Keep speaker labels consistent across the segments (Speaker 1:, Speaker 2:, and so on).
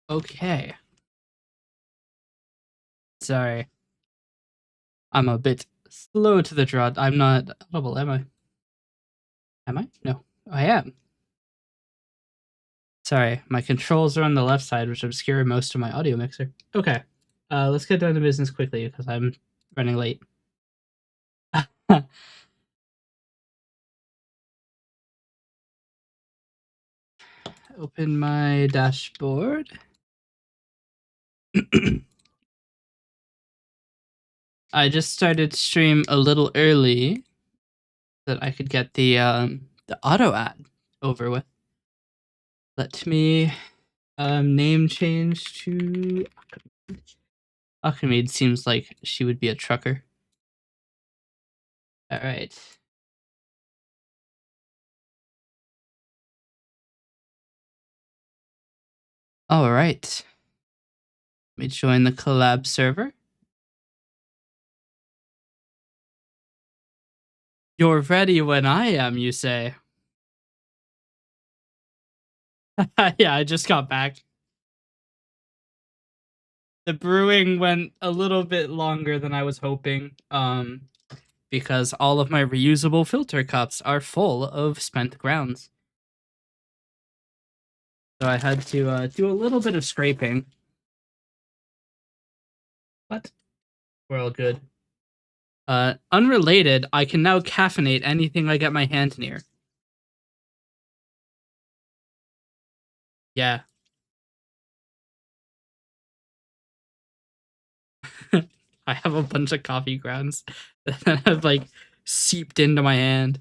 Speaker 1: Okay. Sorry. I'm a bit slow to the draw. I'm not audible, am I? Am I? No. I am. Sorry, my controls are on the left side, which obscure most of my audio mixer. Okay. Let's get down to business quickly because I'm running late. Open my dashboard. I just started stream a little early so that I could get the auto ad over with. Let me name change to Alchemade. Seems like she would be a trucker. All right. All right. Let me join the collab server. You're ready when I am, you say. Yeah, I just got back. The brewing went a little bit longer than I was hoping, because all of my reusable filter cups are full of spent grounds. So I had to do a little bit of scraping. But we're all good. Unrelated, I can now caffeinate anything I get my hand near. Yeah. I have a bunch of coffee grounds that have like seeped into my hand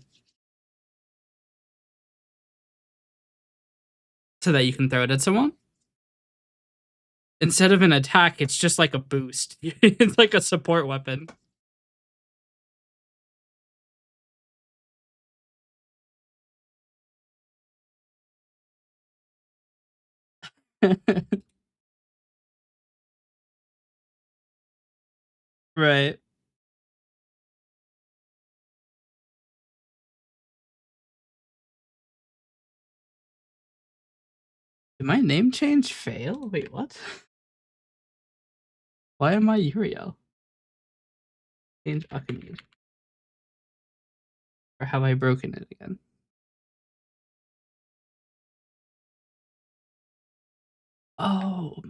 Speaker 1: so that you can throw it at someone. Instead of an attack, it's just like a boost. It's like a support weapon. Right. Did my name change fail? Wait, what? Why am I Uriel? Change Akane. Or have I broken it again? Oh.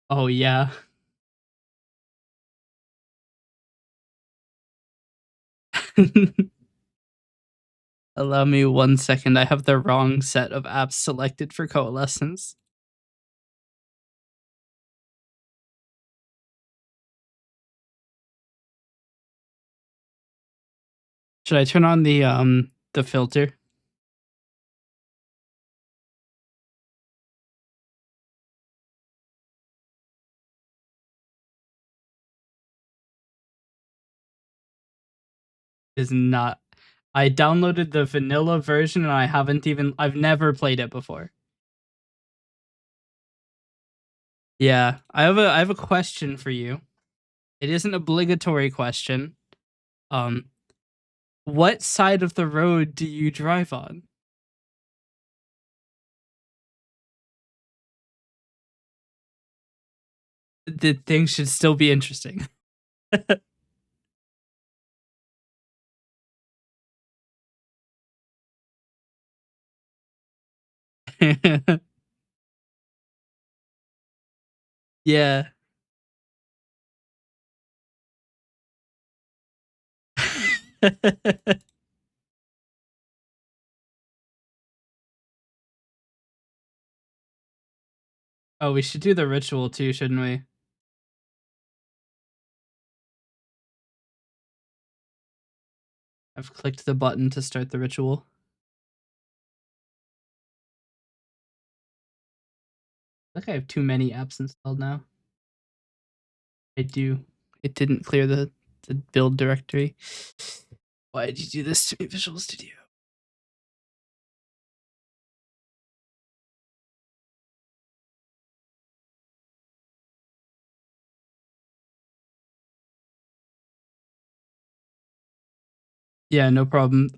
Speaker 1: Oh, yeah. Allow me 1 second. I have the wrong set of apps selected for Coalescence. Should I turn on the filter? Is not. I downloaded the vanilla version and I've never played it before. Yeah, I have a question for you. It is an obligatory question. Um, what side of the road do you drive on? The thing should still be interesting. Yeah. Oh, we should do the ritual too, shouldn't we? I've clicked the button to start the ritual. I think I have too many apps installed now. I do. It didn't clear the build directory. Why did you do this to me, Visual Studio? Yeah, no problem.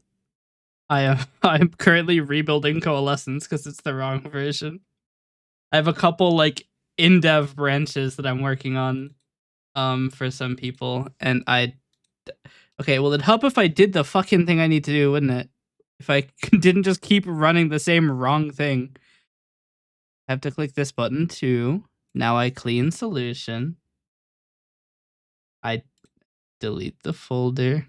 Speaker 1: I'm currently rebuilding Coalescence because it's the wrong version. I have a couple like in-dev branches that I'm working on for some people, and okay, well it'd help if I did the fucking thing I need to do, wouldn't it? If I didn't just keep running the same wrong thing. I have to click this button too. Now I clean solution. I delete the folder.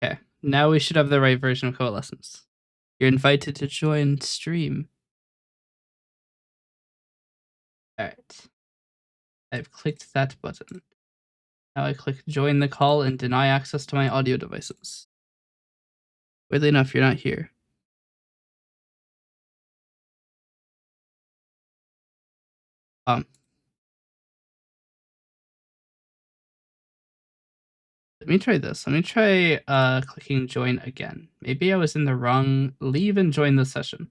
Speaker 1: Okay, now we should have the right version of Coalescence. You're invited to join stream. All right. I've clicked that button. Now I click join the call and deny access to my audio devices. Weirdly enough, you're not here. Let me try this. Let me try clicking join again. Maybe I was in the wrong leave and join the session.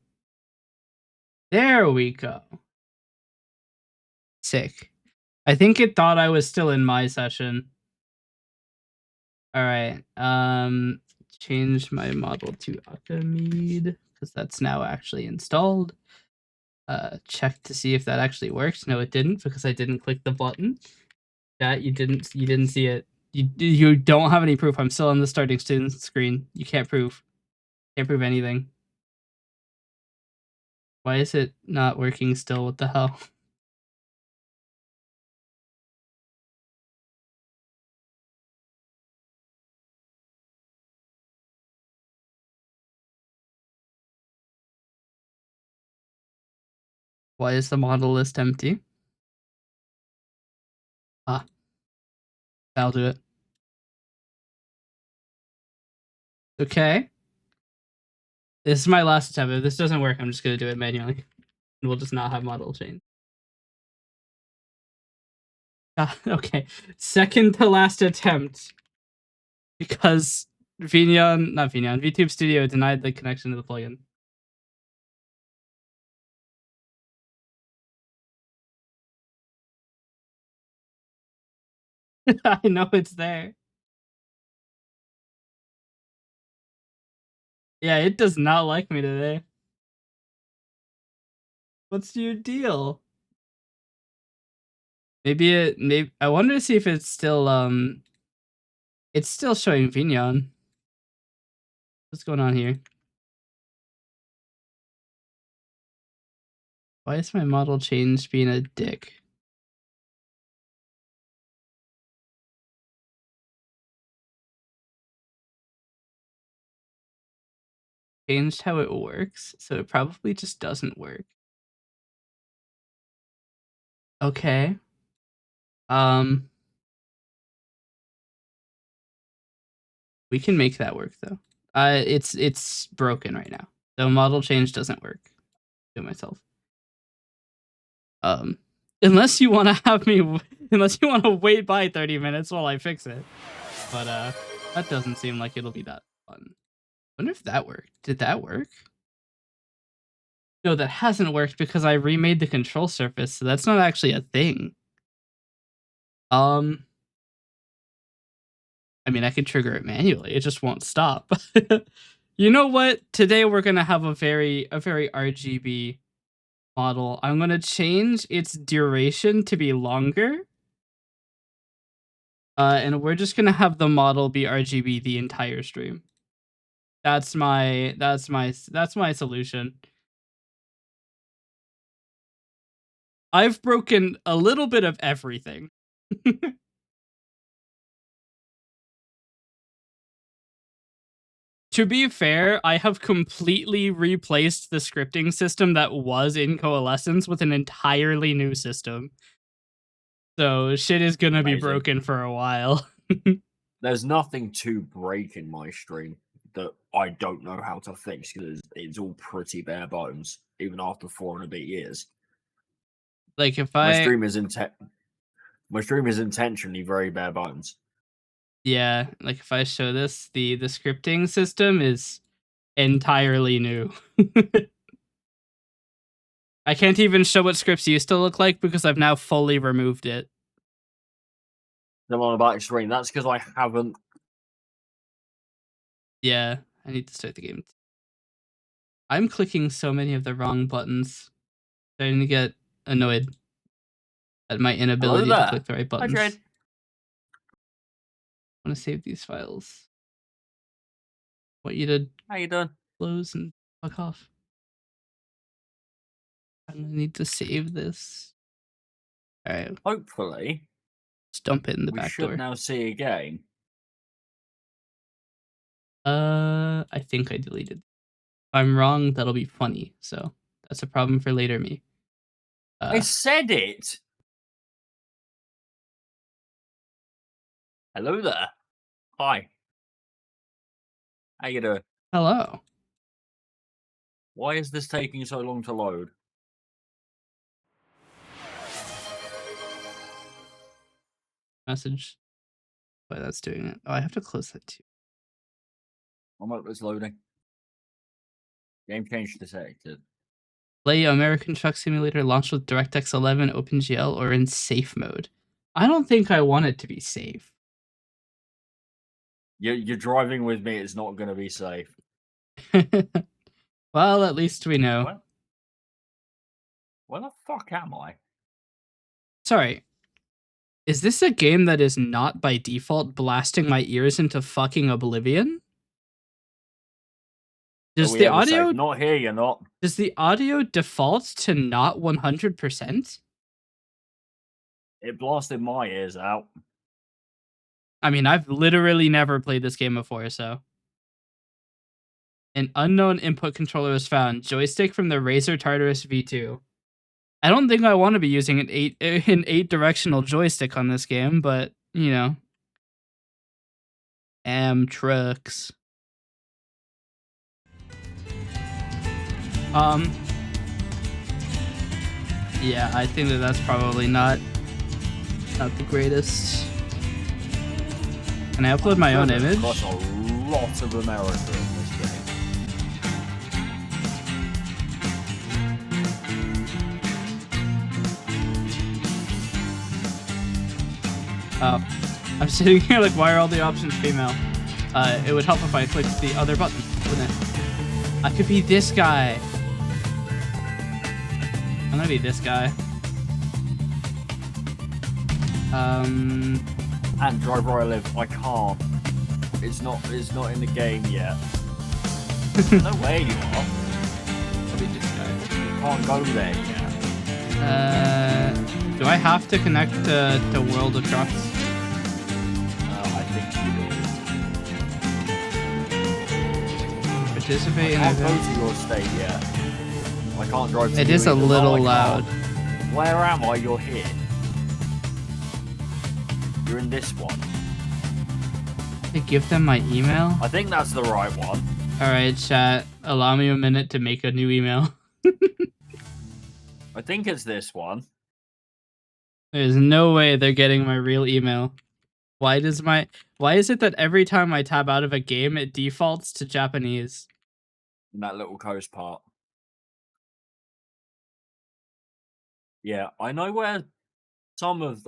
Speaker 1: There we go. Sick. I think it thought I was still in my session. All right. Change my model to Akamid because that's now actually installed. Check to see if that actually works. No, it didn't because I didn't click the button. That you didn't see it. You don't have any proof. I'm still on the starting student screen. You can't prove. Can't prove anything. Why is it not working still? What the hell? Why is the model list empty? Ah, that'll do it. Okay. This is my last attempt. If this doesn't work, I'm just going to do it manually. And we'll just not have model change. Okay. Second to last attempt. Because VTube Studio denied the connection to the plugin. I know it's there. Yeah, it does not like me today. What's your deal? Maybe I wonder to see if it's still showing Vignon. What's going on here? Why is my model change being a dick? Changed how it works, so it probably just doesn't work. Okay. We can make that work though. It's broken right now. The model change doesn't work. Do it myself. Unless you want to have me, unless you want to wait by 30 minutes while I fix it. But that doesn't seem like it'll be that fun. Wonder if that worked. Did that work? No, that hasn't worked because I remade the control surface, so that's not actually a thing. I mean, I could trigger it manually. It just won't stop. You know what? Today we're gonna have a very RGB model. I'm gonna change its duration to be longer. And we're just gonna have the model be RGB the entire stream. That's my solution. I've broken a little bit of everything. To be fair, I have completely replaced the scripting system that was in Coalescence with an entirely new system. So shit is gonna be broken for a while.
Speaker 2: There's nothing to break in my stream that I don't know how to fix because it's all pretty bare bones, even after 4 and a bit years.
Speaker 1: Like if
Speaker 2: my stream is intentionally very bare bones.
Speaker 1: Yeah, like if I show this, the scripting system is entirely new. I can't even show what scripts used to look like because I've now fully removed it.
Speaker 2: Them on the back screen. That's because I haven't.
Speaker 1: Yeah, I need to start the game. I'm clicking so many of the wrong buttons. Starting to get annoyed at my
Speaker 2: Hello
Speaker 1: inability to
Speaker 2: there.
Speaker 1: click the right
Speaker 2: Hi,
Speaker 1: buttons.
Speaker 2: Jade.
Speaker 1: I want to save these files. I want you to
Speaker 2: How you doing?
Speaker 1: close and fuck off. I'm gonna need to save this. Alright,
Speaker 2: Hopefully,
Speaker 1: let's dump it in the
Speaker 2: we
Speaker 1: back
Speaker 2: should
Speaker 1: door.
Speaker 2: now see a game.
Speaker 1: I think I deleted. If I'm wrong, that'll be funny. So that's a problem for later me.
Speaker 2: I said it. Hello there. Hi. How you doing?
Speaker 1: Hello.
Speaker 2: Why is this taking so long to load?
Speaker 1: Message. Why that's doing it. Oh, I have to close that too.
Speaker 2: I'm up. It's loading. Game changed to selected.
Speaker 1: Play American Truck Simulator launched with DirectX 11, OpenGL, or in safe mode. I don't think I want it to be safe.
Speaker 2: You're driving with me. It's not going to be safe.
Speaker 1: Well, at least we know.
Speaker 2: What? Where the fuck am I?
Speaker 1: Sorry. Is this a game that is not by default blasting my ears into fucking oblivion?
Speaker 2: Are
Speaker 1: Does
Speaker 2: we
Speaker 1: the
Speaker 2: ever
Speaker 1: audio
Speaker 2: safe? Not here. You're not.
Speaker 1: does the audio default to not 100%?
Speaker 2: It blasted my ears out.
Speaker 1: I mean, I've literally never played this game before, so. An unknown input controller was found. Joystick from the Razer Tartarus V2. I don't think I want to be using an eight directional joystick on this game, but you know. Trucks. Yeah, I think that's probably not the greatest. Can I upload my own image?
Speaker 2: Got a lot of America in this game.
Speaker 1: Oh, I'm sitting here like, why are all the options female? It would help if I clicked the other button, wouldn't it? I could be this guy. I'm gonna be this guy.
Speaker 2: And drive where I live. I can't. It's not in the game yet. I know where you are.
Speaker 1: I'll be this guy.
Speaker 2: You can't go there yet.
Speaker 1: Do I have to connect to World of Trucks?
Speaker 2: I think you do.
Speaker 1: Participate
Speaker 2: I
Speaker 1: in
Speaker 2: can't go
Speaker 1: event.
Speaker 2: to your state yet. I can't drive to
Speaker 1: It
Speaker 2: you
Speaker 1: is a
Speaker 2: either. No,
Speaker 1: little
Speaker 2: I can't.
Speaker 1: loud.
Speaker 2: Where am I? You're here. You're in this one.
Speaker 1: To give them my email?
Speaker 2: I think that's the right one.
Speaker 1: Alright, chat. Allow me a minute to make a new email.
Speaker 2: I think it's this one.
Speaker 1: There's no way they're getting my real email. Why is it that every time I tab out of a game, it defaults to Japanese?
Speaker 2: In that little coast part. Yeah, I know where some of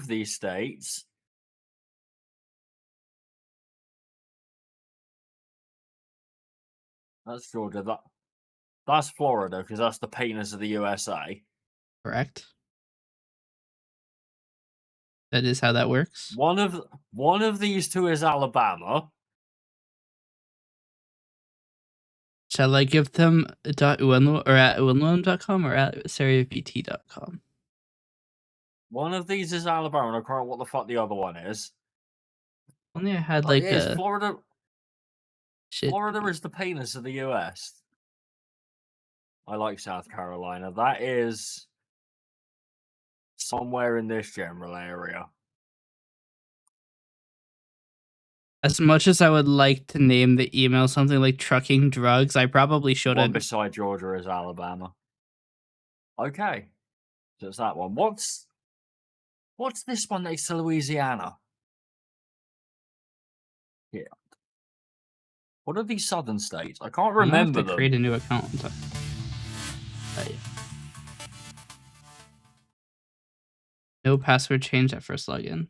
Speaker 2: these states. That's Georgia. That's Florida because that's the penis of the USA.
Speaker 1: Correct. That is how that works.
Speaker 2: One of these two is Alabama.
Speaker 1: Shall I give them .unlo or at unloan.com or at seriavt.com?
Speaker 2: One of these is Alabama. I can't remember what the fuck the other one is.
Speaker 1: Only I had
Speaker 2: Oh,
Speaker 1: like
Speaker 2: it is
Speaker 1: a
Speaker 2: Florida.
Speaker 1: shit.
Speaker 2: Florida is the penis of the US. I like South Carolina. That is somewhere in this general area.
Speaker 1: As much as I would like to name the email something like trucking drugs, I probably
Speaker 2: One
Speaker 1: shouldn't.
Speaker 2: beside Georgia is Alabama. Okay, so it's that one. What's this one next to Louisiana? Yeah. What are these southern states? I can't
Speaker 1: I'm gonna have
Speaker 2: remember
Speaker 1: to
Speaker 2: them.
Speaker 1: create a new account. No password change at first login.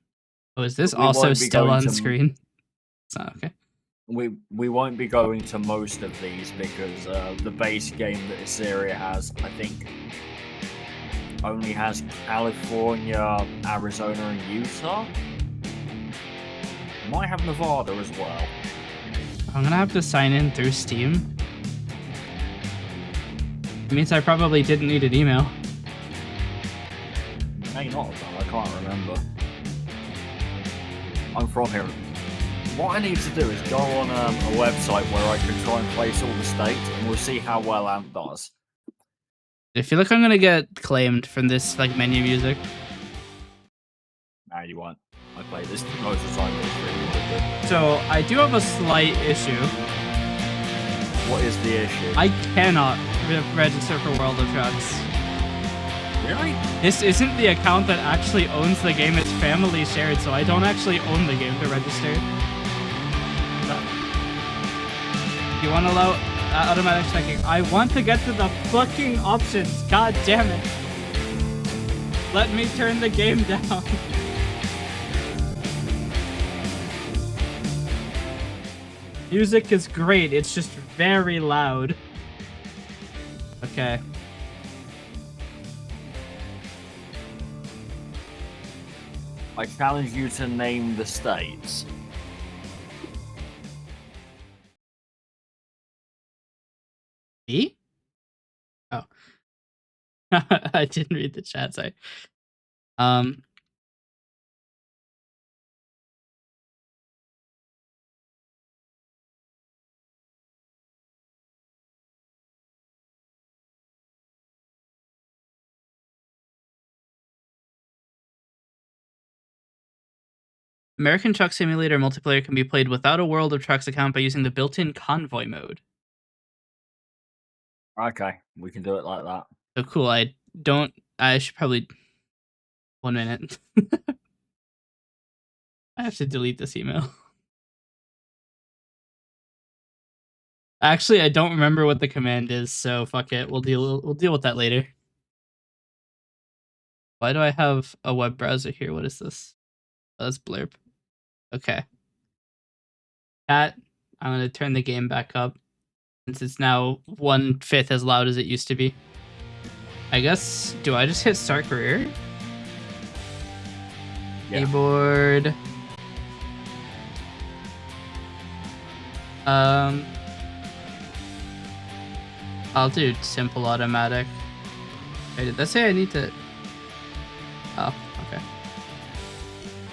Speaker 1: Oh, is this
Speaker 2: We
Speaker 1: also
Speaker 2: won't be
Speaker 1: still
Speaker 2: going
Speaker 1: on
Speaker 2: to-
Speaker 1: screen? It's not okay.
Speaker 2: We won't be going to most of these because the base game that this area has, I think, only has California, Arizona, and Utah. Might have Nevada as well.
Speaker 1: I'm gonna have to sign in through Steam. It means I probably didn't need an email.
Speaker 2: May not have done, I can't remember. I'm from here. What I need to do is go on a website where I can try and place all the states, and we'll see how well Ant does.
Speaker 1: I feel like I'm gonna get claimed from this like menu music.
Speaker 2: Nah, you won't. I play this most of the time. It's really good.
Speaker 1: So I do have a slight issue.
Speaker 2: What is the issue?
Speaker 1: I cannot register for World of Trucks.
Speaker 2: Really?
Speaker 1: This isn't the account that actually owns the game. It's family shared, so I don't actually own the game to register. You want to allow automatic checking? I want to get to the fucking options. God damn it. Let me turn the game down. Music is great. It's just very loud. Okay.
Speaker 2: I challenge you to name the states.
Speaker 1: Me? Oh. I didn't read the chat, sorry. American Truck Simulator multiplayer can be played without a World of Trucks account by using the built-in convoy mode.
Speaker 2: Okay, we can do it like that.
Speaker 1: So cool. I should probably... 1 minute. I have to delete this email. Actually, I don't remember what the command is, so fuck it. We'll deal with that later. Why do I have a web browser here? What is this? Oh, that's Blurb. Okay. I'm gonna turn the game back up since it's now 1/5 as loud as it used to be. I guess, do I just hit start career?
Speaker 2: Yeah.
Speaker 1: Keyboard. I'll do simple automatic. Wait, did that say I need to... Oh, okay.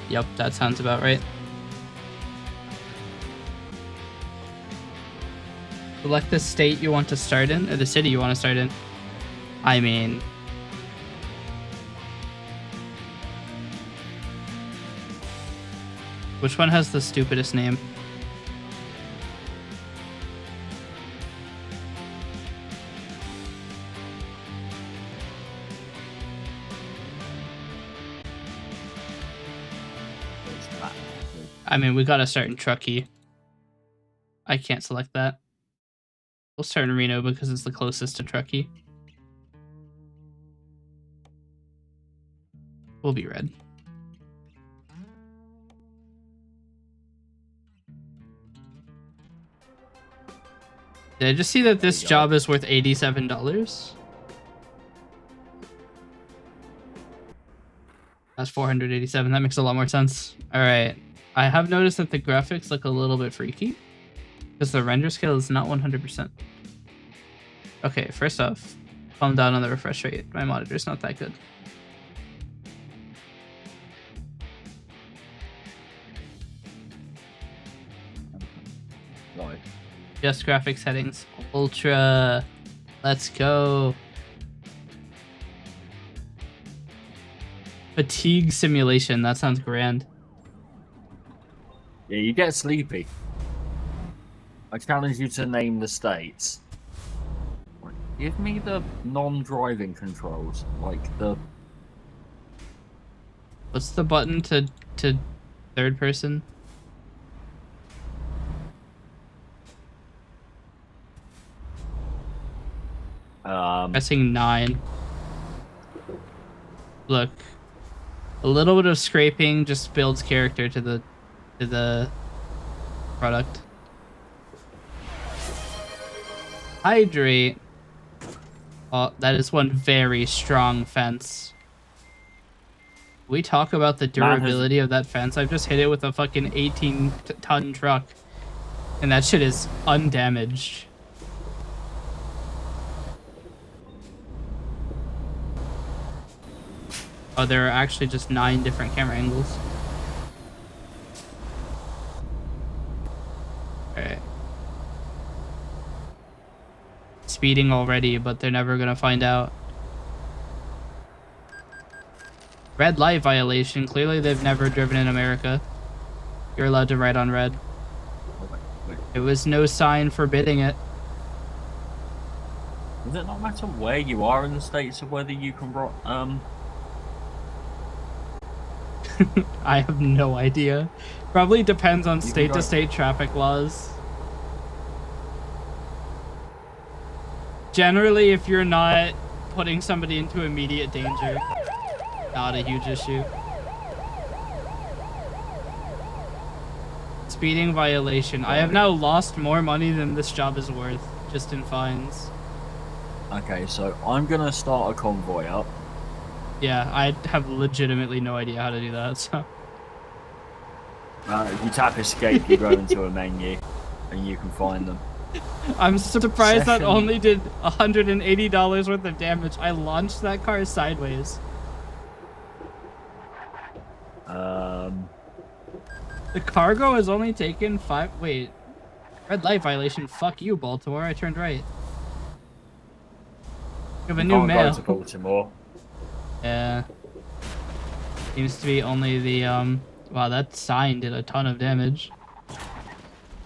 Speaker 1: Yep, that sounds about right. Select the state you want to start in, or the city you want to start in. I mean... Which one has the stupidest name? I mean, we gotta start in Truckee. I can't select that. We'll start in Reno because it's the closest to Truckee. We'll be red. Did I just see that this job is worth $87? That's 487. That makes a lot more sense. All right. I have noticed that the graphics look a little bit freaky because the render scale is not 100%. Okay, first off, calm down on the refresh rate. My monitor's not that good.
Speaker 2: Right.
Speaker 1: Just graphics settings. Ultra. Let's go. Fatigue simulation. That sounds grand.
Speaker 2: Yeah, you get sleepy. I challenge you to name the states. Give me the non-driving controls, like the...
Speaker 1: What's the button to third person? Pressing 9. Look. A little bit of scraping just builds character to the product. Hydrate. Oh, that is one very strong fence. We talk about the durability of that fence. I've just hit it with a fucking 18-ton truck, and that shit is undamaged. Oh, there are actually just 9 different camera angles. Alright. Speeding already, but they're never gonna find out. Red light violation. Clearly they've never driven in America. You're allowed to ride on red. It was no sign forbidding it.
Speaker 2: Does it not matter where you are in the States of whether you can
Speaker 1: I have no idea. Probably depends on state-to-state traffic laws. Generally, if you're not putting somebody into immediate danger, not a huge issue. Speeding violation. I have now lost more money than this job is worth, just in fines.
Speaker 2: Okay, so I'm gonna start a convoy up.
Speaker 1: Yeah, I have legitimately no idea how to do that, so...
Speaker 2: If you tap escape, you go into a menu, and you can find them.
Speaker 1: I'm surprised that only did $180 worth of damage. I launched that car sideways. The cargo has only taken 5... Wait. Red light violation. Fuck you, Baltimore. I turned right. You have a new mail.
Speaker 2: Go to Baltimore.
Speaker 1: Yeah. Seems to be only the, Wow, that sign did a ton of damage.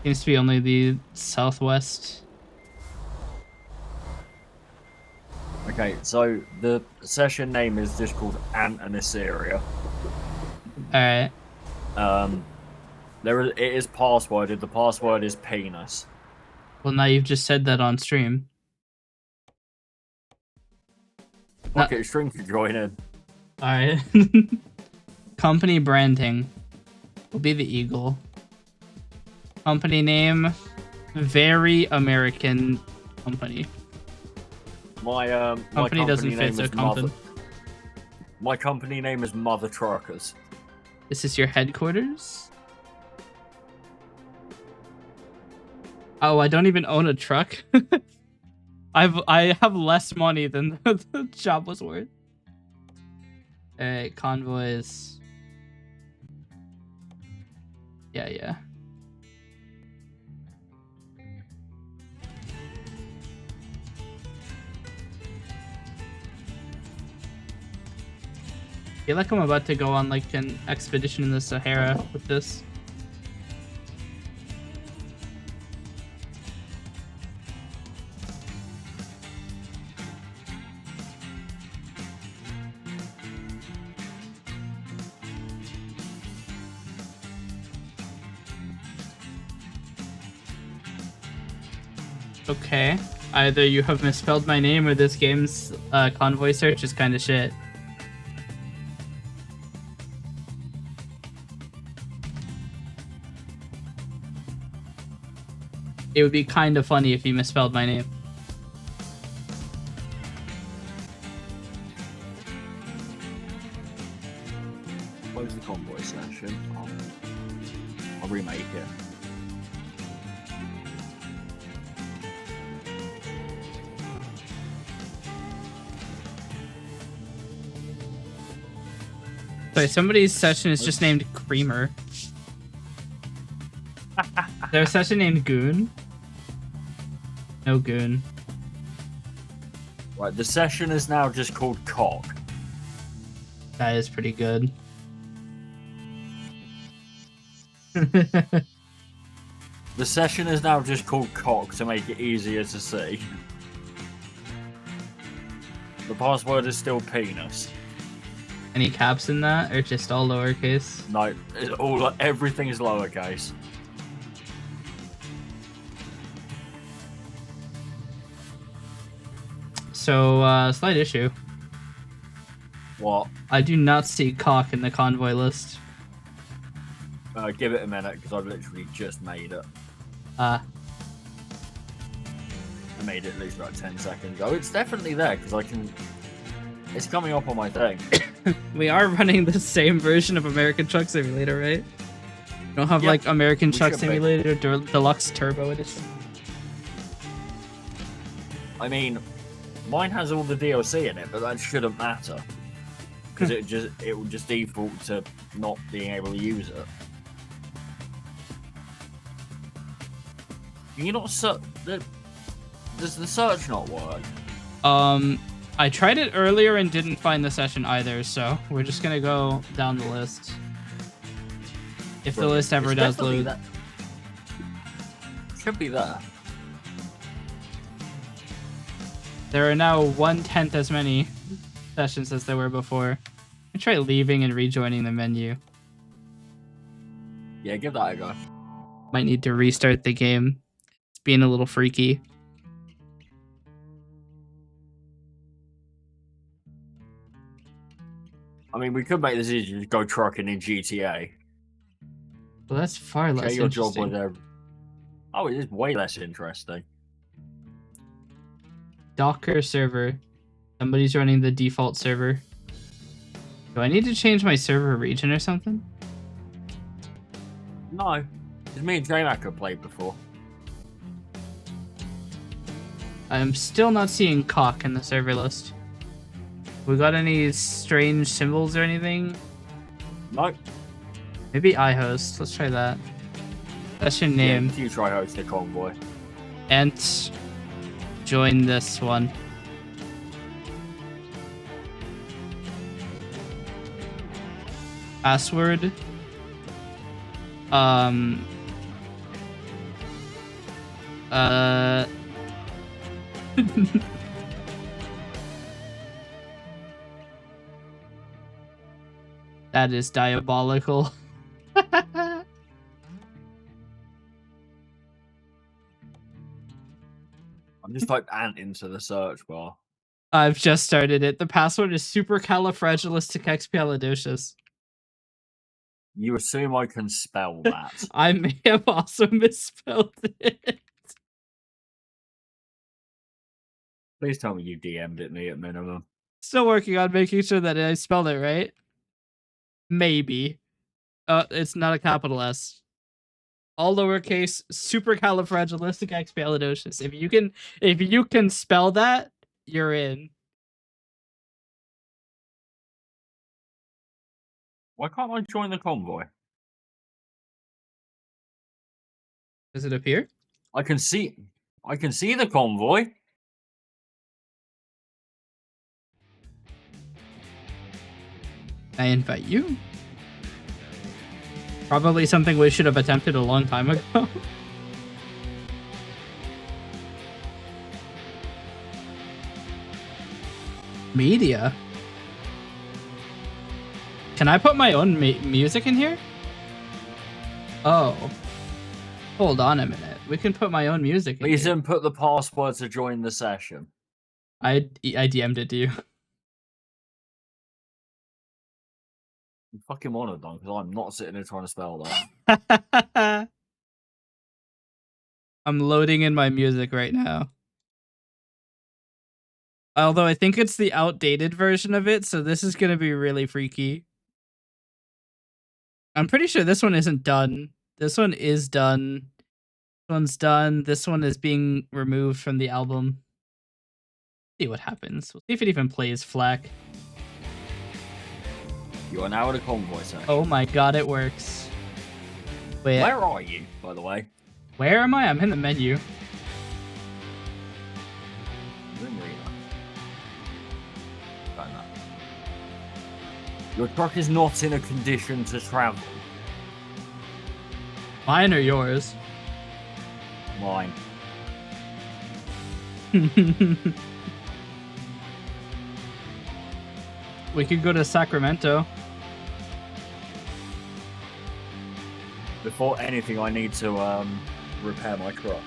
Speaker 1: Seems to be only the southwest.
Speaker 2: Okay, so the session name is just called Ant and Assyria.
Speaker 1: Alright.
Speaker 2: It is passworded. The password is penis.
Speaker 1: Well, now you've just said that on stream.
Speaker 2: Okay, stream can join in.
Speaker 1: Alright. Company branding will be the eagle. Company name, very American company.
Speaker 2: My
Speaker 1: company doesn't fit their company.
Speaker 2: My company name is Mother Truckers.
Speaker 1: This is your headquarters? Oh, I don't even own a truck. I have less money than the job was worth. Alright, convoys. Yeah. I feel like I'm about to go on like an expedition in the Sahara with this. Okay. Either you have misspelled my name or this game's convoy search is kind of shit. It would be kind of funny if you misspelled my name.
Speaker 2: Close the convoy section. I'll remake it.
Speaker 1: Sorry, somebody's session is just named Creamer. Their session named Goon? No Goon.
Speaker 2: Right, the session is now just called Cock.
Speaker 1: That is pretty good.
Speaker 2: The session is now just called Cock to make it easier to see. The password is still penis.
Speaker 1: Any caps in that, or just all lowercase?
Speaker 2: No, everything is lowercase.
Speaker 1: So, slight issue.
Speaker 2: What?
Speaker 1: I do not see cock in the convoy list.
Speaker 2: Give it a minute, because I've literally just made it.
Speaker 1: Ah.
Speaker 2: I made it at least about 10 seconds ago. It's definitely there, because I can... It's coming up on my thing.
Speaker 1: We are running the same version of American Truck Simulator, right? We don't have, like, American Truck Simulator Deluxe Turbo Edition.
Speaker 2: I mean, mine has all the DLC in it, but that shouldn't matter. Because it will just default to not being able to use it. Can you not search... Does the search not work?
Speaker 1: I tried it earlier and didn't find the session either, so we're just gonna go down the list. If the list ever does load.
Speaker 2: That. Should be there.
Speaker 1: There are now 1/10 as many sessions as there were before. I try leaving and rejoining the menu.
Speaker 2: Yeah, give that a go.
Speaker 1: Might need to restart the game. It's being a little freaky.
Speaker 2: I mean, we could make this easier to go trucking in GTA.
Speaker 1: Well, that's far less
Speaker 2: your
Speaker 1: interesting.
Speaker 2: job with Oh, it is way less interesting.
Speaker 1: Docker server. Somebody's running the default server. Do I need to change my server region or something?
Speaker 2: No. Because me and J-Mac have played before.
Speaker 1: I'm still not seeing cock in the server list. We got any strange symbols or anything?
Speaker 2: Nope.
Speaker 1: Maybe iHost. Let's try that. That's your name.
Speaker 2: Yeah, you try host the convoy.
Speaker 1: Ent. Join this one. Password. That is diabolical.
Speaker 2: I'm just typed ant into the search bar.
Speaker 1: I've just started it. The password is supercalifragilisticexpialidocious.
Speaker 2: You assume I can spell that.
Speaker 1: I may have also misspelled it.
Speaker 2: Please tell me you DM'd it me at minimum.
Speaker 1: Still working on making sure that I spelled it right. Maybe. It's not a capital S. All lowercase, supercalifragilisticexpialidocious. If you can spell that, you're in.
Speaker 2: Why can't I join the convoy?
Speaker 1: Does it appear?
Speaker 2: I can see the convoy.
Speaker 1: I invite you. Probably something we should have attempted a long time ago. Media. Can I put my own music in here? Oh. Hold on a minute. We can put my own music in
Speaker 2: Please
Speaker 1: here.
Speaker 2: input the password to join the session.
Speaker 1: I DM'd it to you.
Speaker 2: You fucking want it, because I'm not sitting there trying to spell that.
Speaker 1: I'm loading in my music right now. Although I think it's the outdated version of it, so this is going to be really freaky. I'm pretty sure this one isn't done. This one is done. This one's done. This one is being removed from the album. See what happens. We'll see if it even plays FLAC.
Speaker 2: You are now at a convoy section.
Speaker 1: Oh my god, it works. Wait.
Speaker 2: Where are you, by the way?
Speaker 1: Where am I? I'm in the menu.
Speaker 2: Your truck is not in a condition to travel.
Speaker 1: Mine or yours?
Speaker 2: Mine.
Speaker 1: We could go to Sacramento.
Speaker 2: Before anything, I need to repair my truck.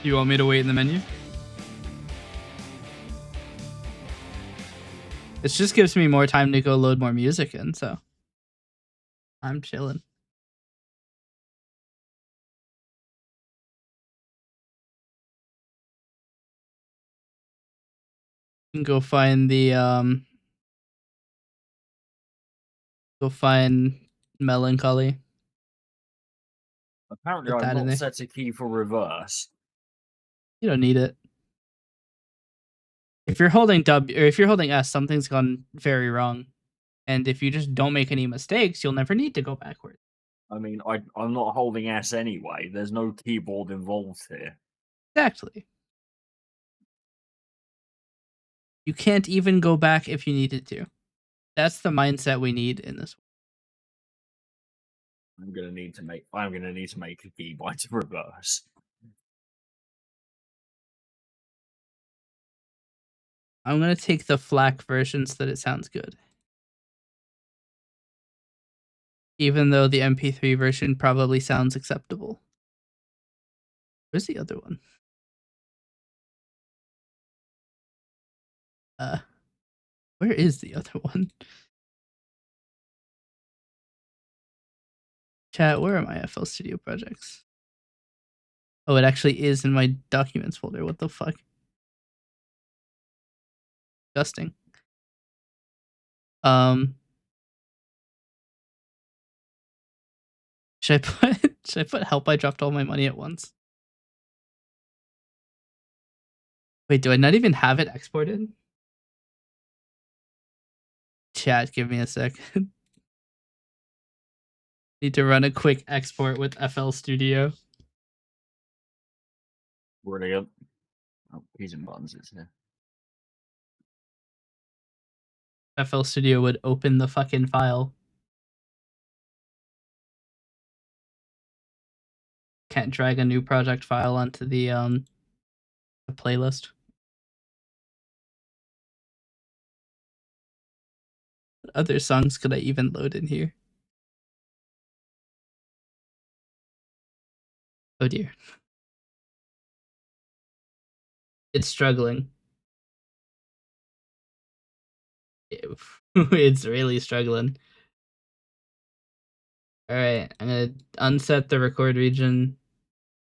Speaker 1: You want me to wait in the menu? This just gives me more time to go load more music in, so I'm chilling. You can go find the go find Melancholy.
Speaker 2: Apparently,
Speaker 1: Put
Speaker 2: I've
Speaker 1: that in
Speaker 2: not
Speaker 1: there.
Speaker 2: set a key for reverse.
Speaker 1: You don't need it. If you're holding W or if you're holding S, something's gone very wrong. And if you just don't make any mistakes, you'll never need to go backwards.
Speaker 2: I mean, I'm not holding S anyway. There's no keyboard involved here.
Speaker 1: Exactly. You can't even go back if you needed to. That's the mindset we need in this.
Speaker 2: I'm gonna need to make a keybind to reverse.
Speaker 1: I'm gonna take the FLAC version so that it sounds good. Even though the MP3 version probably sounds acceptable. Where's the other one? Where is the other one? Chat, where are my FL Studio projects? Oh, it actually is in my documents folder. What the fuck? Disgusting. Should I put help I dropped all my money at once? Wait, do I not even have it exported? Chat, give me a second. Need to run a quick export with FL Studio.
Speaker 2: Brilliant. Oh, keys and buttons is here.
Speaker 1: FL Studio would open the fucking file. Can't drag a new project file onto the playlist. What other songs could I even load in here? Oh dear. It's struggling. It's really struggling. All right, I'm gonna unset the record region.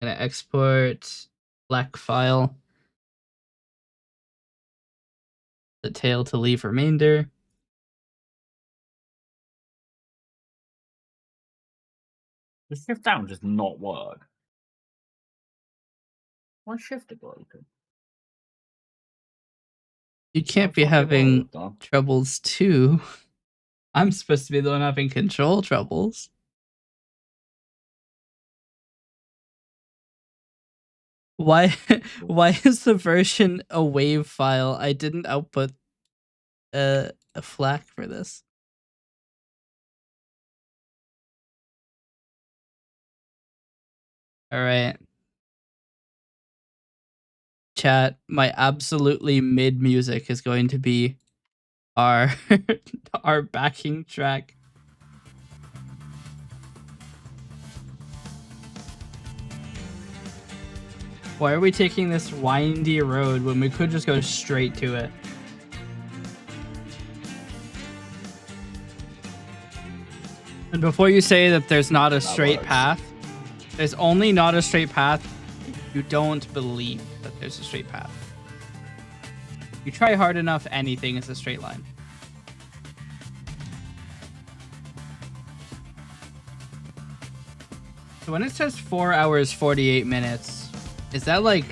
Speaker 1: I'm gonna export black file. The tail to leave remainder.
Speaker 2: The shift down does not work. Why shift it broken?
Speaker 1: You can't
Speaker 2: I
Speaker 1: be
Speaker 2: thought it
Speaker 1: having
Speaker 2: worked,
Speaker 1: troubles too. I'm supposed to be the one having control troubles. Why why is the version a wave file? I didn't output a FLAC for this. All right. Chat, my absolutely mid music is going to be our our backing track. Why are we taking this windy road when we could just go straight to it? And before you say that there's not a straight path, there's only not a straight path if you don't believe that there's a straight path. You try hard enough, anything is a straight line. So when it says 4 hours, 48 minutes, is that like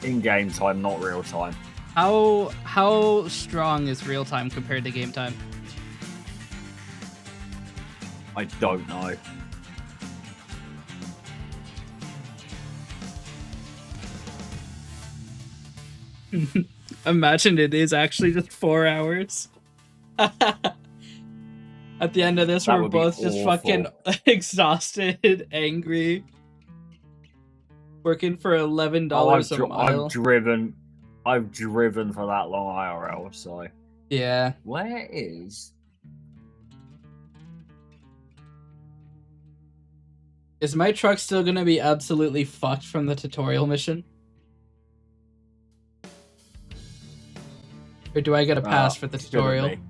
Speaker 2: in-game time, not real time?
Speaker 1: how strong is real time compared to game time?
Speaker 2: I don't know.
Speaker 1: Imagine it is actually just 4 hours. At the end of this,
Speaker 2: That
Speaker 1: we're
Speaker 2: would be
Speaker 1: both just
Speaker 2: awful.
Speaker 1: fucking exhausted, angry, working for $11 a mile.
Speaker 2: I've driven for that long IRL, so
Speaker 1: Yeah.
Speaker 2: where is?
Speaker 1: Is my truck still gonna be absolutely fucked from the tutorial mission? Or do I get a pass for the tutorial?
Speaker 2: Shouldn't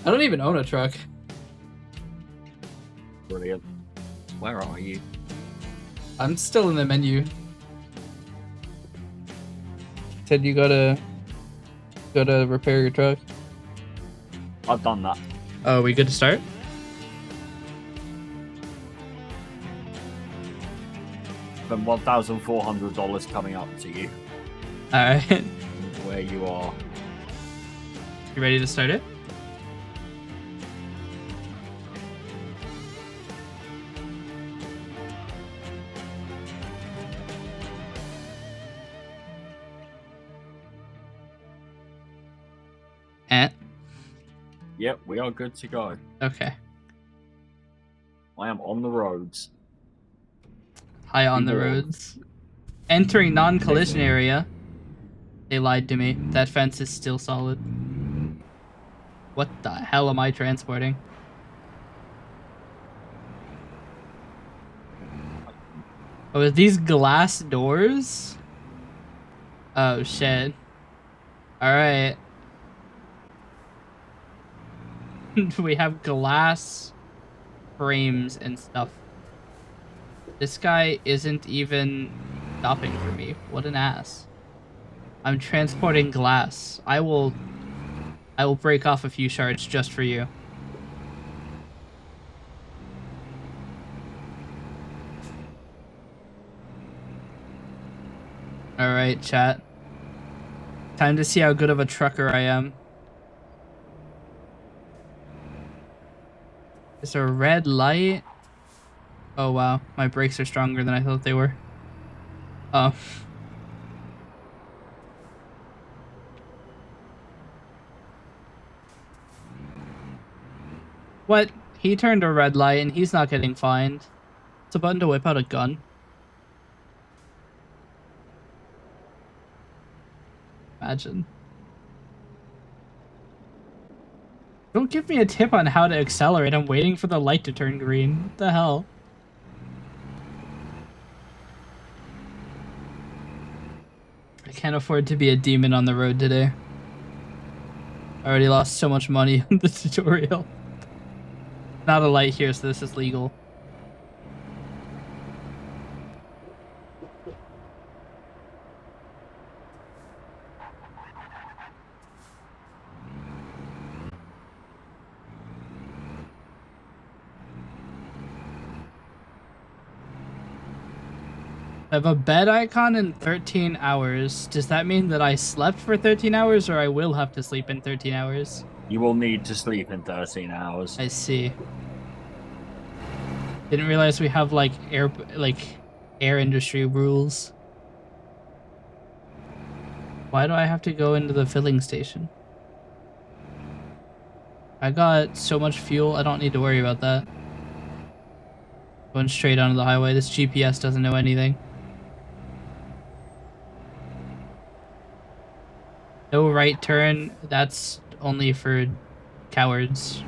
Speaker 1: I don't even own a truck.
Speaker 2: be. Brilliant. Where are you?
Speaker 1: I'm still in the menu. Said you gotta repair your truck.
Speaker 2: I've done that.
Speaker 1: Oh, are we good to start?
Speaker 2: Then $1,400 coming up to you.
Speaker 1: Alright.
Speaker 2: Where you are.
Speaker 1: You ready to start it?
Speaker 2: Yep, we are good to go.
Speaker 1: Okay.
Speaker 2: I am on the roads.
Speaker 1: High on the roads. Entering non-collision area. They lied to me. That fence is still solid. What the hell am I transporting? Oh, are these glass doors? Oh, shit. Alright. We have glass frames and stuff. This guy isn't even stopping for me. What an ass. I'm transporting glass. I will break off a few shards just for you. Alright, chat. Time to see how good of a trucker I am. Is there a red light? Oh wow, my brakes are stronger than I thought they were. Oh. What? He turned a red light and he's not getting fined. It's a button to whip out a gun. Imagine. Don't give me a tip on how to accelerate. I'm waiting for the light to turn green. What the hell? I can't afford to be a demon on the road today. I already lost so much money in the tutorial. Not a light here, so this is legal. I have a bed icon in 13 hours. Does that mean that I slept for 13 hours or I will have to sleep in 13 hours?
Speaker 2: You will need to sleep in 13 hours.
Speaker 1: I see. Didn't realize we have like air industry rules. Why do I have to go into the filling station? I got so much fuel, I don't need to worry about that. Going straight onto the highway. This GPS doesn't know anything. No right turn. That's only for cowards.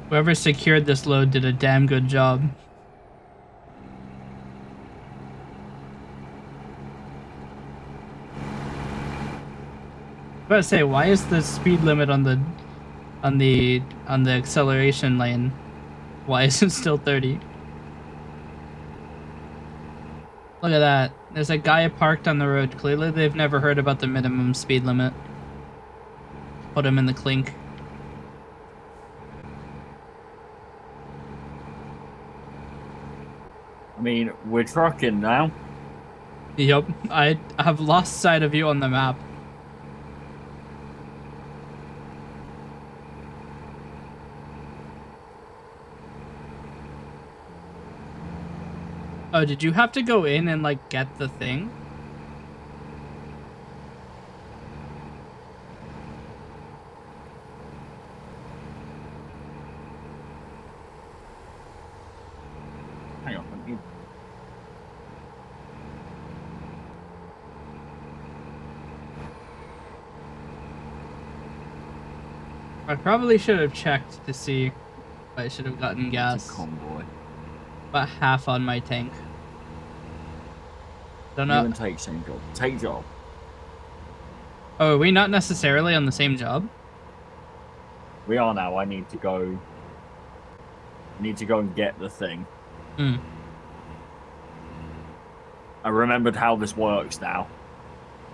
Speaker 1: Whoever secured this load did a damn good job. I was about to say, why is the speed limit on the acceleration lane? Why is it still 30? Look at that. There's a guy parked on the road. Clearly they've never heard about the minimum speed limit. Put him in the clink.
Speaker 2: I mean, we're trucking now.
Speaker 1: Yup, I have lost sight of you on the map. Oh, did you have to go in and like get the thing?
Speaker 2: Hang on, let me...
Speaker 1: I probably should have checked to see if I should have gotten
Speaker 2: It's a
Speaker 1: gas.
Speaker 2: convoy.
Speaker 1: About half on my tank. Don't
Speaker 2: You
Speaker 1: know.
Speaker 2: and take same job. Take job.
Speaker 1: Oh, are we not necessarily on the same job?
Speaker 2: We are now. I need to go. Need to go and get the thing.
Speaker 1: Hmm.
Speaker 2: I remembered how this works now.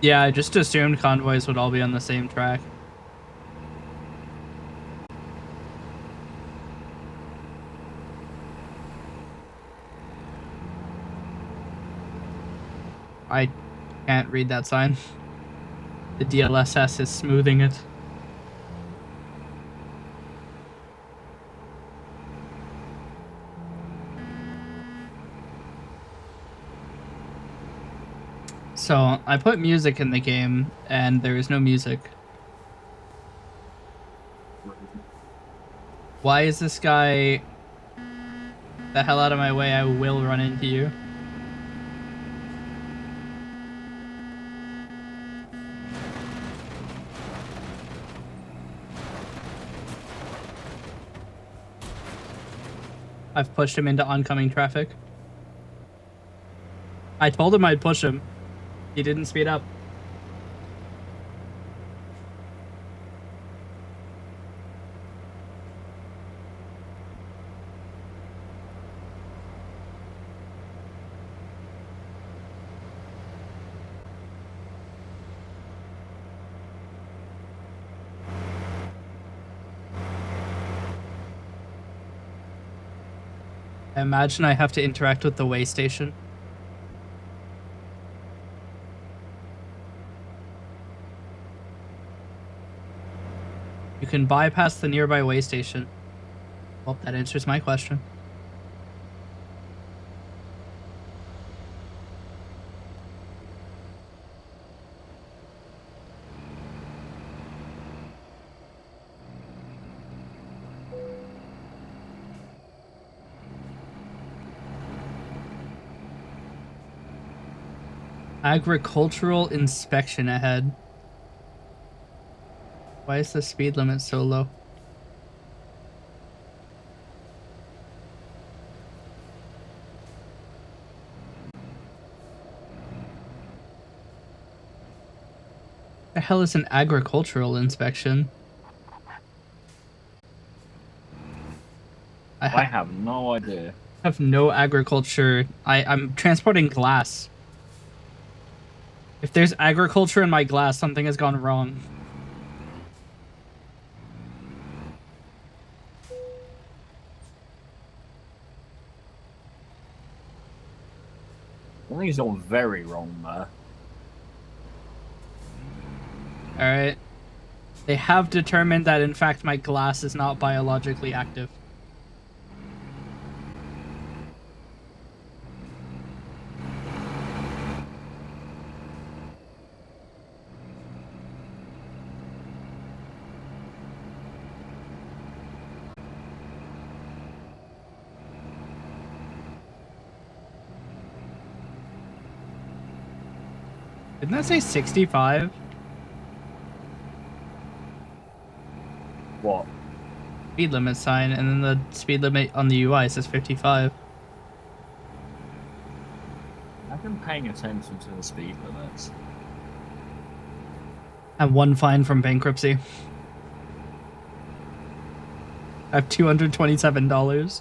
Speaker 1: Yeah, I just assumed convoys would all be on the same track. I can't read that sign. The DLSS is smoothing it. So, I put music in the game, and there is no music. Why is this guy... The hell out of my way, I will run into you. I've pushed him into oncoming traffic. I told him I'd push him. He didn't speed up. I imagine I have to interact with the way station. You can bypass the nearby way station. Well, that answers my question. Agricultural inspection ahead. Why is the speed limit so low? The hell is an agricultural inspection?
Speaker 2: I have no idea.
Speaker 1: Have no agriculture. I'm transporting glass. If there's agriculture in my glass, something has gone wrong.
Speaker 2: Something's gone very wrong there.
Speaker 1: Alright. They have determined that, in fact, my glass is not biologically active. Didn't that say 65?
Speaker 2: What?
Speaker 1: Speed limit sign, and then the speed limit on the UI says 55.
Speaker 2: I've been paying attention to the speed limits.
Speaker 1: I have one fine from bankruptcy. I have $227.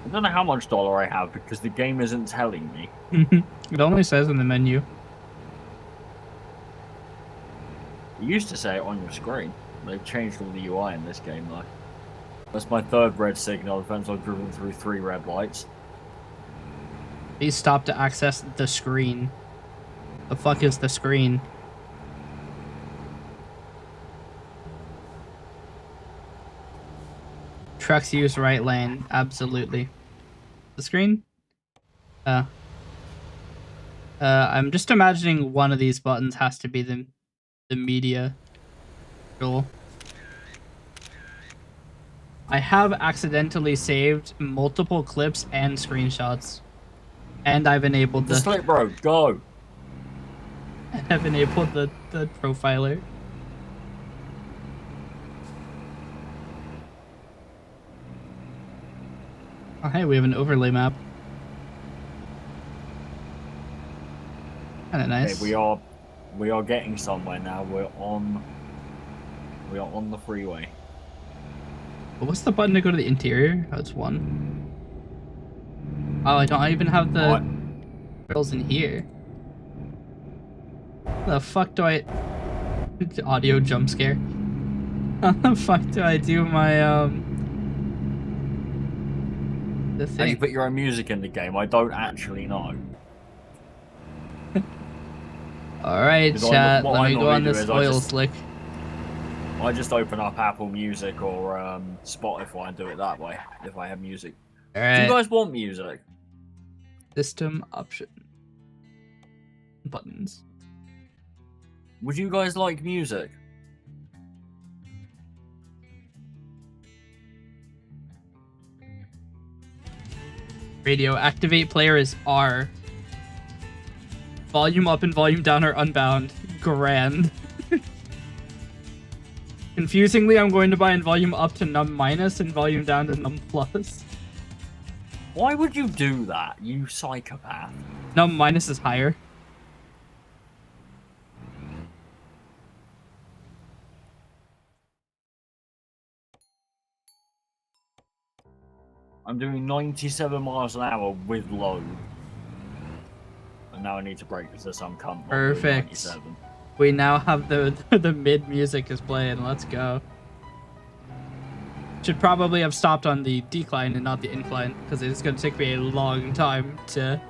Speaker 2: I don't know how much dollar I have because the game isn't telling me.
Speaker 1: It only says in the menu.
Speaker 2: It used to say it on your screen. They've changed all the UI in this game though. That's my third red signal. Depends I've driven through 3 red lights.
Speaker 1: Please stop to access the screen. The fuck is the screen? Trucks use right lane. Absolutely. The screen? I'm just imagining one of these buttons has to be the media tool. I have accidentally saved multiple clips and screenshots. And I've enabled
Speaker 2: The slip road, go!
Speaker 1: have enabled the profiler. Oh, hey, we have an overlay map. Kind of nice.
Speaker 2: Okay, we are getting somewhere now. We are on the freeway.
Speaker 1: But what's the button to go to the interior? Oh, it's 1. Oh, I don't even have the rails in here. How the fuck do I... Audio jump scare. How the fuck do I do my, the thing?
Speaker 2: How you put your own music in the game? I don't actually know.
Speaker 1: Alright, chat, let me go on this oil slick.
Speaker 2: I just open up Apple Music or Spotify and do it that way, if I have music.
Speaker 1: Alright.
Speaker 2: Do you guys want music?
Speaker 1: System option. Buttons.
Speaker 2: Would you guys like music?
Speaker 1: Radio. Activate player is R. Volume up and volume down are unbound. Grand. Confusingly, I'm going to buy in volume up to num minus and volume down to num plus.
Speaker 2: Why would you do that, you psychopath?
Speaker 1: Num minus is higher.
Speaker 2: I'm doing 97 miles an hour with low. And now I need to brake because there's some cunt.
Speaker 1: Perfect. We now have the mid music is playing. Let's go. Should probably have stopped on the decline and not the incline because it's going to take me a long time to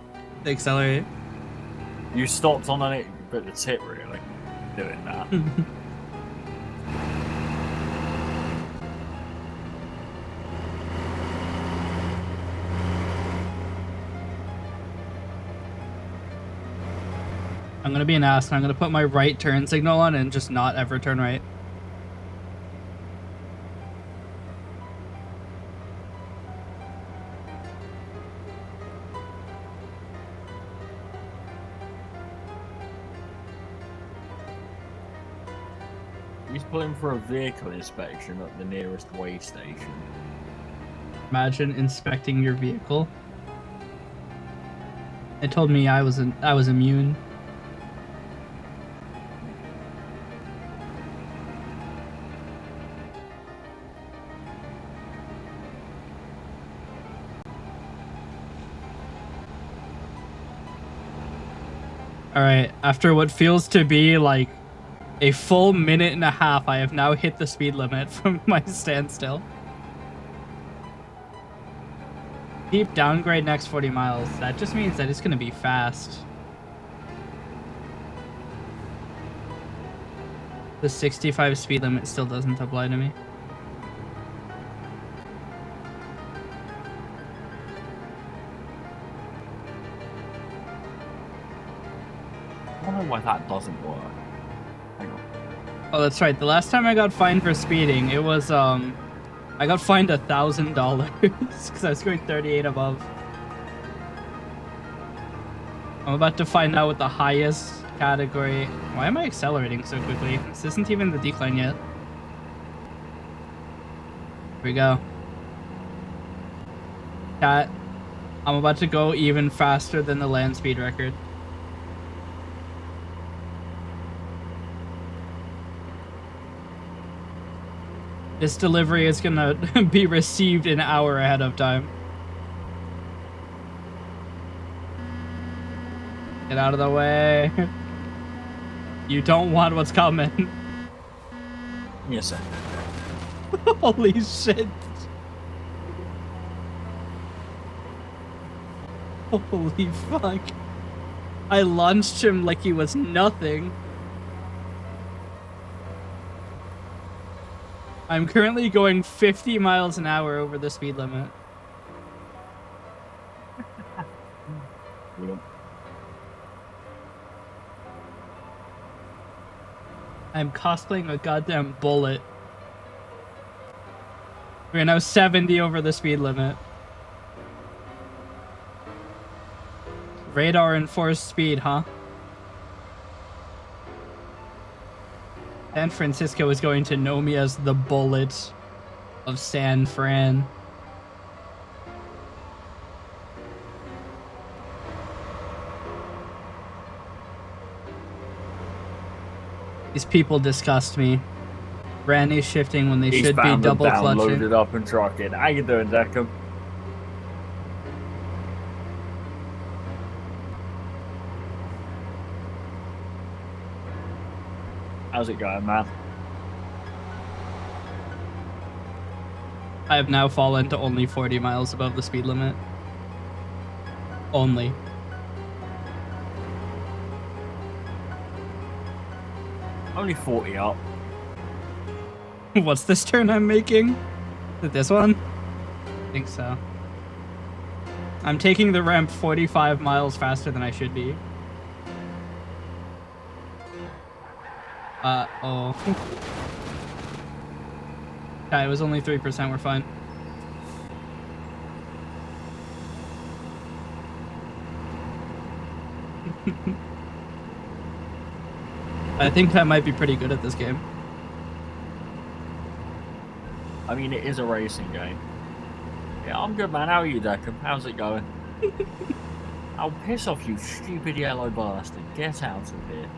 Speaker 1: accelerate.
Speaker 2: You stopped on it, but the tip really doing that.
Speaker 1: I'm going to be an ass and I'm going to put my right turn signal on and just not ever turn right.
Speaker 2: He's pulling for a vehicle inspection at the nearest way station.
Speaker 1: Imagine inspecting your vehicle. It told me I was immune. Alright, after what feels to be like a full minute and a half, I have now hit the speed limit from my standstill. Deep downgrade next 40 miles. That just means that it's going to be fast. The 65 speed limit still doesn't apply to me.
Speaker 2: I don't know why that doesn't work. Hang on.
Speaker 1: Oh, that's right. The last time I got fined for speeding, it was, I got fined $1,000 because I was going 38 above. I'm about to find out what the highest category... Why am I accelerating so quickly? This isn't even the decline yet. Here we go. Chat, I'm about to go even faster than the land speed record. This delivery is gonna be received an hour ahead of time. Get out of the way. You don't want what's coming.
Speaker 2: Yes, sir.
Speaker 1: Holy shit. Holy fuck. I launched him like he was nothing. I'm currently going 50 miles an hour over the speed limit.
Speaker 2: Yep.
Speaker 1: I'm cosplaying a goddamn bullet. We're now 70 over the speed limit. Radar enforced speed, huh? San Francisco is going to know me as the bullet of San Fran. These people disgust me. Granny shifting when they should be double clutching.
Speaker 2: Loaded up and trucking. How you doing, Deckham? How's it going, man?
Speaker 1: I have now fallen to only 40 miles above the speed limit. Only.
Speaker 2: Only 40 up.
Speaker 1: What's this turn I'm making? Is it this one? I think so. I'm taking the ramp 45 miles faster than I should be. Uh-oh. Okay, it was only 3%, we're fine. I think I might be pretty good at this game.
Speaker 2: I mean, it is a racing game. Yeah, I'm good, man. How are you, Deckham? How's it going? I'll piss off, you stupid yellow bastard. Get out of here.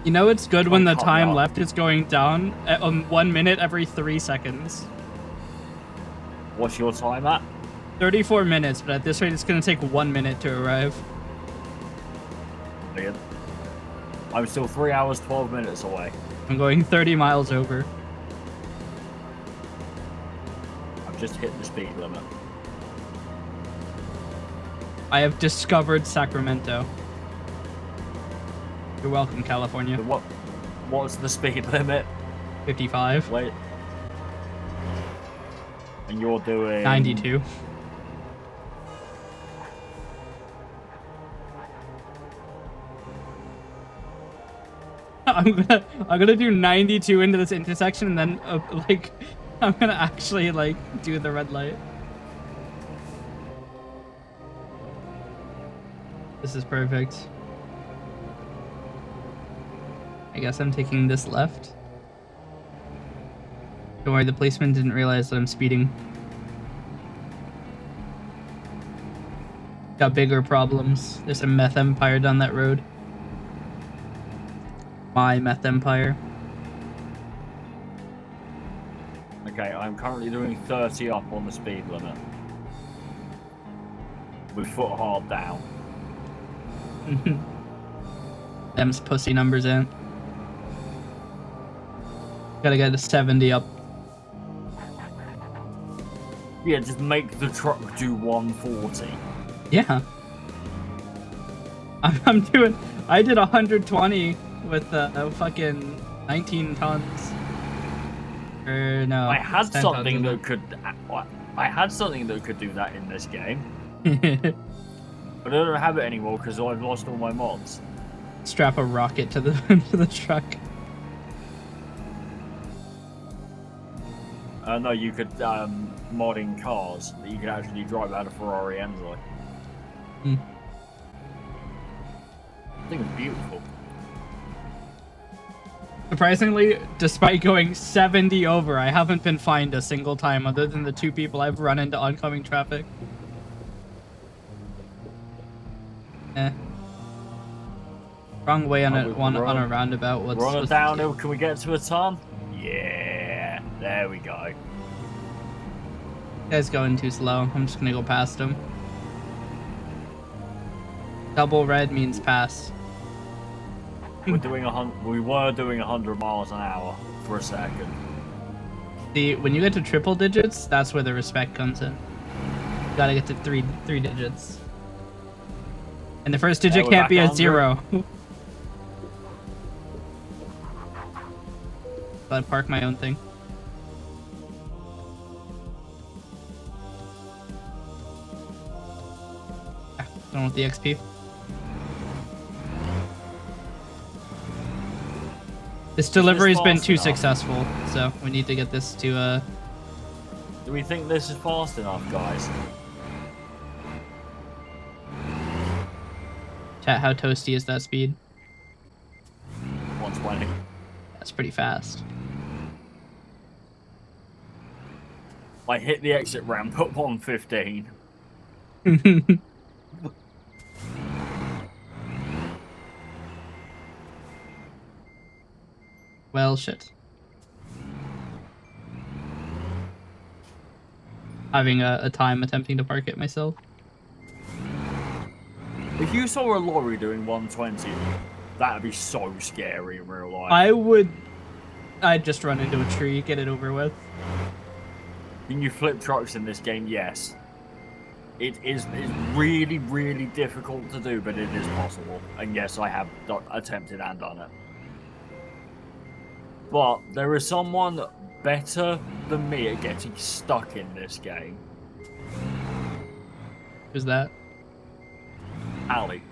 Speaker 1: You know it's good when the time left is going down 1 minute every 3 seconds.
Speaker 2: What's your time at?
Speaker 1: 34 minutes, but at this rate it's going to take 1 minute to arrive.
Speaker 2: Weird. I'm still 3 hours, 12 minutes away.
Speaker 1: I'm going 30 miles over.
Speaker 2: I've just hit the speed limit.
Speaker 1: I have discovered Sacramento. You're welcome, California.
Speaker 2: So what's the speed limit?
Speaker 1: 55.
Speaker 2: Wait. And you're doing
Speaker 1: 92. I'm gonna do 92 into this intersection, and then like I'm gonna actually like do the red light. This is perfect. I guess I'm taking this left. Don't worry, the policeman didn't realize that I'm speeding. Got bigger problems. There's a meth empire down that road. My meth empire.
Speaker 2: Okay, I'm currently doing 30 up on the speed limit. With foot hard down.
Speaker 1: Them's pussy numbers in. Gotta get to 70 up.
Speaker 2: Yeah, just make the truck do 140.
Speaker 1: Yeah. I'm doing. I did 120 with fucking 19 tons. Or no.
Speaker 2: I had
Speaker 1: 10
Speaker 2: something
Speaker 1: tons.
Speaker 2: that could. I had something that could do that in this game, but I don't have it anymore because I've lost all my mods.
Speaker 1: Strap a rocket to the to the truck.
Speaker 2: No, you could mod in cars that you could actually drive out of Ferrari Enzo.
Speaker 1: Hmm.
Speaker 2: I think it's beautiful.
Speaker 1: Surprisingly, despite going 70 over, I haven't been fined a single time other than the 2 people I've run into oncoming traffic. Wrong way on a roundabout.
Speaker 2: We're on a downhill. Can we get to a turn? Yeah, there we go.
Speaker 1: Guy's going too slow. I'm just gonna go past him. Double red means pass.
Speaker 2: We were doing 100 miles an hour for a second.
Speaker 1: See, when you get to triple digits, that's where the respect comes in. You gotta get to three digits. And the first digit can't be a 0. Gotta park my own thing. Don't want the XP. This delivery's been too successful, so we need to get this to
Speaker 2: Do we think this is fast enough, guys?
Speaker 1: Chat, how toasty is that speed?
Speaker 2: 120.
Speaker 1: That's pretty fast.
Speaker 2: I hit the exit ramp at 115.
Speaker 1: Well, shit. Having a time attempting to park it myself.
Speaker 2: If you saw a lorry doing 120, that'd be so scary in real life.
Speaker 1: I'd just run into a tree, get it over with.
Speaker 2: Can you flip trucks in this game? Yes. It's really, really difficult to do, but it is possible. And yes, I have attempted and done it. But there is someone better than me at getting stuck in this game.
Speaker 1: Who's that?
Speaker 2: Ali.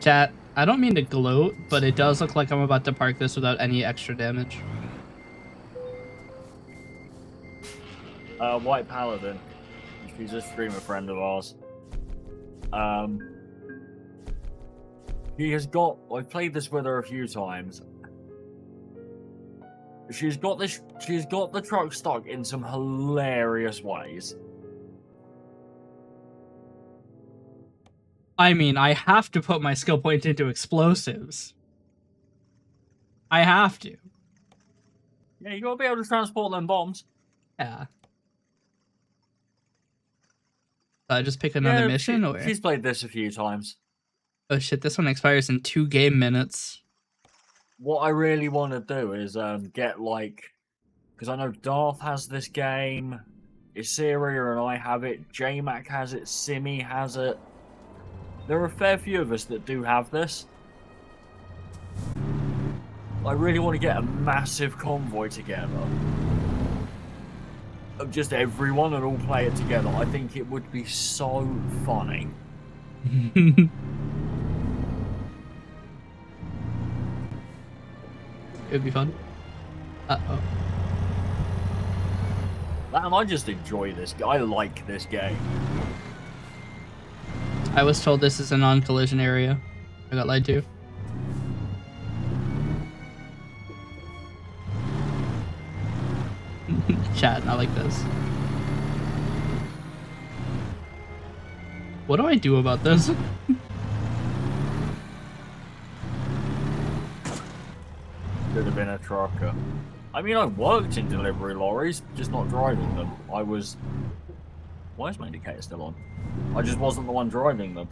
Speaker 1: Chat, I don't mean to gloat, but it does look like I'm about to park this without any extra damage.
Speaker 2: White Paladin. She's a streamer friend of ours. She has got... I've played this with her a few times. She's got the truck stuck in some hilarious ways.
Speaker 1: I mean, I have to put my skill point into explosives. I have to.
Speaker 2: Yeah, you gotta be able to transport them bombs.
Speaker 1: Yeah. Just pick another mission, or?
Speaker 2: She's played this a few times.
Speaker 1: Oh shit, this one expires in 2 game minutes.
Speaker 2: What I really want to do is get like... Because I know Darth has this game, Issyria and I have it, JMac has it, Simi has it. There are a fair few of us that do have this. I really want to get a massive convoy together. Of just everyone and all play it together. I think it would be so funny.
Speaker 1: It would be fun. Uh-oh.
Speaker 2: And I just enjoy this. I like this game.
Speaker 1: I was told this is a non-collision area. I got lied to. Chat, I like this. What do I do about this?
Speaker 2: Could have been a trucker. I mean, I worked in delivery lorries, just not driving them. I was... Why is my indicator still on? I just wasn't the one driving them.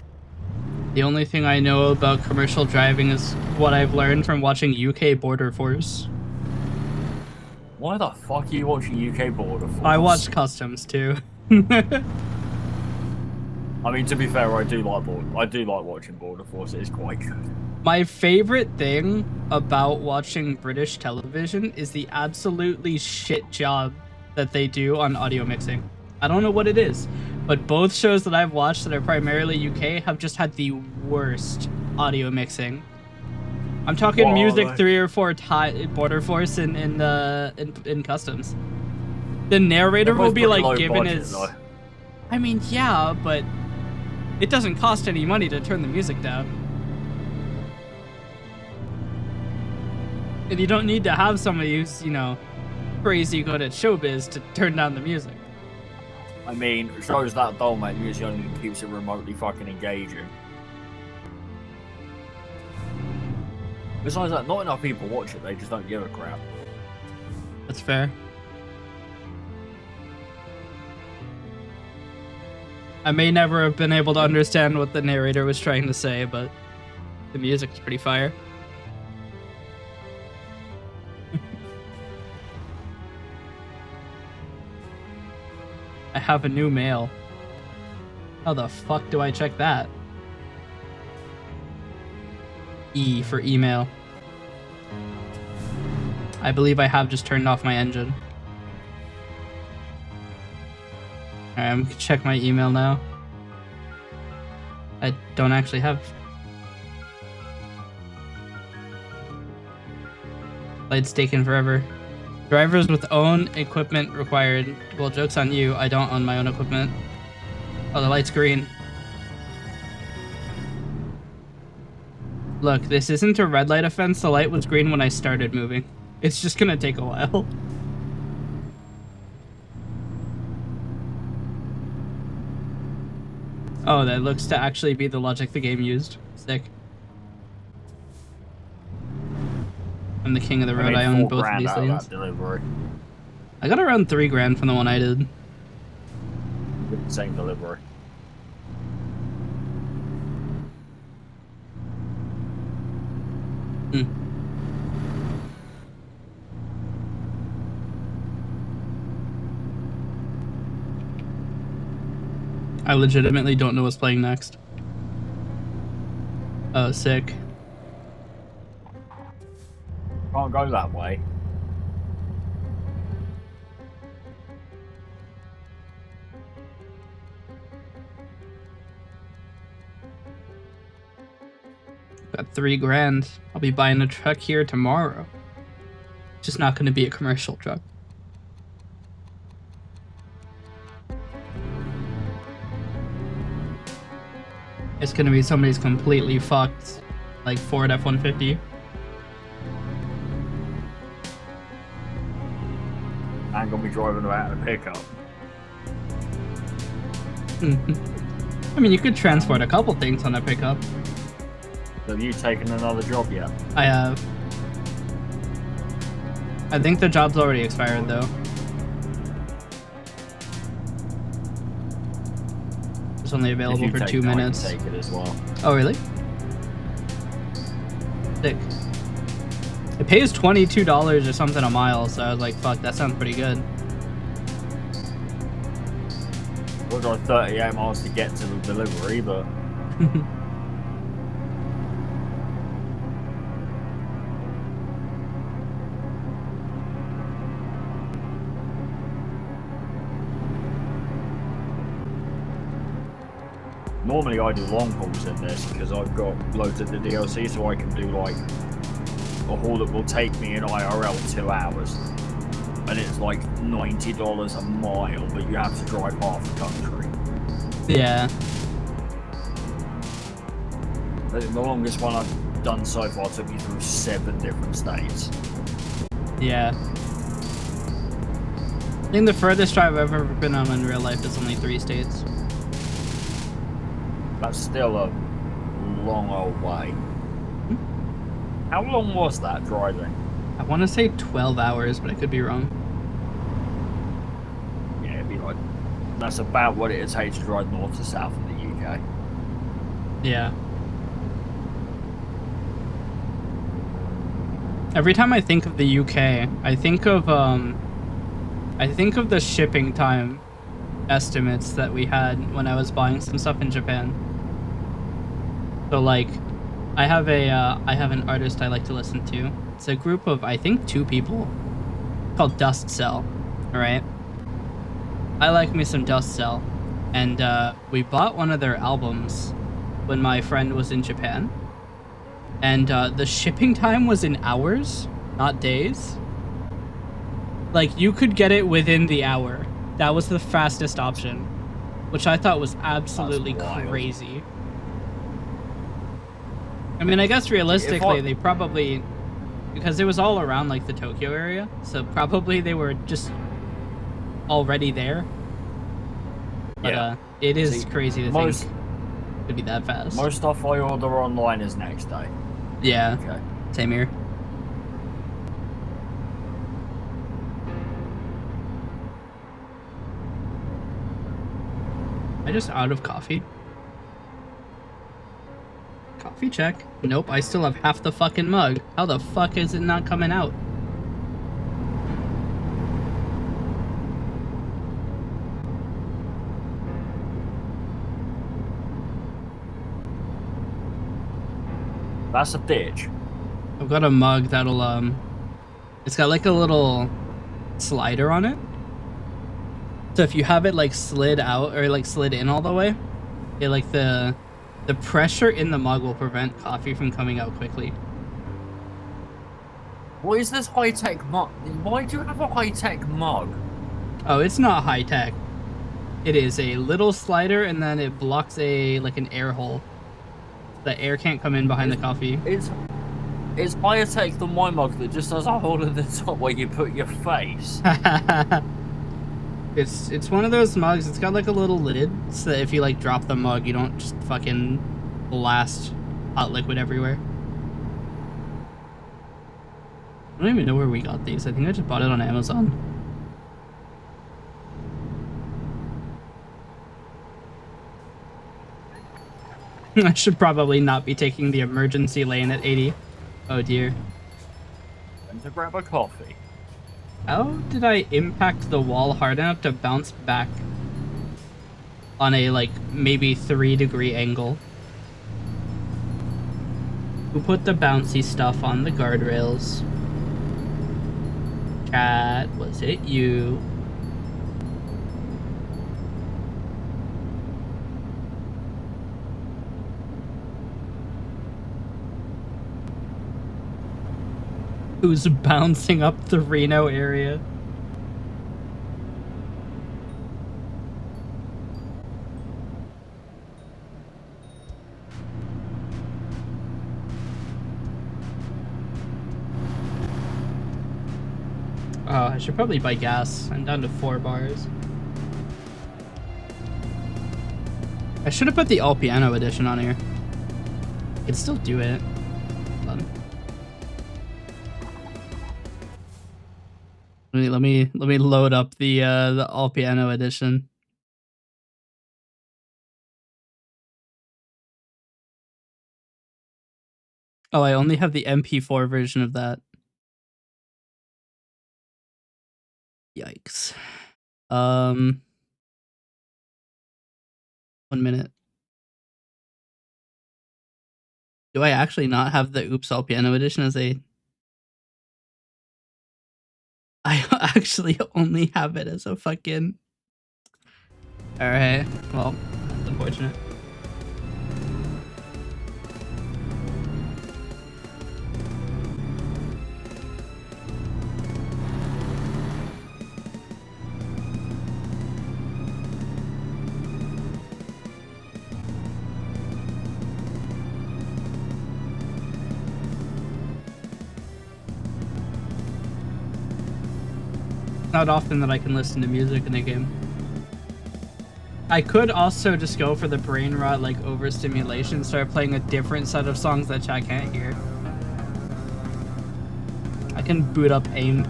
Speaker 1: The only thing I know about commercial driving is what I've learned from watching UK Border Force.
Speaker 2: Why the fuck are you watching UK Border Force?
Speaker 1: I watch Customs too.
Speaker 2: I mean, to be fair, I do like watching Border Force. It is quite good.
Speaker 1: My favorite thing about watching British television is the absolutely shit job that they do on audio mixing. I don't know what it is, but both shows that I've watched that are primarily UK have just had the worst audio mixing. I'm talking music 3 or 4 Border Force in Customs. The narrator will be like given his... I mean, yeah, but it doesn't cost any money to turn the music down. And you don't need to have somebody who's, you know, crazy good at showbiz to turn down the music.
Speaker 2: I mean, shows that dull, mate. Music only keeps it remotely fucking engaging. Besides that, not enough people watch it. They just don't give a crap.
Speaker 1: That's fair. I may never have been able to understand what the narrator was trying to say, but the music's pretty fire. I have a new mail. How the fuck do I check that? E for email. I believe I have just turned off my engine. Alright, I'm gonna check my email now. I don't actually have... Flight's taken forever. Drivers with own equipment required. Well, joke's on you, I don't own my own equipment. Oh, the light's green. Look, this isn't a red light offense. The light was green when I started moving. It's just gonna take a while. Oh, that looks to actually be the logic the game used. Sick. I'm the king of the road. I own both of these lanes. I got around $3,000 from the one I did.
Speaker 2: Same delivery.
Speaker 1: I legitimately don't know what's playing next. Oh, sick.
Speaker 2: Can't go that way.
Speaker 1: Got $3,000. I'll be buying a truck here tomorrow. Just not going to be a commercial truck. It's going to be somebody's completely fucked, like Ford F-150.
Speaker 2: I'm gonna be driving around in a pickup.
Speaker 1: I mean, you could transport a couple things on a pickup.
Speaker 2: Have you taken another job yet?
Speaker 1: I have. I think the job's already expired, though. It's only available for 2 minutes.
Speaker 2: I can take it as well.
Speaker 1: Oh, really? Sick. It pays $22 or something a mile, so I was like, fuck, that sounds pretty good.
Speaker 2: We've got 38 miles to get to the delivery, but... Normally I do long hauls in this because I've got loads of the DLC, so I can do like a haul that will take me in IRL 2 hours. And it's like $90 a mile, but you have to drive half the country.
Speaker 1: Yeah.
Speaker 2: The longest one I've done so far took me through 7 different states.
Speaker 1: Yeah. I think the furthest drive I've ever been on in real life is only 3 states.
Speaker 2: That's still a long old way. How long was that driving?
Speaker 1: I want to say 12 hours, but I could be wrong.
Speaker 2: Yeah, it'd be like... That's about what it'd take to drive north to south in the UK.
Speaker 1: Yeah. Every time I think of the UK, I think of the shipping time estimates that we had when I was buying some stuff in Japan. So like, I have an artist I like to listen to. It's a group of, I think, 2 people called Dust Cell, alright? I like me some Dust Cell, and we bought one of their albums when my friend was in Japan, and the shipping time was in hours, not days. Like, you could get it within the hour. That was the fastest option, which I thought was absolutely crazy. I mean, I guess realistically, they probably, because it was all around like the Tokyo area, so probably they were just already there. But
Speaker 2: yeah.
Speaker 1: It is crazy to think it could be that fast.
Speaker 2: Most stuff I order online is next day.
Speaker 1: Yeah.
Speaker 2: Okay.
Speaker 1: Same here. Am I just out of coffee? Coffee check. Nope, I still have half the fucking mug. How the fuck is it not coming out?
Speaker 2: That's a ditch.
Speaker 1: I've got a mug that'll it's got like a little slider on it. So if you have it like slid out or like slid in all the way, it like the pressure in the mug will prevent coffee from coming out quickly.
Speaker 2: What is this high-tech mug? Why do you have a high-tech mug?
Speaker 1: Oh, it's not high-tech. It is a little slider and then it blocks like an air hole. The air can't come in behind the coffee.
Speaker 2: It's higher tech than my mug that just has a hole in the top where you put your face.
Speaker 1: It's one of those mugs. It's got like a little lid so that if you like drop the mug, you don't just fucking blast hot liquid everywhere. I don't even know where we got these. I think I just bought it on Amazon. I should probably not be taking the emergency lane at 80. Oh dear.
Speaker 2: And to grab a coffee.
Speaker 1: How did I impact the wall hard enough to bounce back on a, like, maybe 3-degree angle? Who put the bouncy stuff on the guardrails? Chat, was it you? Who's bouncing up the Reno area? Oh, I should probably buy gas. I'm down to 4 bars. I should have put the all piano edition on here. I could still do it. Hold on. Let me load up the all piano edition. Oh, I only have the MP4 version of that. Yikes. 1 minute. Do I actually not have the Oops All Piano edition as a... I actually only have it as a fucking... Alright, well, that's unfortunate. Not often that I can listen to music in a game. I could also just go for the brain rot, like overstimulation, start playing a different set of songs that chat can't hear. I can boot up AIM.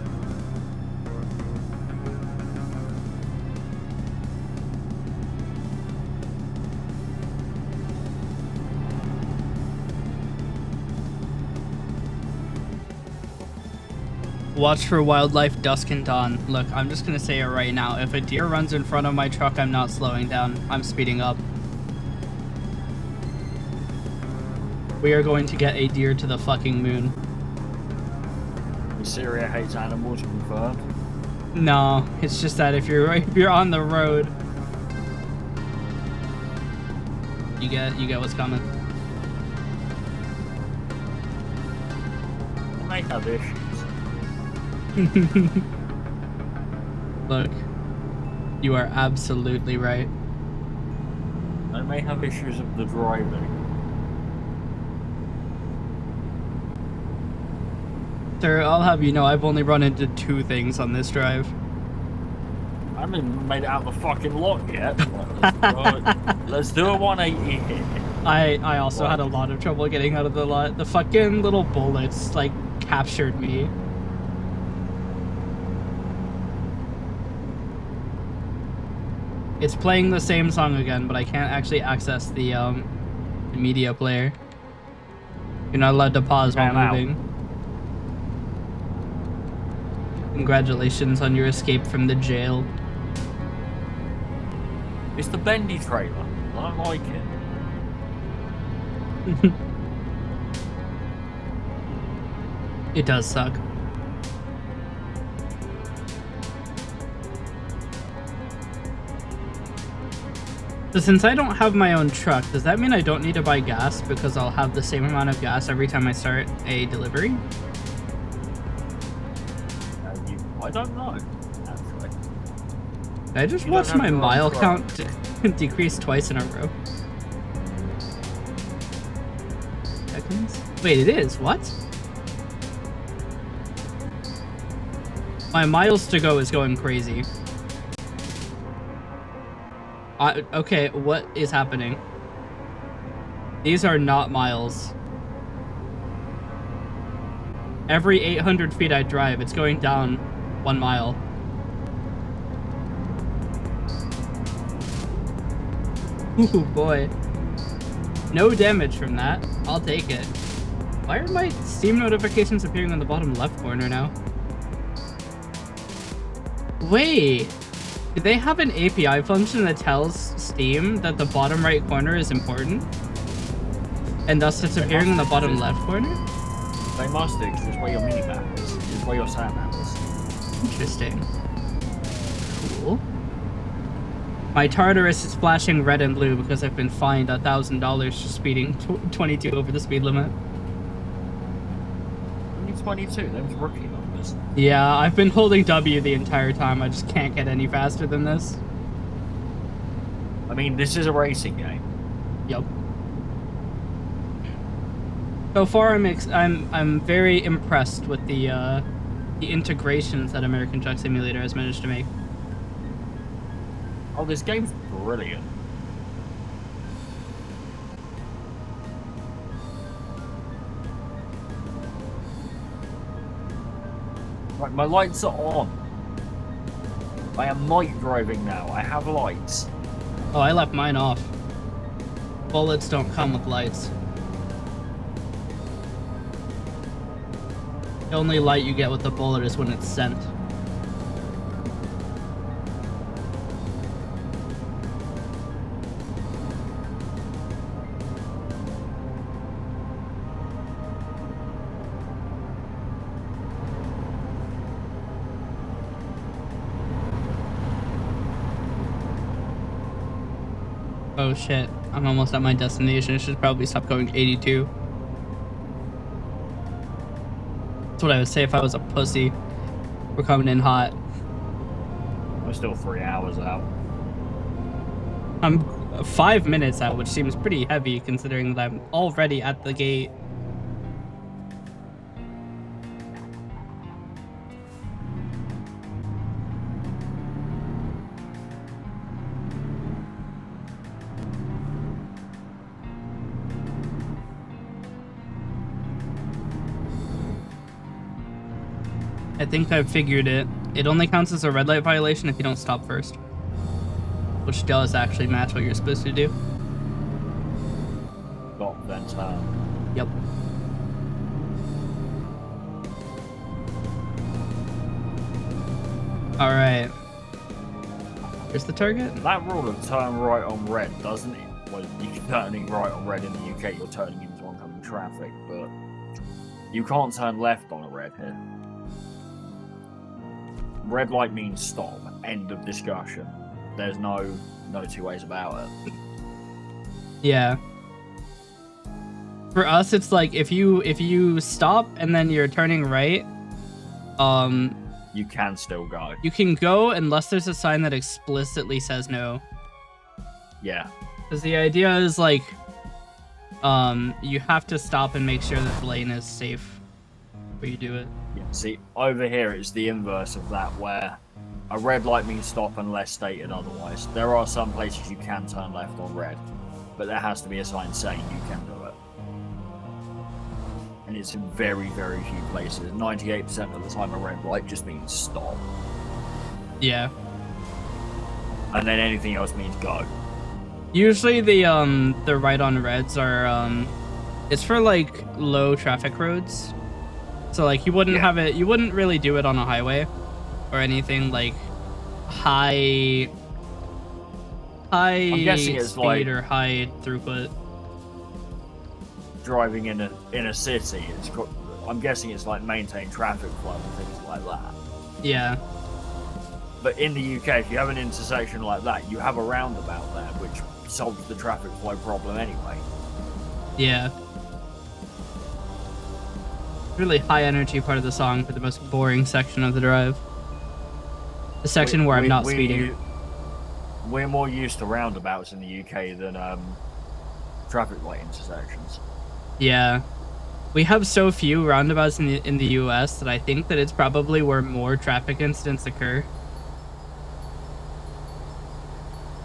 Speaker 1: Watch for wildlife dusk and dawn. Look, I'm just gonna say it right now. If a deer runs in front of my truck, I'm not slowing down. I'm speeding up. We are going to get a deer to the fucking moon.
Speaker 2: Syria hates animals, confirmed.
Speaker 1: No, it's just that if you're on the road, you get what's coming.
Speaker 2: I may have issues.
Speaker 1: Look, you are absolutely right.
Speaker 2: I may have issues with the driving.
Speaker 1: Sir, I'll have you know I've only run into 2 things on this drive.
Speaker 2: I haven't even made it out the fucking lot yet. Let's do a 180 here.
Speaker 1: I also had a lot of trouble getting out of the lot. The fucking little bullets, like, captured me. It's playing the same song again, but I can't actually access the media player. You're not allowed to pause while moving. Congratulations on your escape from the jail.
Speaker 2: It's the bendy trailer. I don't like it.
Speaker 1: It does suck. So since I don't have my own truck, does that mean I don't need to buy gas because I'll have the same amount of gas every time I start a delivery?
Speaker 2: I don't know, actually.
Speaker 1: I just watched my mile count decrease twice in a row. seconds. Wait, it is. What? My miles to go is going crazy. Okay, what is happening? These are not miles. Every 800 feet I drive, it's going down 1 mile. Ooh, boy. No damage from that. I'll take it. Why are my Steam notifications appearing on the bottom left corner now? Wait. Do they have an API function that tells Steam that the bottom right corner is important? And thus it's appearing in the bottom left corner?
Speaker 2: They must do, because it's where your minimap is. It's where your sat nav is.
Speaker 1: Interesting. Cool. My Tartarus is flashing red and blue because I've been fined $1,000 for speeding 22 over the speed limit.
Speaker 2: Only 22, those rookie numbers.
Speaker 1: Yeah, I've been holding W the entire time. I just can't get any faster than this.
Speaker 2: I mean, this is a racing game.
Speaker 1: Yep. So far, I'm very impressed with the integrations that American Truck Simulator has managed to make.
Speaker 2: Oh, this game's brilliant. Right, my lights are on. I am night driving now. I have lights.
Speaker 1: Oh, I left mine off. Bullets don't come with lights. The only light you get with the bullet is when it's sent. Oh shit, I'm almost at my destination. I should probably stop going 82. That's what I would say if I was a pussy. We're coming in hot.
Speaker 2: I'm still 3 hours out.
Speaker 1: I'm 5 minutes out, which seems pretty heavy considering that I'm already at the gate. I think I've figured it. It only counts as a red light violation if you don't stop first. Which does actually match what you're supposed to do.
Speaker 2: Stop, then turn.
Speaker 1: Yep. Alright. Here's the target.
Speaker 2: That rule of turn right on red, doesn't it? Well, you're turning right on red in the UK, you're turning into oncoming traffic, but you can't turn left on a red here. Red light means stop. End of discussion. There's no two ways about it.
Speaker 1: Yeah. For us, it's like if you stop and then you're turning right,
Speaker 2: you can still go.
Speaker 1: you can go unless there's a sign that explicitly says no.
Speaker 2: Yeah.
Speaker 1: Because the idea is like, you have to stop and make sure that the lane is safe before you do it.
Speaker 2: Yeah. See, over here it's the inverse of that, where a red light means stop unless stated otherwise. There are some places you can turn left on red, but there has to be a sign saying you can do it. And it's in very, very few places. 98% of the time a red light just means stop.
Speaker 1: Yeah.
Speaker 2: And then anything else means go.
Speaker 1: Usually the right on reds are it's for like low traffic roads. So like you wouldn't have it, you wouldn't really do it on a highway or anything like high
Speaker 2: I'm guessing it's
Speaker 1: speed
Speaker 2: like
Speaker 1: or high throughput.
Speaker 2: driving in a city. I'm guessing it's like maintain traffic flow and things like that.
Speaker 1: Yeah.
Speaker 2: But in the UK, if you have an intersection like that, you have a roundabout there, which solves the traffic flow problem anyway.
Speaker 1: Yeah. Really high energy part of the song for the most boring section of the drive. The section where I'm not speeding.
Speaker 2: We're more used to roundabouts in the UK than traffic light intersections.
Speaker 1: Yeah. We have so few roundabouts in the US that I think that it's probably where more traffic incidents occur.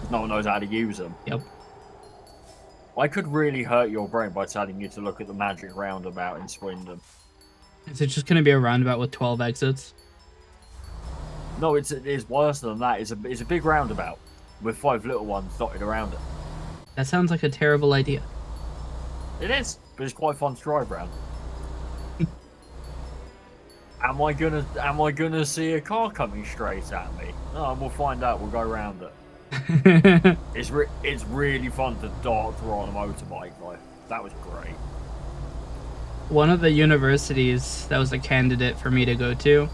Speaker 2: No one knows how to use them.
Speaker 1: Yep.
Speaker 2: I could really hurt your brain by telling you to look at the magic roundabout in Swindon.
Speaker 1: Is it just going to be a roundabout with 12 exits?
Speaker 2: No, it's worse than that. It's a big roundabout with 5 little ones dotted around it.
Speaker 1: That sounds like a terrible idea.
Speaker 2: It is, but it's quite fun to drive around. Am I gonna see a car coming straight at me? No, we'll find out. We'll go around it. It's really fun to dart through on a motorbike though. That was great.
Speaker 1: One of the universities that was a candidate for me to go to,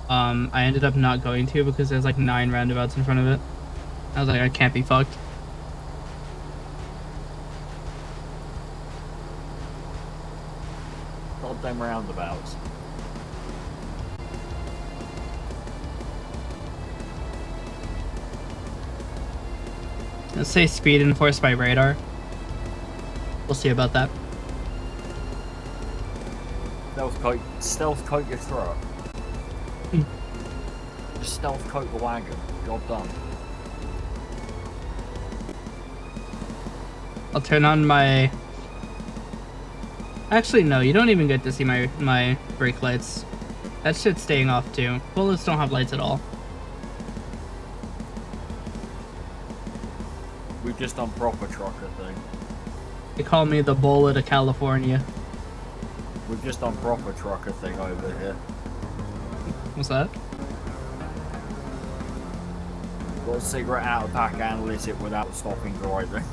Speaker 1: I ended up not going to because there's like 9 roundabouts in front of it. I was like, I can't be fucked.
Speaker 2: Goddamn roundabouts.
Speaker 1: Let's say speed enforced by radar. We'll see about that.
Speaker 2: Stealth coat your truck. Just stealth coat the wagon. Job done.
Speaker 1: I'll turn on my... Actually, no, you don't even get to see my brake lights. That shit's staying off too. Bullets don't have lights at all.
Speaker 2: We've just done proper trucker thing.
Speaker 1: They call me the bullet of California.
Speaker 2: We've just done proper trucker thing over here.
Speaker 1: What's that?
Speaker 2: Got a cigarette out of the pack and lit it without stopping driving.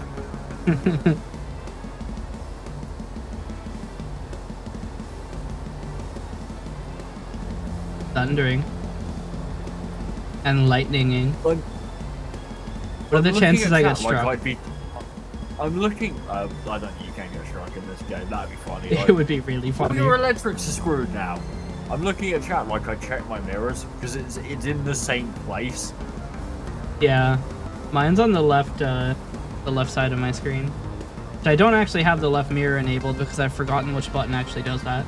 Speaker 1: Thundering. And lightninging. What are the chances I get struck?
Speaker 2: I'm looking... I don't think you can get struck in this game. That'd be funny.
Speaker 1: It would be really funny.
Speaker 2: Your electrics are screwed now. I'm looking at chat like I checked my mirrors because it's in the same place.
Speaker 1: Yeah, mine's on the left side of my screen. So I don't actually have the left mirror enabled because I've forgotten which button actually does that.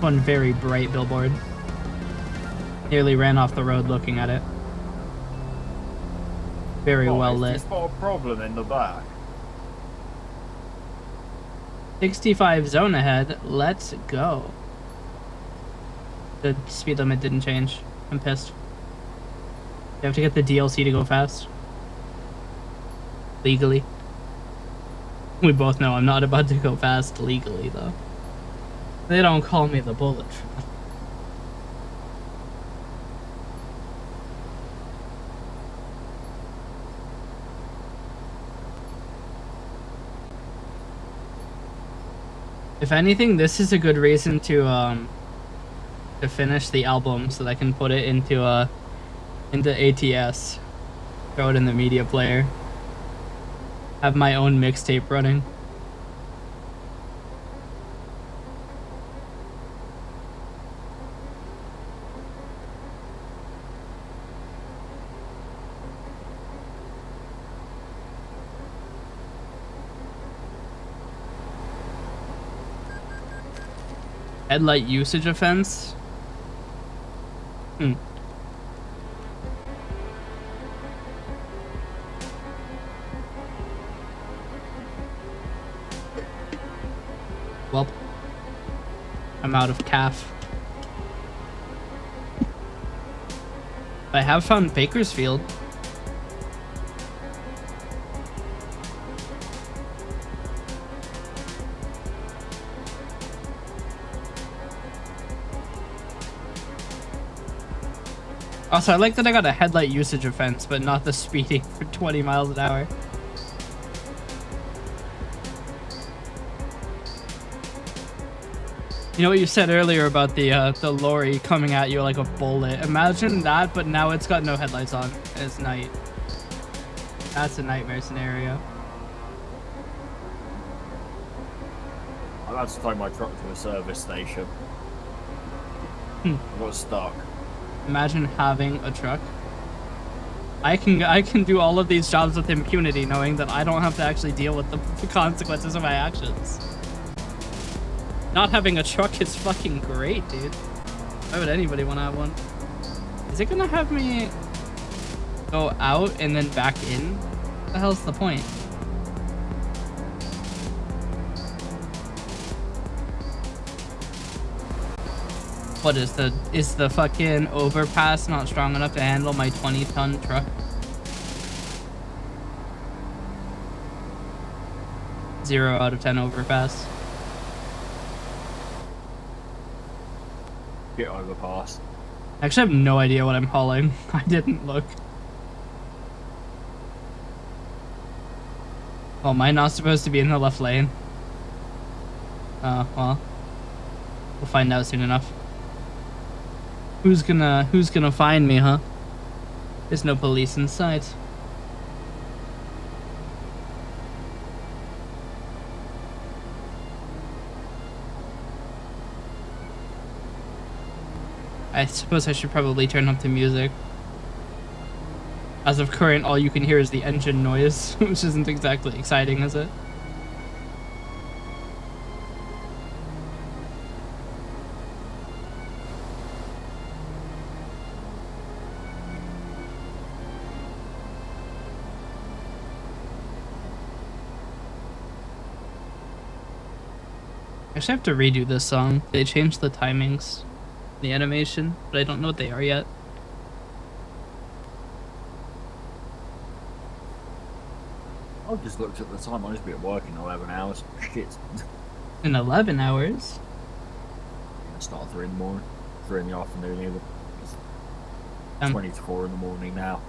Speaker 1: One very bright billboard. Nearly ran off the road looking at it. Very well lit.
Speaker 2: It's got a problem in the back.
Speaker 1: 65 zone ahead. Let's go. The speed limit didn't change. I'm pissed. You have to get the DLC to go fast. Legally. We both know I'm not about to go fast legally, though. They don't call me the bullet. If anything, this is a good reason to finish the album so that I can put it into ATS. Throw it in the media player. Have my own mixtape running. Headlight usage offense? Well, I'm out of calf. I have found Bakersfield. Also, I like that I got a headlight usage offense, but not the speeding for 20 miles an hour. You know what you said earlier about the lorry coming at you like a bullet? Imagine that, but now it's got no headlights on. It's night. That's a nightmare scenario.
Speaker 2: I'm about to take my truck to a service station. I got stuck.
Speaker 1: Imagine having a truck. I can do all of these jobs with impunity, knowing that I don't have to actually deal with the consequences of my actions. Not having a truck is fucking great, dude. Why would anybody want to have one? Is it gonna have me go out and then back in? What the hell's the point? What is the fucking overpass not strong enough to handle my 20-ton truck? Zero out of 10 overpass.
Speaker 2: Get overpass.
Speaker 1: I actually have no idea what I'm hauling. I didn't look. Oh, am I not supposed to be in the left lane? Well, we'll find out soon enough. Who's gonna find me, huh? There's no police in sight. I suppose I should probably turn up the music. As of current, all you can hear is the engine noise, which isn't exactly exciting, is it? I actually have to redo this song. They changed the timings, the animation, but I don't know what they are yet.
Speaker 2: I just looked at the time. I must be at work in 11 hours. Shit.
Speaker 1: In 11 hours?
Speaker 2: I start 3 in the morning, 3 in the afternoon even. It's 20 to 4 in the morning now.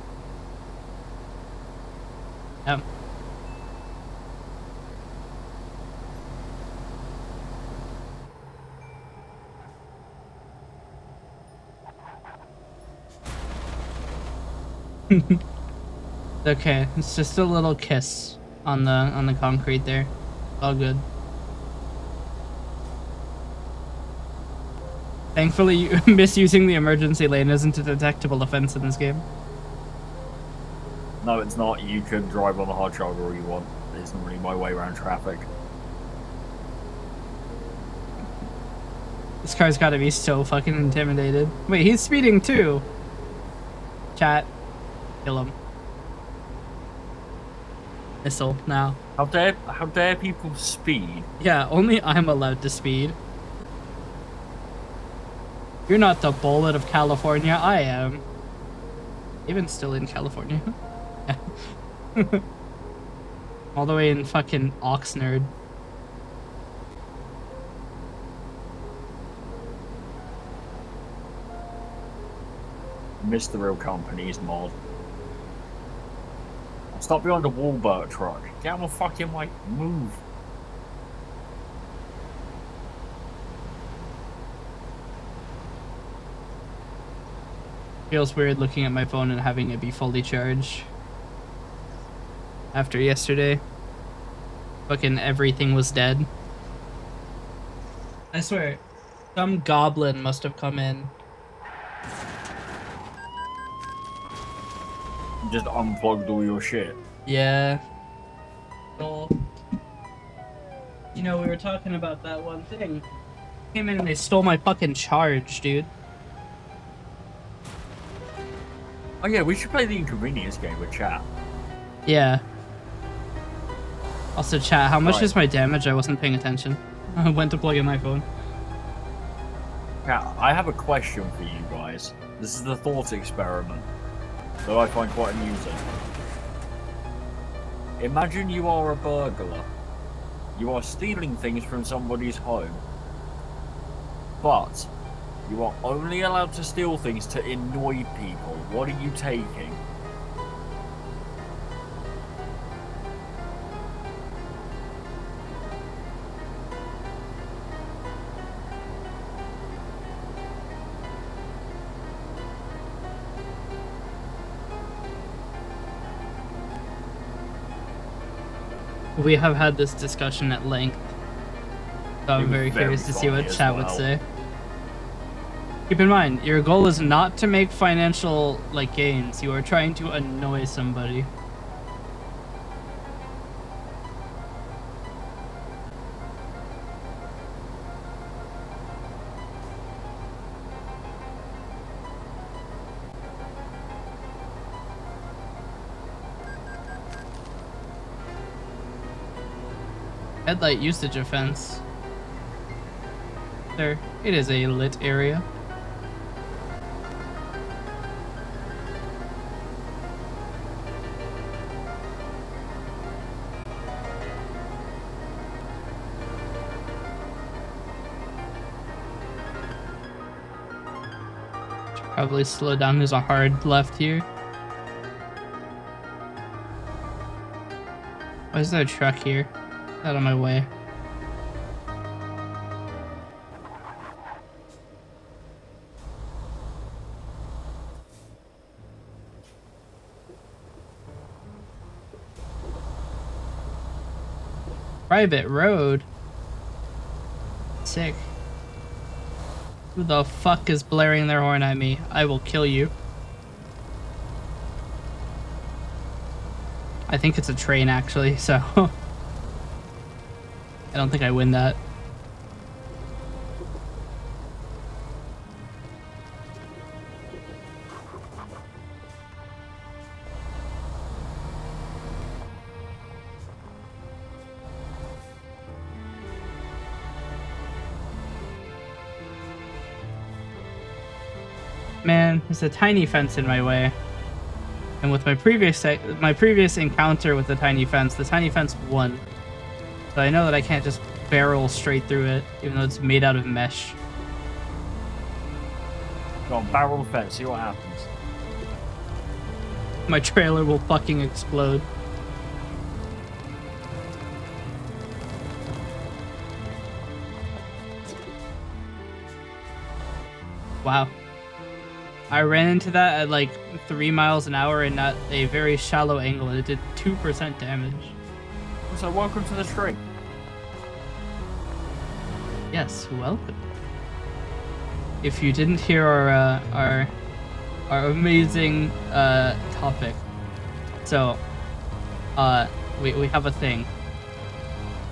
Speaker 1: Yep. Okay, it's just a little kiss on the concrete there. All good. Thankfully, misusing the emergency lane isn't a detectable offense in this game.
Speaker 2: No, it's not. You can drive on the hard drive all you want. It's not really my way around traffic.
Speaker 1: This car's gotta be so fucking intimidated. Wait, he's speeding too. Chat. Kill him. Missile now.
Speaker 2: How dare people speed?
Speaker 1: Yeah, only I'm allowed to speed. You're not the bullet of California, I am. Even still in California. All the way in fucking Oxnard.
Speaker 2: Missed the real company's mod. Stop behind a Walbert truck. Get out of my fucking way. Move.
Speaker 1: Feels weird looking at my phone and having it be fully charged. After yesterday. Fucking everything was dead. I swear, some goblin must have come in.
Speaker 2: Just unplugged all your shit.
Speaker 1: Yeah. Well, you know, we were talking about that one thing. Came in and they stole my fucking charge, dude.
Speaker 2: Oh yeah, we should play the inconvenience game with chat.
Speaker 1: Yeah. Also, chat, how much
Speaker 2: Right.
Speaker 1: is my damage? I wasn't paying attention. I went to plug in my phone.
Speaker 2: Chat, I have a question for you guys. This is the thought experiment that I find quite amusing. Imagine you are a burglar. You are stealing things from somebody's home. But you are only allowed to steal things to annoy people. What are you taking?
Speaker 1: We have had this discussion at length. So I'm very curious to see what chat would say. Keep in mind, your goal is not to make financial like gains. You are trying to annoy somebody. Headlight usage offense. There, it is a lit area. Should probably slow down. There's a hard left here. Why is there a truck here? Out of my way. Private road? Sick. Who the fuck is blaring their horn at me? I will kill you. I think it's a train, actually, so... I don't think I win that. Man, there's a tiny fence in my way. And with my previous encounter with the tiny fence won. So I know that I can't just barrel straight through it, even though it's made out of mesh.
Speaker 2: Go on, barrel the fence, see what happens.
Speaker 1: My trailer will fucking explode. Wow. I ran into that at like 3 miles an hour and at a very shallow angle. It did 2% damage.
Speaker 2: So welcome to the stream.
Speaker 1: Yes, welcome. If you didn't hear our amazing topic, so we have a thing,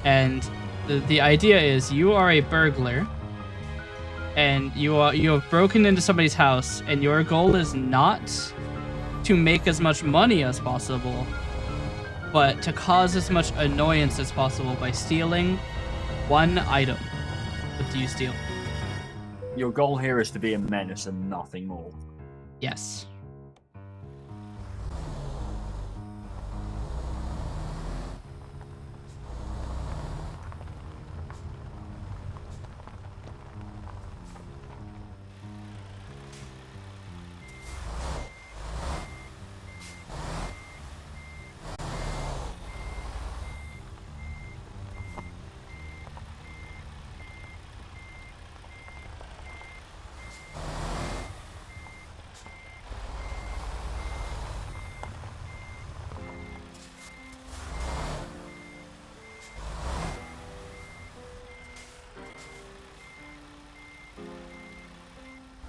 Speaker 1: and the idea is you are a burglar. And you have broken into somebody's house, and your goal is not to make as much money as possible, but to cause as much annoyance as possible by stealing one item. What do you steal?
Speaker 2: Your goal here is to be a menace and nothing more.
Speaker 1: Yes.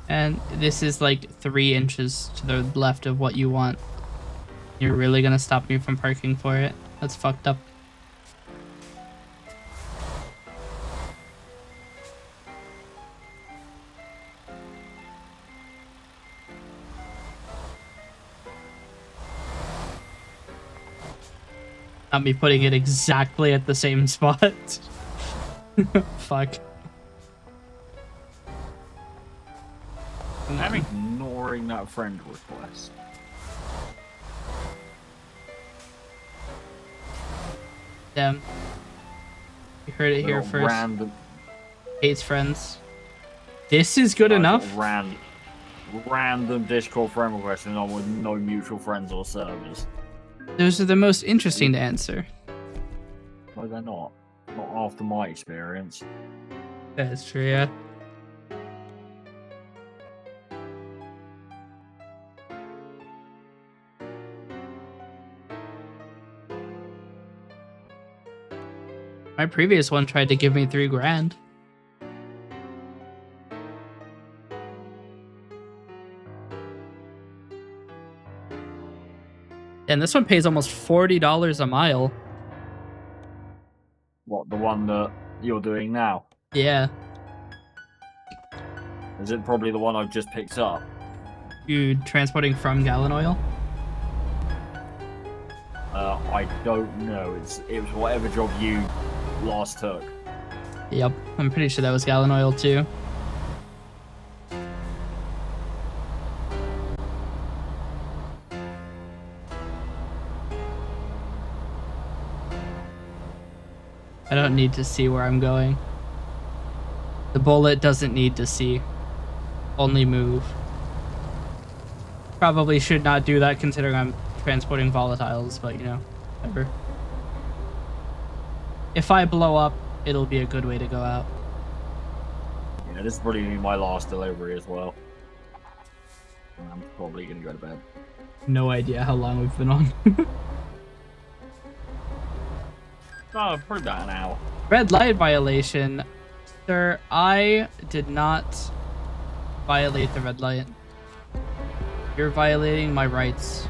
Speaker 1: And this is like 3 inches to the left of what you want. You're really gonna stop me from parking for it? That's fucked up. Not me putting it exactly at the same spot. Fuck.
Speaker 2: I'm ignoring that friend request.
Speaker 1: Damn. You heard it here first.
Speaker 2: Random.
Speaker 1: Hates friends. This is good enough.
Speaker 2: Random Discord friend request and with no mutual friends or servers.
Speaker 1: Those are the most interesting to answer.
Speaker 2: No, they're not. Not after my experience.
Speaker 1: That's true, yeah. My previous one tried to give me $3 grand. And this one pays almost $40 a mile.
Speaker 2: What, the one that you're doing now?
Speaker 1: Yeah.
Speaker 2: Is it probably the one I've just picked up?
Speaker 1: You transporting from Gallon Oil?
Speaker 2: I don't know. It was whatever job you last took.
Speaker 1: Yep. I'm pretty sure that was Gallon Oil too. I don't need to see where I'm going. The bullet doesn't need to see. Only move. Probably should not do that considering I'm transporting volatiles, but you know, whatever. If I blow up, it'll be a good way to go out.
Speaker 2: Yeah, this is probably gonna be my last delivery as well. I'm probably gonna go to bed.
Speaker 1: No idea how long we've been on.
Speaker 2: Oh, probably about an hour.
Speaker 1: Red light violation. Sir, I did not violate the red light. You're violating my rights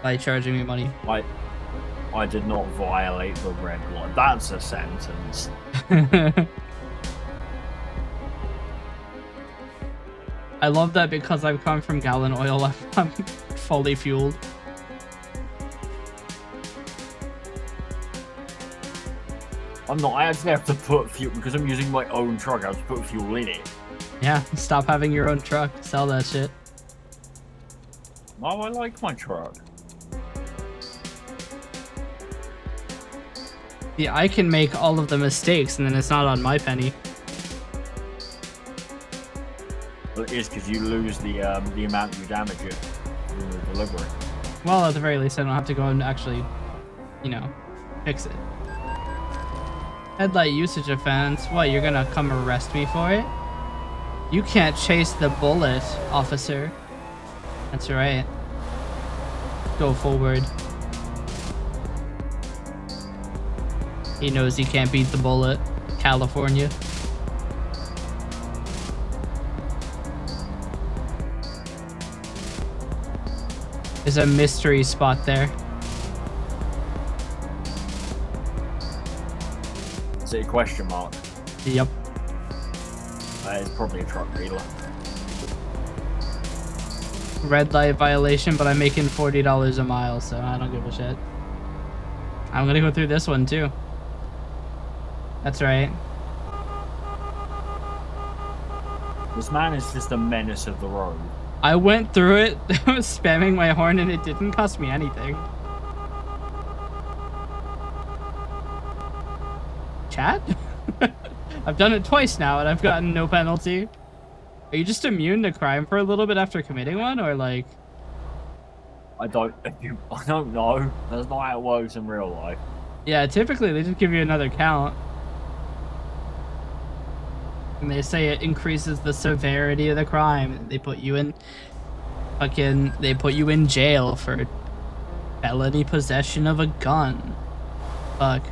Speaker 1: by charging me money.
Speaker 2: I did not violate the red light. That's a sentence.
Speaker 1: I love that because I've come from Gallon Oil, I'm fully fueled.
Speaker 2: I'm not. I actually have to put fuel because I'm using my own truck. I have to put fuel in it.
Speaker 1: Yeah, stop having your own truck. Sell that shit.
Speaker 2: No, I like my truck.
Speaker 1: Yeah, I can make all of the mistakes and then it's not on my penny.
Speaker 2: Well, it is because you lose the amount you damage it during the delivery.
Speaker 1: Well, at the very least, I don't have to go and actually, you know, fix it. Headlight usage offense. What, you're gonna come arrest me for it? You can't chase the bullet, officer. That's right. Go forward. He knows he can't beat the bullet. California. There's a mystery spot there.
Speaker 2: Is it a question mark?
Speaker 1: Yep.
Speaker 2: It's probably a truck dealer.
Speaker 1: Red light violation, but I'm making $40 a mile, so I don't give a shit. I'm gonna go through this one too. That's right.
Speaker 2: This man is just a menace of the road.
Speaker 1: I went through it, I was spamming my horn, and it didn't cost me anything. Chat? I've done it twice now, and I've gotten no penalty. Are you just immune to crime for a little bit after committing one, or like?
Speaker 2: I don't know. That's not how it works in real life.
Speaker 1: Yeah, typically they just give you another count. And they say it increases the severity of the crime. They put you in they put you in jail for felony possession of a gun. Fuck.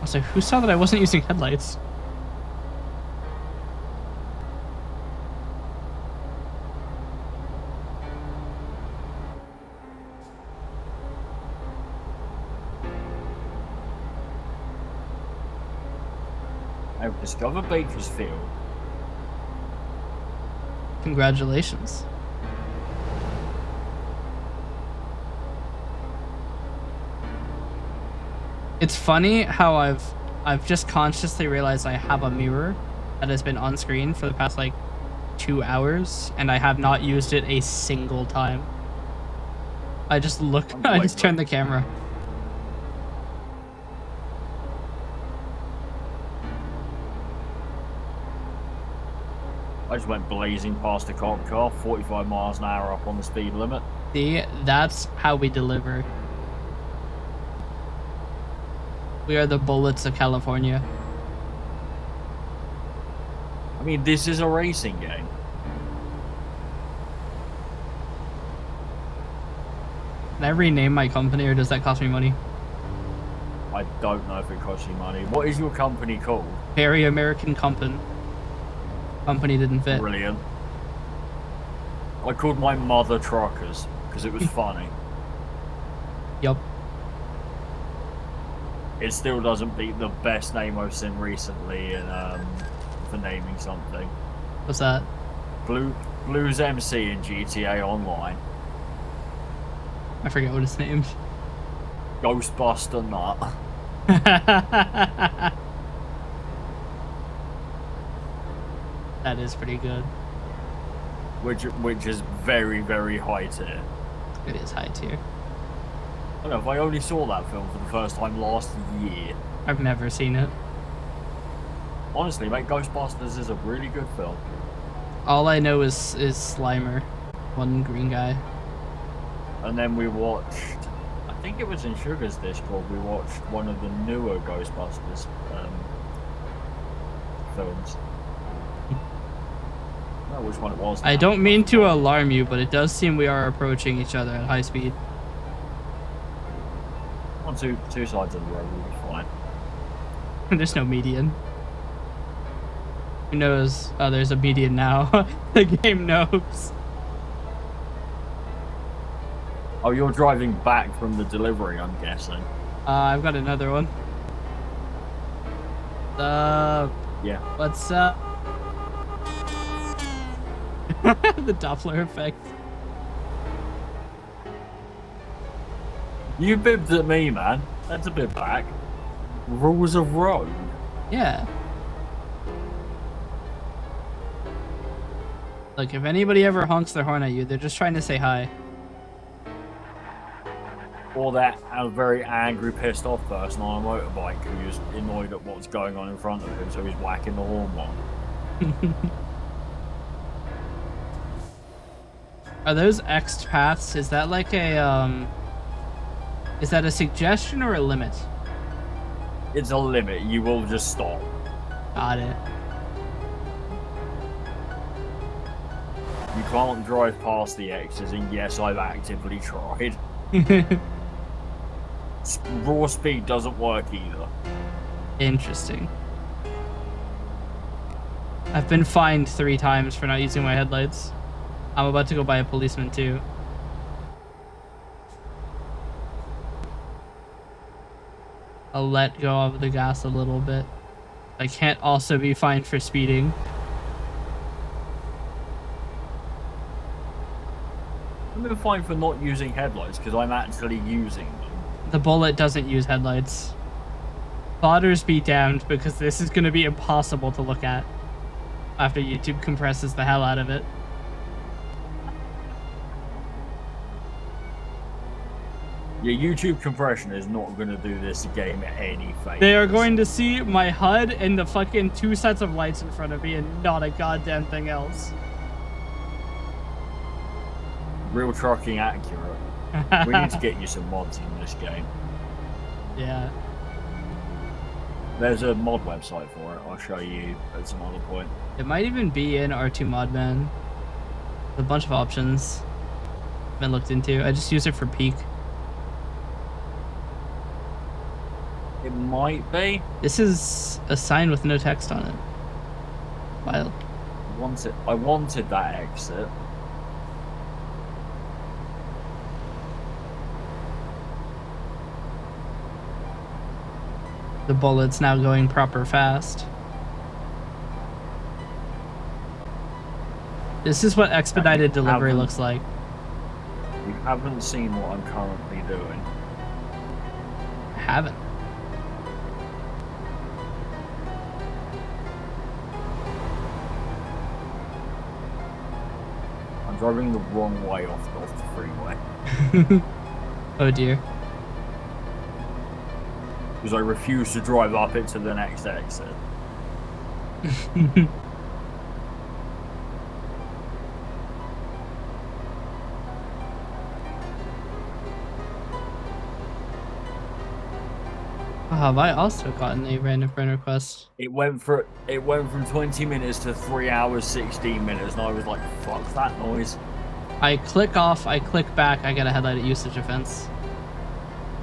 Speaker 1: Also, who saw that I wasn't using headlights?
Speaker 2: I've discovered Bakersfield.
Speaker 1: Congratulations. It's funny how I've just consciously realized I have a mirror that has been on screen for the past like 2 hours and I have not used it a single time. I just I just turned the camera.
Speaker 2: I just went blazing past a cop car, 45 miles an hour up on the speed limit.
Speaker 1: See, that's how we deliver. We are the bullets of California.
Speaker 2: I mean, this is a racing game.
Speaker 1: Can I rename my company or does that cost me money?
Speaker 2: I don't know if it costs you money. What is your company called?
Speaker 1: Very American Company. Company didn't fit.
Speaker 2: Brilliant. I called my mother truckers because it was funny.
Speaker 1: Yup.
Speaker 2: It still doesn't beat the best name I've seen recently in, for naming something.
Speaker 1: What's that?
Speaker 2: Blues MC in GTA Online.
Speaker 1: I forget what it's named.
Speaker 2: Ghostbuster Nut.
Speaker 1: That is pretty good.
Speaker 2: Which is very, very high tier.
Speaker 1: It is high tier.
Speaker 2: I don't know if I only saw that film for the first time last year.
Speaker 1: I've never seen it.
Speaker 2: Honestly, mate, Ghostbusters is a really good film.
Speaker 1: All I know is Slimer, one green guy.
Speaker 2: And then we watched, I think it was in Sugar's Discord, we watched one of the newer Ghostbusters films. I don't know which one it was.
Speaker 1: I don't mean to alarm you, but it does seem we are approaching each other at high speed.
Speaker 2: On two sides of the road, we'll be fine.
Speaker 1: There's no median. Who knows? Oh, there's a median now. The game knows.
Speaker 2: Oh, you're driving back from the delivery, I'm guessing.
Speaker 1: I've got another one.
Speaker 2: Yeah.
Speaker 1: What's up? The Doppler effect.
Speaker 2: You bibbed at me, man. That's a bit back. Rules of road.
Speaker 1: Yeah. Look, if anybody ever honks their horn at you, they're just trying to say hi.
Speaker 2: Or that a very angry, pissed off person on a motorbike who's annoyed at what's going on in front of him, so he's whacking the horn on.
Speaker 1: Are those X paths? Is that like a is that a suggestion or a limit?
Speaker 2: It's a limit. You will just stop.
Speaker 1: Got it.
Speaker 2: You can't drive past the X's, and yes, I've actively tried. Raw speed doesn't work either.
Speaker 1: Interesting. I've been fined 3 times for not using my headlights. I'm about to go by a policeman too. I'll let go of the gas a little bit. I can't also be fined for speeding.
Speaker 2: I'm been fined for not using headlights because I'm actually using them.
Speaker 1: The bullet doesn't use headlights. Plotters be damned, because this is going to be impossible to look at after YouTube compresses the hell out of it.
Speaker 2: Yeah, YouTube compression is not going to do this game any favors.
Speaker 1: They are going to see my HUD and the fucking 2 sets of lights in front of me and not a goddamn thing else.
Speaker 2: Real trucking accurate. We need to get you some mods in this game.
Speaker 1: Yeah.
Speaker 2: There's a mod website for it. I'll show you at some other point.
Speaker 1: It might even be in R2 Modman. A bunch of options. Been looked into. I just use it for peak.
Speaker 2: It might be.
Speaker 1: This is a sign with no text on it. Wild.
Speaker 2: I wanted that exit.
Speaker 1: The bullet's now going proper fast. This is what expedited delivery looks like.
Speaker 2: You haven't seen what I'm currently doing.
Speaker 1: I haven't.
Speaker 2: I'm driving the wrong way off the freeway.
Speaker 1: Oh dear.
Speaker 2: Because I refuse to drive up it to the next exit.
Speaker 1: Have I also gotten a random friend request?
Speaker 2: It went from 20 minutes to 3 hours 16 minutes, and I was like, "Fuck that noise."
Speaker 1: I click off, I click back, I get a headlight usage offense.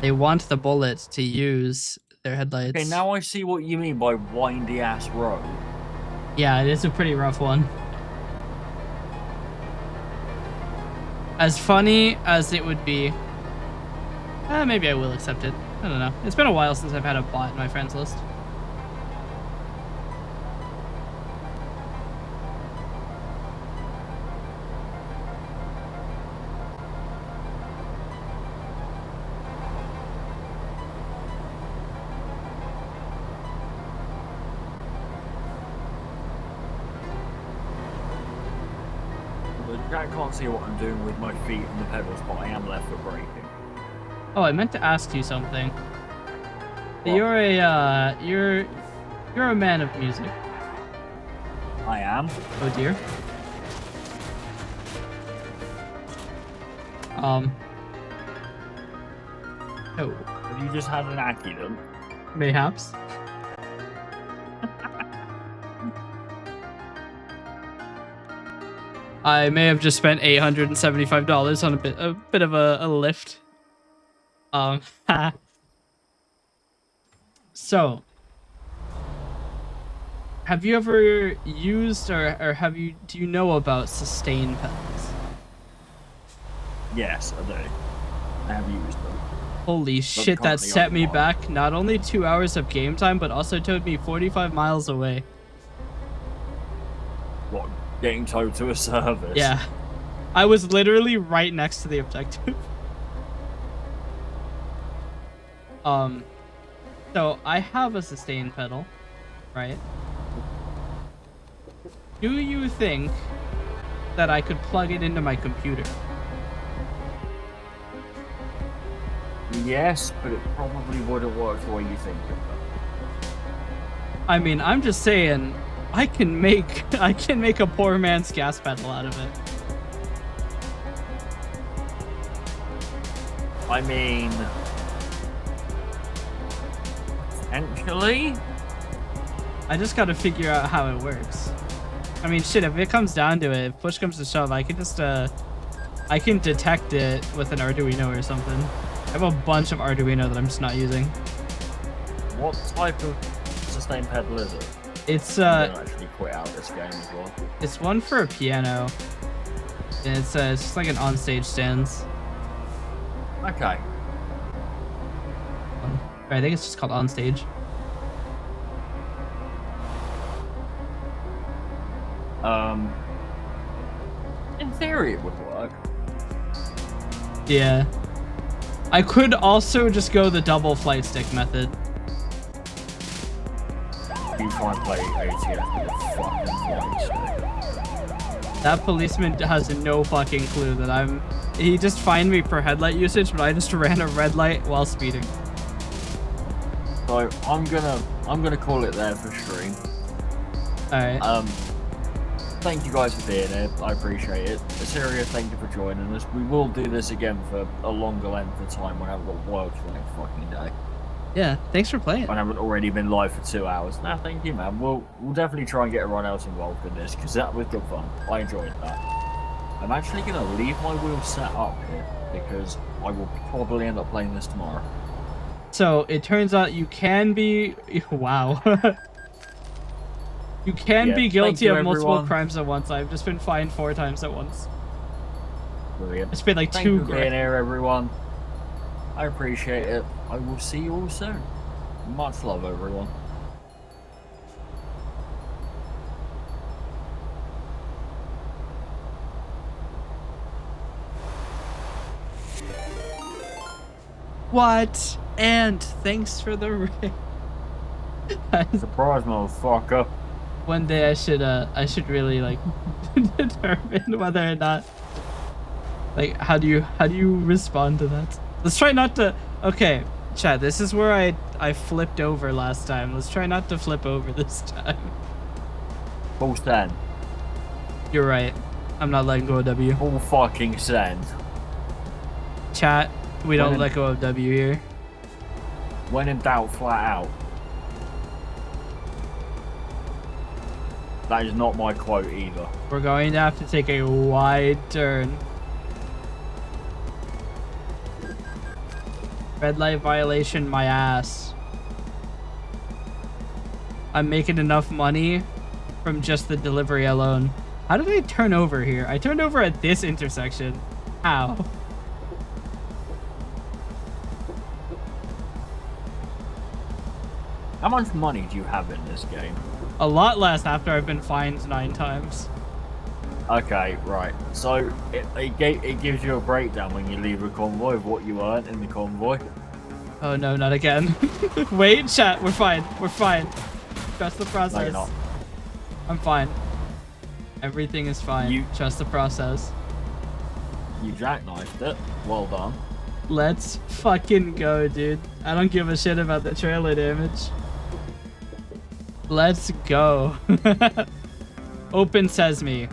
Speaker 1: They want the bullet to use their headlights.
Speaker 2: Okay, now I see what you mean by windy ass road.
Speaker 1: Yeah, it is a pretty rough one. As funny as it would be, maybe I will accept it. I don't know. It's been a while since I've had a bot in my friends list.
Speaker 2: The chat can't see what I'm doing with my feet and the pedals, but I am left foot braking.
Speaker 1: Oh, I meant to ask you something.
Speaker 2: What?
Speaker 1: You're a man of music.
Speaker 2: I am.
Speaker 1: Oh dear. Oh.
Speaker 2: Have you just had an accident?
Speaker 1: Mayhaps. I may have just spent $875 on a bit of a lift. So, have you ever used or do you know about sustain pedals?
Speaker 2: Yes, I do. I have used them.
Speaker 1: Holy shit, that set me back not only 2 hours of game time, but also towed me 45 miles away.
Speaker 2: What, getting towed to a service?
Speaker 1: Yeah. I was literally right next to the objective. So I have a sustain pedal, right? Do you think that I could plug it into my computer?
Speaker 2: Yes, but it probably wouldn't work the way you think it would.
Speaker 1: I mean, I'm just saying, I can make a poor man's gas pedal out of it.
Speaker 2: I mean, potentially.
Speaker 1: I just gotta figure out how it works. I mean, shit, if it comes down to it, if push comes to shove, I can just, I can detect it with an Arduino or something. I have a bunch of Arduino that I'm just not using.
Speaker 2: What type of sustain pedal is it?
Speaker 1: It's,
Speaker 2: I'm gonna actually quit out this game as well.
Speaker 1: It's one for a piano. And it's just like an on-stage stands.
Speaker 2: Okay.
Speaker 1: I think it's just called on stage.
Speaker 2: In theory, it would work.
Speaker 1: Yeah. I could also just go the double flight stick method.
Speaker 2: You try and play ATF with a fucking flight stick.
Speaker 1: That policeman has no fucking clue that I'm... He just fined me for headlight usage, but I just ran a red light while speeding.
Speaker 2: So I'm gonna call it there for stream.
Speaker 1: Alright.
Speaker 2: Thank you guys for being here. I appreciate it. Assyria, thank you for joining us. We will do this again for a longer length of time when I haven't got work for the next fucking day.
Speaker 1: Yeah, thanks for playing.
Speaker 2: When I haven't already been live for 2 hours. Nah, thank you, man. We'll definitely try and get everyone else involved in this because that was good fun. I enjoyed that. I'm actually gonna leave my wheels set up here because I will probably end up playing this tomorrow.
Speaker 1: So it turns out you can be... Wow. You can be guilty of multiple crimes at once. I've just been fined 4 times at once.
Speaker 2: Brilliant.
Speaker 1: It's been like
Speaker 2: Thank
Speaker 1: 2
Speaker 2: you for being
Speaker 1: grand.
Speaker 2: here, everyone. I appreciate it. I will see you all soon. Much love, everyone.
Speaker 1: What? And thanks for the ring.
Speaker 2: Surprise, motherfucker.
Speaker 1: One day I should really like determine whether or not, like, how do you respond to that? Let's try not to. Okay, chat, this is where I flipped over last time. Let's try not to flip over this time.
Speaker 2: Full send.
Speaker 1: You're right. I'm not letting go of W.
Speaker 2: Full fucking send.
Speaker 1: Chat, we don't let go of W here.
Speaker 2: When in doubt, flat out. That is not my quote either.
Speaker 1: We're going to have to take a wide turn. Red light violation, my ass. I'm making enough money from just the delivery alone. How did I turn over here? I turned over at this intersection. Ow.
Speaker 2: How much money do you have in this game?
Speaker 1: A lot less after I've been fined 9 times.
Speaker 2: Okay, right. So it gives you a breakdown when you leave a convoy of what you earn in the convoy.
Speaker 1: Oh no, not again. Wait, chat, we're fine. We're fine. Trust the process.
Speaker 2: No, you're not.
Speaker 1: I'm fine. Everything is fine. Trust the process.
Speaker 2: You jackknifed it. Well done.
Speaker 1: Let's fucking go, dude. I don't give a shit about the trailer damage. Let's go. Open sesame.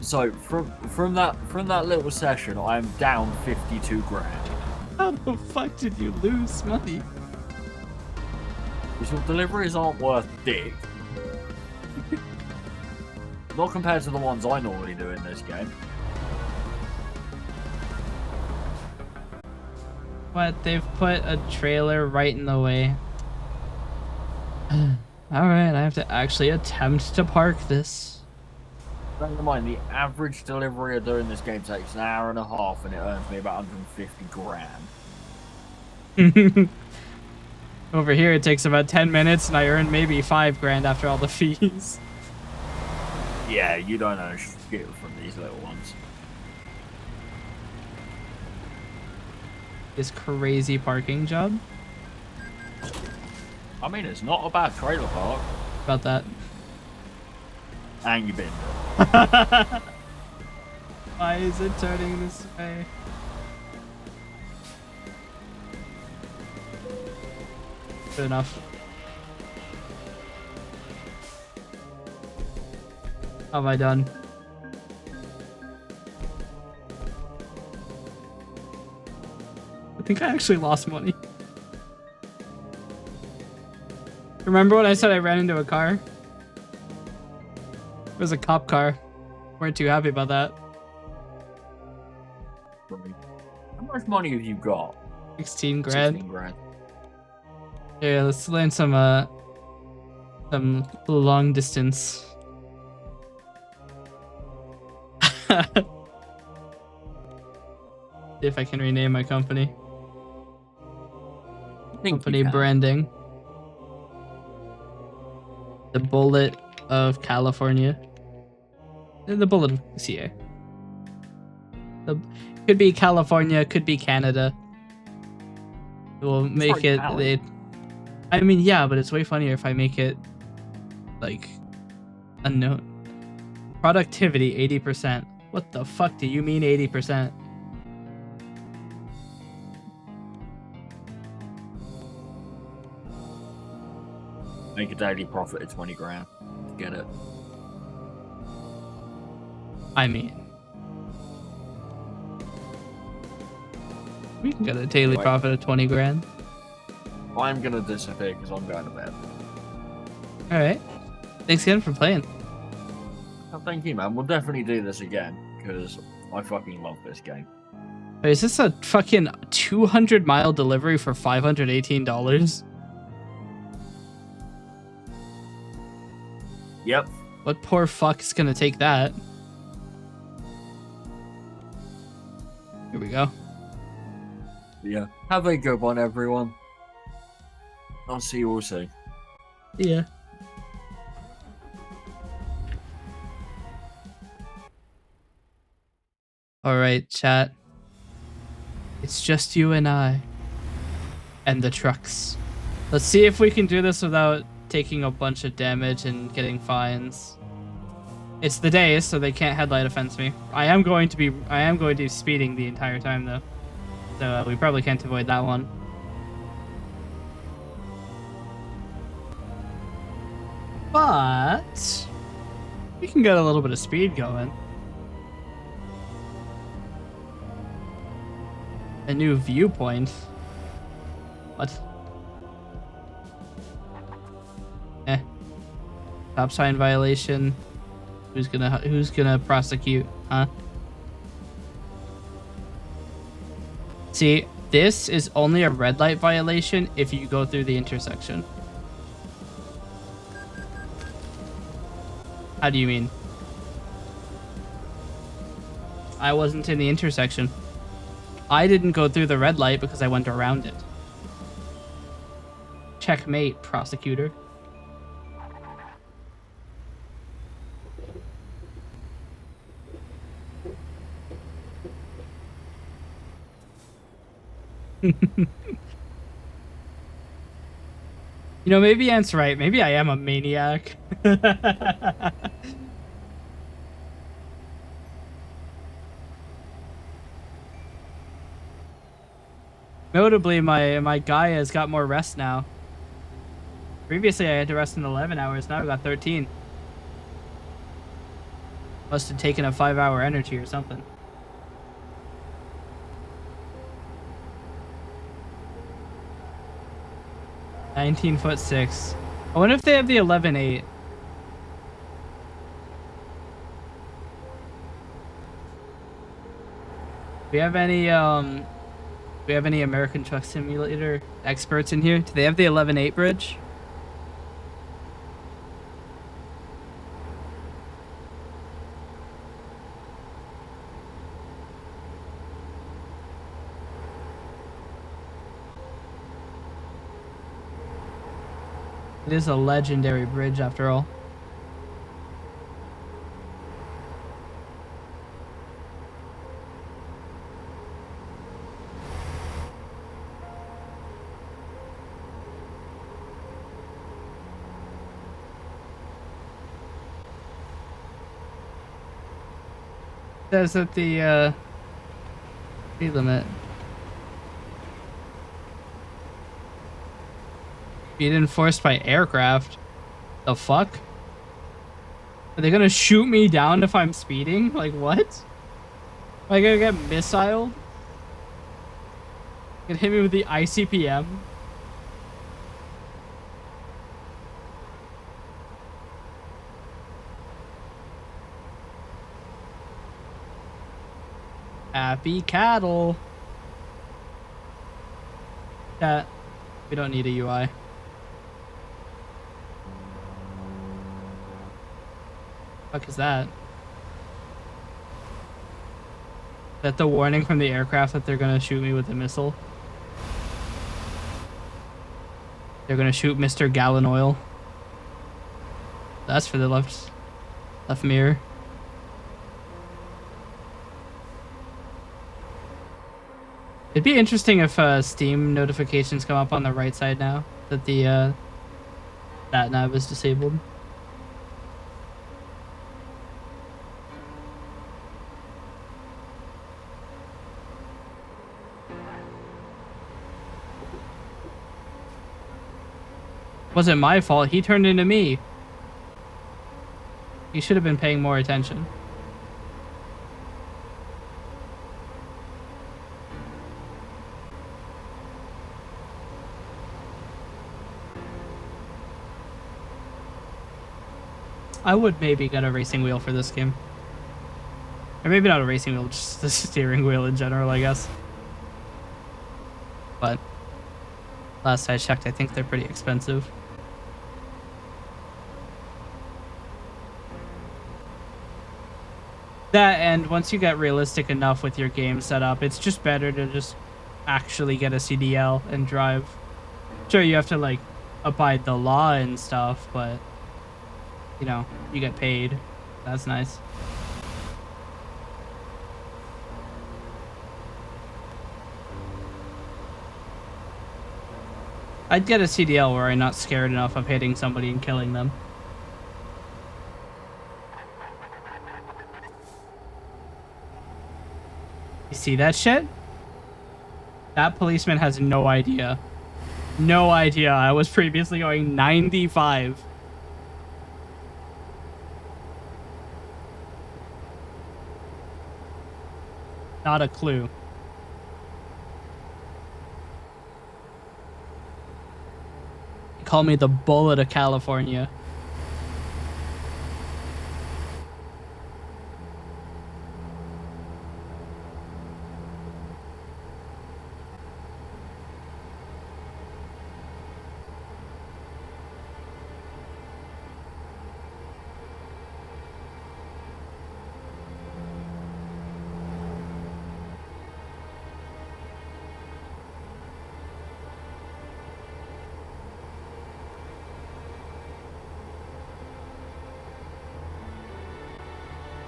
Speaker 2: So from that little session, I'm down 52 grand.
Speaker 1: How the fuck did you lose money?
Speaker 2: Because your deliveries aren't worth dick. Not compared to the ones I normally do in this game.
Speaker 1: What? They've put a trailer right in the way. Alright, I have to actually attempt to park this.
Speaker 2: Bear in mind, the average delivery I do in this game takes an hour and a half and it earns me about 150 grand.
Speaker 1: Over here it takes about 10 minutes and I earn maybe 5 grand after all the fees.
Speaker 2: Yeah, you don't earn shit from these little ones.
Speaker 1: This crazy parking job.
Speaker 2: I mean, it's not a bad trailer park.
Speaker 1: About that.
Speaker 2: And you've been
Speaker 1: Why is it turning this way? Good enough. How have I done? I think I actually lost money. Remember when I said I ran into a car? It was a cop car. Weren't too happy about that.
Speaker 2: How much money have you got?
Speaker 1: 16 grand.
Speaker 2: 16 grand.
Speaker 1: Yeah, let's land some long distance. See if I can rename my company. Company branding. The Bullet of California. The Bullet of CA. Could be California, could be Canada. We'll make it. I mean, yeah, but it's way funnier if I make it like unknown. Productivity 80%. What the fuck do you mean 80%?
Speaker 2: Make a daily profit of 20 grand. Get it.
Speaker 1: I mean, we can get a daily profit of 20 grand.
Speaker 2: I'm gonna disappear because I'm going to bed.
Speaker 1: Alright. Thanks again for playing.
Speaker 2: Oh, thank you, man. We'll definitely do this again because I fucking love this game.
Speaker 1: Wait, is this a fucking 200-mile delivery for $518?
Speaker 2: Yep.
Speaker 1: What poor fuck is gonna take that? Here we go.
Speaker 2: Yeah. Have a good one, everyone. I'll see you all soon.
Speaker 1: Yeah. Alright, chat. It's just you and I. And the trucks. Let's see if we can do this without taking a bunch of damage and getting fines. It's the day, so they can't headlight offense me. I am going to be speeding the entire time though. So we probably can't avoid that one. But we can get a little bit of speed going. A new viewpoint. What? Stop sign violation. Who's gonna prosecute, huh? See, this is only a red light violation if you go through the intersection. How do you mean? I wasn't in the intersection. I didn't go through the red light because I went around it. Checkmate, prosecutor. You know, maybe Ant's right. Maybe I am a maniac. Notably, my guy has got more rest now. Previously, I had to rest in 11 hours. Now I've got 13. Must have taken a 5-hour energy or something. (19'6". I wonder if they have the 11.8. Do we have any American Truck Simulator experts in here? Do they have the 11.8 bridge? It is a legendary bridge after all. Says that the speed limit. Speed enforced by aircraft. The fuck? Are they gonna shoot me down if I'm speeding? Like what? Am I gonna get missiled? Gonna hit me with the ICPM? Happy cattle. Chat. We don't need a UI. Fuck is that? Is that the warning from the aircraft that they're gonna shoot me with a missile? They're gonna shoot Mr. Gallon Oil. That's for the left mirror. It'd be interesting if Steam notifications come up on the right side now that the that nav is disabled. Wasn't my fault. He turned into me. He should have been paying more attention. I would maybe get a racing wheel for this game. Or maybe not a racing wheel, just the steering wheel in general, I guess. But last I checked, I think they're pretty expensive. That, and once you get realistic enough with your game setup, it's just better to just actually get a CDL and drive. Sure, you have to like abide the law and stuff, but you know, you get paid. That's nice. I'd get a CDL where I'm not scared enough of hitting somebody and killing them. You see that shit? That policeman has no idea. No idea. I was previously going 95. Not a clue. They call me the bullet of California.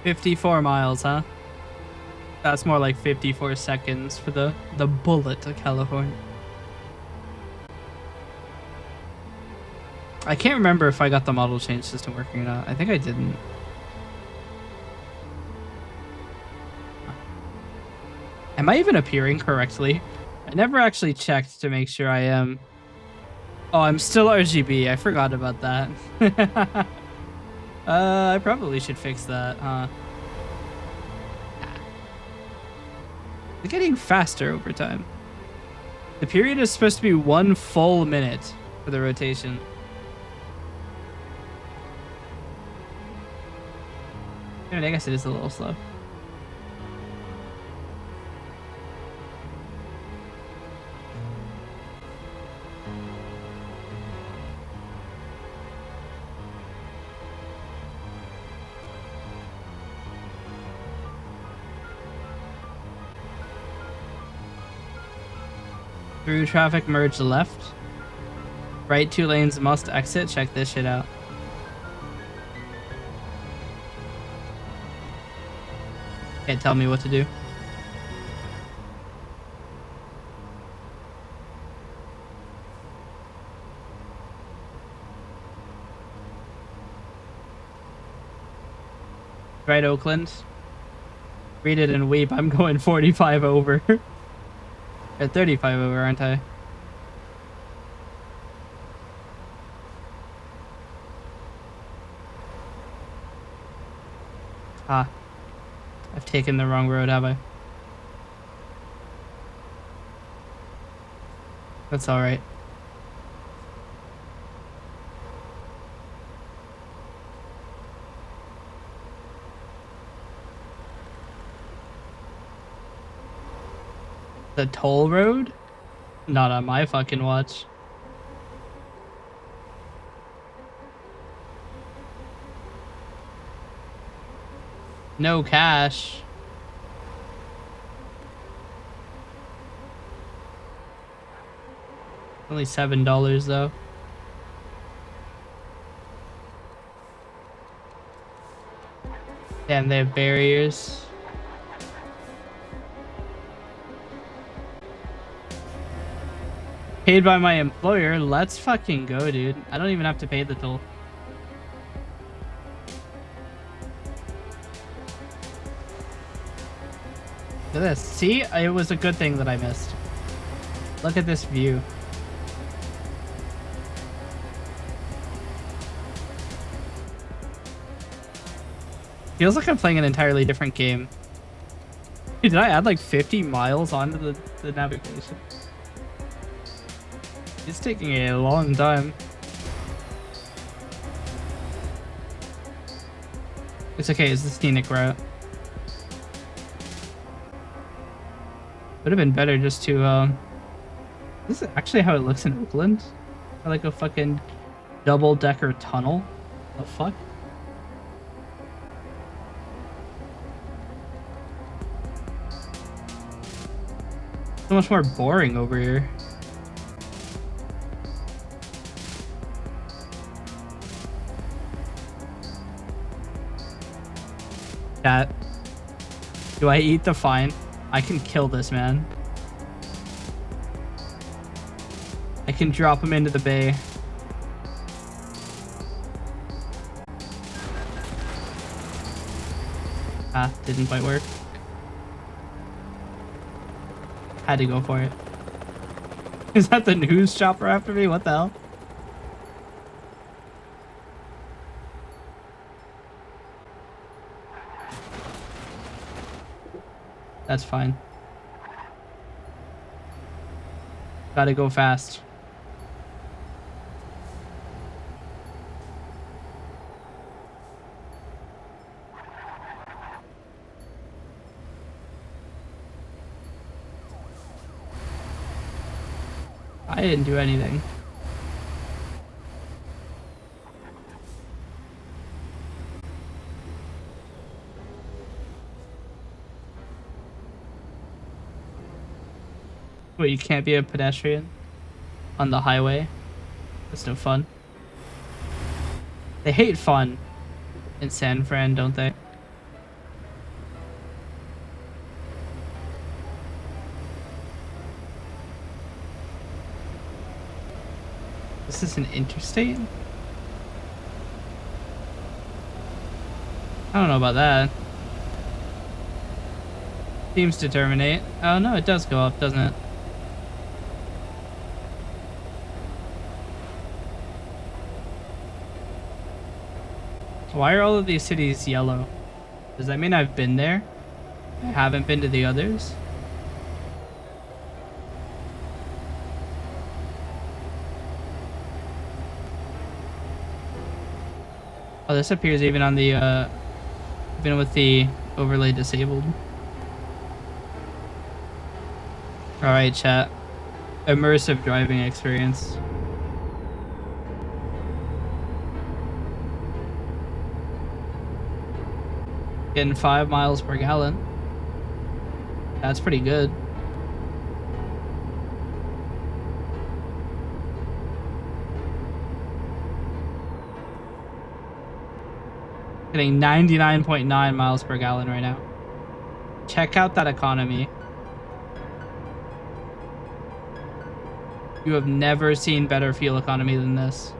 Speaker 1: 54 miles, huh? That's more like 54 seconds for the bullet to California. I can't remember if I got the model change system working or not. I think I didn't. Am I even appearing correctly? I never actually checked to make sure I am. Oh, I'm still RGB. I forgot about that. I probably should fix that, huh? It's getting faster over time. The period is supposed to be 1 full minute for the rotation. I mean, I guess it is a little slow. Through traffic, merge left. Right 2 lanes must exit. Check this shit out. Can't tell me what to do. Right, Oakland. Read it and weep. I'm going 45 over. Or 35 over, aren't I? Ah. I've taken the wrong road, have I? That's alright. The toll road? Not on my fucking watch. No cash. Only $7 though. Damn, they have barriers. Paid by my employer. Let's fucking go, dude. I don't even have to pay the toll. Look at this. See? It was a good thing that I missed. Look at this view. Feels like I'm playing an entirely different game. Dude, did I add like 50 miles onto the navigation? It's taking a long time. It's okay, it's the scenic route. Would have been better just to, this is actually how it looks in Oakland? Like a fucking double-decker tunnel? The fuck? So much more boring over here. Chat. Do I eat the fine? I can kill this man. I can drop him into the bay. Ah, didn't quite work. Had to go for it. Is that the news chopper after me? What the hell? That's fine. Gotta go fast. I didn't do anything. Wait, you can't be a pedestrian on the highway? That's no fun. They hate fun in San Fran, don't they? This is an interstate? I don't know about that. Seems to terminate. Oh no, it does go up, doesn't it? Why are all of these cities yellow? Does that mean I've been there? I haven't been to the others? Oh, this appears even on the, even with the overlay disabled. Alright, chat. Immersive driving experience. Getting 5 miles per gallon. That's pretty good. Getting 99.9 miles per gallon right now. Check out that economy. You have never seen better fuel economy than this.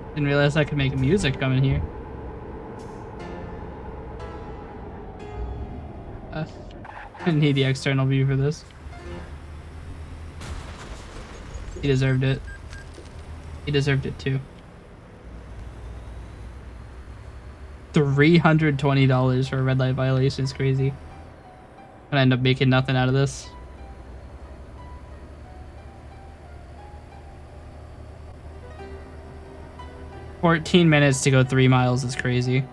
Speaker 1: Didn't realize I could make music coming here. I need the external view for this. He deserved it. He deserved it too. $320 for a red light violation is crazy. I'm gonna end up making nothing out of this. $14 minutes to go 3 miles is crazy.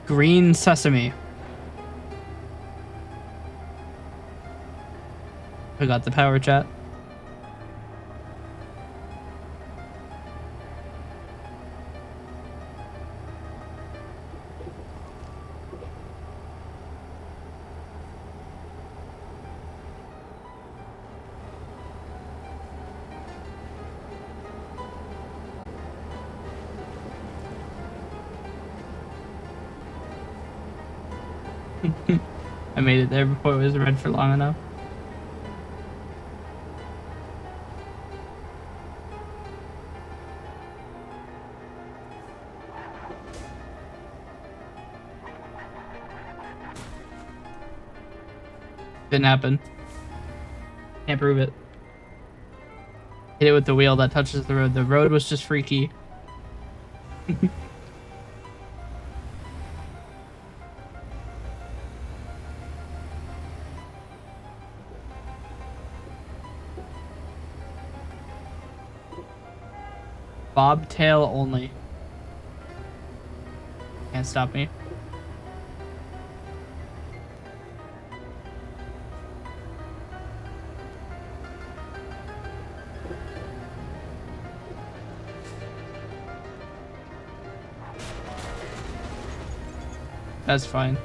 Speaker 1: Green sesame. I got the power chat. I made it there before it was red for long enough. Didn't happen. Can't prove it. Hit it with the wheel that touches the road. The road was just freaky. Bobtail only. Can't stop me. That's fine.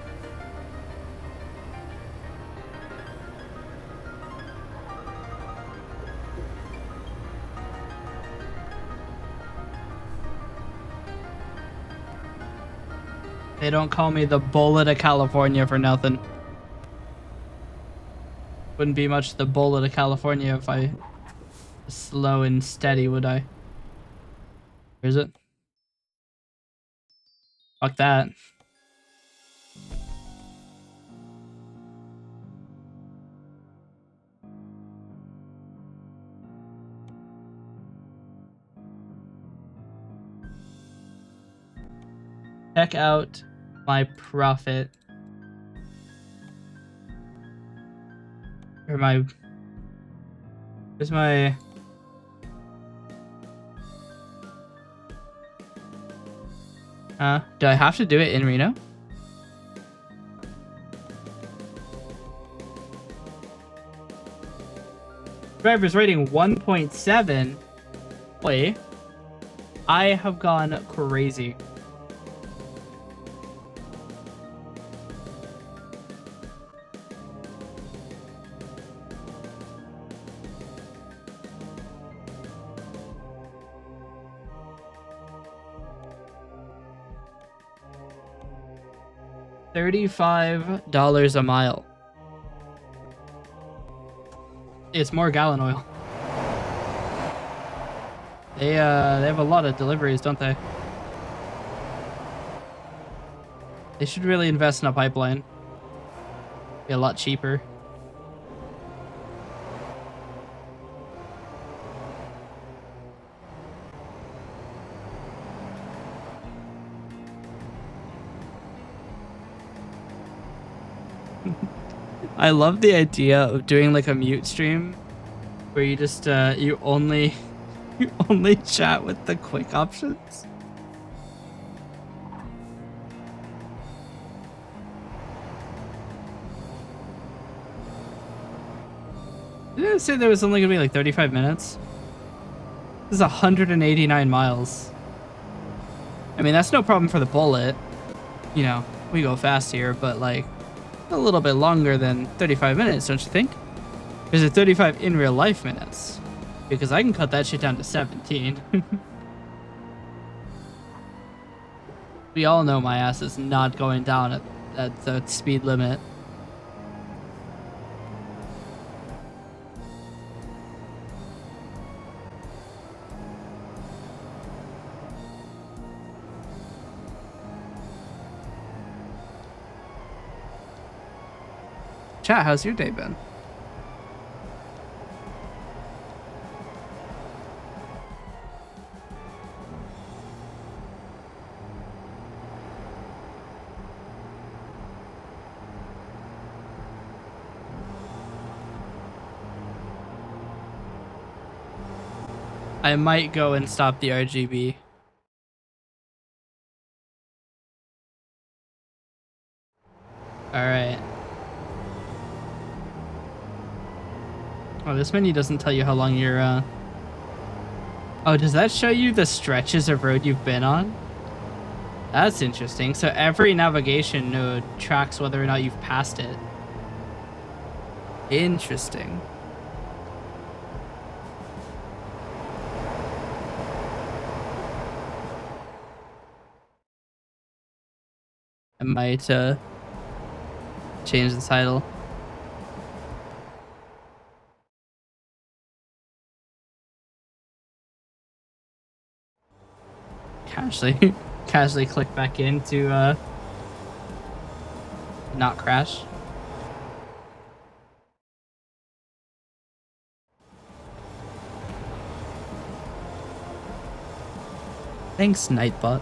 Speaker 1: They don't call me the bullet of California for nothing. Wouldn't be much the bullet of California if I was slow and steady, would I? Where is it? Fuck that. Check out my profit. Or my... Where's my... Do I have to do it in Reno? Driver's rating 1.7. Wait. I have gone crazy. $35 a mile. It's more gallon oil. They have a lot of deliveries, don't they? They should really invest in a pipeline. Be a lot cheaper. I love the idea of doing like a mute stream where you just you only chat with the quick options. Didn't it say there was only gonna be like 35 minutes? This is 189 miles. I mean, that's no problem for the bullet. You know, we go fast here, but like a little bit longer than 35 minutes, don't you think? Is it 35 in real life minutes? Because I can cut that shit down to 17. We all know my ass is not going down at the speed limit. Chat, how's your day been? I might go and stop the RGB. Alright. Oh, this menu doesn't tell you how long you're, Oh, does that show you the stretches of road you've been on? That's interesting. So every navigation node tracks whether or not you've passed it. Interesting. I might, change the title. Casually click back in to not crash. Thanks, Nightbot.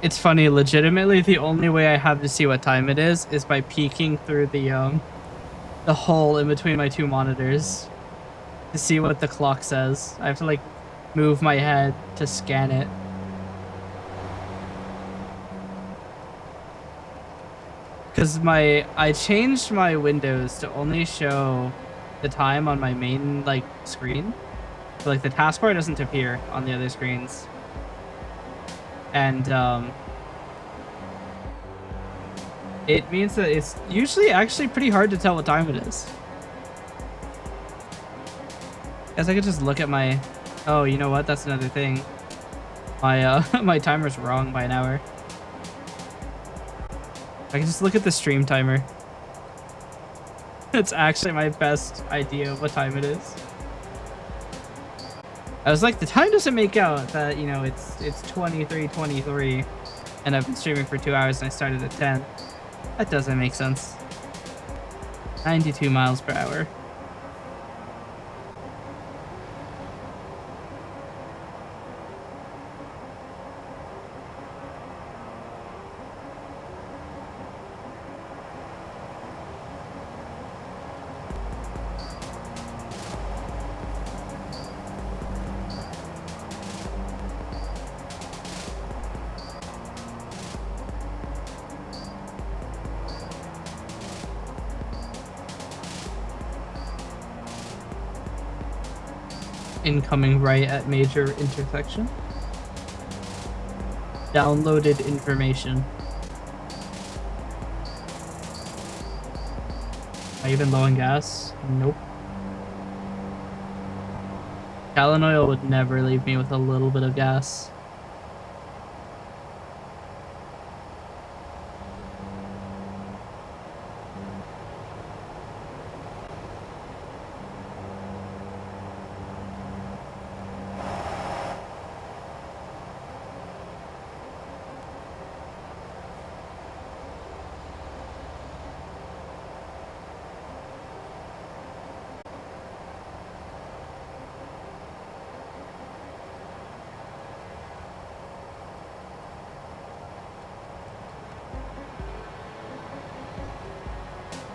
Speaker 1: It's funny, legitimately, the only way I have to see what time it is by peeking through the hole in between my two monitors to see what the clock says. I have to, like, move my head to scan it. Because I changed my windows to only show the time on my main, like, screen. So, like, the taskbar doesn't appear on the other screens. And it means that it's usually actually pretty hard to tell what time it is. Guess I could just look at my... Oh, you know what? That's another thing. My my timer's wrong by an hour. I can just look at the stream timer. It's actually my best idea of what time it is. I was like, the time doesn't make out that, you know, it's 23:23 and I've been streaming for 2 hours and I started at 10. That doesn't make sense. 92 miles per hour. incoming right at major intersection. Downloaded information. Am I even low on gas? Nope. Gallon oil would never leave me with a little bit of gas.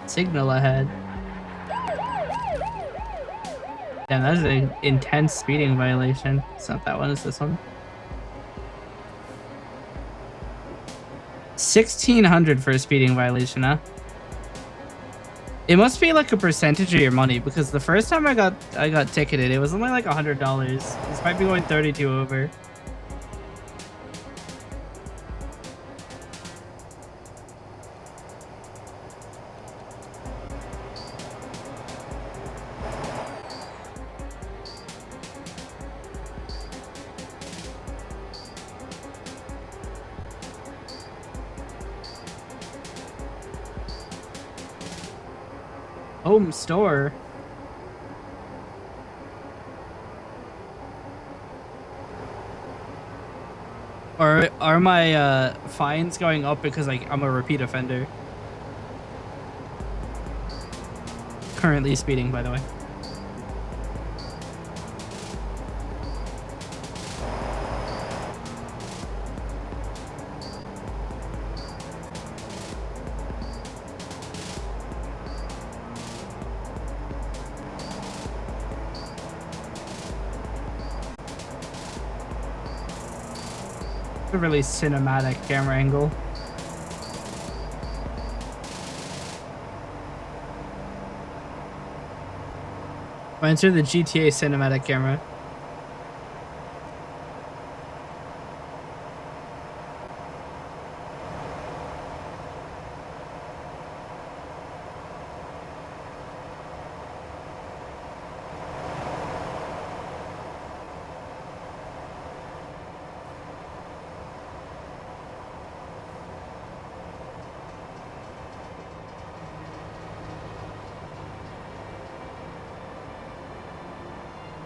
Speaker 1: Signal ahead. Damn, that is an intense speeding violation. It's not that one, it's this one. 1,600 for a speeding violation, huh? It must be like a percentage of your money, because the first time I got ticketed, it was only like $100. This might be going 32 over. Home store. Or are my fines going up because like I'm a repeat offender? Currently speeding, by the way. A really cinematic camera angle. Enter the GTA cinematic camera.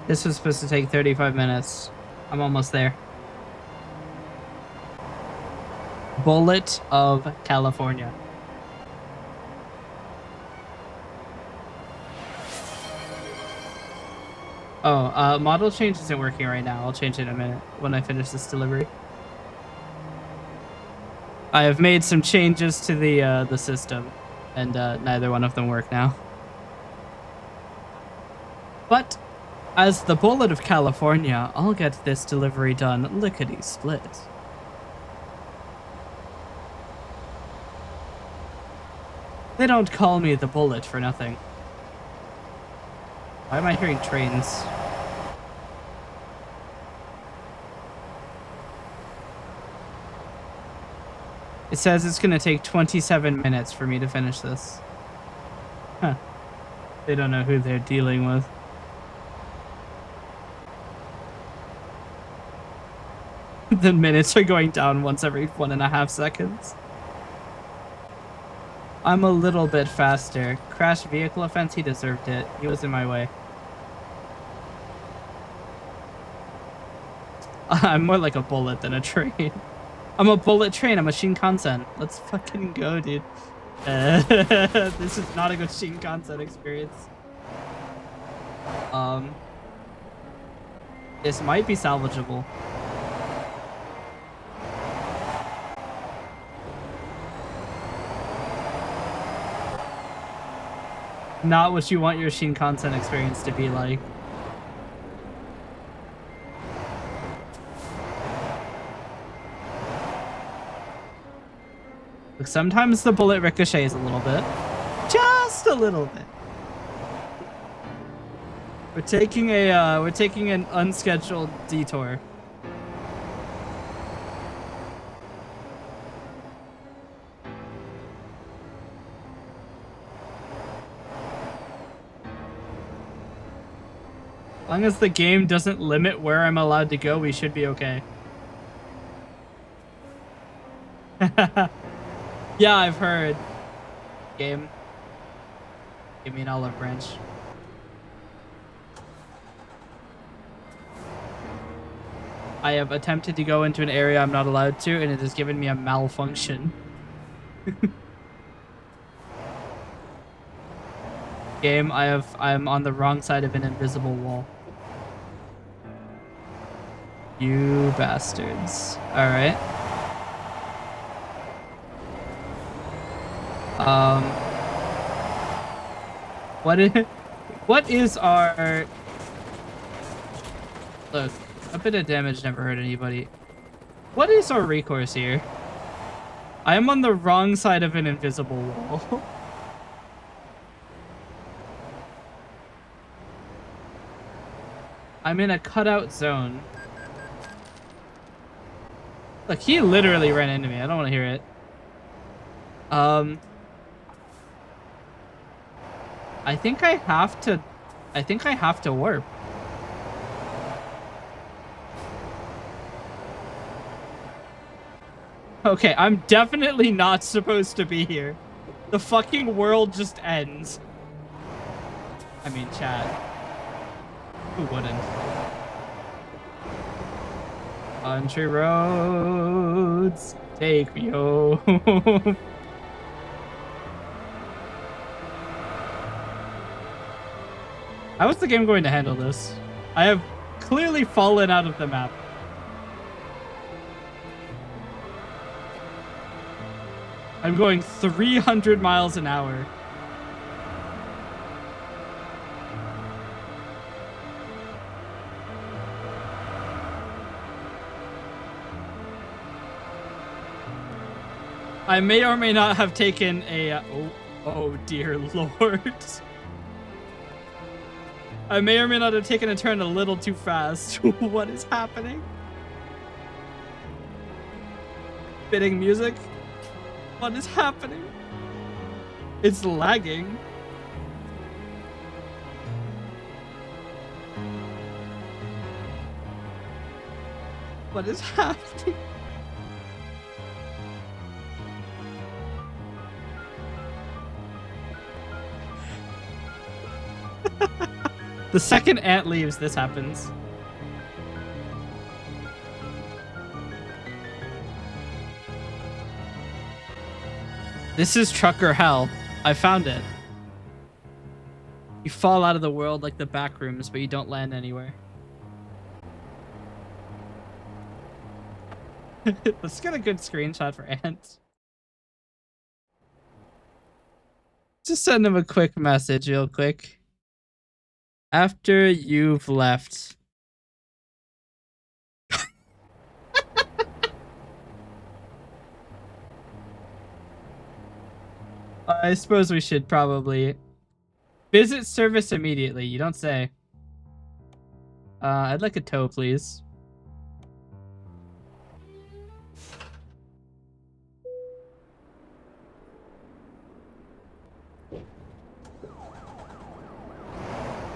Speaker 1: This was supposed to take 35 minutes. I'm almost there. Bullet of California. Oh, model change isn't working right now. I'll change it in a minute when I finish this delivery. I have made some changes to the system, and neither one of them work now. But as the Bullet of California, I'll get this delivery done lickety-split. They don't call me the Bullet for nothing. Why am I hearing trains? It says it's gonna take 27 minutes for me to finish this. Huh. They don't know who they're dealing with. The minutes are going down once every 1.5 seconds. I'm a little bit faster. Crash vehicle offense, he deserved it. He was in my way. I'm more like a bullet than a train. I'm a bullet train, I'm a Shinkansen. Let's fucking go, dude. This is not a good Shinkansen experience. This might be salvageable. Not what you want your Shinkansen experience to be like. Look, sometimes the bullet ricochets a little bit. Just a little bit. We're taking an unscheduled detour. As long as the game doesn't limit where I'm allowed to go, we should be okay. Yeah, I've heard. Game. Give me an olive branch. I have attempted to go into an area I'm not allowed to, and it has given me a malfunction. Game, I'm on the wrong side of an invisible wall. You bastards. Alright. What is our... Look, a bit of damage never hurt anybody. What is our recourse here? I am on the wrong side of an invisible wall. I'm in a cutout zone. Look, he literally ran into me. I don't want to hear it. I think I have to warp. Okay, I'm definitely not supposed to be here. The fucking world just ends. I mean, chat. Who wouldn't? Country roads, take me home. How is the game going to handle this? I have clearly fallen out of the map. I'm going 300 miles an hour. I may or may not have taken a... oh dear lord. I may or may not have taken a turn a little too fast. What is happening? Fitting music? What is happening? It's lagging. What is happening? The second ant leaves, this happens. This is trucker hell. I found it. You fall out of the world like the back rooms, but you don't land anywhere. Let's get a good screenshot for Ant. Just send him a quick message real quick. After you've left. I suppose we should probably visit service immediately. You don't say. I'd like a tow, please.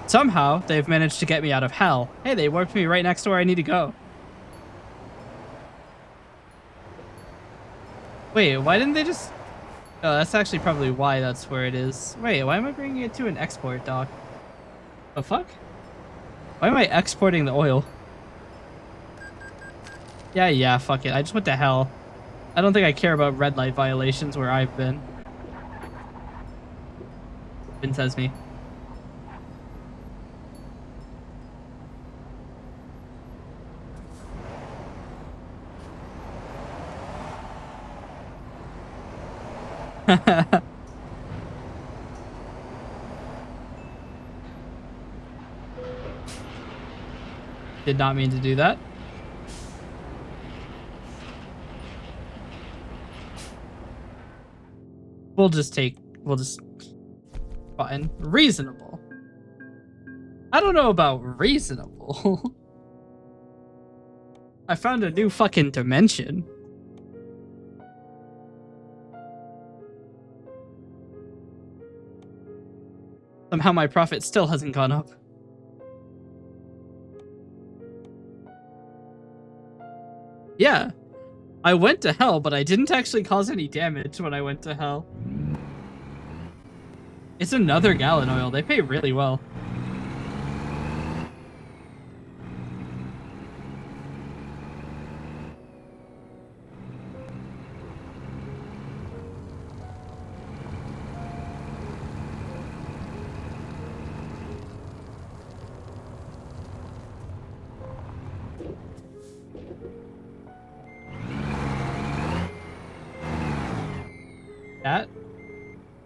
Speaker 1: Somehow, they've managed to get me out of hell. Hey, they warped me right next to where I need to go. Wait, why didn't they just... Oh, that's actually probably why that's where it is. Wait, why am I bringing it to an export dock? The fuck? Why am I exporting the oil? Yeah, fuck it. I just went to hell. I don't think I care about red light violations where I've been. Vin says me. Did not mean to do that. We'll just... Fine. Reasonable. I don't know about reasonable. I found a new fucking dimension. Somehow my profit still hasn't gone up. Yeah. I went to hell, but I didn't actually cause any damage when I went to hell. It's another gallon oil. They pay really well. That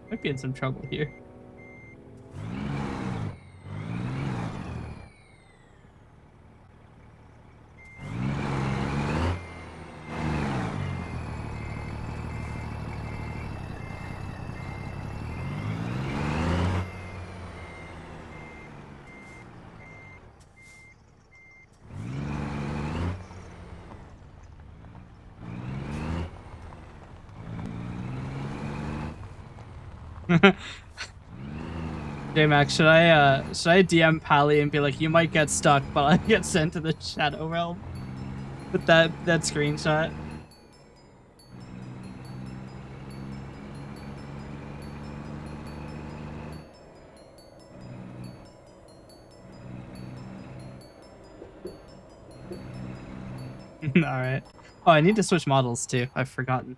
Speaker 1: might be in some trouble here. J-Max, should I DM Pally and be like, you might get stuck, but I get sent to the Shadow Realm with that screenshot? Alright. Oh, I need to switch models too. I've forgotten.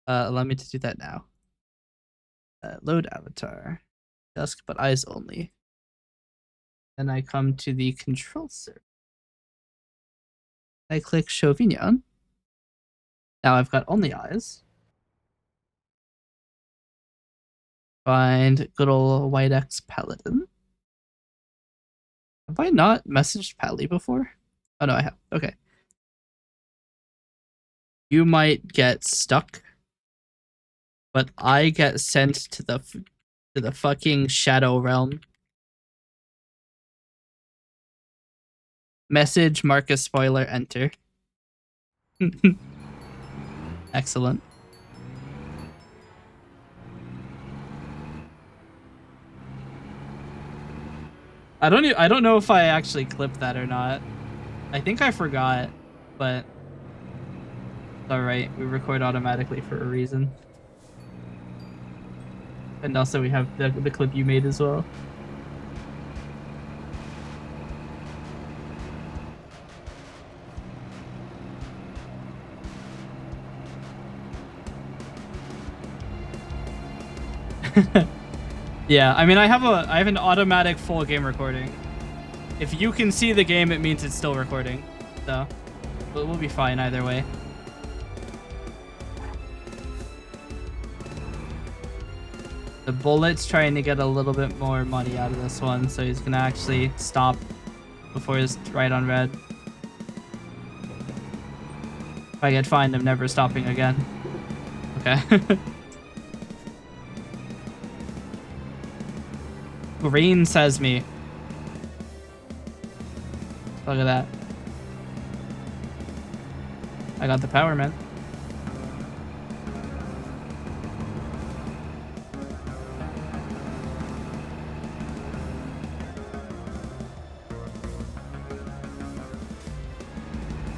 Speaker 1: Allow me to do that now. Load avatar. Dusk, but eyes only. Then I come to the control circle. I click Chauvignon. Now I've got only eyes. Find good old White X Paladin. Have I not messaged Pally before? Oh no, I have. Okay. You might get stuck, but I get sent to the fucking Shadow Realm. Message, mark a spoiler, enter. Excellent. I don't know if I actually clipped that or not. I think I forgot, but it's alright. We record automatically for a reason. And also we have the clip you made as well. Yeah, I mean I have an automatic full game recording. If you can see the game, it means it's still recording. So we'll be fine either way. The Bullet's trying to get a little bit more money out of this one, so he's gonna actually stop before he's right on red. If I get fined, I'm never stopping again. Okay. Green says me. Look at that. I got the power, man.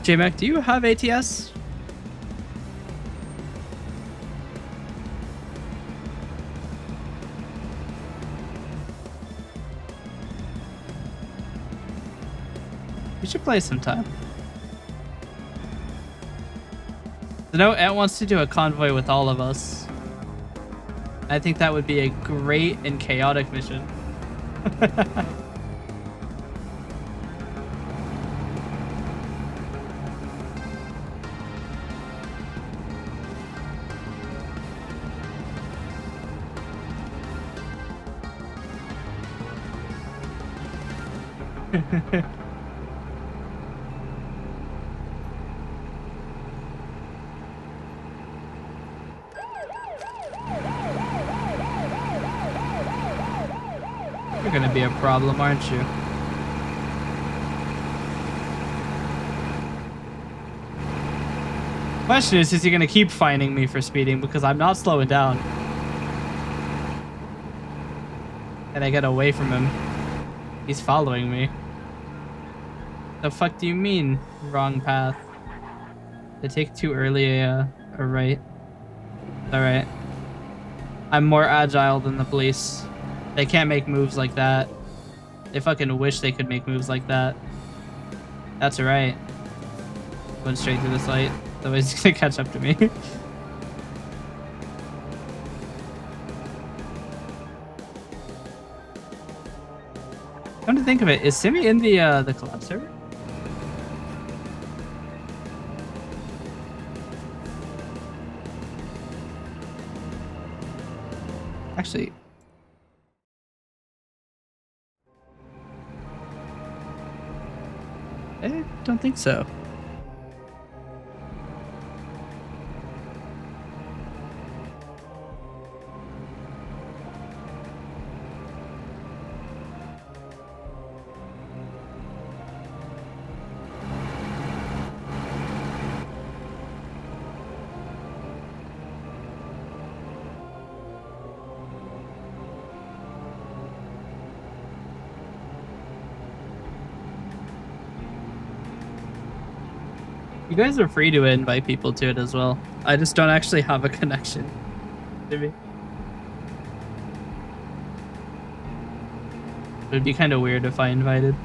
Speaker 1: J-Mac, do you have ATS? We should play sometime. I know Ant wants to do a convoy with all of us. I think that would be a great and chaotic mission. You're gonna be a problem, aren't you? Question is he gonna keep fining me for speeding because I'm not slowing down? And I get away from him. He's following me. The fuck do you mean, wrong path? They take too early a right. Alright. I'm more agile than the police. They can't make moves like that. They fucking wish they could make moves like that. That's right. Going straight through this light. Otherwise he's gonna catch up to me. Come to think of it, is Simi in the collab server? Actually, I don't think so. You guys are free to invite people to it as well. I just don't actually have a connection. Maybe. It'd be kind of weird if I invited.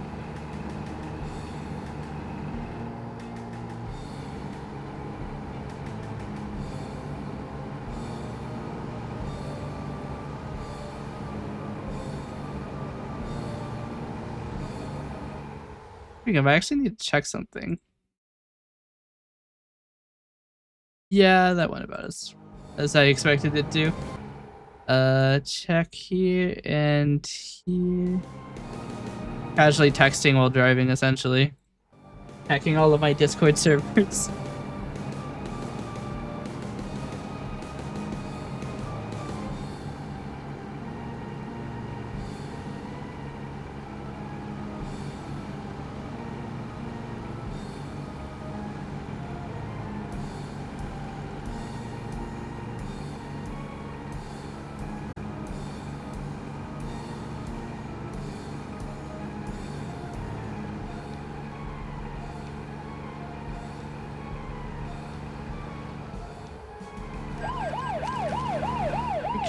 Speaker 1: Speaking of, I actually need to check something. Yeah, that went about as I expected it to. Check here and here. Casually texting while driving, essentially. Hacking all of my Discord servers.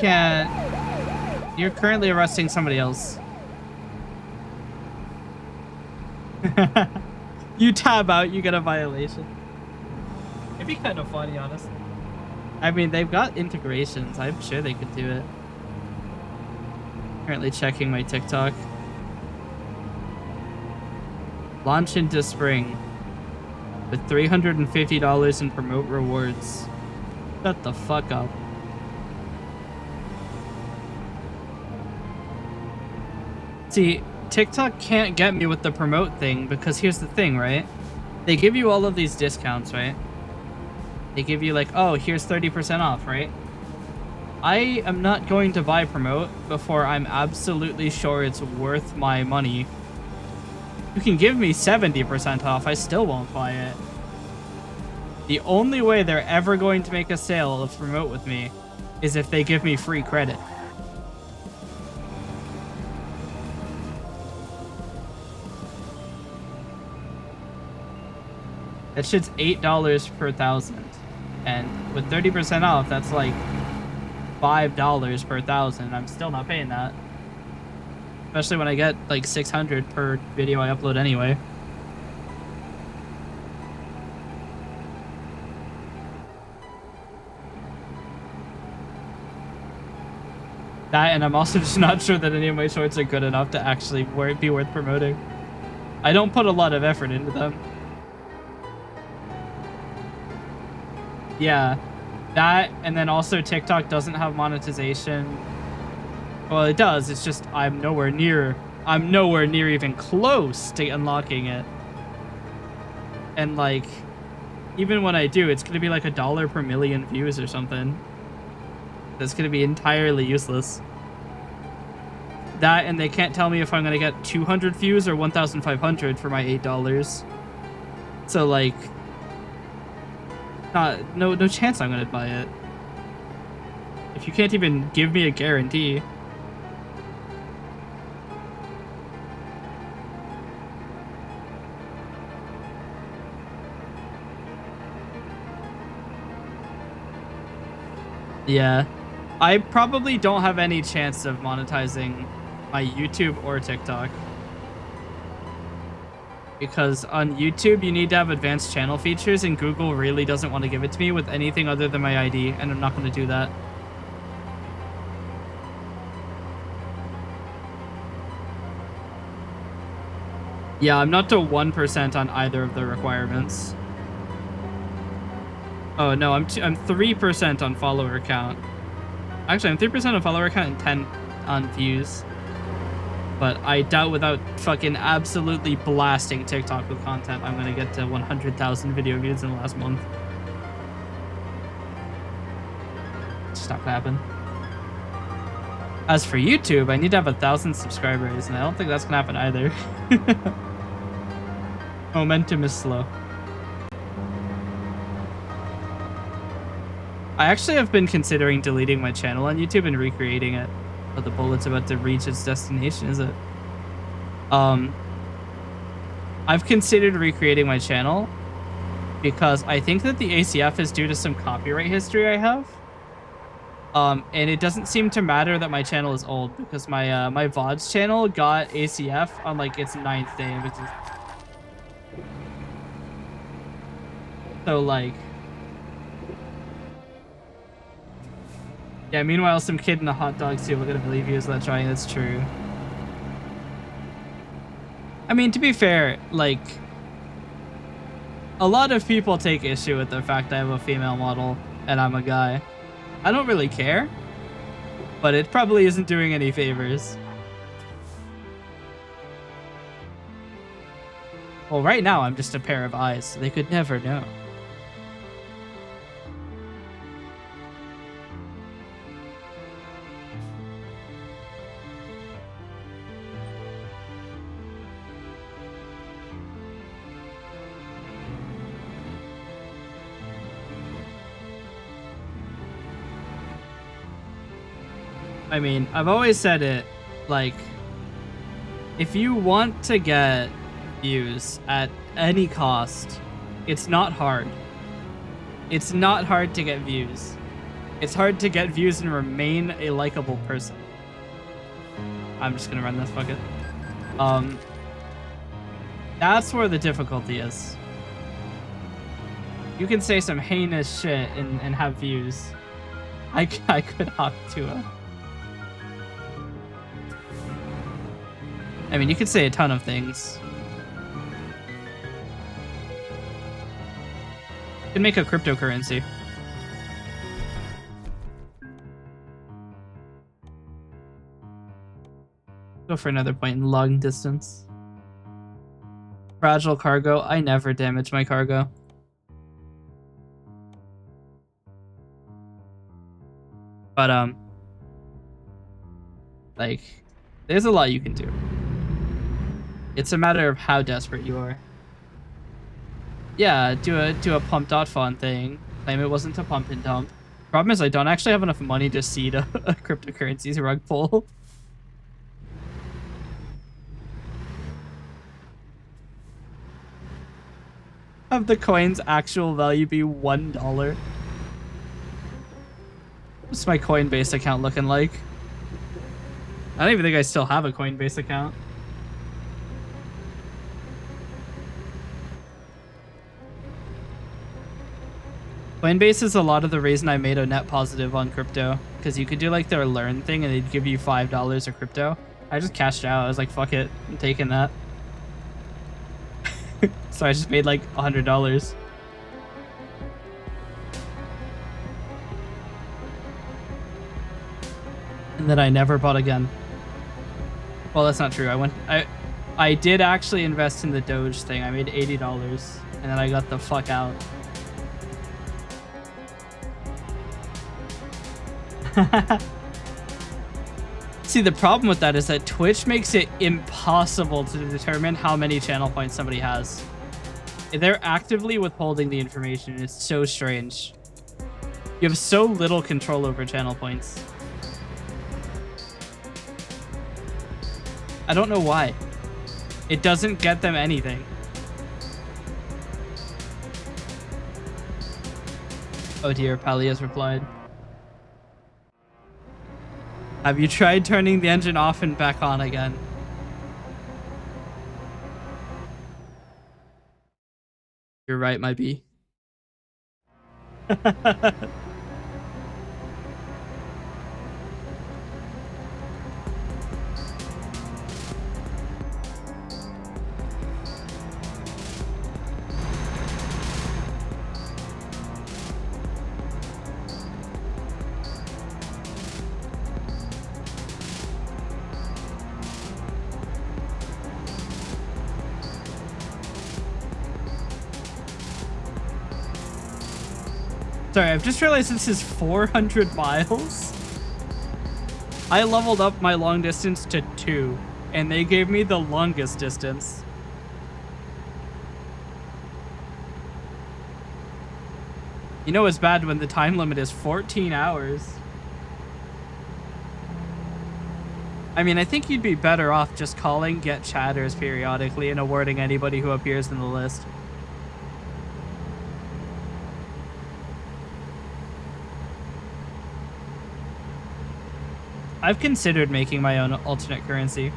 Speaker 1: Can't. You're currently arresting somebody else. You tab out, you get a violation. It'd be kind of funny, honestly. I mean, they've got integrations. I'm sure they could do it. Currently checking my TikTok. Launch into spring with $350 in promote rewards. Shut the fuck up. See, TikTok can't get me with the promote thing because here's the thing, right? They give you all of these discounts, right? They give you like, oh, here's 30% off, right? I am not going to buy promote before I'm absolutely sure it's worth my money. You can give me 70% off, I still won't buy it. The only way they're ever going to make a sale of promote with me is if they give me free credit. That shit's $8 per 1,000. And with 30% off, that's like $5 per 1,000. I'm still not paying that. Especially when I get like 600 per video I upload anyway. That, and I'm also just not sure that any of my shorts are good enough to actually be worth promoting. I don't put a lot of effort into them. Yeah, that, and then also TikTok doesn't have monetization. Well, it does, it's just I'm nowhere near even close to unlocking it. And like, even when I do, it's gonna be like $1 per million views or something. That's gonna be entirely useless. that, and they can't tell me if I'm gonna get 200 views or 1,500 for my $8. So like, no chance I'm gonna buy it. If you can't even give me a guarantee. Yeah, I probably don't have any chance of monetizing my YouTube or TikTok. Because on YouTube, you need to have advanced channel features, and Google really doesn't want to give it to me with anything other than my ID, and I'm not going to do that. Yeah, I'm not to 1% on either of the requirements. Oh, no, I'm 3% on follower count. Actually, I'm 3% on follower count and 10 on views. But I doubt without fucking absolutely blasting TikTok with content, I'm gonna get to 100,000 video views in the last month. It's just not gonna happen. As for YouTube, I need to have 1,000 subscribers, and I don't think that's gonna happen either. Momentum is slow. I actually have been considering deleting my channel on YouTube and recreating it. But the bullet's about to reach its destination, is it? I've considered recreating my channel because I think that the ACF is due to some copyright history I have. And it doesn't seem to matter that my channel is old because my my VODs channel got ACF on like its 9th day of existence. So like, yeah, meanwhile some kid in a hot dog suit will gonna believe you is not trying. That's true. I mean, to be fair, like, a lot of people take issue with the fact I have a female model and I'm a guy. I don't really care, but it probably isn't doing any favors. Well, right now I'm just a pair of eyes, so they could never know. I mean, I've always said it, like, if you want to get views at any cost, it's not hard. It's not hard to get views. It's hard to get views and remain a likable person. I'm just gonna run this, fuck it. That's where the difficulty is. You can say some heinous shit and have views. I could opt to a... I mean, you could say a ton of things. You could make a cryptocurrency. Go for another point in long distance. Fragile cargo. I never damage my cargo. But, like, there's a lot you can do. It's a matter of how desperate you are. Yeah, do a pump.fun thing. Claim it wasn't a pump and dump. Problem is I don't actually have enough money to seed a cryptocurrency's rug pull. Have the coin's actual value be $1. What's my Coinbase account looking like? I don't even think I still have a Coinbase account. Coinbase is a lot of the reason I made a net positive on crypto, because you could do like their learn thing and they'd give you $5 of crypto. I just cashed out. I was like, fuck it, I'm taking that. So I just made like $100. And then I never bought again. Well, that's not true. I did actually invest in the Doge thing. I made $80 and then I got the fuck out. See, the problem with that is that Twitch makes it impossible to determine how many channel points somebody has. They're actively withholding the information. It's so strange. You have so little control over channel points. I don't know why. It doesn't get them anything. Oh dear, Pally has replied. Have you tried turning the engine off and back on again? You're right, my bee. Sorry, I've just realized this is 400 miles. I leveled up my long distance to 2, and they gave me the longest distance. You know it's bad when the time limit is 14 hours. I mean, I think you'd be better off just calling get chatters periodically and awarding anybody who appears in the list. I've considered making my own alternate currency.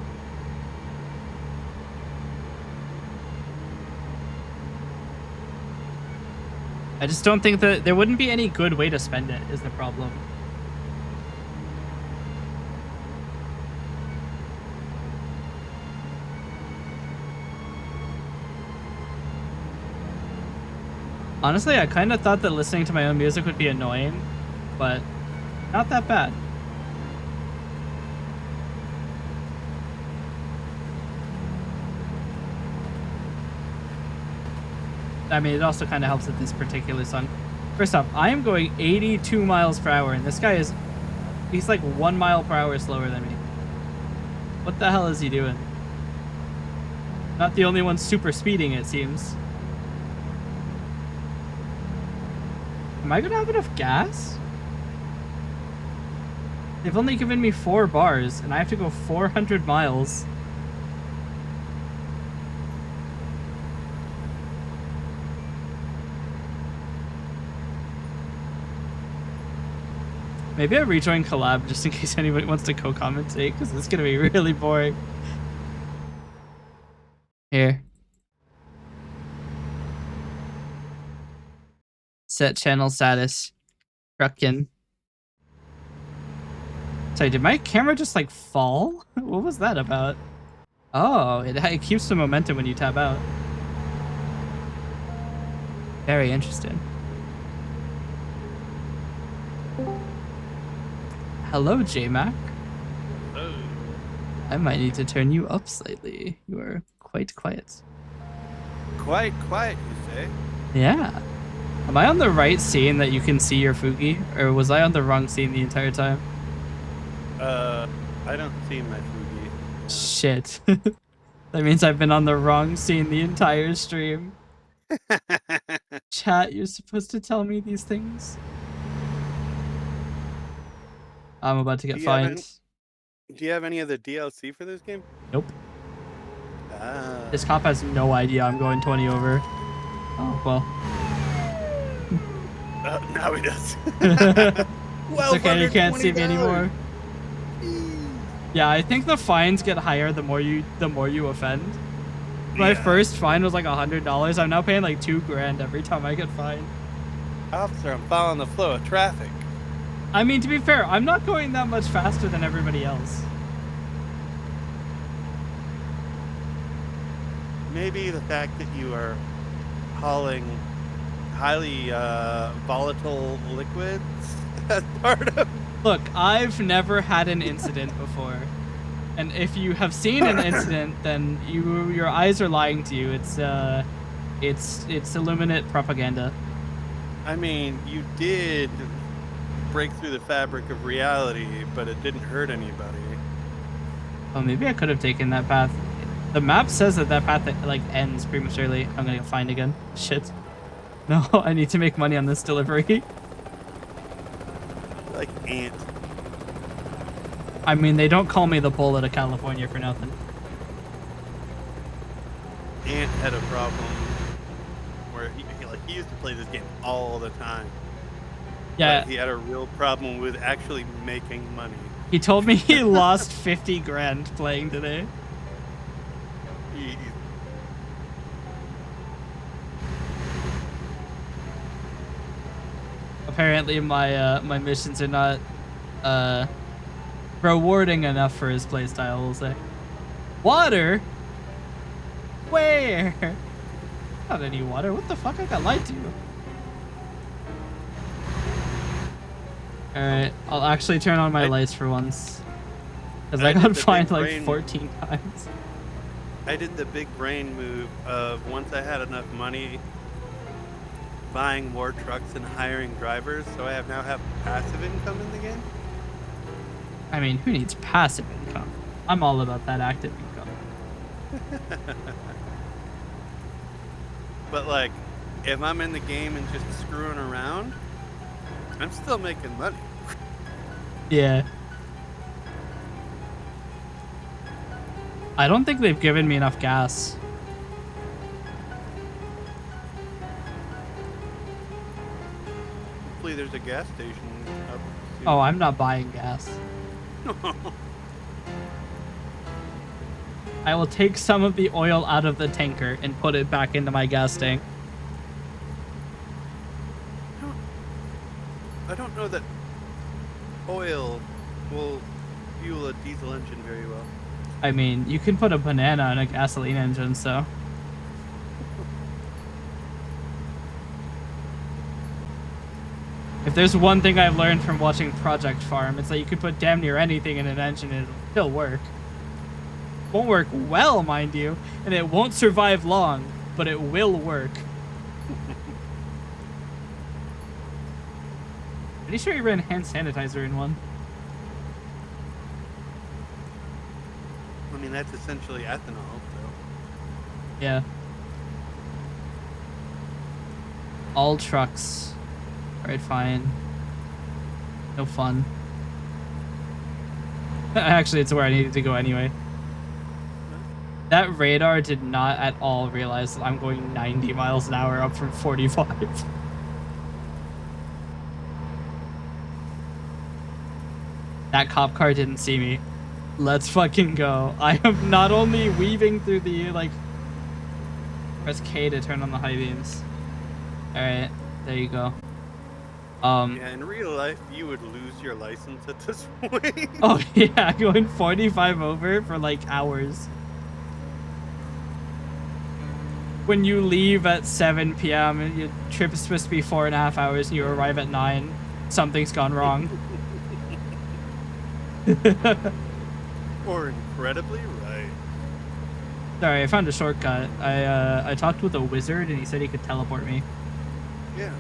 Speaker 1: I just don't think that there wouldn't be any good way to spend it is the problem. Honestly, I kind of thought that listening to my own music would be annoying, but not that bad. I mean, it also kind of helps with this particular song. First off, I am going 82 miles per hour, and this guy is... he's like 1 mile per hour slower than me. What the hell is he doing? Not the only one super speeding, it seems. Am I gonna have enough gas? They've only given me 4 bars, and I have to go 400 miles. Maybe I rejoin collab just in case anybody wants to co-commentate, because it's gonna be really boring. Here. Set channel status. Truckin'. Sorry, did my camera just like fall? What was that about? Oh, it keeps the momentum when you tap out. Very interesting. Hello, JMac.
Speaker 3: Hello.
Speaker 1: I might need to turn you up slightly. You are quite quiet.
Speaker 3: Quite quiet, you say?
Speaker 1: Yeah. Am I on the right scene that you can see your Fugi? Or was I on the wrong scene the entire time?
Speaker 3: I don't see my Fugi.
Speaker 1: Shit. That means I've been on the wrong scene the entire stream. Chat, you're supposed to tell me these things. I'm about to get fined.
Speaker 3: Do you have any other DLC for this game?
Speaker 1: Nope.
Speaker 3: Ah.
Speaker 1: This cop has no idea I'm going 20 over. Oh, well.
Speaker 3: Now he does.
Speaker 1: It's okay, you can't see me anymore. Yeah, I think the fines get higher the more you offend. My first fine was like $100. I'm now paying like $2 grand every time I get fined.
Speaker 3: Officer, I'm following the flow of traffic.
Speaker 1: I mean, to be fair, I'm not going that much faster than everybody else.
Speaker 3: Maybe the fact that you are hauling highly volatile liquids as part of...
Speaker 1: Look, I've never had an incident before. And if you have seen an incident, then your eyes are lying to you. It's Illuminate propaganda.
Speaker 3: I mean, you did break through the fabric of reality, but it didn't hurt anybody.
Speaker 1: Oh, maybe I could have taken that path. The map says that that path like ends prematurely. I'm gonna get fined again. Shit. No, I need to make money on this delivery.
Speaker 3: Like Ant.
Speaker 1: I mean, they don't call me the bullet of California for nothing.
Speaker 3: Ant had a problem where he used to play this game all the time.
Speaker 1: Yeah.
Speaker 3: But he had a real problem with actually making money.
Speaker 1: He told me he lost 50 grand playing today.
Speaker 3: He,
Speaker 1: Apparently my my missions are not rewarding enough for his playstyle, we'll say. Water? Where? Not any water. What the fuck? I got lied to. Alright, I'll actually turn on my lights for once. Because I got fined like 14 times.
Speaker 3: I did the big brain move of once I had enough money buying more trucks and hiring drivers, so I now have passive income in the game.
Speaker 1: I mean, who needs passive income? I'm all about that active income.
Speaker 3: But like, if I'm in the game and just screwing around, I'm still making money.
Speaker 1: Yeah. I don't think they've given me enough gas.
Speaker 3: Hopefully there's a gas station up soon.
Speaker 1: Oh, I'm not buying gas. I will take some of the oil out of the tanker and put it back into my gas tank.
Speaker 3: I don't know that oil will fuel a diesel engine very well.
Speaker 1: I mean, you can put a banana in a gasoline engine, so... If there's one thing I've learned from watching Project Farm, it's that you can put damn near anything in an engine and it'll still work. Won't work well, mind you, and it won't survive long, but it will work. Pretty sure you ran hand sanitizer in one.
Speaker 3: I mean, that's essentially ethanol, so.
Speaker 1: Yeah. All trucks. Alright, fine. No fun. Actually, it's where I needed to go anyway. That radar did not at all realize that I'm going 90 miles an hour up from 45. That cop car didn't see me. Let's fucking go. I am not only weaving through the, like... Press K to turn on the high beams. Alright, there you go.
Speaker 3: Yeah, in real life, you would lose your license at this point.
Speaker 1: Oh yeah, going 45 over for like hours. When you leave at 7 p.m. and your trip is supposed to be 4.5 hours and you arrive at 9, something's gone wrong.
Speaker 3: Or incredibly right.
Speaker 1: Sorry, I found a shortcut. I talked with a wizard and he said he could teleport me.
Speaker 3: Yeah.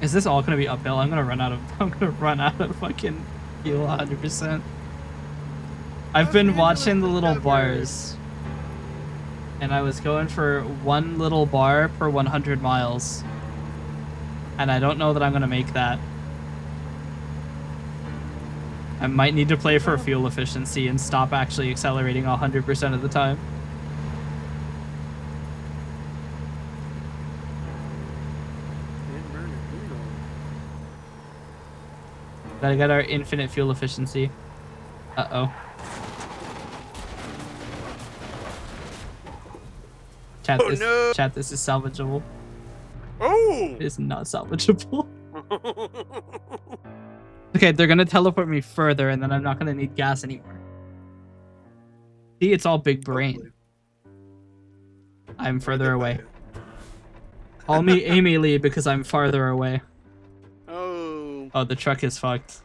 Speaker 1: Is this all gonna be uphill? I'm gonna run out of fucking fuel 100%. I've been watching the little bars. And I was going for one little bar per 100 miles. And I don't know that I'm gonna make that. I might need to play for fuel efficiency and stop actually accelerating 100% of the time. Gotta get our infinite fuel efficiency. Uh-oh. Chat,
Speaker 3: Oh, no.
Speaker 1: Chat, this is salvageable.
Speaker 3: Oh!
Speaker 1: It is not salvageable. Okay, they're gonna teleport me further and then I'm not gonna need gas anymore. See, it's all big brain.
Speaker 3: Hopefully.
Speaker 1: I'm further away. Call me Amy Lee because I'm farther away.
Speaker 3: Oh.
Speaker 1: Oh, the truck is fucked.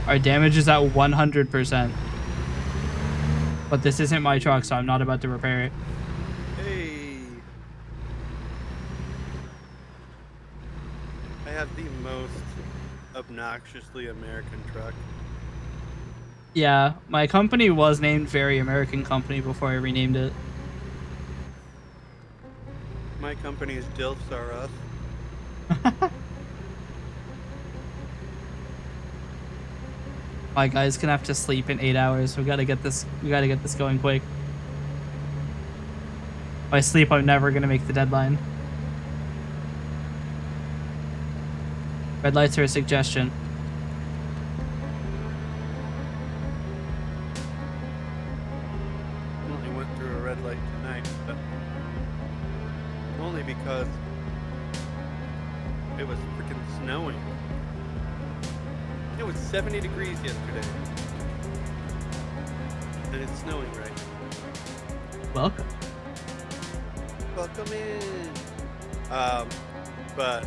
Speaker 1: Our damage is at 100%. But this isn't my truck, so I'm not about to repair it.
Speaker 3: Hey. I have the most obnoxiously American truck.
Speaker 1: Yeah, my company was named Very American Company before I renamed it.
Speaker 3: My company is Dilfs R Us.
Speaker 1: My guy's gonna have to sleep in 8 hours. We gotta get this going quick. If I sleep, I'm never gonna make the deadline. Red lights are a suggestion.
Speaker 3: Only went through a red light tonight, but only because it was freaking snowing. It was 70 degrees yesterday, and it's snowing right now.
Speaker 1: Welcome.
Speaker 3: Welcome in. But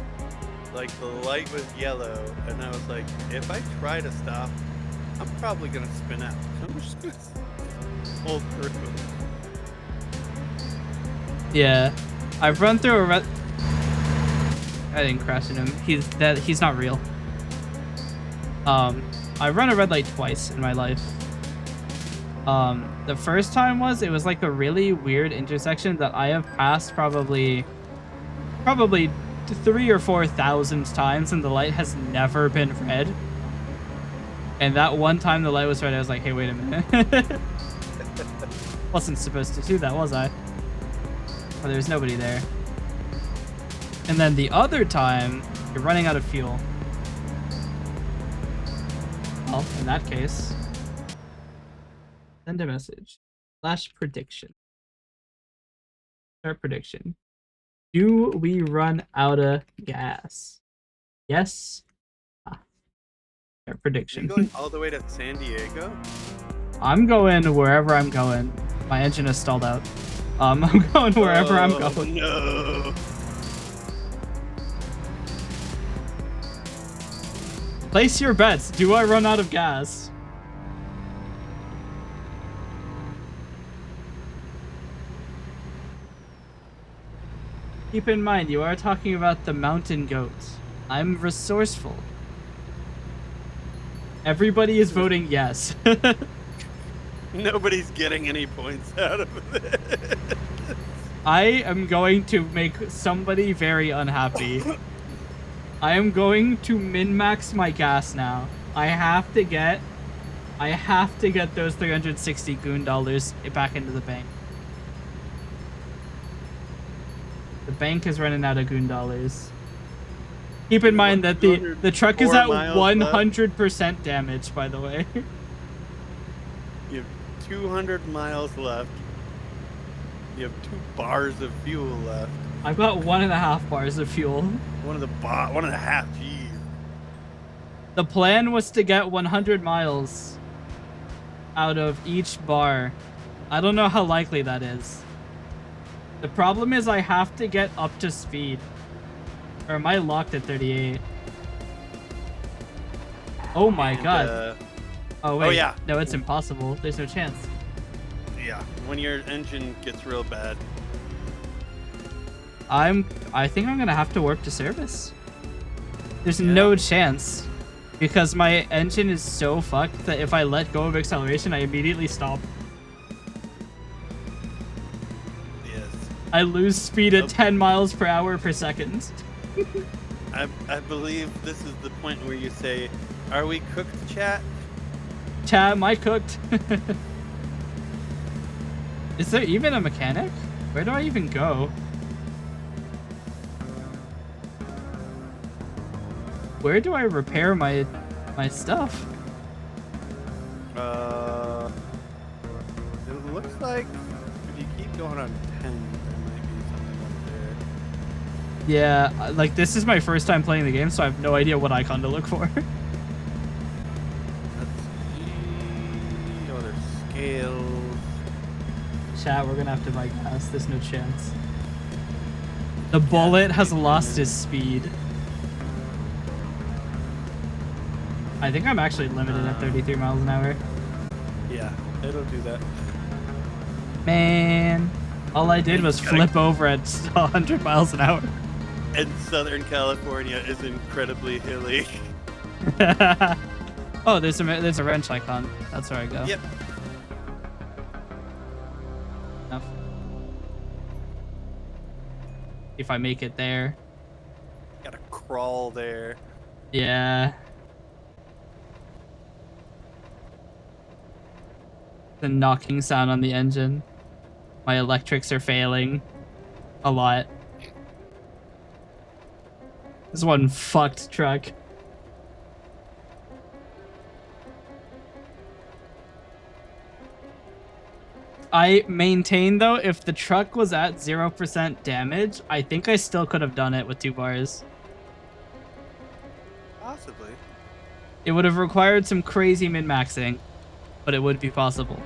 Speaker 3: like the light was yellow, and I was like, if I try to stop, I'm probably gonna spin out. So I'm just gonna pull through.
Speaker 1: Yeah, I've run through a red. I didn't crash into him. He's not real. I run a red light twice in my life. The first time it was like a really weird intersection that I have passed probably 3,000 or 4,000 times, and the light has never been red. And that one time the light was red, I was like, hey, wait a minute. Wasn't supposed to do that, was I? Oh, there's nobody there. And then the other time, you're running out of fuel. Well, in that case, send a message. Flash prediction. Start prediction. Do we run out of gas? Yes. Start prediction.
Speaker 3: You're going all the way to San Diego?
Speaker 1: I'm going wherever I'm going. My engine is stalled out. I'm going wherever I'm going.
Speaker 3: No.
Speaker 1: Place your bets. Do I run out of gas? Keep in mind, you are talking about the mountain goats. I'm resourceful. Everybody is voting yes.
Speaker 3: Nobody's getting any points out of it.
Speaker 1: I am going to make somebody very unhappy. I am going to min-max my gas now. I have to get those 360 goon dollars back into the bank. The bank is running out of goon dollars. Keep in mind that the truck is at 100% damage, by the way.
Speaker 3: You have 200 miles left. You have 2 bars of fuel left.
Speaker 1: I've got 1.5 bars of fuel.
Speaker 3: 1.5, geez.
Speaker 1: The plan was to get 100 miles out of each bar. I don't know how likely that is. The problem is I have to get up to speed. Or am I locked at 38? Oh my god. Oh wait.
Speaker 3: Oh yeah.
Speaker 1: No, it's impossible. There's no chance.
Speaker 3: Yeah, when your engine gets real bad.
Speaker 1: I think I'm gonna have to work to service. There's no chance. Because my engine is so fucked that if I let go of acceleration, I immediately stop.
Speaker 3: Yes.
Speaker 1: I lose speed at 10 miles per hour per second.
Speaker 3: I believe this is the point where you say, are we cooked, chat?
Speaker 1: Chat, am I cooked? Is there even a mechanic? Where do I even go? Where do I repair my stuff?
Speaker 3: It looks like if you keep going on 10, there might be something up there.
Speaker 1: Yeah, like this is my first time playing the game, so I have no idea what icon to look for.
Speaker 3: Let's see. Oh, there's scales.
Speaker 1: Chat, we're gonna have to buy gas. There's no chance. The bullet has lost his speed. I think I'm actually limited at 33 miles an hour.
Speaker 3: Yeah, it'll do that.
Speaker 1: Man, all I did was flip over at 100 miles an hour.
Speaker 3: And Southern California is incredibly hilly.
Speaker 1: Oh, there's a wrench icon. That's where I go.
Speaker 3: Yep.
Speaker 1: Enough. If I make it there.
Speaker 3: Gotta crawl there.
Speaker 1: Yeah. The knocking sound on the engine. My electrics are failing a lot. This one fucked truck. I maintain though, if the truck was at 0% damage, I think I still could have done it with 2 bars.
Speaker 3: Possibly.
Speaker 1: It would have required some crazy min-maxing, but it would be possible.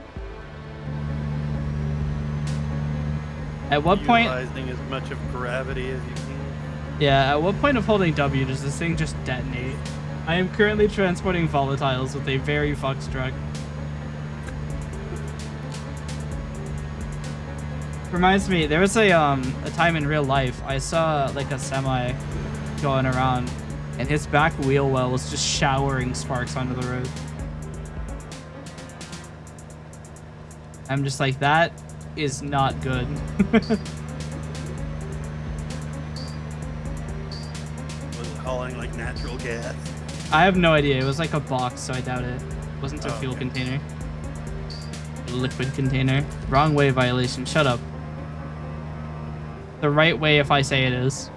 Speaker 1: At what point?
Speaker 3: Utilizing as much of gravity as you can.
Speaker 1: Yeah, at what point of holding W does this thing just detonate? I am currently transporting volatiles with a very fucked truck. Reminds me, there was a time in real life I saw like a semi going around, and his back wheel well was just showering sparks onto the road. I'm just like, that is not good.
Speaker 3: Was it hauling like natural gas?
Speaker 1: I have no idea. It was like a box, so I doubt it. It wasn't a fuel container. A liquid container. Wrong way violation. Shut up. The right way if I say it is.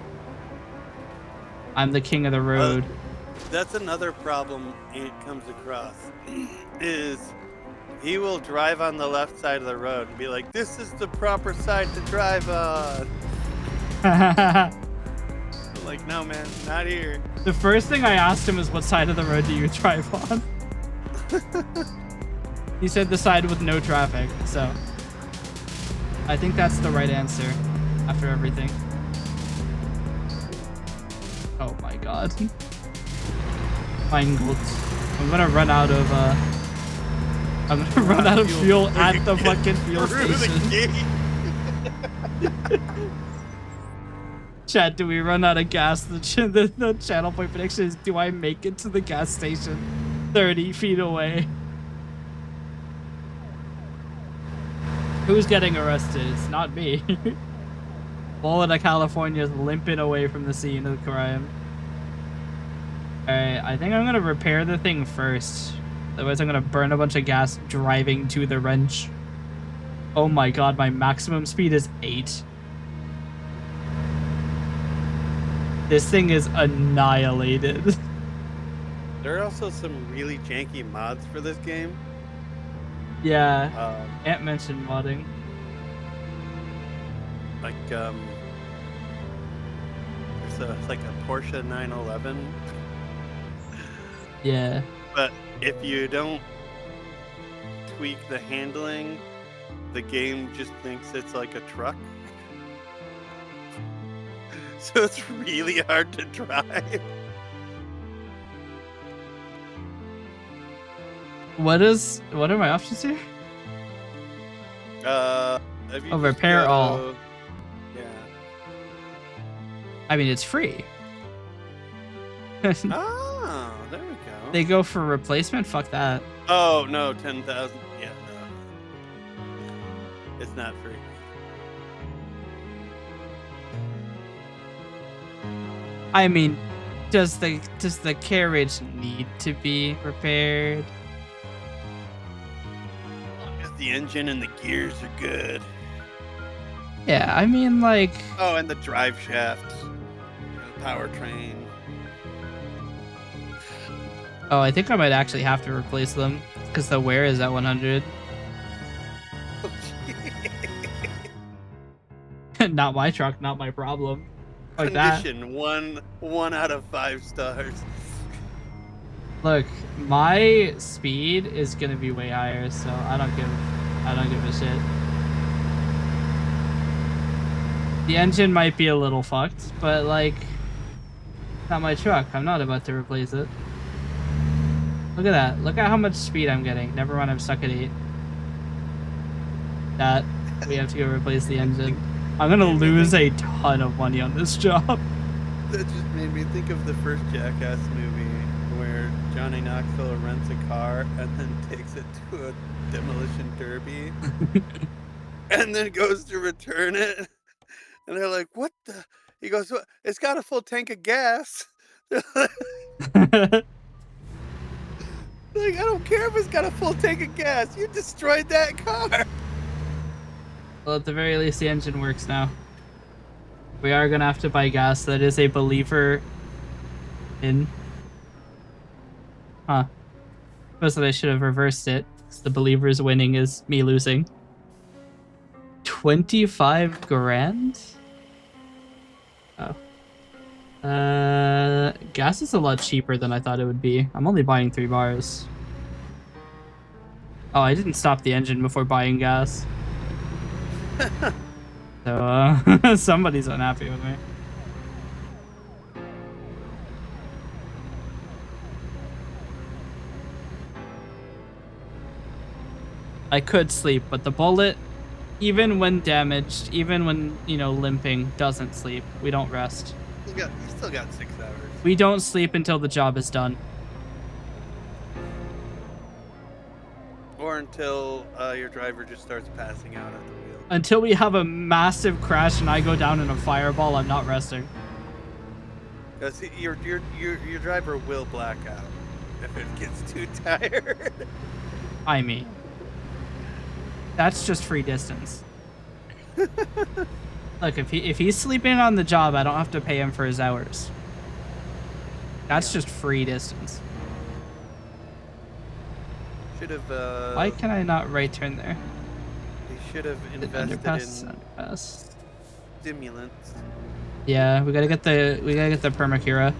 Speaker 1: I'm the king of the road.
Speaker 3: That's another problem Ant comes across, is he will drive on the left side of the road and be like, this is the proper side to drive on. I'm like, no man, not here.
Speaker 1: The first thing I asked him is, what side of the road do you drive on? He said the side with no traffic, so I think that's the right answer after everything. Oh my god. Mein Gott. I'm gonna run out of fuel at the fucking fuel station. Chat, do we run out of gas? The channel point prediction is, do I make it to the gas station 30 feet away? Who's getting arrested? It's not me. Florida, California is limping away from the scene of the crime. Alright, I think I'm gonna repair the thing first. Otherwise I'm gonna burn a bunch of gas driving to the wrench. Oh my god, my maximum speed is 8. This thing is annihilated.
Speaker 3: There are also some really janky mods for this game.
Speaker 1: Yeah, Ant mentioned modding.
Speaker 3: Like, it's like a Porsche 911.
Speaker 1: Yeah.
Speaker 3: But if you don't tweak the handling, the game just thinks it's like a truck. So it's really hard to drive.
Speaker 1: What are my options here?
Speaker 3: If you
Speaker 1: Oh,
Speaker 3: just
Speaker 1: repair
Speaker 3: go-
Speaker 1: all.
Speaker 3: Yeah.
Speaker 1: I mean, it's free.
Speaker 3: Oh, there we go.
Speaker 1: They go for replacement? Fuck that.
Speaker 3: Oh no, 10,000. Yeah, no. It's not free.
Speaker 1: I mean, does the carriage need to be repaired?
Speaker 3: As long as the engine and the gears are good.
Speaker 1: Yeah, I mean, like,
Speaker 3: Oh, and the drive shaft, the powertrain.
Speaker 1: oh, I think I might actually have to replace them because the wear is at 100. Not my truck, not my problem. Like that.
Speaker 3: Condition 1 out of 5 stars.
Speaker 1: Look, my speed is gonna be way higher, so I don't give a shit. The engine might be a little fucked, but like, not my truck. I'm not about to replace it. Look at that. Look at how much speed I'm getting. Never mind, I'm stuck at 8. That we have to go replace the engine. I'm gonna lose a ton of money on this job.
Speaker 3: That just made me think of the first Jackass movie where Johnny Knoxville rents a car and then takes it to a demolition derby and then goes to return it. And they're like, what the? He goes, "What? It's got a full tank of gas." They're like, I don't care if it's got a full tank of gas. You destroyed that car.
Speaker 1: Well, at the very least, the engine works now. We are gonna have to buy gas. That is a believer in. Huh. Suppose that I should have reversed it. 'Cause the believers winning is me losing. 25 grand? Oh. Gas is a lot cheaper than I thought it would be. I'm only buying 3 bars. Oh, I didn't stop the engine before buying gas. So, somebody's unhappy with me. I could sleep, but the bullet, even when damaged, even when, you know, limping, doesn't sleep. We don't rest.
Speaker 3: You still got 6 hours.
Speaker 1: We don't sleep until the job is done.
Speaker 3: Or until your driver just starts passing out at the wheel.
Speaker 1: Until we have a massive crash and I go down in a fireball, I'm not resting.
Speaker 3: Because your driver will black out if it gets too tired.
Speaker 1: I mean, that's just free distance. Look, if he's sleeping on the job, I don't have to pay him for his hours. That's just free distance.
Speaker 3: Should have.
Speaker 1: Why can I not right turn there?
Speaker 3: They should have invested in stimulants.
Speaker 1: Yeah, we gotta get the Permacura.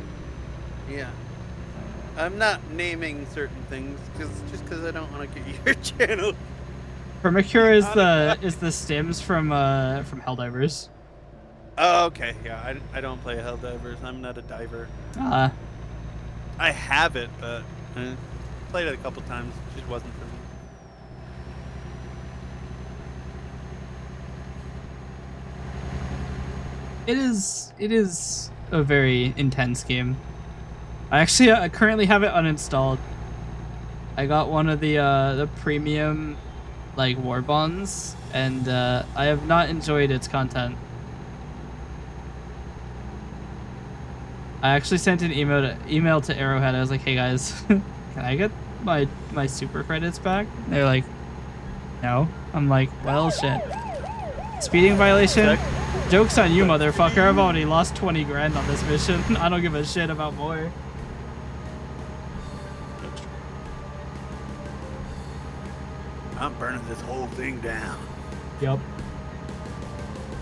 Speaker 3: Yeah. I'm not naming certain things just because I don't want to get your channel.
Speaker 1: Permacura is the stims from Helldivers.
Speaker 3: Oh, okay. Yeah, I don't play Helldivers. I'm not a diver. I have it, but played it a couple times. It just wasn't for me.
Speaker 1: It is a very intense game. I currently have it uninstalled. I got one of the premium like war bonds, and I have not enjoyed its content. I actually sent an email to Arrowhead. I was like, "Hey guys, can I get my super credits back?" And they're like, "No." I'm like, "Well, shit. Speeding violation? Joke's on you, motherfucker. I've already lost 20 grand on this mission. I don't give a shit about more."
Speaker 3: I'm burning this whole thing down.
Speaker 1: Yup.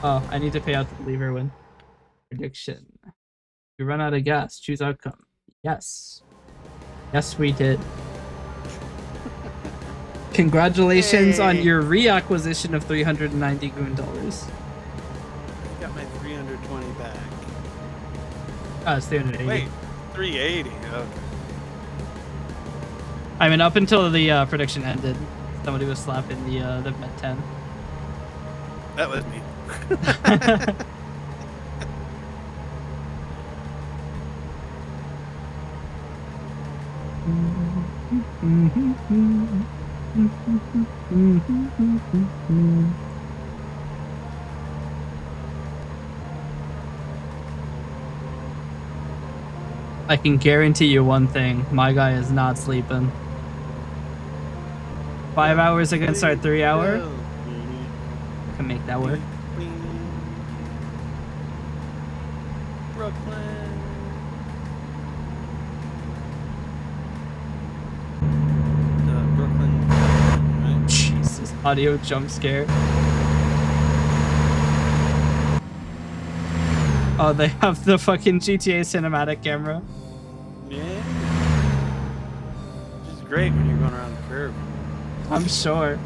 Speaker 1: Oh, I need to pay out the believer win. Prediction. We run out of gas. Choose outcome. Yes. Yes, we did. Congratulations on your reacquisition of $390 goon dollars.
Speaker 3: Got my 320 back.
Speaker 1: Oh, it's 380.
Speaker 3: Wait, 380. Okay.
Speaker 1: I mean, up until the prediction ended, somebody was slapping the Met 10.
Speaker 3: That was me.
Speaker 1: I can guarantee you one thing. My guy is not sleeping. 5 hours against our 3 hour? Can make that work.
Speaker 3: Brooklyn. Brooklyn. Right.
Speaker 1: Jesus. Audio jump scare. Oh, they have the fucking GTA cinematic camera.
Speaker 3: Yeah. Which is great when you're going around the curve.
Speaker 1: I'm sure.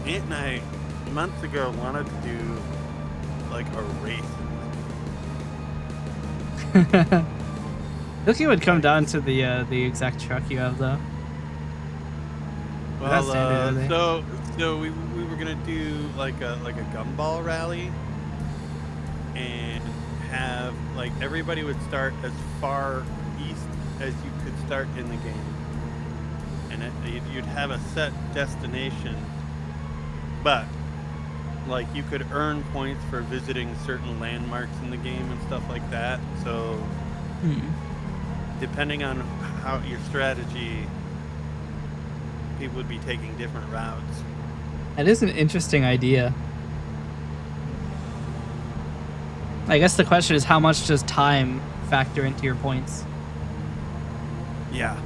Speaker 3: Aunt and I, months ago, wanted to do like a race.
Speaker 1: I think it would come down to the exact truck you have, though.
Speaker 3: Well, so we were gonna do like a gumball rally, and have like everybody would start as far east as you could start in the game, and you'd have a set destination, but like you could earn points for visiting certain landmarks in the game and stuff like that. So depending on how your strategy, people would be taking different routes.
Speaker 1: That is an interesting idea. I guess the question is, how much does time factor into your points?
Speaker 3: Yeah,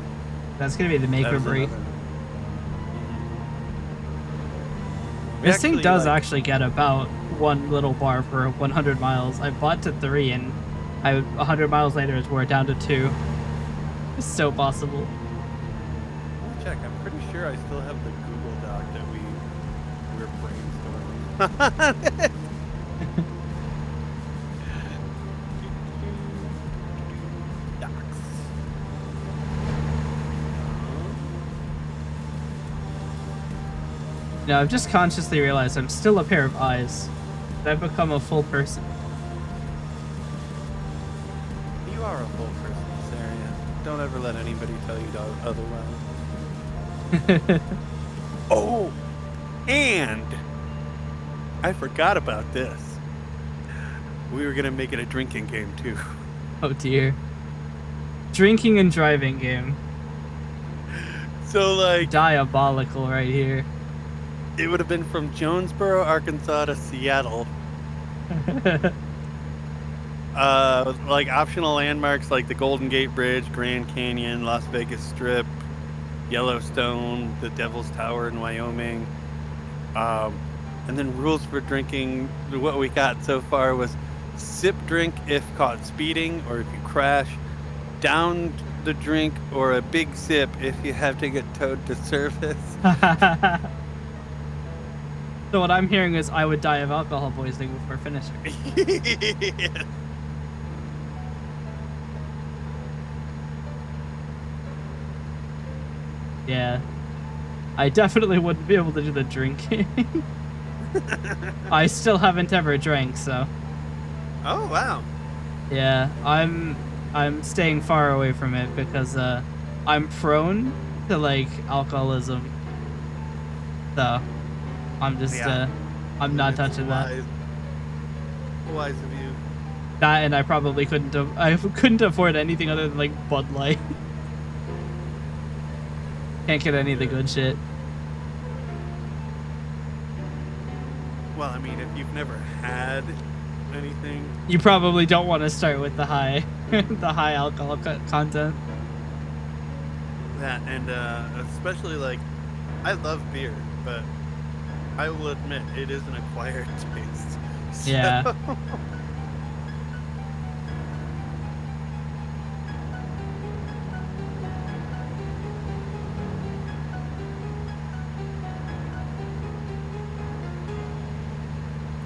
Speaker 1: That's gonna be the make
Speaker 3: that
Speaker 1: or
Speaker 3: is
Speaker 1: break.
Speaker 3: another-
Speaker 1: This thing
Speaker 3: Actually,
Speaker 1: does
Speaker 3: like-
Speaker 1: actually get about 1 little bar per 100 miles. I bought to 3, and 100 miles later, it's wore down to 2. It's so possible.
Speaker 3: Let me check. I'm pretty sure I still have the Google Doc that we were brainstorming. Docs.
Speaker 1: You know, I've just consciously realized I'm still a pair of eyes. But I've become a full person.
Speaker 3: You are a full person in this area. Don't ever let anybody tell you otherwise. Oh, and I forgot about this. We were gonna make it a drinking game too.
Speaker 1: Oh dear. Drinking and driving game.
Speaker 3: So like,
Speaker 1: Diabolical right here.
Speaker 3: it would have been from Jonesboro, Arkansas to Seattle. Like optional landmarks like the Golden Gate Bridge, Grand Canyon, Las Vegas Strip, Yellowstone, the Devil's Tower in Wyoming. And then rules for drinking. What we got so far was sip drink if caught speeding or if you crash, down the drink or a big sip if you have to get towed to service.
Speaker 1: So what I'm hearing is I would die of alcohol poisoning before finishing.
Speaker 3: Yeah.
Speaker 1: Yeah. I definitely wouldn't be able to do the drinking. I still haven't ever drank, so
Speaker 3: Oh wow.
Speaker 1: yeah, I'm staying far away from it because I'm prone to like alcoholism. So I'm just
Speaker 3: Yeah.
Speaker 1: I'm not
Speaker 3: That's
Speaker 1: touching that.
Speaker 3: Wise of you.
Speaker 1: That, and I probably couldn't afford anything other than like Bud Light. Can't get any of the good shit.
Speaker 3: Well, I mean, if you've never had anything,
Speaker 1: You probably don't want to start with the high the high alcohol content.
Speaker 3: that and especially like, I love beer, but I will admit it is an acquired taste. So-
Speaker 1: Yeah.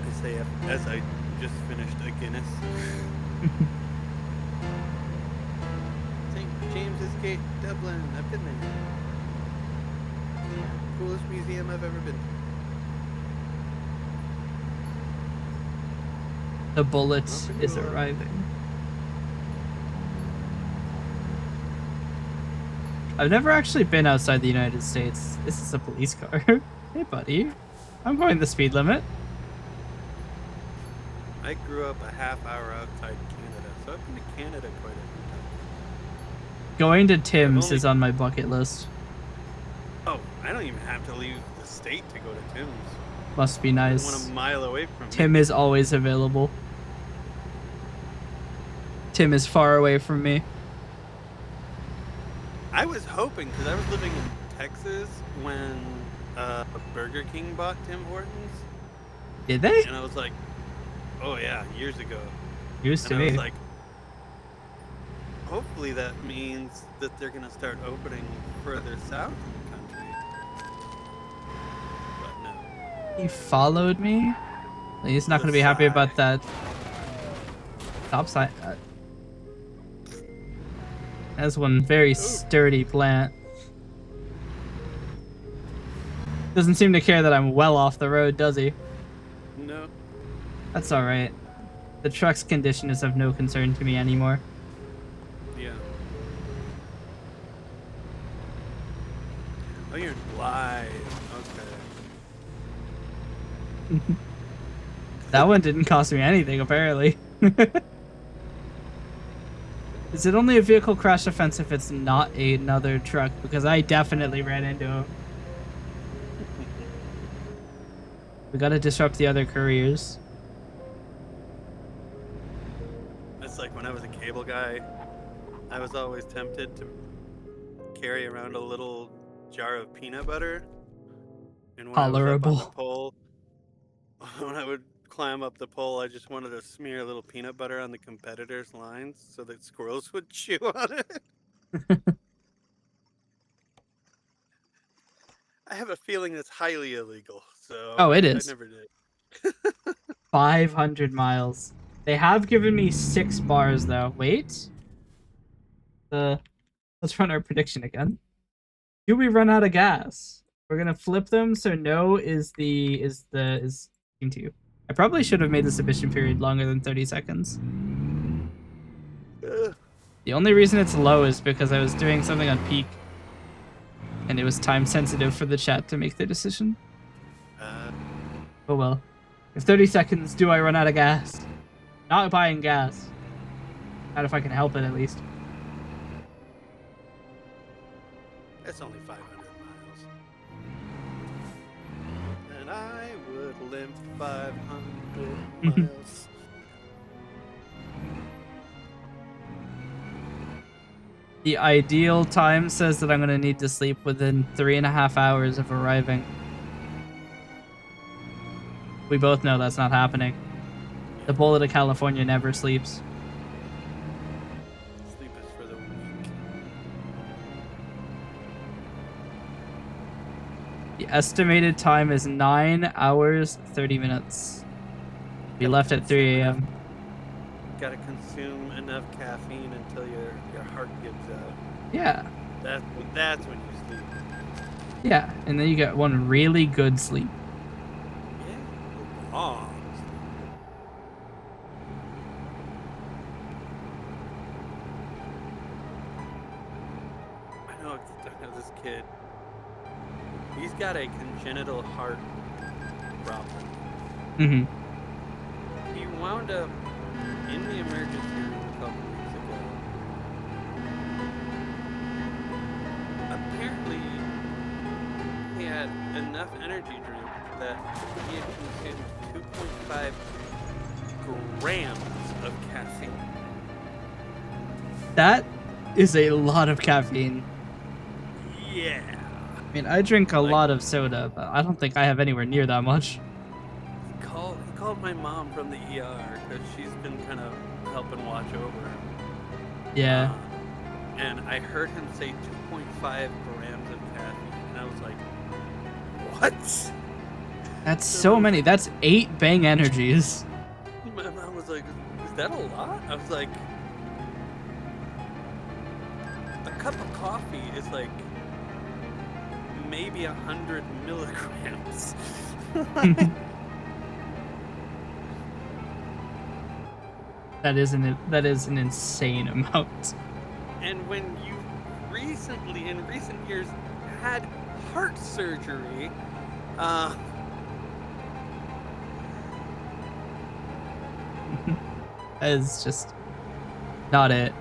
Speaker 3: I say as I just finished a Guinness. St. James's Gate, Dublin. I've been there. Coolest museum I've ever been to.
Speaker 1: The bullet
Speaker 3: Welcome
Speaker 1: is
Speaker 3: to-
Speaker 1: arriving. I've never actually been outside the United States. This is a police car. Hey, buddy. I'm going the speed limit.
Speaker 3: I grew up a half hour outside Canada, so I've been to Canada quite a few times.
Speaker 1: Going to Tim's
Speaker 3: only-
Speaker 1: is on my bucket list.
Speaker 3: Oh, I don't even have to leave the state to go to Tim's.
Speaker 1: Must be
Speaker 3: It's
Speaker 1: nice.
Speaker 3: 1 mile away from me.
Speaker 1: Tim is always available. Tim is far away from me.
Speaker 3: I was hoping, because I was living in Texas when Burger King bought Tim Hortons,
Speaker 1: Did they?
Speaker 3: and I was like, oh yeah, years ago.
Speaker 1: Used to
Speaker 3: And I was
Speaker 1: be.
Speaker 3: like, hopefully that means that they're going to start opening further south in the country. But no.
Speaker 1: He followed me? He's not going to be happy about that. Stop sign. That's one very sturdy plant. Doesn't seem to care that I'm well off the road, does he?
Speaker 3: No.
Speaker 1: That's alright. The truck's condition is of no concern to me anymore.
Speaker 3: Yeah. Oh, you're live. Okay.
Speaker 1: That one didn't cost me anything, apparently. Is it only a vehicle crash offense if it's not another truck? Because I definitely ran into him. We gotta disrupt the other couriers.
Speaker 3: It's like when I was a cable guy, I was always tempted to carry around a little jar of peanut butter. And when I was up on the
Speaker 1: Tolerable.
Speaker 3: pole, when I would climb up the pole, I just wanted to smear a little peanut butter on the competitors' lines so that squirrels would chew on it. I have a feeling that's highly illegal, so
Speaker 1: Oh, it
Speaker 3: I
Speaker 1: is.
Speaker 3: never did.
Speaker 1: 500 miles. They have given me 6 bars, though. Wait. Let's run our prediction again. Do we run out of gas? We're gonna flip them, so no is team 2. I probably should have made the submission period longer than 30 seconds. The only reason it's low is because I was doing something on peak. And it was time sensitive for the chat to make their decision. Oh well. If 30 seconds, do I run out of gas? Not buying gas. Not if I can help it, at least.
Speaker 3: It's only 500 miles. And I would limp 500 miles.
Speaker 1: The ideal time says that I'm going to need to sleep within 3.5 hours of arriving. We both know that's not happening. The bullet of California never sleeps.
Speaker 3: Sleep is for the weak.
Speaker 1: The estimated time is 9 hours, 30 minutes. We left at 3 a.m.
Speaker 3: Gotta consume enough caffeine until your heart gives out.
Speaker 1: Yeah.
Speaker 3: That's when you sleep.
Speaker 1: Yeah, and then you get one really good sleep.
Speaker 3: Yeah. Long. I know this kid. He's got a congenital heart problem.
Speaker 1: Mm-hmm.
Speaker 3: He wound up in the emergency room a couple weeks ago. Apparently, he had enough energy drink that he had consumed 2.5 grams of caffeine.
Speaker 1: That is a lot of caffeine.
Speaker 3: Yeah.
Speaker 1: I mean, I drink a lot of soda, but I don't think I have anywhere near that much.
Speaker 3: He called my mom from the ER because she's been kind of helping watch over him.
Speaker 1: Yeah.
Speaker 3: And I heard him say 2.5 grams of caffeine, and I was like, what?
Speaker 1: That's so many. That's 8 Bang Energies.
Speaker 3: My mom was like, is that a lot? I was like, a cup of coffee is like maybe 100 milligrams.
Speaker 1: That is an insane amount.
Speaker 3: And when you in recent years, had heart surgery,
Speaker 1: That is just not it.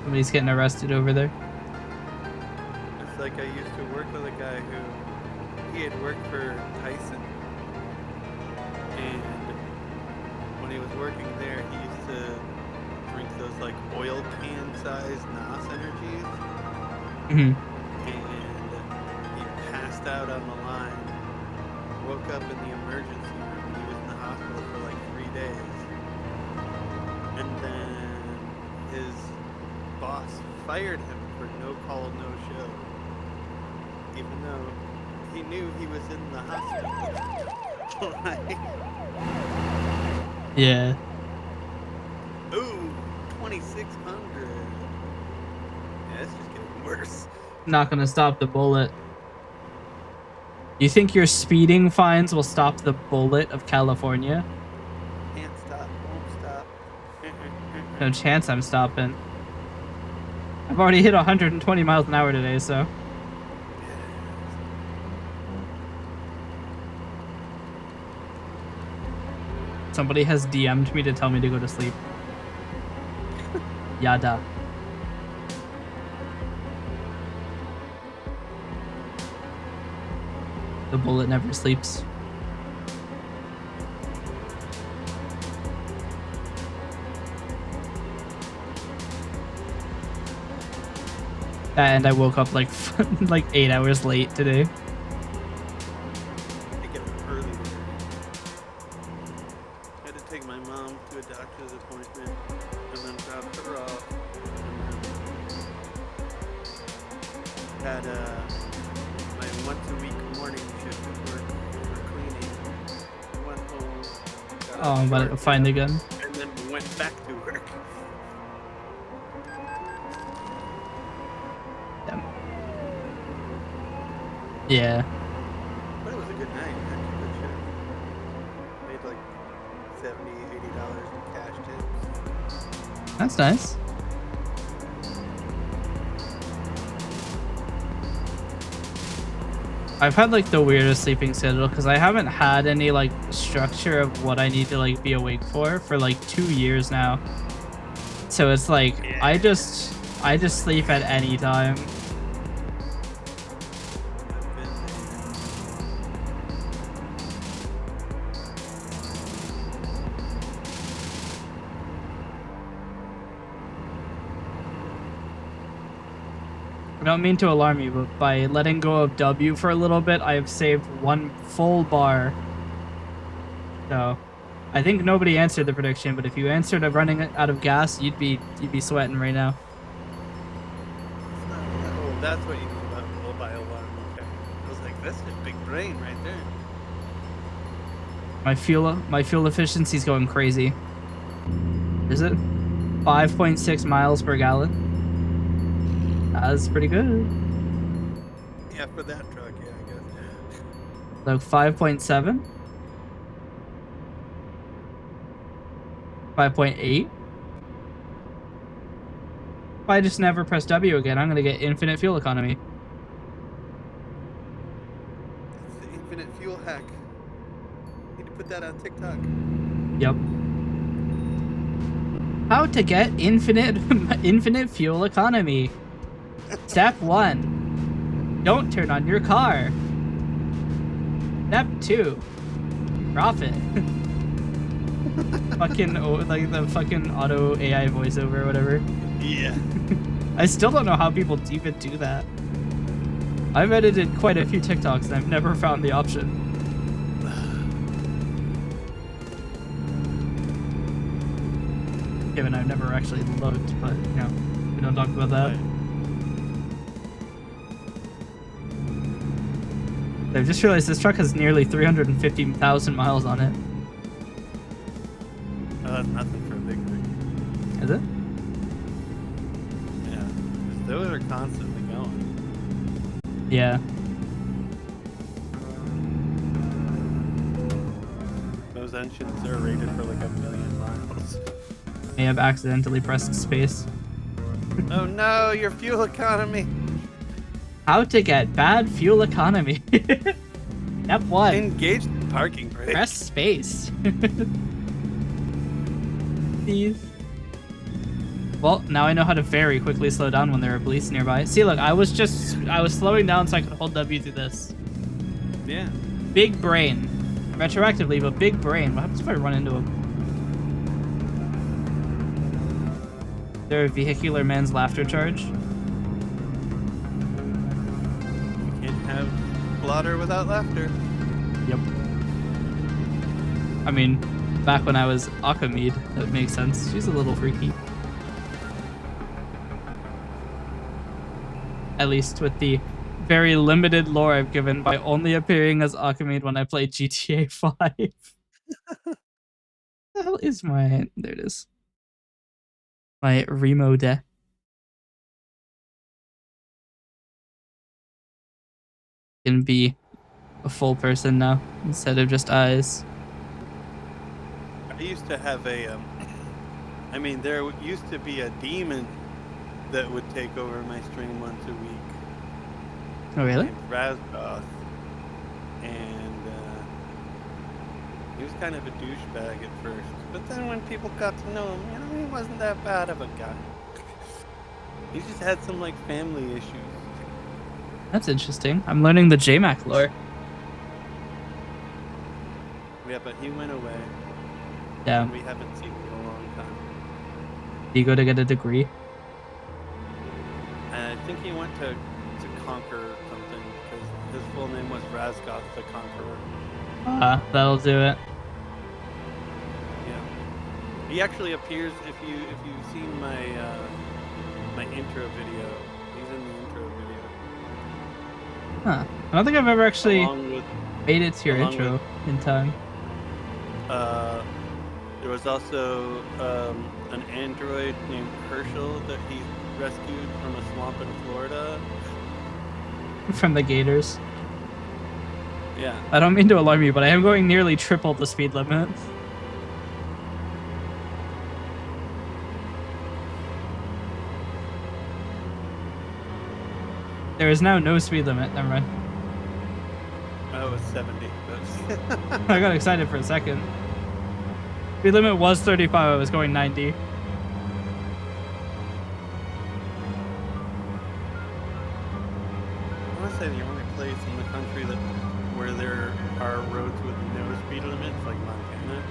Speaker 1: Somebody's getting arrested over there.
Speaker 3: it's like I used to work with a guy who he had worked for Tyson, and when he was working there, he used to drink those like oil can sized NOS energies,
Speaker 1: Mm-hmm.
Speaker 3: and he passed out on the line, woke up in the emergency room, and he was in the hospital for like 3 days, and then his boss fired him for no call, no show, even though he knew he was in the hospital. Like,
Speaker 1: Yeah.
Speaker 3: ooh, 2,600. Yeah, it's just getting worse.
Speaker 1: Not gonna stop the bullet. You think your speeding fines will stop the bullet of California?
Speaker 3: Can't stop, won't stop.
Speaker 1: No chance I'm stopping. I've already hit 120 miles an hour today, so. Somebody has DM'd me to tell me to go to sleep. Yada. The bullet never sleeps. And I woke up like like 8 hours late today.
Speaker 3: I get up early today. I had to take my mom to a doctor's appointment and then drop her off. And then had my once-a-week morning shift at work for cleaning. I went home. Got
Speaker 1: Oh, I'm about to find the gun.
Speaker 3: and then went back to work.
Speaker 1: Damn. Yeah.
Speaker 3: But it was a good night. Actually, good shift. Made like $70, $80 in cash tips.
Speaker 1: That's nice. I've had like the weirdest sleeping schedule because I haven't had any like structure of what I need to like be awake for like 2 years now. So it's like I just sleep at any time. I don't mean to alarm you, but by letting go of W for a little bit, I have saved 1 full bar. So, I think nobody answered the prediction, but if you answered of running out of gas, you'd be sweating right now.
Speaker 3: Oh, that's what you mean about mobile alarm. Okay. I was like, that's just big brain right there.
Speaker 1: My fuel efficiency's going crazy. Is it? 5.6 miles per gallon. That's pretty good.
Speaker 3: Yeah, for that truck, yeah, I guess.
Speaker 1: Like 5.7? 5.8? If I just never press W again, I'm gonna get infinite fuel economy.
Speaker 3: It's the infinite fuel hack. Need to put that on TikTok.
Speaker 1: Yep. How to get infinite fuel economy. Step 1. Don't turn on your car. Step 2. Profit. Fucking like the fucking auto AI voiceover or whatever.
Speaker 3: Yeah.
Speaker 1: I still don't know how people even do that. I've edited quite a few TikToks and I've never found the option. Given I've never actually looked, but you know, we don't talk about that. I just realized this truck has nearly 350,000 miles on it.
Speaker 3: Oh, that's nothing for a big rig.
Speaker 1: Is it?
Speaker 3: Yeah. 'Cause those are constantly going.
Speaker 1: Yeah.
Speaker 3: Those engines are rated for like 1,000,000 miles.
Speaker 1: May have accidentally pressed space.
Speaker 3: Oh no, your fuel economy.
Speaker 1: How to get bad fuel economy. Step 1.
Speaker 3: Engage the parking brake.
Speaker 1: Press space. Please. Well, now I know how to very quickly slow down when there are police nearby. See, look, I was slowing down so I could hold W through this.
Speaker 3: Yeah.
Speaker 1: Big brain. Retroactively, but big brain. What happens if I run into him? Is there a vehicular man's laughter charge?
Speaker 3: You can't have slaughter without laughter.
Speaker 1: Yep. I mean, back when I was Akamid, that makes sense. She's a little freaky. At least with the very limited lore I've given by only appearing as Akamid when I played GTA 5. The hell is my... There it is. My Remo deck. Can be a full person now instead of just eyes.
Speaker 3: I used to have I mean, there used to be a demon that would take over my stream once a week.
Speaker 1: Oh, really?
Speaker 3: Named Razgoth. And he was kind of a douchebag at first. But then when people got to know him, you know, he wasn't that bad of a guy. He just had some, like, family issues.
Speaker 1: That's interesting. I'm learning the JMac lore.
Speaker 3: Yeah, but he went away.
Speaker 1: Yeah.
Speaker 3: And we haven't seen him in a long time.
Speaker 1: Do you go to get a degree?
Speaker 3: I think he went to conquer something, because his full name was Razgoth the Conqueror.
Speaker 1: That'll do it.
Speaker 3: Yeah. He actually appears, if you've seen my my intro video, he's in the intro video.
Speaker 1: Huh. I don't think I've ever actually
Speaker 3: Along with,
Speaker 1: made it to your intro in time.
Speaker 3: there was also an android named Herschel that he rescued from a swamp in Florida.
Speaker 1: From the Gators.
Speaker 3: Yeah.
Speaker 1: I don't mean to alarm you, but I am going nearly triple the speed limit. There is now no speed limit. Never mind.
Speaker 3: Oh, it was 70.
Speaker 1: I got excited for a second. Speed limit was 35. I was going 90.
Speaker 3: I want to say the only place in the country where there are roads with no speed limits, like Montana.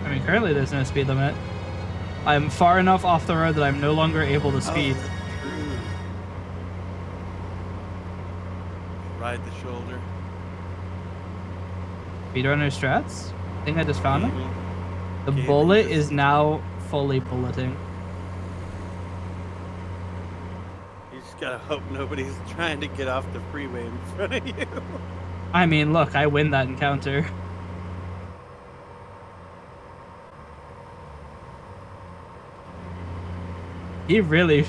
Speaker 1: I mean, currently there's no speed limit. I'm far enough off the road that I'm no longer able to speed.
Speaker 3: Oh, true. Ride the shoulder.
Speaker 1: Speedrunner strats? I think I just found them. The
Speaker 3: Gaming
Speaker 1: bullet
Speaker 3: is-
Speaker 1: is now fully bulleting.
Speaker 3: You just gotta hope nobody's trying to get off the freeway in front of you.
Speaker 1: I mean, look, I win that encounter. He really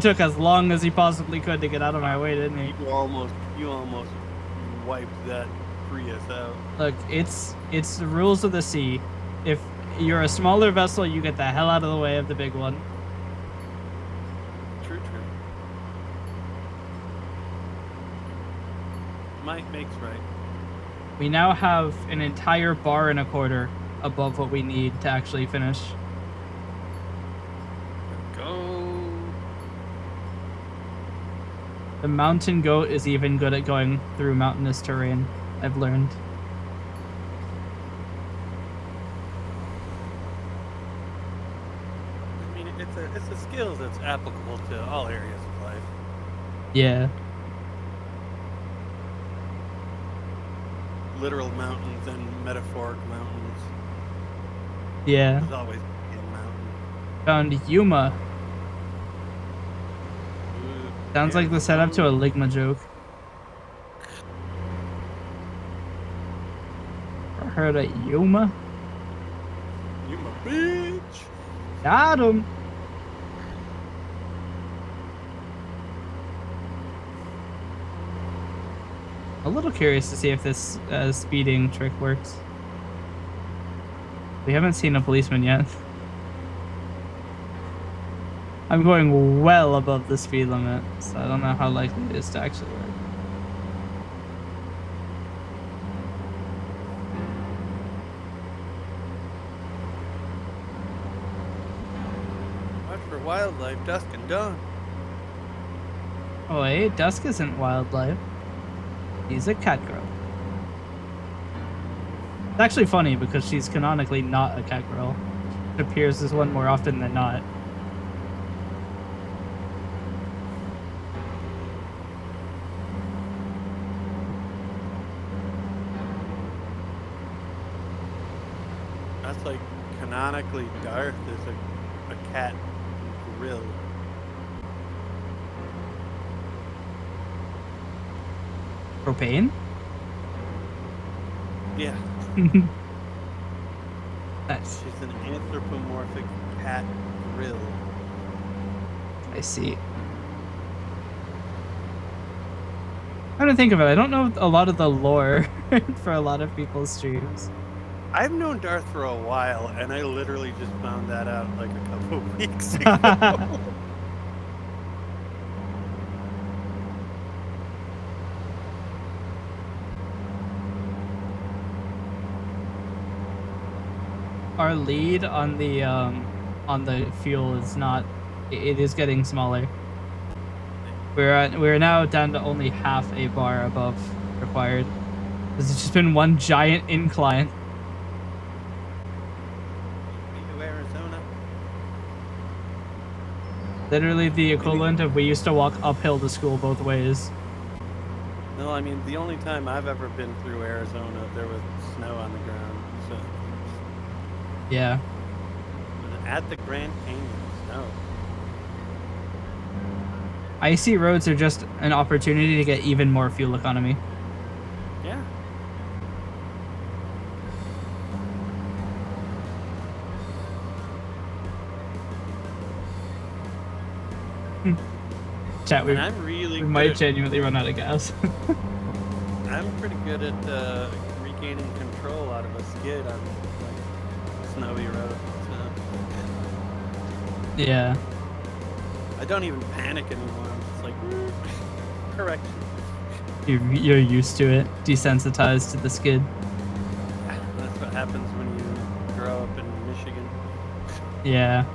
Speaker 1: took as long as he possibly could to get out of my way, didn't he?
Speaker 3: You almost wiped that Prius out.
Speaker 1: Look, it's the rules of the sea. If you're a smaller vessel, you get the hell out of the way of the big one.
Speaker 3: True. Might makes right.
Speaker 1: We now have an entire bar and a quarter above what we need to actually finish.
Speaker 3: Go.
Speaker 1: The mountain goat is even good at going through mountainous terrain, I've learned.
Speaker 3: I mean, it's a skill that's applicable to all areas of life.
Speaker 1: Yeah.
Speaker 3: Literal mountains and metaphoric mountains.
Speaker 1: Yeah.
Speaker 3: There's always a mountain.
Speaker 1: Found Yuma.
Speaker 3: Ooh,
Speaker 1: Sounds
Speaker 3: yeah,
Speaker 1: like the setup to a Ligma joke. Ever heard of Yuma?
Speaker 3: You my bitch.
Speaker 1: Got him. A little curious to see if this speeding trick works. We haven't seen a policeman yet. I'm going well above the speed limit, so I don't know how likely it is to actually work.
Speaker 3: Watch for wildlife, dusk and dawn.
Speaker 1: Oh wait, Dusk isn't wildlife. He's a cat girl. It's actually funny because she's canonically not a cat girl. It appears as one more often than not.
Speaker 3: That's like canonically Darth is a cat grill.
Speaker 1: Propane?
Speaker 3: Yeah,
Speaker 1: Nice.
Speaker 3: she's an anthropomorphic cat grill.
Speaker 1: I see. I'm trying to think of it. I don't know a lot of the lore for a lot of people's streams.
Speaker 3: I've known Darth for a while, and I literally just found that out like a couple of weeks ago.
Speaker 1: Our lead on the fuel is not. It is getting smaller. We're now down to only half a bar above required. It's just been one giant incline.
Speaker 3: To Arizona.
Speaker 1: Literally the equivalent of we used to walk uphill to school both ways.
Speaker 3: No, I mean the only time I've ever been through Arizona, there was snow on the ground. So
Speaker 1: Yeah.
Speaker 3: at the Grand Canyon, snow.
Speaker 1: Icy roads are just an opportunity to get even more fuel economy.
Speaker 3: Yeah.
Speaker 1: Chat, we
Speaker 3: And I'm really
Speaker 1: we might
Speaker 3: good.
Speaker 1: genuinely run out of gas.
Speaker 3: I'm pretty good at regaining control out of a skid on like snowy roads. So
Speaker 1: Yeah.
Speaker 3: I don't even panic anymore. I'm just like, correction.
Speaker 1: You're used to it, desensitized to the skid.
Speaker 3: That's what happens when you grow up in Michigan.
Speaker 1: Yeah.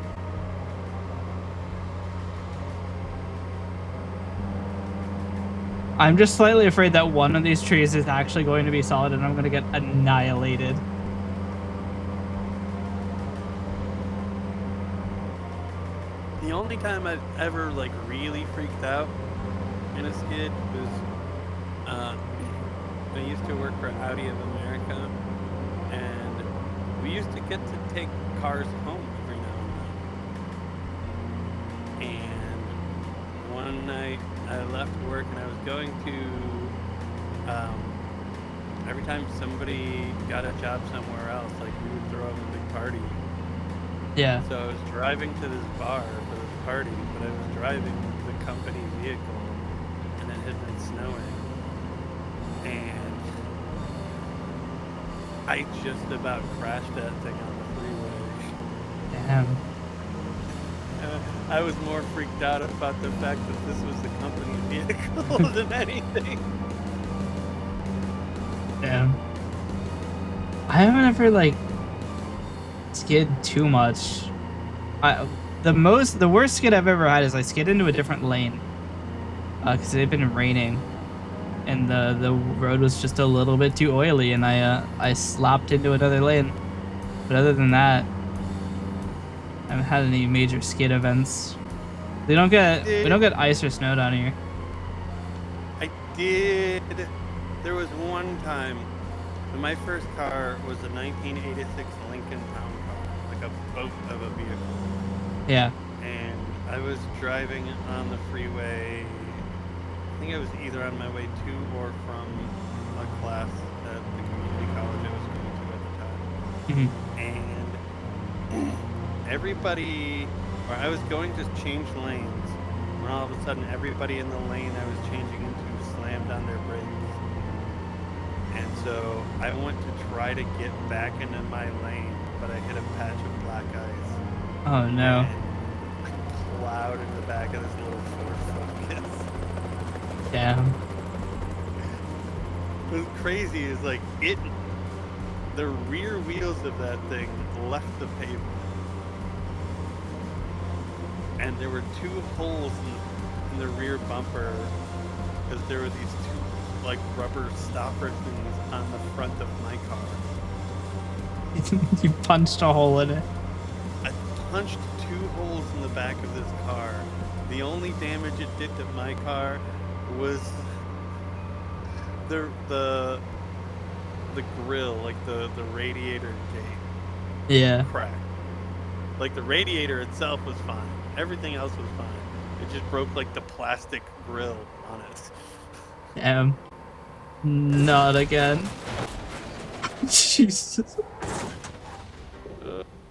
Speaker 1: I'm just slightly afraid that one of these trees is actually going to be solid and I'm going to get annihilated.
Speaker 3: The only time I've ever like really freaked out in a skid was I used to work for Audi of America, and we used to get to take cars home every now and then. And one night I left work and I was going to every time somebody got a job somewhere else, like we would throw them a big party.
Speaker 1: Yeah.
Speaker 3: So I was driving to this bar for this party, but I was driving the company vehicle, and it had been snowing, and I just about crashed that thing on the freeway.
Speaker 1: Damn.
Speaker 3: I was more freaked out about the fact that this was the company vehicle than anything.
Speaker 1: Damn. I haven't ever like skid too much. The worst skid I've ever had is I skid into a different lane because it had been raining and the road was just a little bit too oily and I slapped into another lane. But other than that, I haven't had any major skid events. We don't get ice or snow down here.
Speaker 3: I did. There was one time when my first car was a 1986 Lincoln Town car, like a boat of a vehicle.
Speaker 1: Yeah.
Speaker 3: And I was driving on the freeway. I think I was either on my way to or from a class at the community college I was going to at the time.
Speaker 1: Mm-hmm.
Speaker 3: And everybody, or I was going to change lanes, when all of a sudden everybody in the lane I was changing into slammed on their brakes. And so I went to try to get back into my lane, but I hit a patch of black ice.
Speaker 1: Oh no.
Speaker 3: And plowed in the back of this little Ford Focus.
Speaker 1: Damn.
Speaker 3: What's crazy is like the rear wheels of that thing left the pavement. And there were two holes in the rear bumper because there were these two like rubber stopper things on the front of my car.
Speaker 1: You punched a hole in it.
Speaker 3: I punched two holes in the back of this car. The only damage it did to my car was the grill, like the radiator gate.
Speaker 1: Yeah.
Speaker 3: Cracked. Like the radiator itself was fine. Everything else was fine. It just broke like the plastic grill on it.
Speaker 1: Damn. Not again. Jesus.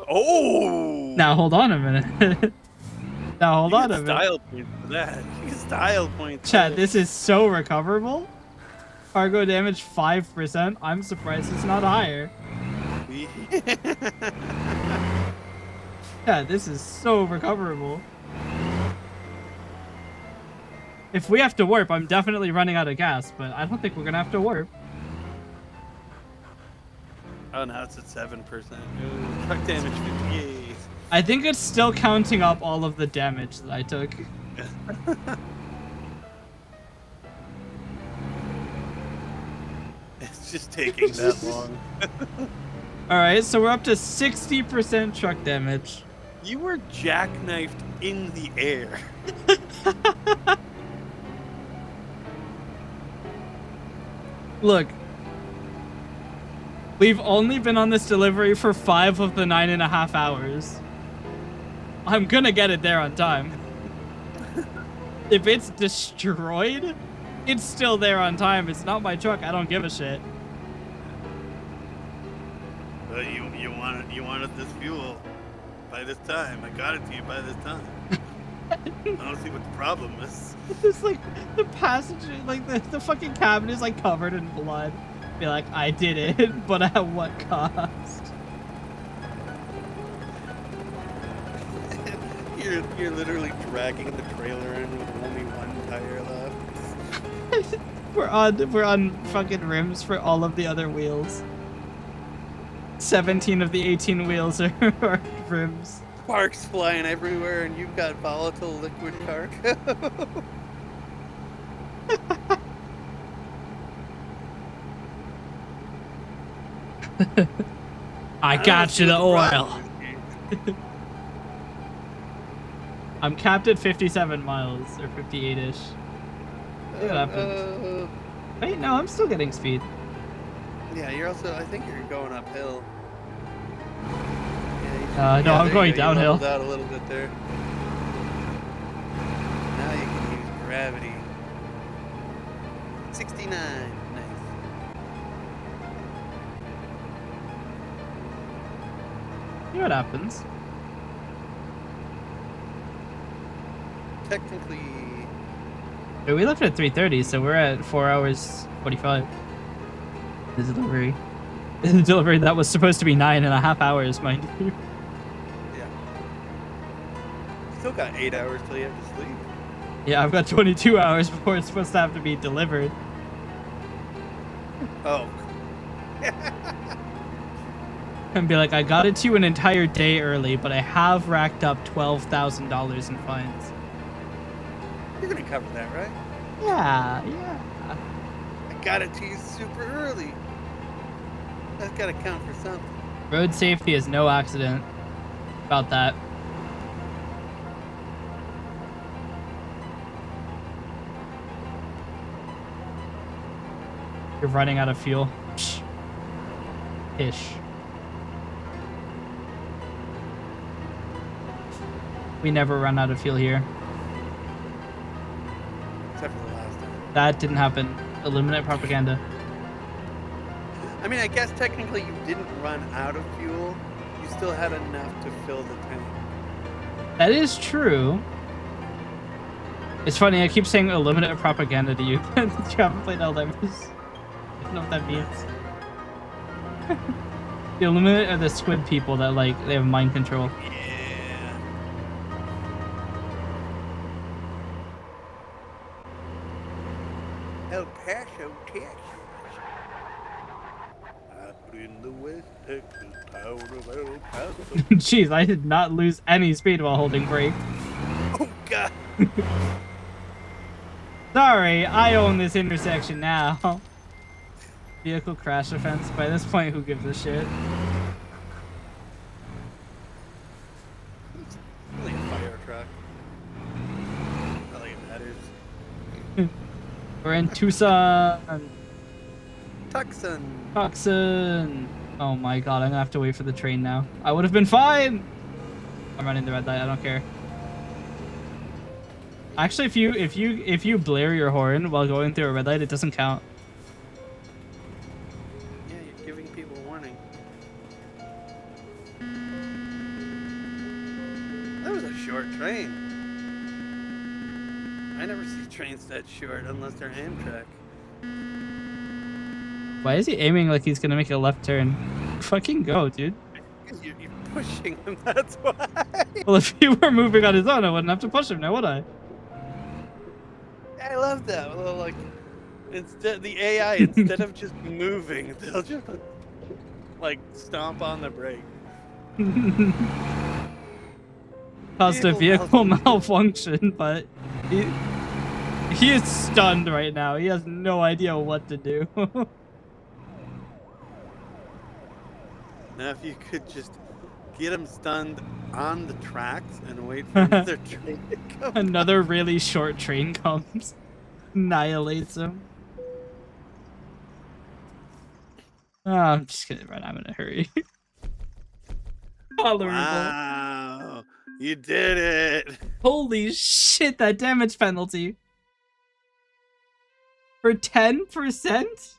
Speaker 3: Oh!
Speaker 1: Now hold on a minute. Now hold
Speaker 3: You
Speaker 1: on
Speaker 3: get
Speaker 1: a minute.
Speaker 3: style points for that. You get style points.
Speaker 1: Chat,
Speaker 3: there.
Speaker 1: this is so recoverable. Cargo damage 5%. I'm surprised it's not higher. Yeah, this is so recoverable. If we have to warp, I'm definitely running out of gas, but I don't think we're gonna have to warp.
Speaker 3: Oh, now it's at 7%. Ooh, truck damage 58.
Speaker 1: I think it's still counting up all of the damage that I took.
Speaker 3: It's just taking that long.
Speaker 1: Alright, so we're up to 60% truck damage.
Speaker 3: You were jackknifed in the air.
Speaker 1: Look, we've only been on this delivery for 5 of the 9.5 hours. I'm gonna get it there on time. If it's destroyed, it's still there on time. It's not my truck. I don't give a shit.
Speaker 3: You wanted this fuel by this time. I got it to you by this time. I don't see what the problem is.
Speaker 1: It's like the passenger, like the fucking cabin is like covered in blood. Be like, I did it, but at what cost?
Speaker 3: You're literally dragging the trailer in with only one tire left.
Speaker 1: we're on fucking rims for all of the other wheels. 17 of the 18 wheels are rims.
Speaker 3: Sparks flying everywhere, and you've got volatile liquid cargo.
Speaker 1: I got you the oil. I'm capped at 57 miles, or 58-ish. See what happens. Wait, no, I'm still getting speed.
Speaker 3: Yeah, you're also, I think you're going uphill.
Speaker 1: No, I'm going downhill.
Speaker 3: You leveled out a little bit there. Now you can use gravity. 69. Nice.
Speaker 1: See what happens.
Speaker 3: Technically...
Speaker 1: We left at 3:30, so we're at 4 hours 45. The delivery. The delivery that was supposed to be 9.5 hours, mind you.
Speaker 3: Yeah. Still got 8 hours till you have to sleep.
Speaker 1: Yeah, I've got 22 hours before it's supposed to have to be delivered.
Speaker 3: Oh.
Speaker 1: And be like, I got it to you an entire day early, but I have racked up $12,000 in fines.
Speaker 3: You're gonna cover that, right?
Speaker 1: Yeah.
Speaker 3: I got it to you super early. That's gotta count for something.
Speaker 1: Road safety is no accident. About that. You're running out of fuel. Ish. We never run out of fuel here.
Speaker 3: Except for the last time.
Speaker 1: That didn't happen. Eliminate propaganda.
Speaker 3: I mean, I guess technically you didn't run out of fuel. You still had enough to fill the tank.
Speaker 1: That is true. It's funny, I keep saying eliminate propaganda to you. You haven't played Eldemers. I don't know what that means. The Illuminate are the squid people that, like, they have mind control.
Speaker 3: Yeah. El Paso, Texas. Out in the West Texas town of El Paso.
Speaker 1: Jeez, I did not lose any speed while holding brake.
Speaker 3: Oh, God.
Speaker 1: Sorry, I own this intersection now. Vehicle crash offense. By this point, who gives a shit?
Speaker 3: It's really a fire truck. Not like it matters.
Speaker 1: We're in Tucson.
Speaker 3: Tucson.
Speaker 1: Oh my god, I'm gonna have to wait for the train now. I would have been fine. I'm running the red light. I don't care. Actually, if you blare your horn while going through a red light, it doesn't count.
Speaker 3: Yeah, you're giving people warning. That was a short train. I never see trains that short unless they're Amtrak.
Speaker 1: Why is he aiming like he's gonna make a left turn? Fucking go, dude.
Speaker 3: Because you're pushing him, that's why.
Speaker 1: Well, if he were moving on his own, I wouldn't have to push him now, would I?
Speaker 3: I love that. Well, like, the AI, instead of just moving, they'll just, like, stomp on the brake.
Speaker 1: Caused a vehicle
Speaker 3: Vehicle
Speaker 1: malfunction, but he is stunned right now. He has no idea what to do.
Speaker 3: Now, if you could just get him stunned on the tracks and wait for another train to come.
Speaker 1: Another really short train comes, annihilates him. I'm just gonna run. I'm in a hurry. Tolerable.
Speaker 3: Wow, you did it!
Speaker 1: Holy shit! That damage penalty for 10%.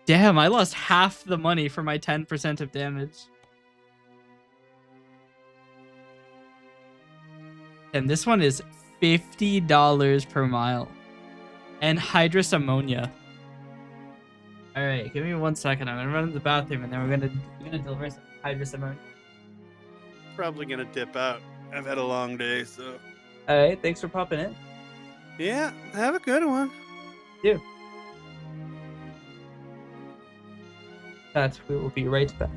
Speaker 1: Damn, I lost half the money for my 10% of damage. And this one is $50 per mile. And hydrous ammonia. Alright, give me 1 second. I'm gonna run to the bathroom and then we're gonna deliver some hydrous ammonia.
Speaker 3: Probably gonna dip out. I've had a long day, so.
Speaker 1: Alright, thanks for popping in.
Speaker 3: Yeah, have a good one.
Speaker 1: You. That we will be right back.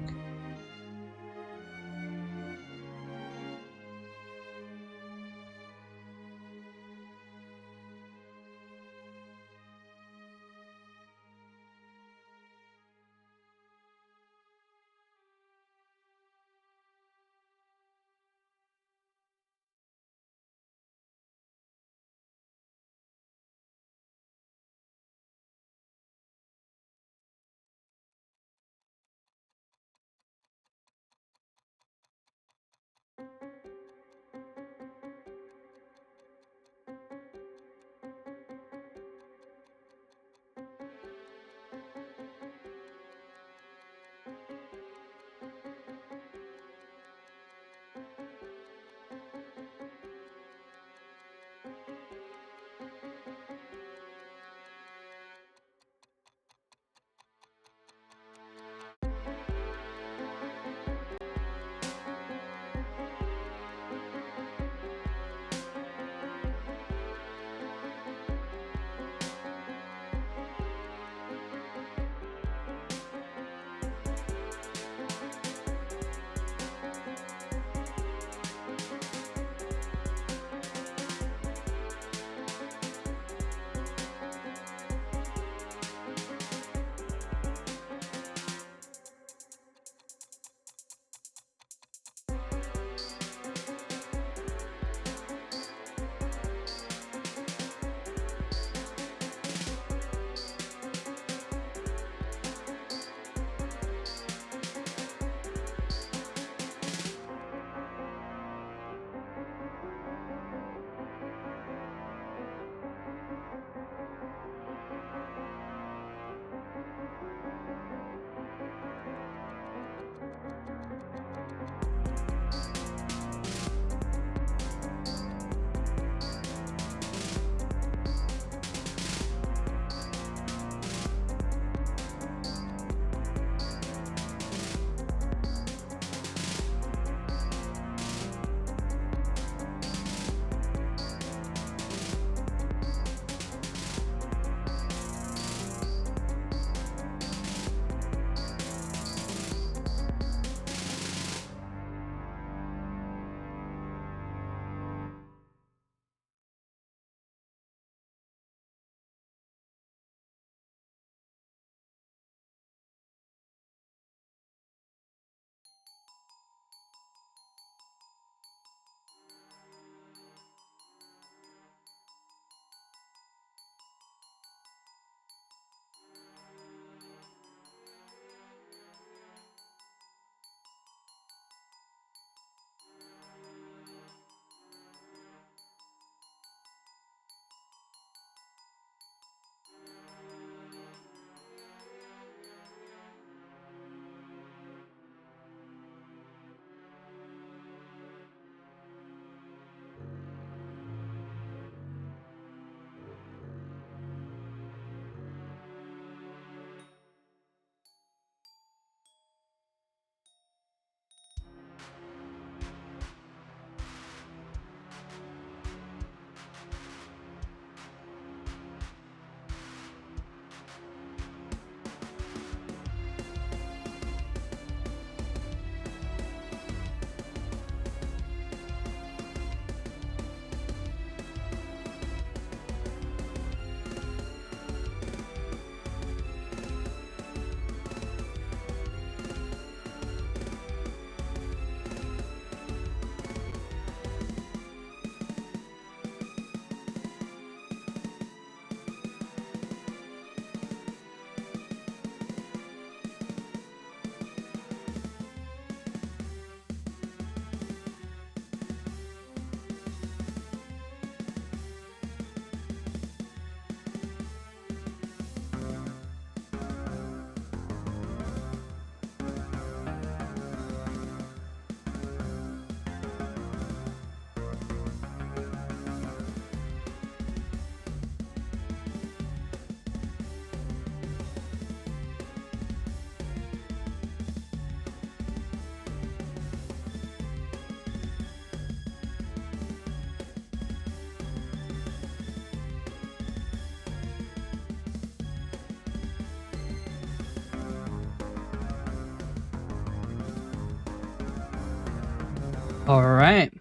Speaker 1: All right,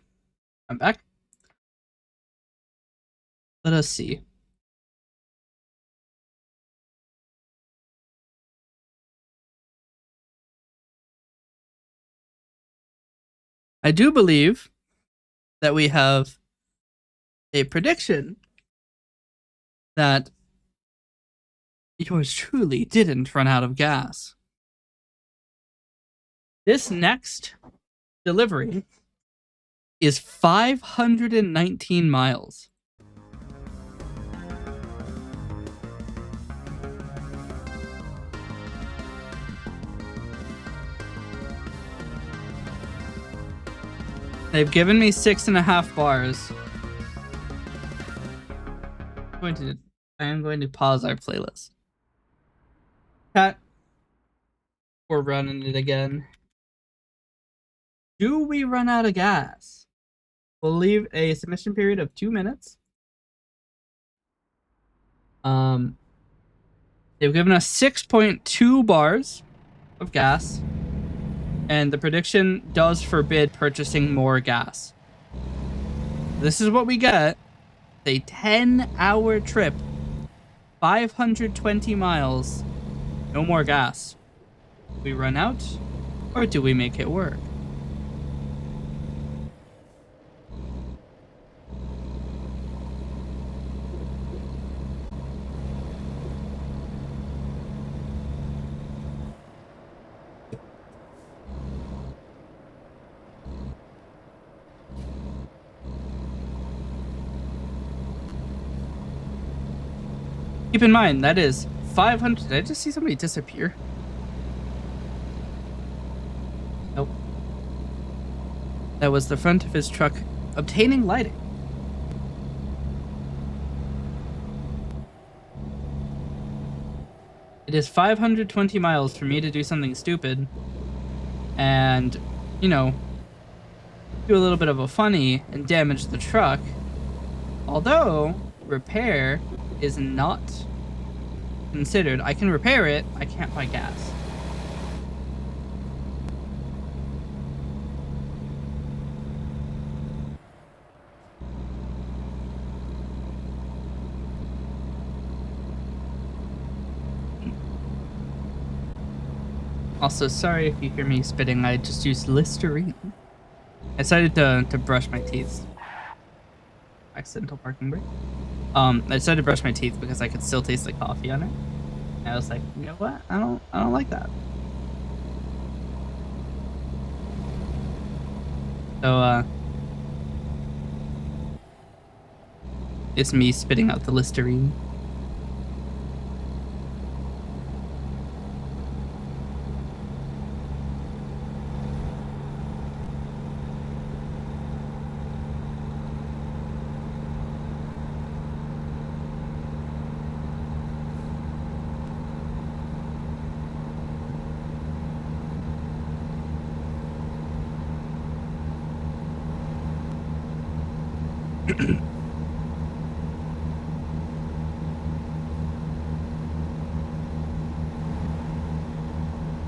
Speaker 1: I'm back. Let us see. I do believe that we have a prediction that yours truly didn't run out of gas. This next delivery is 519 miles. They've given me 6.5 bars. I am going to pause our playlist. Chat, we're running it again. Do we run out of gas? We'll leave a submission period of 2 minutes. They've given us 6.2 bars of gas, and the prediction does forbid purchasing more gas. This is what we get. A 10-hour trip, 520 miles, no more gas. Do we run out, or do we make it work? Keep in mind, that is 500. Did I just see somebody disappear? Nope. That was the front of his truck obtaining lighting. It is 520 miles for me to do something stupid and, you know, do a little bit of a funny and damage the truck. Although repair is not considered. I can repair it, I can't buy gas. Also, sorry if you hear me spitting, I just used Listerine. I decided to brush my teeth. Accidental parking brake. I decided to brush my teeth because I could still taste the coffee on it. And I was like, you know what? I don't like that. So it's me spitting out the Listerine.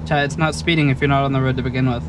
Speaker 1: Chat, it's not speeding if you're not on the road to begin with.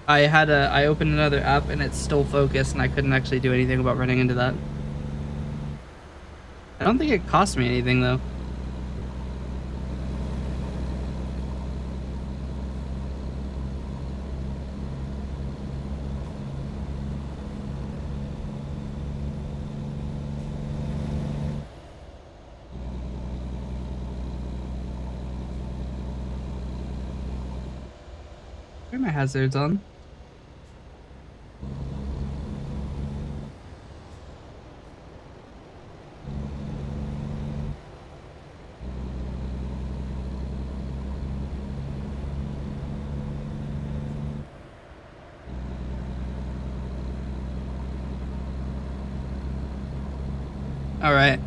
Speaker 1: I opened another app and it's still focused, and I couldn't actually do anything about running into that. I don't think it cost me anything though. Where are my hazards on? All right.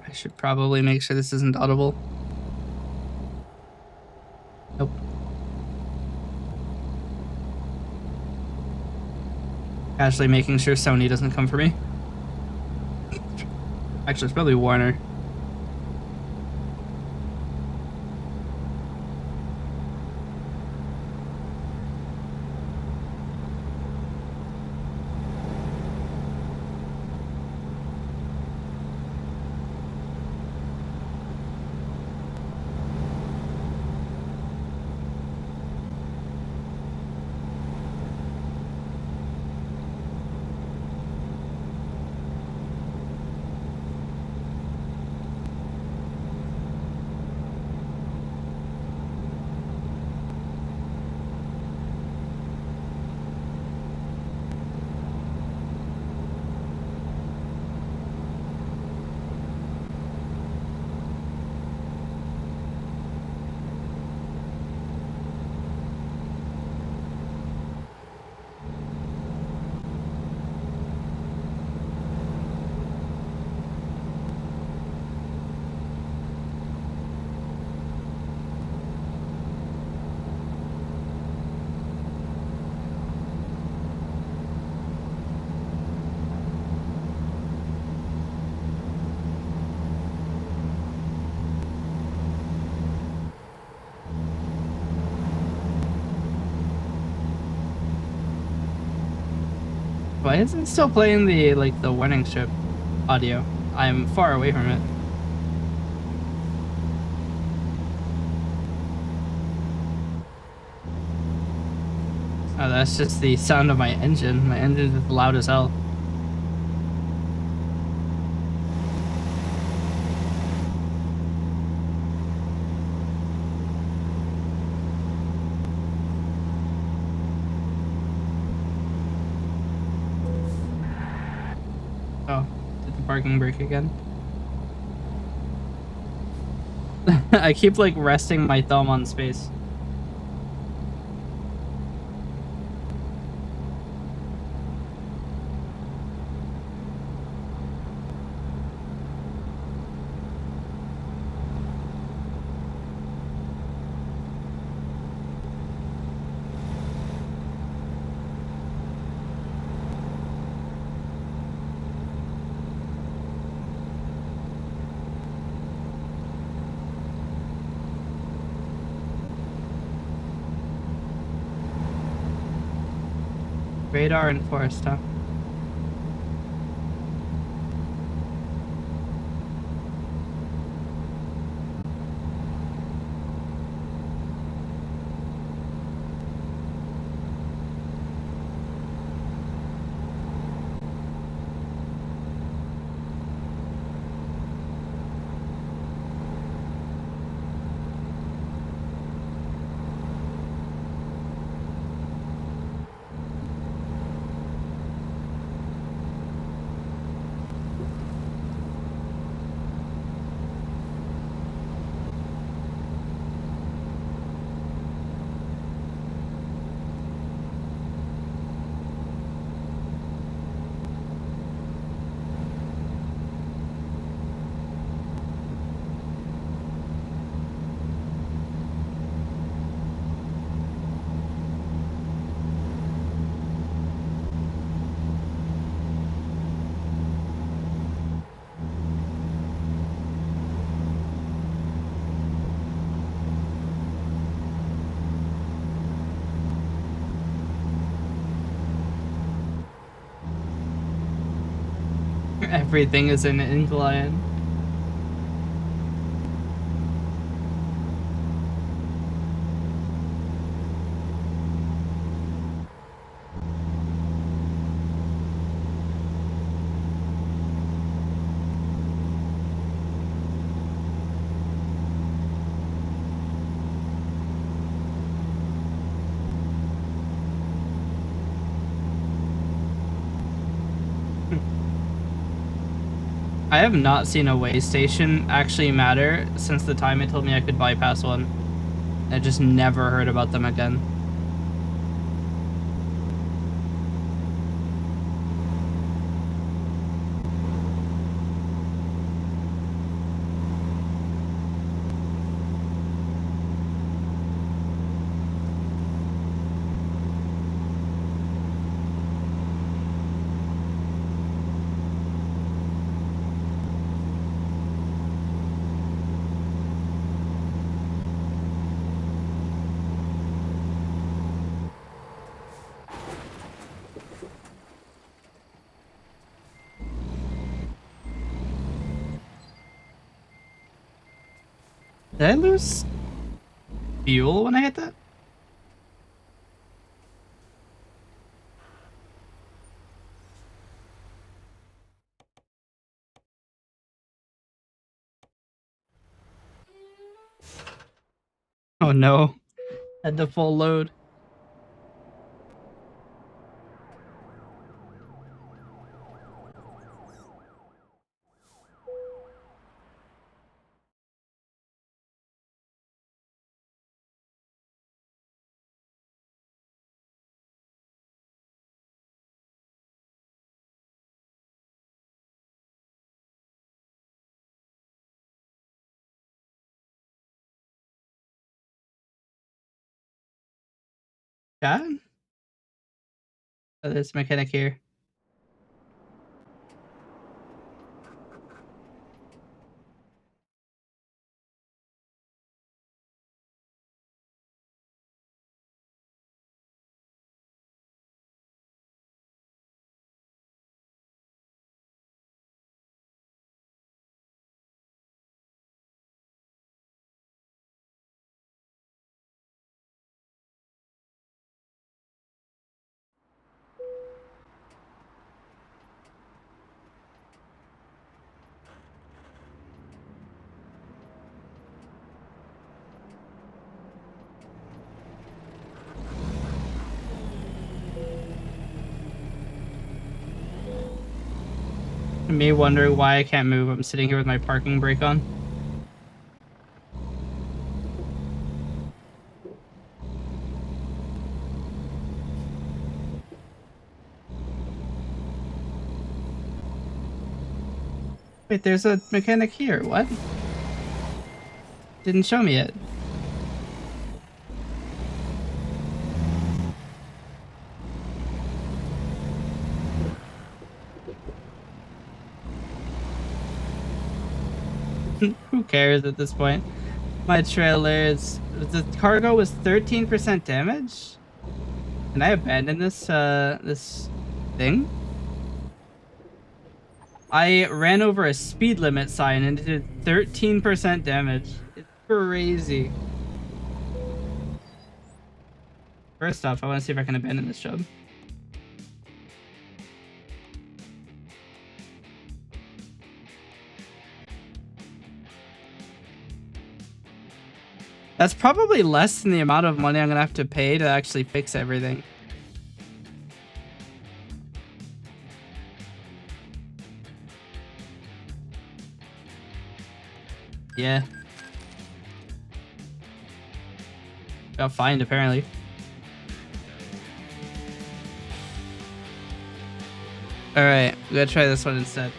Speaker 1: I should probably make sure this isn't audible. Nope. Casually making sure Sony doesn't come for me. Actually, it's probably Warner. Why isn't it still playing the warning strip audio? I'm far away from it. Oh, that's just the sound of my engine. My engine is loud as hell. Oh, did the parking brake again? I keep like resting my thumb on space. Radar enforced, huh? Everything is an incline. I have not seen a way station actually matter since the time it told me I could bypass one. I just never heard about them again. Did I lose fuel when I hit that? Oh no. Had the full load. Yeah? Oh, there's a mechanic here. Me wondering why I can't move. I'm sitting here with my parking brake on. Wait, there's a mechanic here. What? Didn't show me it. Who cares at this point? My trailer is... The cargo was 13% damage? Can I abandon this, this thing? I ran over a speed limit sign and it did 13% damage. It's crazy. First off, I want to see if I can abandon this job. That's probably less than the amount of money I'm gonna have to pay to actually fix everything. Yeah. Got fined apparently. Alright, we gotta try this one instead.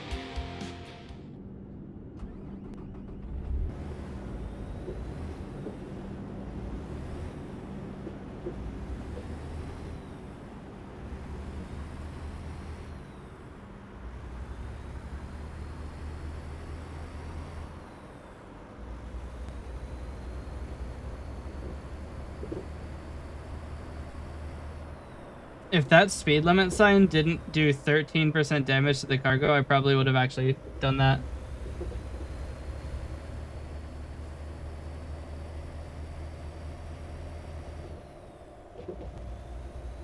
Speaker 1: If that speed limit sign didn't do 13% damage to the cargo, I probably would have actually done that.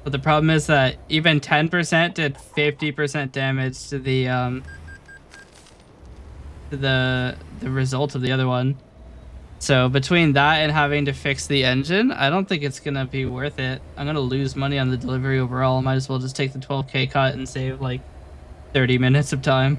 Speaker 1: But the problem is that even 10% did 50% damage to the result of the other one. So between that and having to fix the engine, I don't think it's gonna be worth it. I'm gonna lose money on the delivery overall. Might as well just take the 12K cut and save like 30 minutes of time.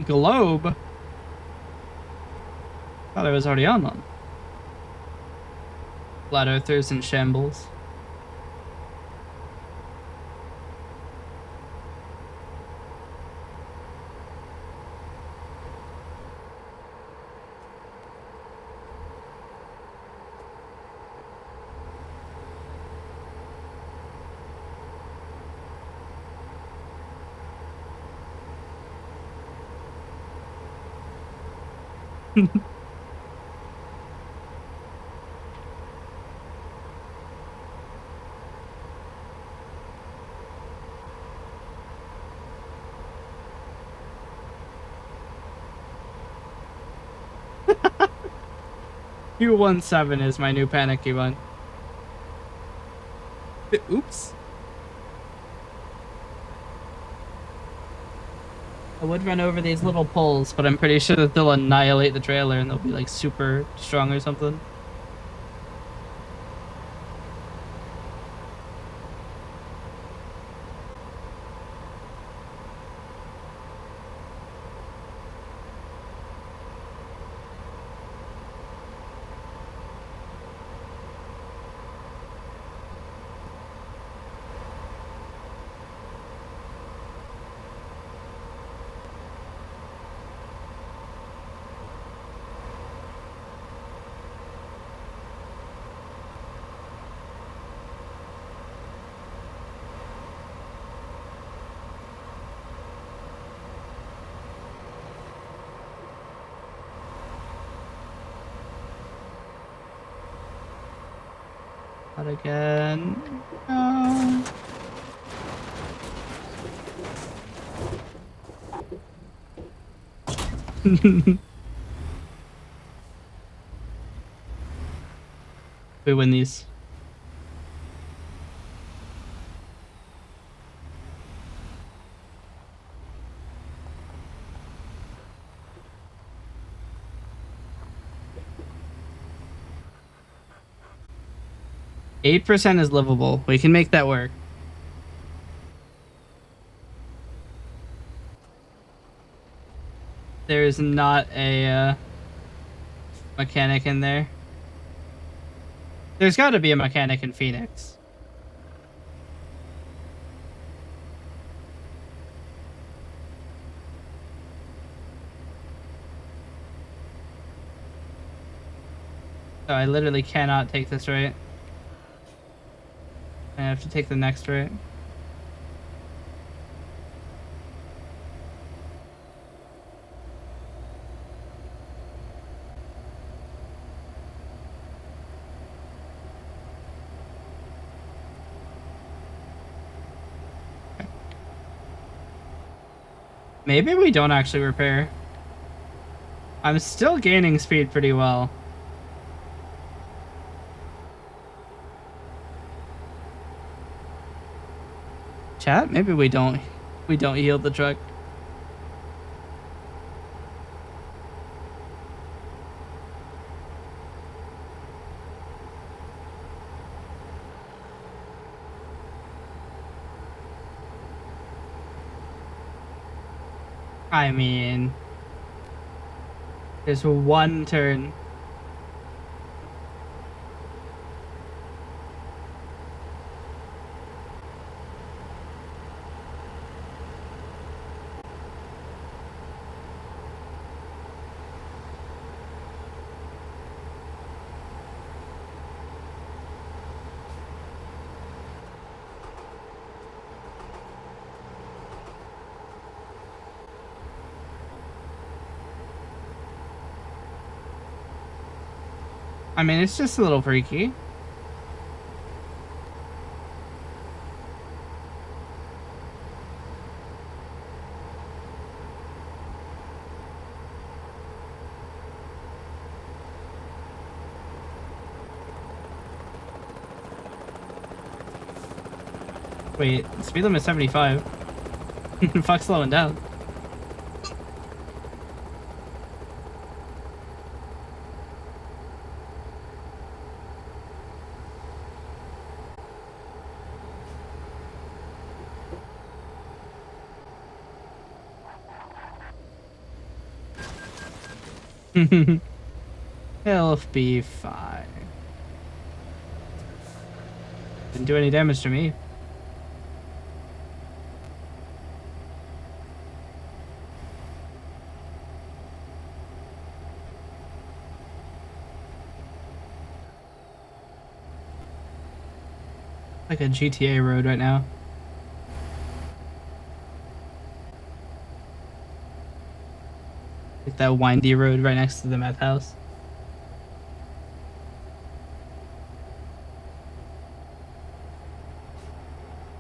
Speaker 1: Globe? Thought I was already on one. Flat Earthers in shambles. Q17 is my new panicky one. Oops. I would run over these little poles, but I'm pretty sure that they'll annihilate the trailer and they'll be like super strong or something. Not again. No. We win these. Eight percent is livable. We can make that work. There's not a mechanic in there. There's got to be a mechanic in Phoenix. So I literally cannot take this right. I have to take the next right. Maybe we don't actually repair. I'm still gaining speed pretty well. chat? Maybe we don't heal the truck. I mean, there's one turn. I mean, it's just a little freaky. Wait, speed limit 75. Fuck slowing down. He'll be fine. Didn't do any damage to me. Like a GTA road right now. Like that windy road right next to the meth house.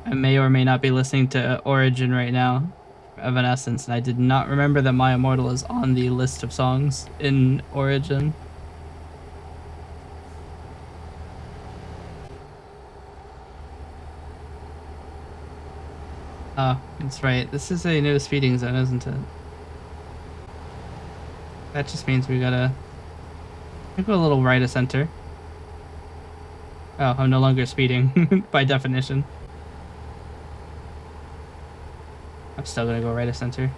Speaker 1: I may or may not be listening to Origin right now, Evanescence, and I did not remember that My Immortal is on the list of songs in Origin. Oh, that's right. This is a no speeding zone, isn't it? That just means we gotta go a little right of center. Oh, I'm no longer speeding by definition. I'm still gonna go right of center.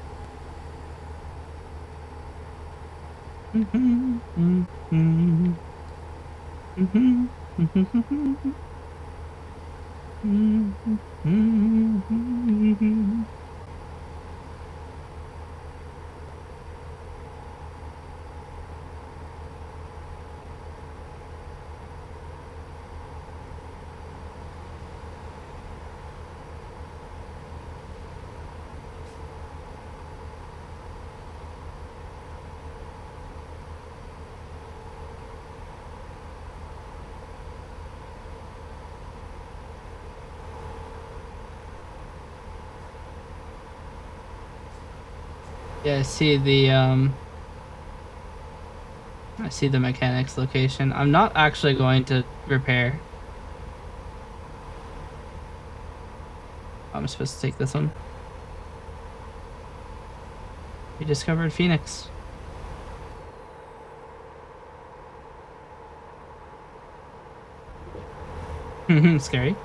Speaker 1: Yeah, I see the mechanics location. I'm not actually going to repair. I'm supposed to take this one. We discovered Phoenix. Scary.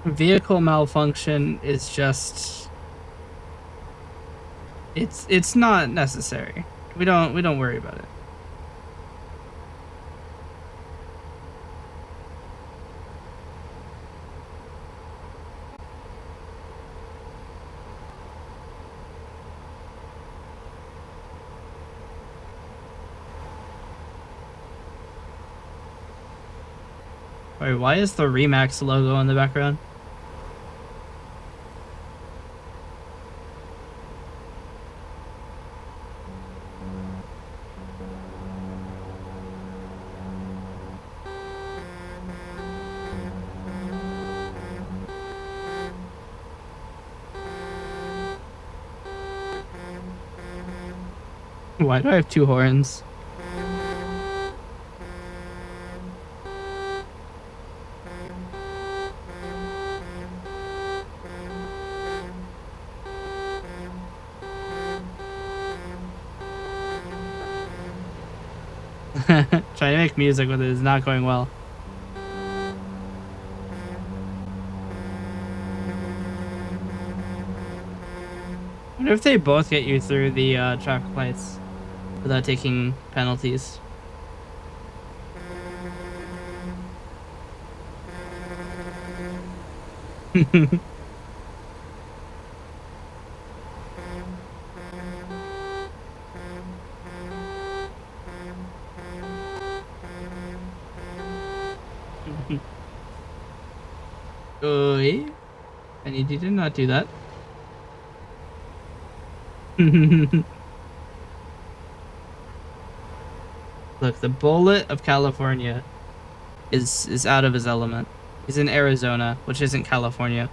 Speaker 1: Vehicle malfunction is just it's not necessary. We don't worry about it. Wait, why is the Remax logo in the background? Why do I have 2 horns? Trying to make music with it is not going well. I wonder if they both get you through the traffic lights without taking penalties. Oi. I need you to not do that. Look, the bullet of California is out of his element. He's in Arizona, which isn't California.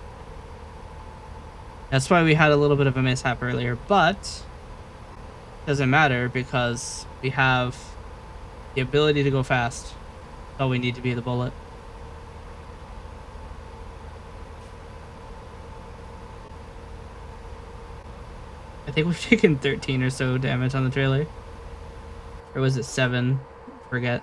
Speaker 1: That's why we had a little bit of a mishap earlier, but doesn't matter because we have the ability to go fast. That's all we need to be the bullet. I think we've taken 13 or so damage on the trailer. Or was it 7? Forget.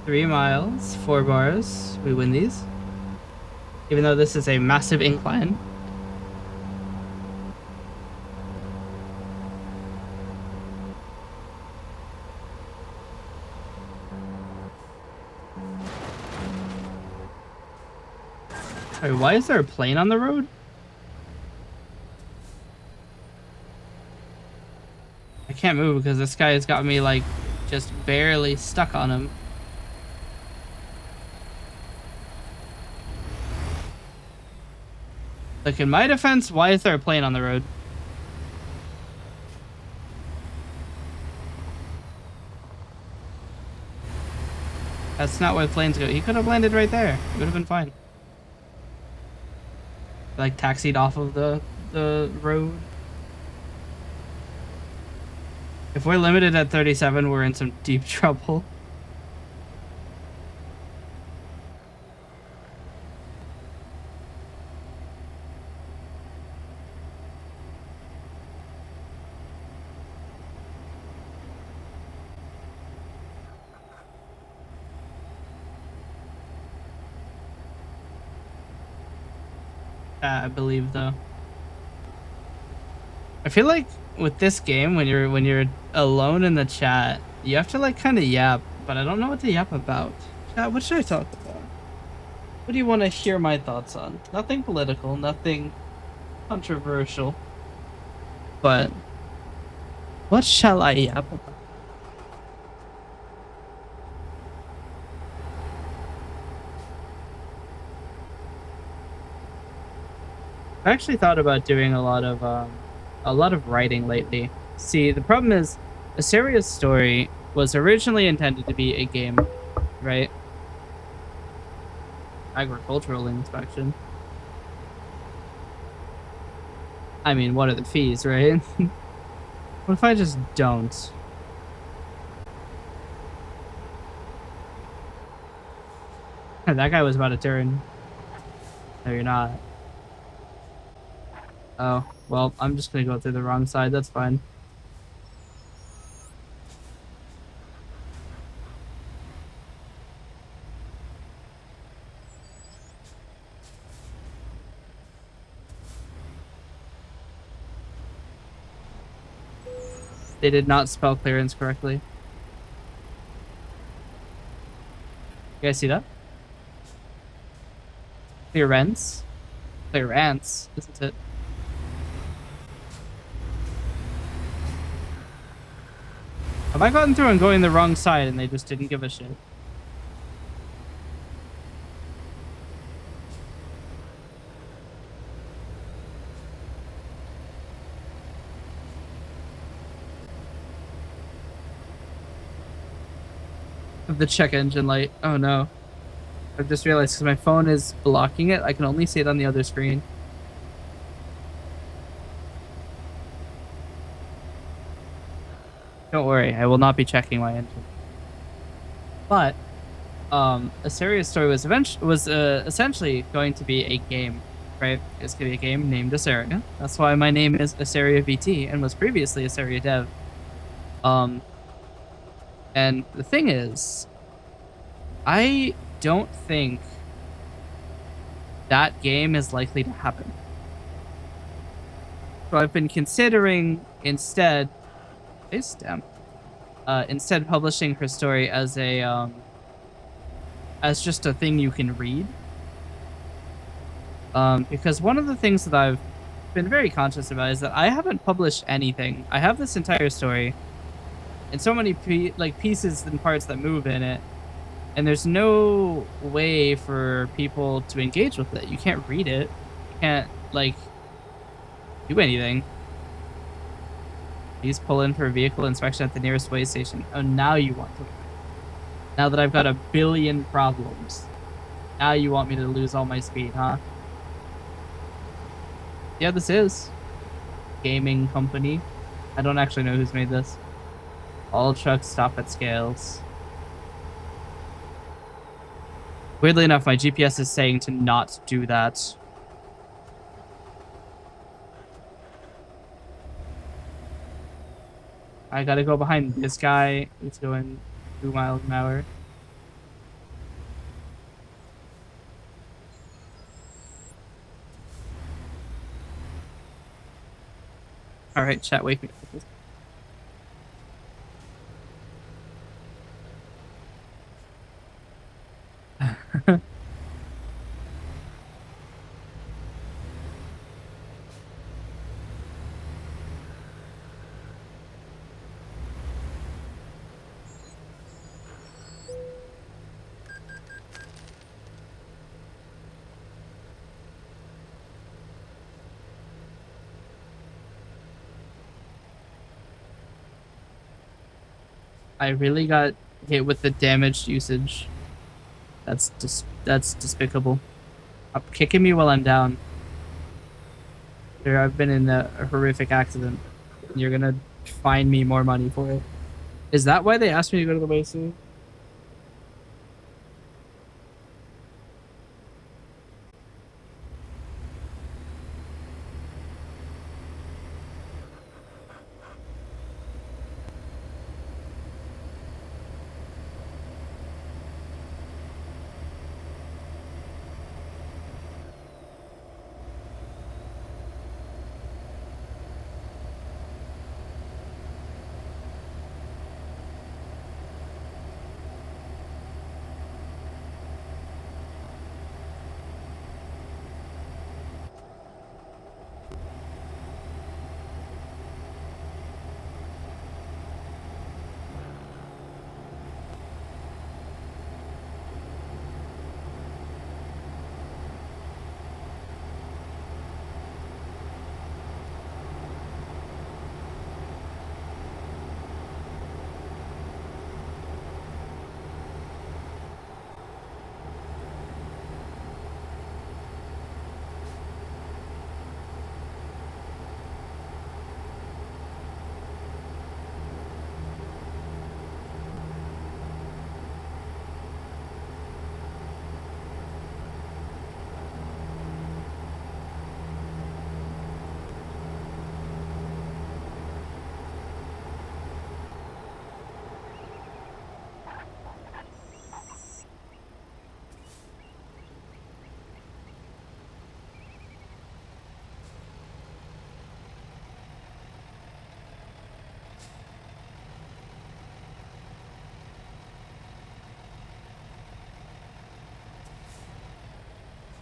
Speaker 1: Three miles, 4 bars. We win these. Even though this is a massive incline. Sorry, why is there a plane on the road? I can't move because this guy has got me like just barely stuck on him. Like, in my defense, why is there a plane on the road? That's not where planes go. He could have landed right there. It would have been fine. Like, taxied off of the road. If we're limited at 37, we're in some deep trouble. I believe though. I feel like with this game, when you're alone in the chat, you have to like kind of yap, but I don't know what to yap about. Chat, what should I talk about? What do you want to hear my thoughts on? Nothing political, nothing controversial, but what shall I yap about? I actually thought about doing a lot of writing lately. See, the problem is, Assyria's story was originally intended to be a game, right? Agricultural inspection. I mean, what are the fees, right? What if I just don't? That guy was about to turn. No, you're not. Oh, well, I'm just gonna go through the wrong side. That's fine. They did not spell clearance correctly. You guys see that? Clearance. Clearance, isn't it? Have I gotten through and going the wrong side and they just didn't give a shit? The check engine light. Oh no. I've just realized because my phone is blocking it, I can only see it on the other screen. Don't worry, I will not be checking my engine. But Asaria's story was essentially going to be a game, right? It's going to be a game named Asaria. That's why my name is Asaria VT and was previously Asaria Dev. And the thing is, I don't think that game is likely to happen. So I've been considering instead publishing her story as a as just a thing you can read. Because one of the things that I've been very conscious about is that I haven't published anything. I have this entire story and so many pieces and parts that move in it, and there's no way for people to engage with it. You can't read it. You can't do anything. Please pull in for a vehicle inspection at the nearest way station. Oh, now you want to. Now that I've got a billion problems, now you want me to lose all my speed, huh? Yeah, this is gaming company. I don't actually know who's made this. All trucks stop at scales. Weirdly enough, my GPS is saying to not do that. I gotta go behind this guy. He's going 2 miles an hour. All right, chat, wake me up. I really got hit with the damaged usage. That's despicable. Stop kicking me while I'm down. There, I've been in a horrific accident. You're gonna fine me more money for it. Is that why they asked me to go to the base?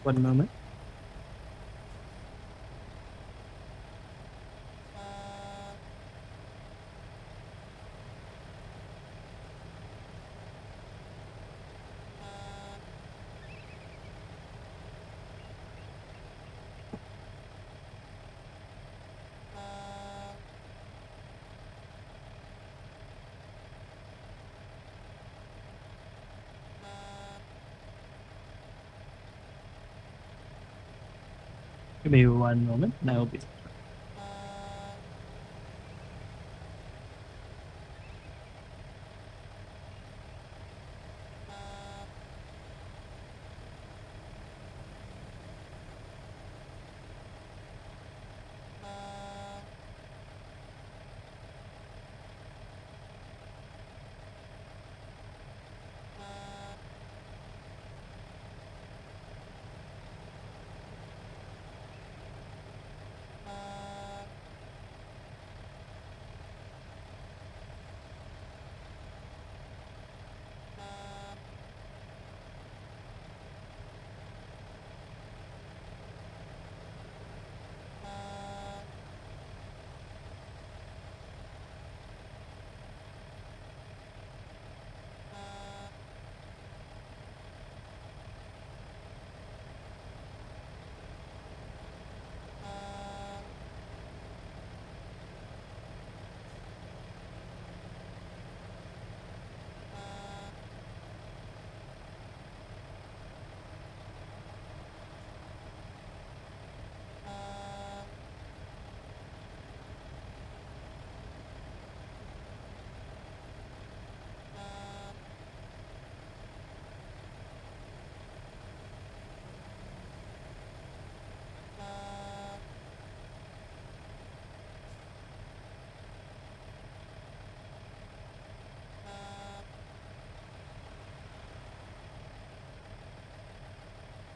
Speaker 1: 1 moment. Give me 1 moment, and I will be.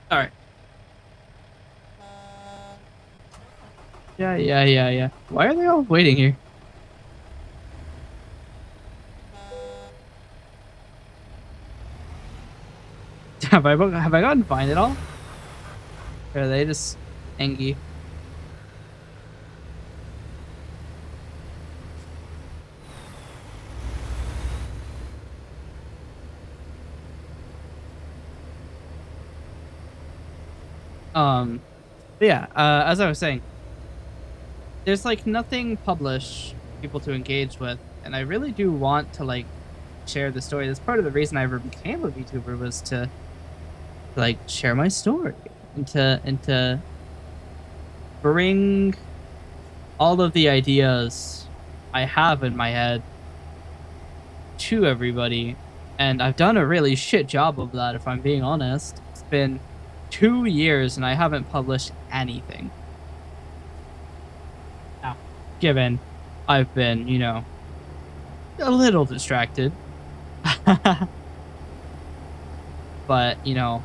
Speaker 1: All right. Yeah. Why are they all waiting here? Have I gotten fined at all? Or are they just angry? Yeah, as I was saying, there's like nothing published for people to engage with, and I really do want to like share the story. That's part of the reason I ever became a VTuber, was to like share my story and to bring all of the ideas I have in my head to everybody. And I've done a really shit job of that, if I'm being honest. It's been 2 years and I haven't published anything. Now, given I've been, you know, a little distracted. But, you know,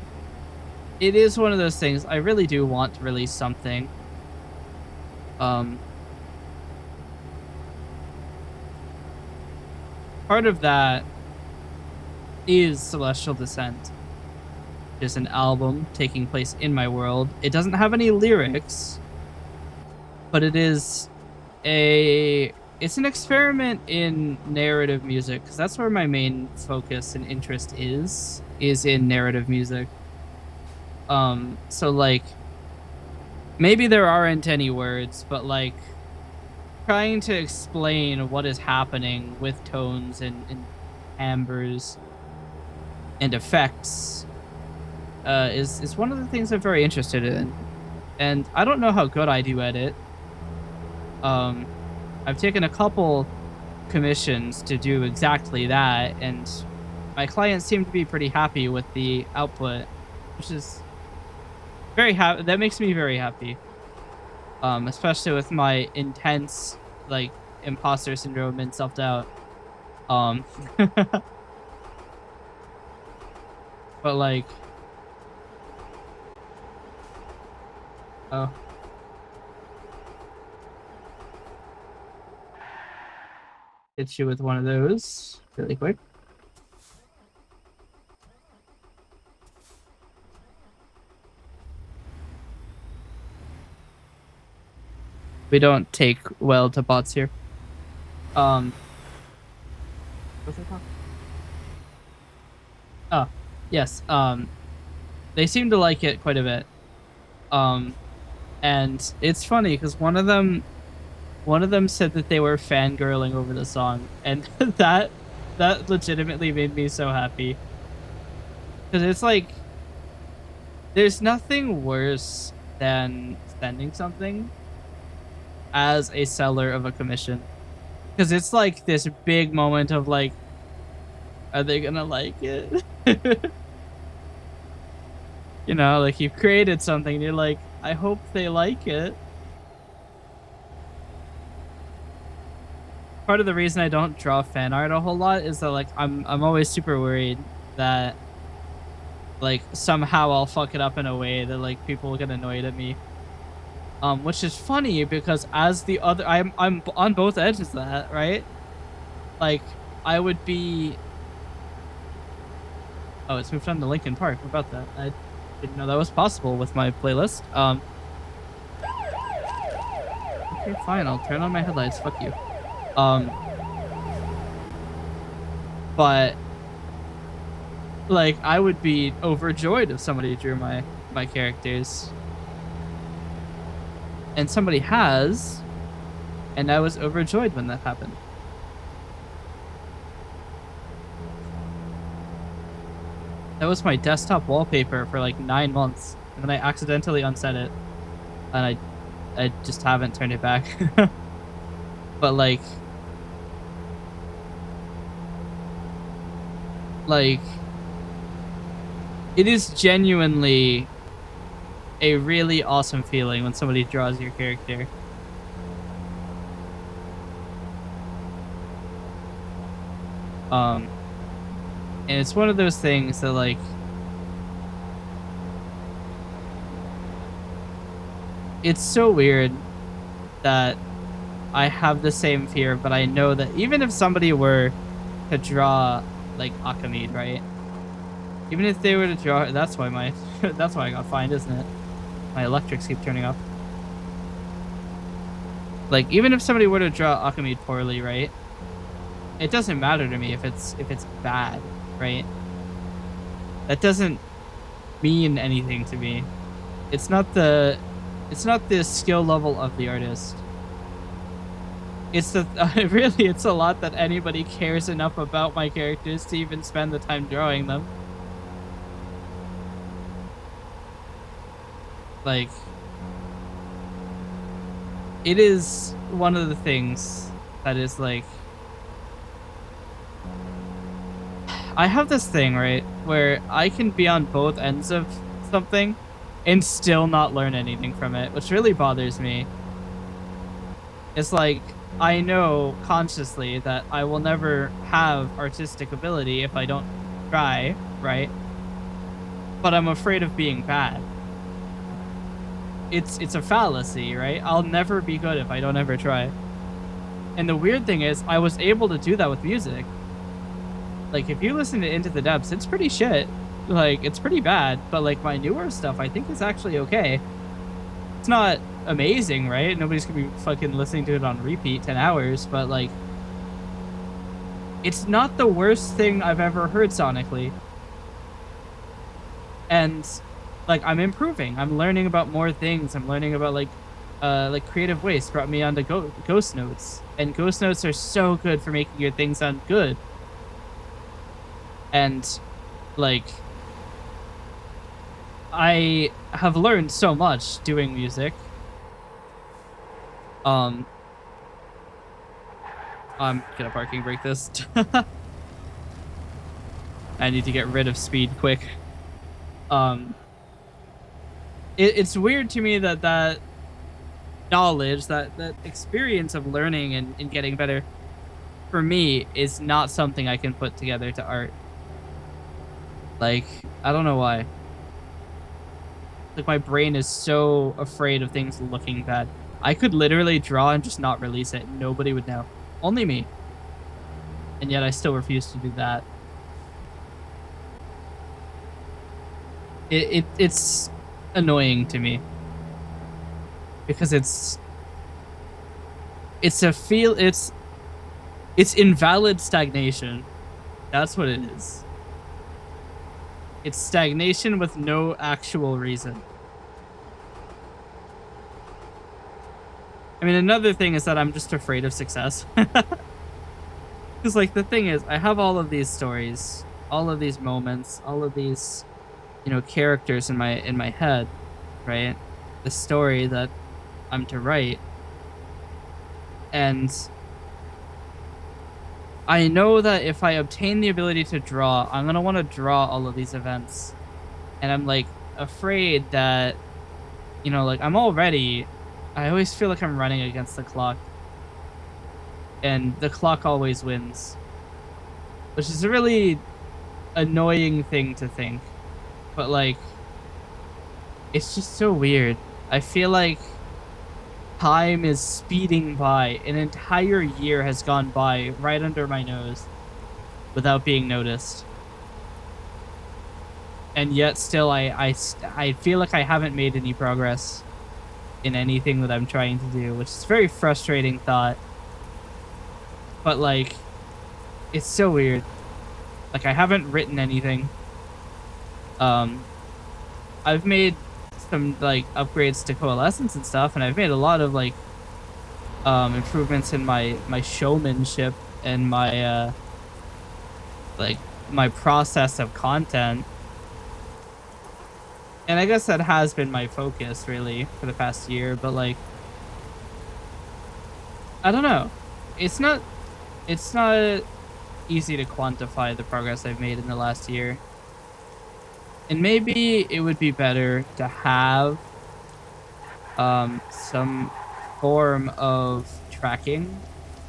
Speaker 1: it is one of those things. I really do want to release something. Part of that is Celestial Descent. It's an album taking place in my world. It doesn't have any lyrics, but it is it's an experiment in narrative music, because that's where my main focus and interest is in narrative music. So like maybe there aren't any words, but like trying to explain what is happening with tones and timbres and effects is one of the things I'm very interested in. And I don't know how good I do at it. I've taken a couple commissions to do exactly that, and my clients seem to be pretty happy with the output, which is very happy. That makes me very happy. Especially with my intense like imposter syndrome and self-doubt. But like, oh, hit you with one of those really quick. We don't take well to bots here. What's it called? Oh, yes. They seem to like it quite a bit. And it's funny because one of them said that they were fangirling over the song, and that legitimately made me so happy. Because it's like there's nothing worse than sending something as a seller of a commission. Because it's like this big moment of like, are they gonna like it? You know, like you've created something and you're like, I hope they like it. Part of the reason I don't draw fan art a whole lot is that like I'm always super worried that like somehow I'll fuck it up in a way that like people will get annoyed at me. Which is funny because as the other I'm on both edges of that, right? Like I would be Oh, it's moved on to Lincoln Park. What about that? I didn't know that was possible with my playlist. Okay, fine, I'll turn on my headlights. Fuck you. But like I would be overjoyed if somebody drew my characters. And somebody has, and I was overjoyed when that happened. That was my desktop wallpaper for like 9 months, and then I accidentally unset it, and I just haven't turned it back. But like it is genuinely a really awesome feeling when somebody draws your character. And it's one of those things that like it's so weird that I have the same fear, but I know that even if somebody were to draw like Akamid, right? Even if they were to draw, that's why that's why I got fined, isn't it? My electrics keep turning off. Like even if somebody were to draw Akamid poorly, right? It doesn't matter to me if it's bad, right? That doesn't mean anything to me. It's not the skill level of the artist. It's the really it's a lot that anybody cares enough about my characters to even spend the time drawing them. Like it is one of the things that is like I have this thing, right, where I can be on both ends of something and still not learn anything from it, which really bothers me. It's like, I know consciously that I will never have artistic ability if I don't try, right? But I'm afraid of being bad. It's a fallacy, right? I'll never be good if I don't ever try. And the weird thing is, I was able to do that with music. Like, if you listen to Into the Depths, it's pretty shit. Like, it's pretty bad, but, like, my newer stuff, I think is actually okay. It's not amazing, right? Nobody's gonna be fucking listening to it on repeat 10 hours, but, like, it's not the worst thing I've ever heard sonically. And, like, I'm improving. I'm learning about more things. I'm learning about, like Creative Waste brought me onto Ghost Notes. And Ghost Notes are so good for making your things sound good. And, like, I have learned so much doing music. I'm gonna parking brake this. I need to get rid of speed quick. It's weird to me that knowledge, that experience of learning and getting better, for me, is not something I can put together to art. Like, I don't know why. Like, my brain is so afraid of things looking bad. I could literally draw and just not release it. Nobody would know. Only me. And yet I still refuse to do that. It's annoying to me. Because it's it's it's invalid stagnation. That's what it is. It's stagnation with no actual reason. I mean, another thing is that I'm just afraid of success. Because, like, the thing is, I have all of these stories, all of these moments, all of these, characters in my head, right? The story that I'm to write. And I know that if I obtain the ability to draw, I'm going to want to draw all of these events. And I'm, like, afraid that, like, I'm all ready. I always feel like I'm running against the clock. And the clock always wins. Which is a really annoying thing to think. But, like, it's just so weird. I feel like time is speeding by. An entire year has gone by right under my nose without being noticed. And yet still I feel like I haven't made any progress in anything that I'm trying to do, which is a very frustrating thought. But, like, it's so weird. Like, I haven't written anything. I've made some, like, upgrades to Coalescence and stuff, and I've made a lot of, like, improvements in my showmanship and my, like, my process of content. And I guess that has been my focus, really, for the past year, but, like, I don't know. It's not easy to quantify the progress I've made in the last year. And maybe it would be better to have some form of tracking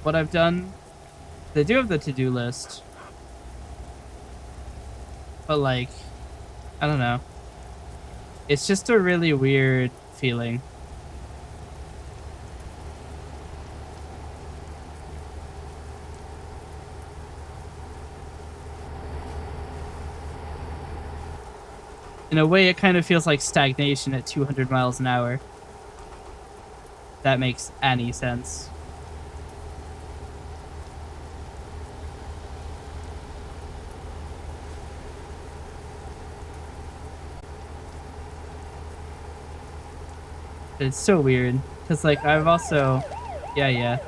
Speaker 1: what I've done. They do have the to-do list. But, like, I don't know. It's just a really weird feeling. In a way, it kind of feels like stagnation at 200 miles an hour. If that makes any sense. It's so weird. Because, like, I've also... Yeah.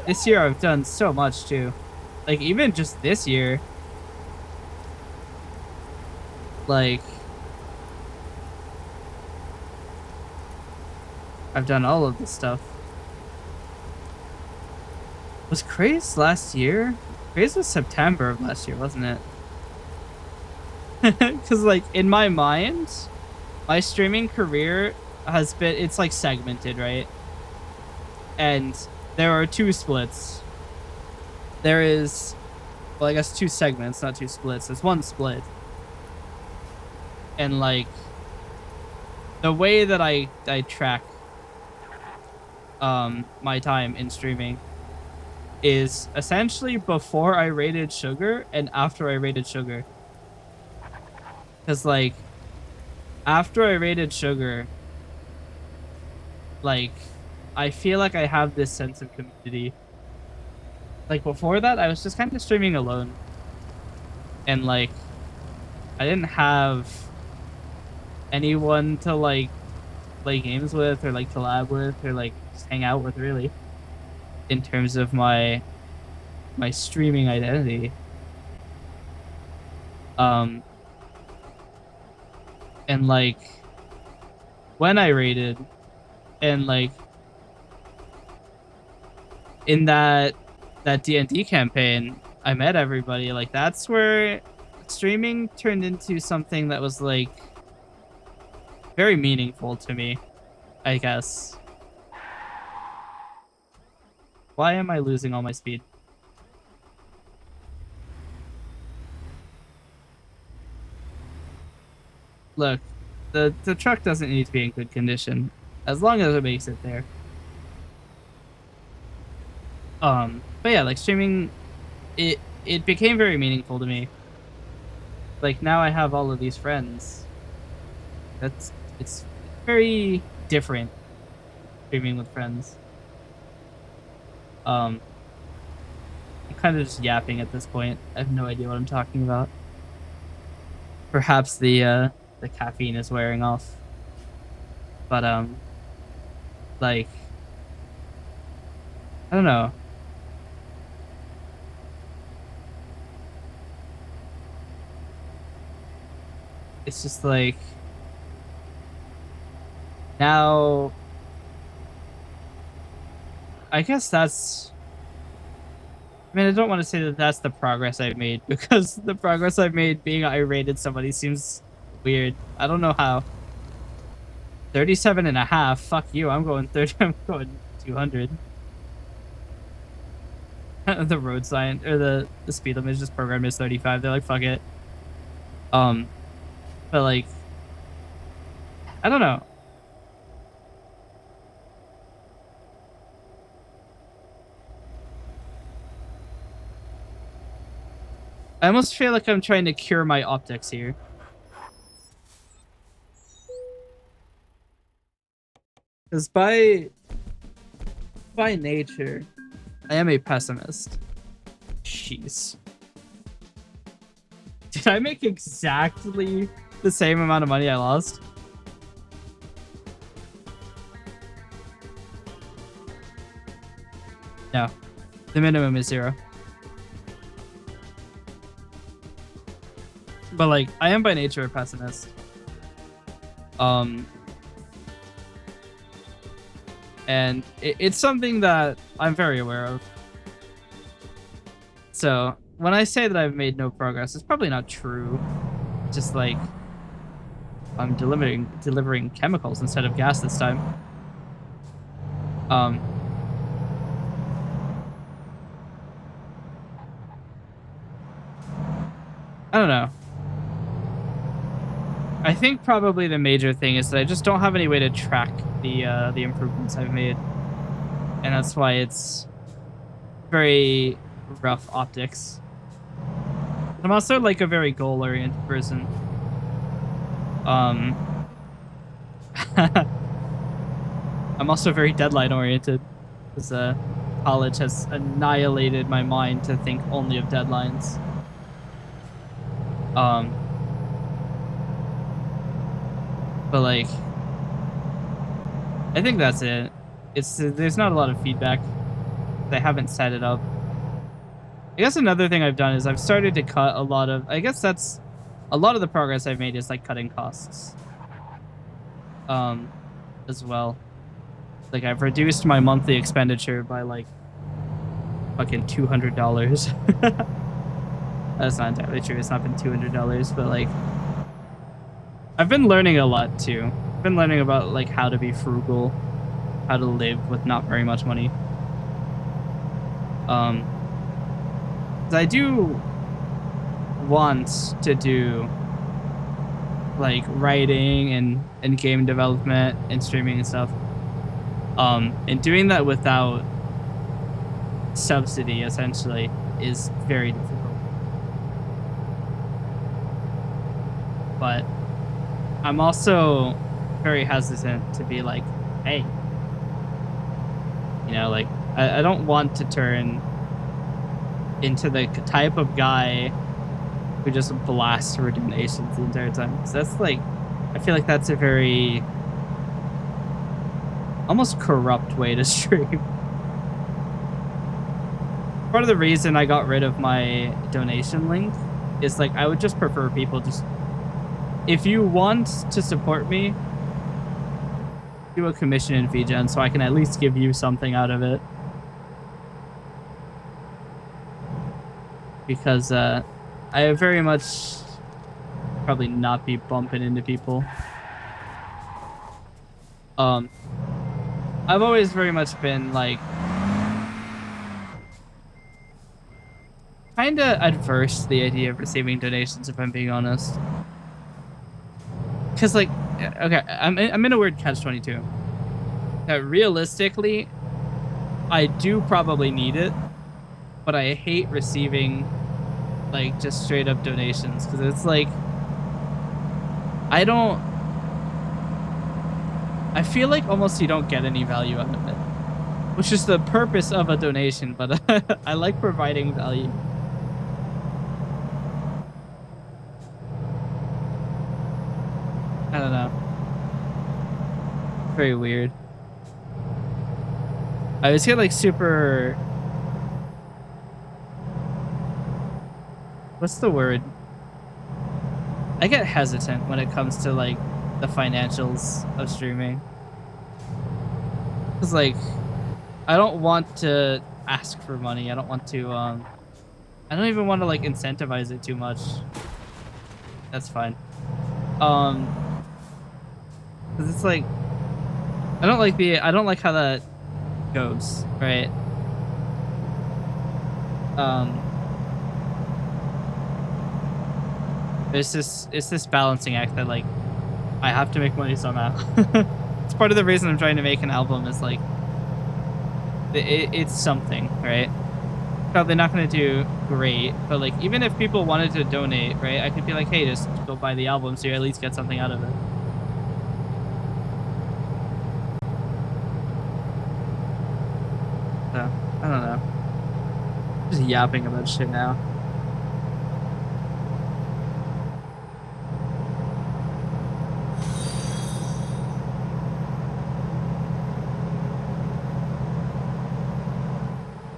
Speaker 1: This year I've done so much, too. Like, even just this year... Like, I've done all of this stuff. Was Craze last year? Craze was September of last year, wasn't it? Because, like, in my mind, my streaming career has been, it's, like, segmented, right? And there are two splits. There is, well, I guess 2 segments, not 2 splits. There's 1 split. And, like, the way that I track my time in streaming is essentially before I rated Sugar and after I rated Sugar. Because, like, after I rated Sugar, like, I feel like I have this sense of community. Like, before that, I was just kind of streaming alone. And, like, I didn't have anyone to, like, play games with or, like, collab with or, like, just hang out with, really, in terms of my streaming identity. And, like, when I rated and, like, in that D&D campaign, I met everybody. Like, that's where streaming turned into something that was, like, very meaningful to me, I guess. Why am I losing all my speed? Look, the truck doesn't need to be in good condition, as long as it makes it there. But yeah, like, streaming, it became very meaningful to me. Like, now I have all of these friends. It's very different streaming with friends. I'm kind of just yapping at this point. I have no idea what I'm talking about. Perhaps the caffeine is wearing off. But like, I don't know. It's just like now I guess that's I mean, I don't want to say that that's the progress I've made because the progress I've made being irate at somebody seems weird. I don't know how. 37 and a half. Fuck you. I'm going 30. I'm going 200. The road sign or the speed limit is just programmed as 35. They're like, fuck it. But like, I don't know. I almost feel like I'm trying to cure my optics here. Because by nature, I am a pessimist. Jeez. Did I make exactly the same amount of money I lost? No. The minimum is 0. But like, I am by nature a pessimist. And it's something that I'm very aware of. So when I say that I've made no progress, it's probably not true. Just like I'm delivering chemicals instead of gas this time. I don't know. I think probably the major thing is that I just don't have any way to track the improvements I've made, and that's why it's very rough optics. I'm also like a very goal-oriented person. I'm also very deadline-oriented, because college has annihilated my mind to think only of deadlines. But like, I think that's it. There's not a lot of feedback. They haven't set it up. I guess another thing I've done is I've started to cut a lot of. I guess that's a lot of the progress I've made is like cutting costs. As well. Like I've reduced my monthly expenditure by like fucking $200. That's not entirely true. It's not been $200, but like I've been learning a lot too. I've been learning about like how to be frugal, how to live with not very much money. 'Cause I do want to do like writing and game development and streaming and stuff. And doing that without subsidy essentially is very difficult. But I'm also very hesitant to be like, hey, you know, like I don't want to turn into the type of guy who just blasts for donations the entire time. So that's like, I feel like that's a very almost corrupt way to stream. Part of the reason I got rid of my donation link is like I would just prefer people just, if you want to support me, do a commission in VGen so I can at least give you something out of it. Because I very much probably not be bumping into people. I've always very much been like kind of adverse to the idea of receiving donations, if I'm being honest. Because like, okay, I'm in a weird catch-22. That realistically, I do probably need it, but I hate receiving like just straight up donations because it's like I don't I feel like almost you don't get any value out of it, which is the purpose of a donation, but I like providing value. I don't know. Very weird. I always get like super... What's the word? I get hesitant when it comes to like the financials of streaming. Cause like, I don't want to ask for money. I don't want to, I don't even want to like incentivize it too much. That's fine. Cause it's like, I don't like how that goes, right? It's this balancing act that like, I have to make money somehow. It's part of the reason I'm trying to make an album is like, it's something, right? Probably not going to do great, but like, even if people wanted to donate, right, I could be like, hey, just go buy the album so you at least get something out of it. So, I don't know. Just yapping about shit now.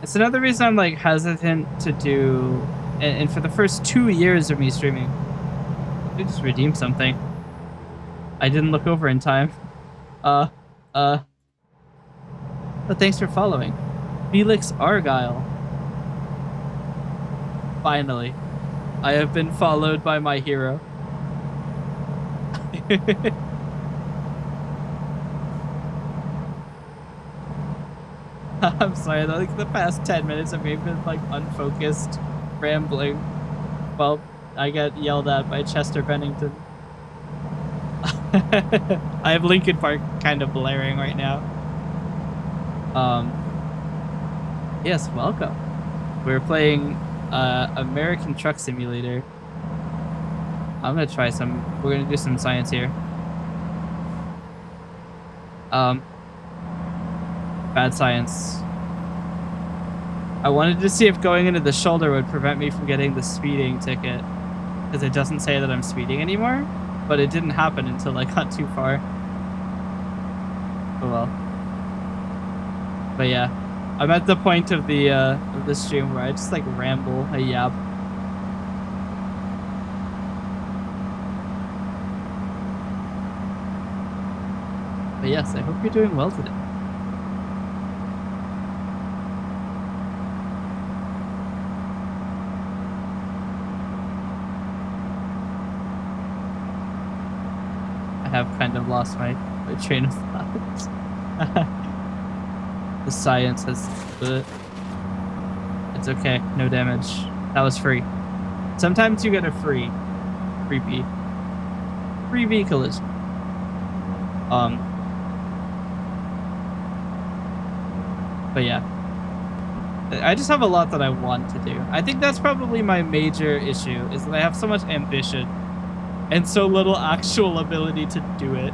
Speaker 1: It's another reason I'm like hesitant to do, and for the first 2 years of me streaming, I just redeemed something. I didn't look over in time. But thanks for following. Felix Argyle. Finally. I have been followed by my hero. I'm sorry, like the past 10 minutes of me have been like unfocused, rambling. Well, I get yelled at by Chester Bennington. I have Linkin Park kind of blaring right now. Yes, welcome. We're playing American Truck Simulator. I'm gonna try some. We're gonna do some science here. Bad science. I wanted to see if going into the shoulder would prevent me from getting the speeding ticket, because it doesn't say that I'm speeding anymore, but it didn't happen until I got too far. Oh well. But yeah, I'm at the point of the stream where I just like ramble, I yap. But yes, I hope you're doing well today. I have kind of lost my train of thought. The science has... It's okay, no damage. That was free. Sometimes you get a freebie collision. But yeah. I just have a lot that I want to do. I think that's probably my major issue, is that I have so much ambition and so little actual ability to do it.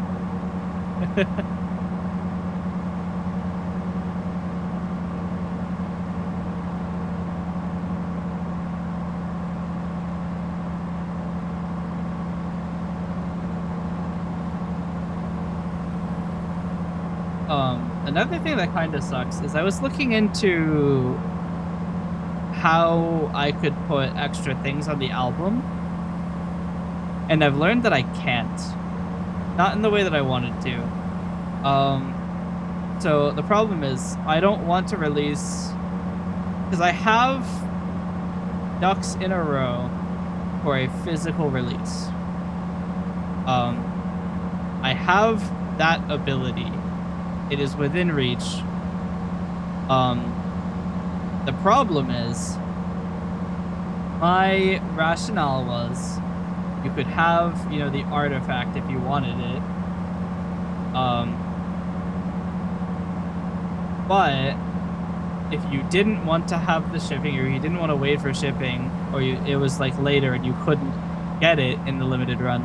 Speaker 1: Another thing that kind of sucks is I was looking into how I could put extra things on the album, and I've learned that I can't. Not in the way that I wanted to. So the problem is I don't want to release, because I have ducks in a row for a physical release. I have that ability. It is within reach. The problem is, my rationale was, you could have, you know, the artifact if you wanted it. But if you didn't want to have the shipping, or you didn't want to wait for shipping, or it was like later and you couldn't get it in the limited run,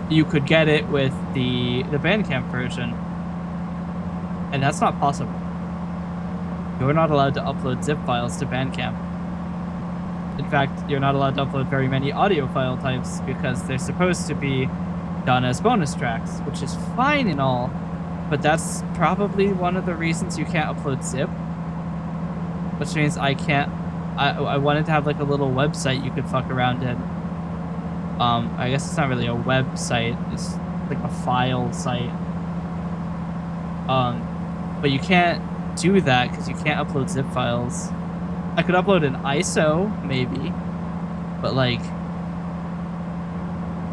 Speaker 1: you could get it with the Bandcamp version, and that's not possible. You're not allowed to upload zip files to Bandcamp. In fact, you're not allowed to upload very many audio file types because they're supposed to be done as bonus tracks, which is fine and all, but that's probably one of the reasons you can't upload zip, which means I can't. I wanted to have like a little website you could fuck around in. I guess it's not really a website, it's like a file site. But you can't do that because you can't upload zip files. I could upload an ISO, maybe, but like,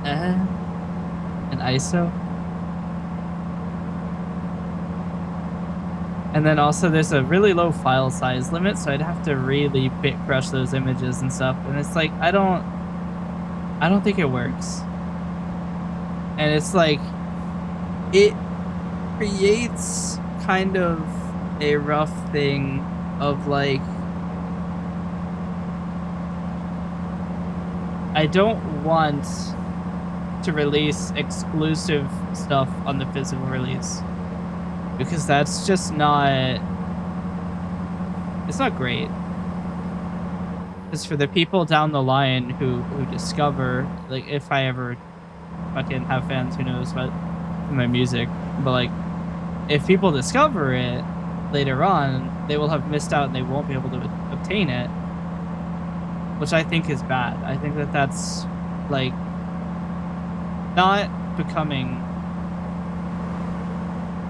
Speaker 1: an ISO? And then also there's a really low file size limit, so I'd have to really bit crush those images and stuff. And it's like, I don't think it works. And it's like, it creates kind of a rough thing of like, I don't want to release exclusive stuff on the physical release, because that's just not, it's not great. Because for the people down the line who discover, like, if I ever fucking have fans, who knows, but my music, but like, if people discover it later on, they will have missed out and they won't be able to obtain it, which I think is bad. I think that that's like not becoming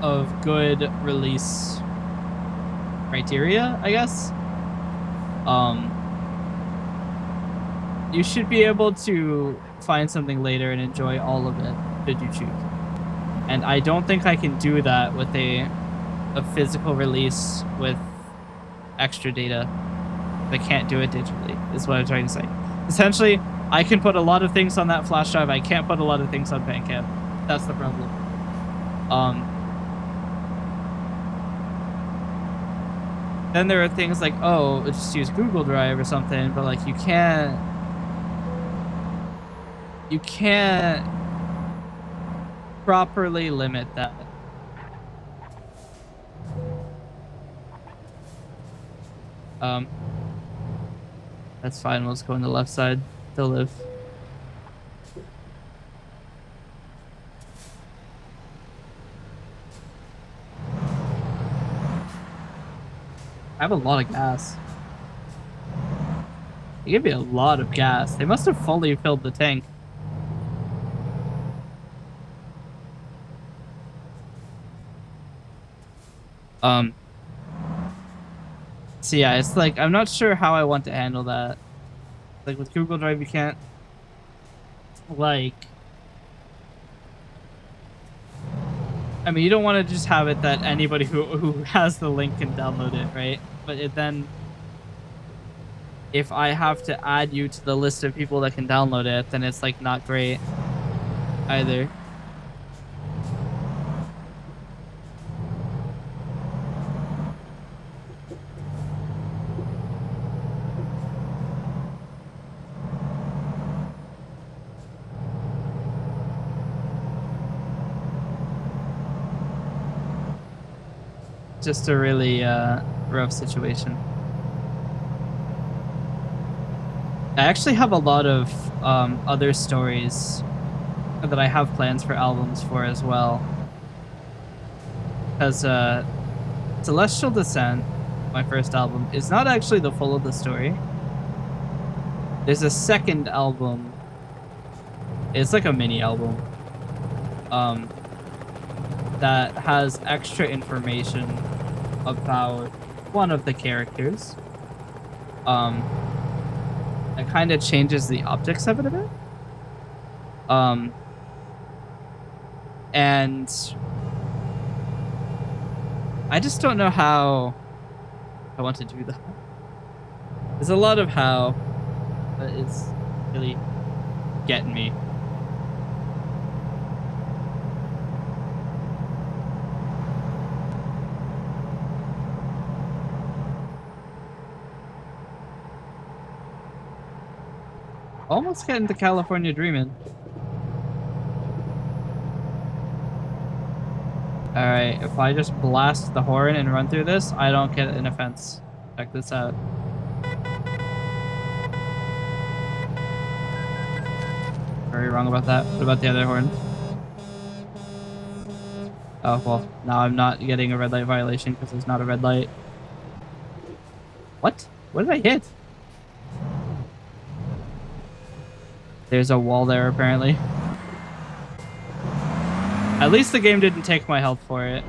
Speaker 1: of good release criteria, I guess. You should be able to find something later and enjoy all of it should you choose. And I don't think I can do that with a physical release with extra data. I can't do it digitally, is what I'm trying to say. Essentially, I can put a lot of things on that flash drive. I can't put a lot of things on Bandcamp. That's the problem. Then there are things like, oh, just use Google Drive or something, but like you can't properly limit that. That's fine. Let's go on the left side to live. I have a lot of gas. They gave me a lot of gas. They must have fully filled the tank. So yeah, it's like, I'm not sure how I want to handle that. Like with Google Drive, you can't, like, I mean, you don't want to just have it that anybody who has the link can download it, right? But then, if I have to add you to the list of people that can download it, then it's like not great either. Just a really rough situation. I actually have a lot of other stories that I have plans for albums for as well. Because Celestial Descent, my first album, is not actually the full of the story. There's a second album. It's like a mini album. That has extra information about one of the characters. It kind of changes the optics of it a bit. And I just don't know how I want to do that. There's a lot of how, but it's really getting me. Almost getting to California Dreamin'. Alright, if I just blast the horn and run through this, I don't get an offense. Check this out. Very wrong about that. What about the other horn? Oh, well, now I'm not getting a red light violation because there's not a red light. What? What did I hit? There's a wall there, apparently. At least the game didn't take my health for it.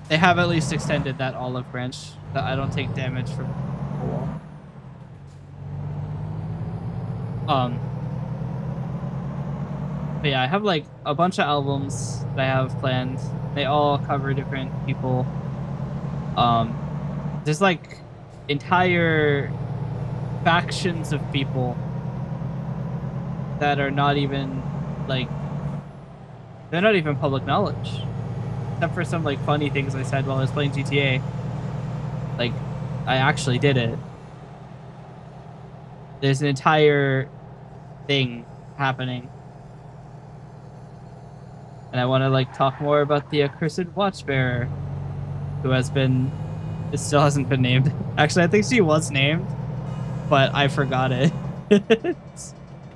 Speaker 1: They have at least extended that olive branch that I don't take damage from the wall. But yeah, I have like a bunch of albums that I have planned. They all cover different people. There's like entire factions of people that are not even like, they're not even public knowledge, except for some like funny things I said while I was playing GTA. Like, I actually did it. There's an entire thing happening, and I want to like talk more about the accursed watchbearer, who has been, it still hasn't been named. Actually, I think she was named, but I forgot it.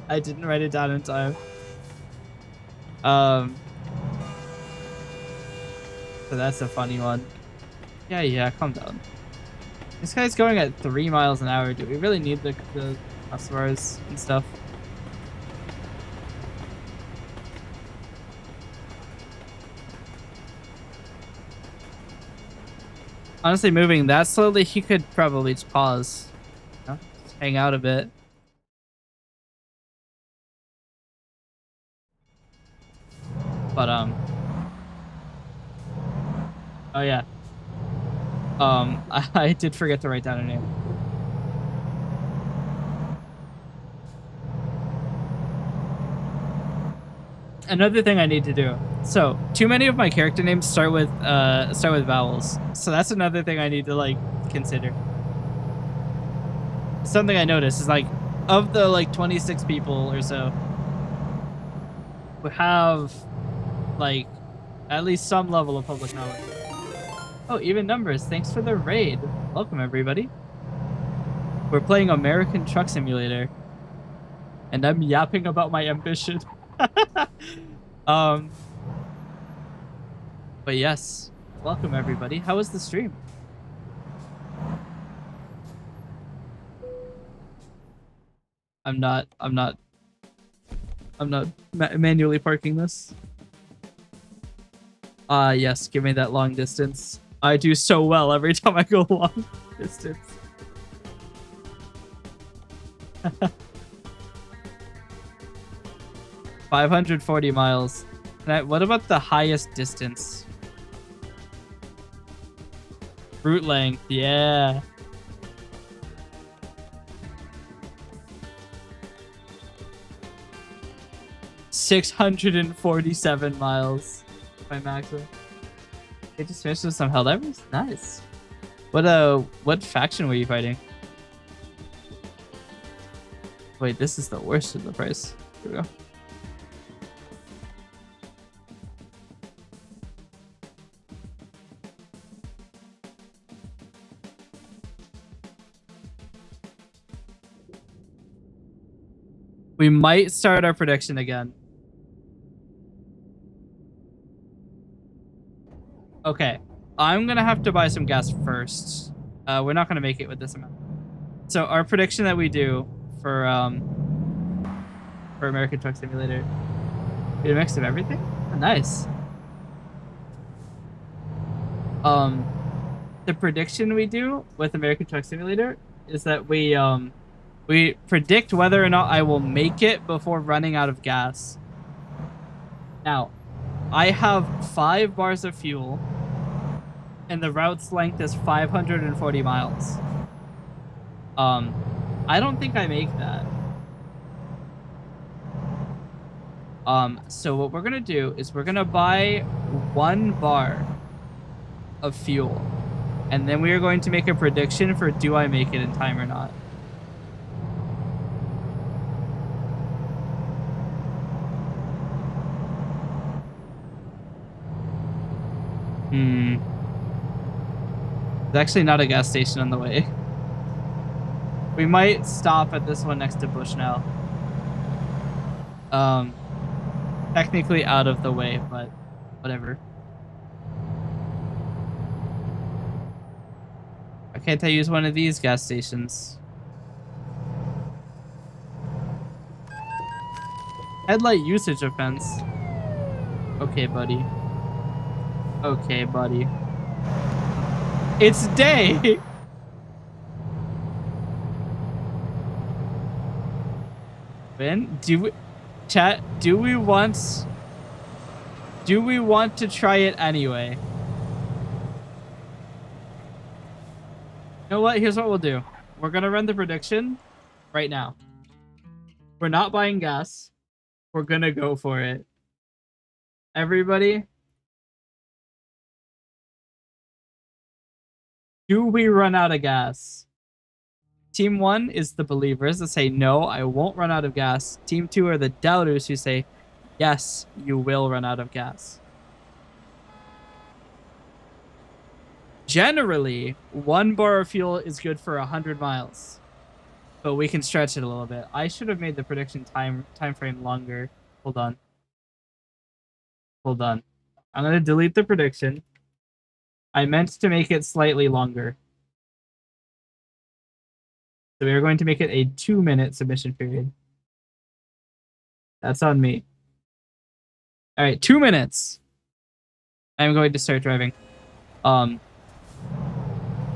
Speaker 1: I didn't write it down in time. So that's a funny one. Yeah, calm down. This guy's going at 3 miles an hour. Do we really need the crossbars and stuff? Honestly, moving that slowly, he could probably just pause. You know? Just hang out a bit. But, oh yeah. I did forget to write down her name. Another thing I need to do. So, too many of my character names start with vowels. So that's another thing I need to like consider. Something I noticed is like, of the like 26 people or so who have like at least some level of public knowledge. Oh, even numbers. Thanks for the raid. Welcome everybody. We're playing American Truck Simulator, and I'm yapping about my ambition. But yes, welcome everybody. How was the stream? I'm not manually parking this. Yes, give me that long distance. I do so well every time I go long distance. 540 miles. What about the highest distance? Route length, yeah. $647 miles by maximum. They just finished with some Helldivers? Nice. What faction were you fighting? Wait, this is the worst of the price. Here we go. We might start our prediction again. Okay, I'm gonna have to buy some gas first. We're not gonna make it with this amount. So our prediction that we do for American Truck Simulator, we a mix of everything. Oh, nice. The prediction we do with American Truck Simulator is that we predict whether or not I will make it before running out of gas. Now, I have 5 bars of fuel, and the route's length is 540 miles. I don't think I make that. So what we're gonna do is we're gonna buy 1 bar of fuel, and then we are going to make a prediction for do I make it in time or not. There's actually not a gas station on the way. We might stop at this one next to Bushnell. Technically out of the way, but whatever. Why can't I use one of these gas stations? Headlight usage offense. Okay, buddy. Okay, buddy. It's day! Ben, chat, do we want to try it anyway? You know what? Here's what we'll do. We're gonna run the prediction right now. We're not buying gas. We're gonna go for it. Everybody, do we run out of gas? Team 1 is the believers that say, no, I won't run out of gas. Team 2 are the doubters who say, yes, you will run out of gas. Generally, 1 bar of fuel is good for 100 miles. But we can stretch it a little bit. I should have made the prediction time frame longer. Hold on. Hold on. I'm going to delete the prediction. I meant to make it slightly longer. So we are going to make it a 2-minute submission period. That's on me. All right, 2 minutes. I'm going to start driving.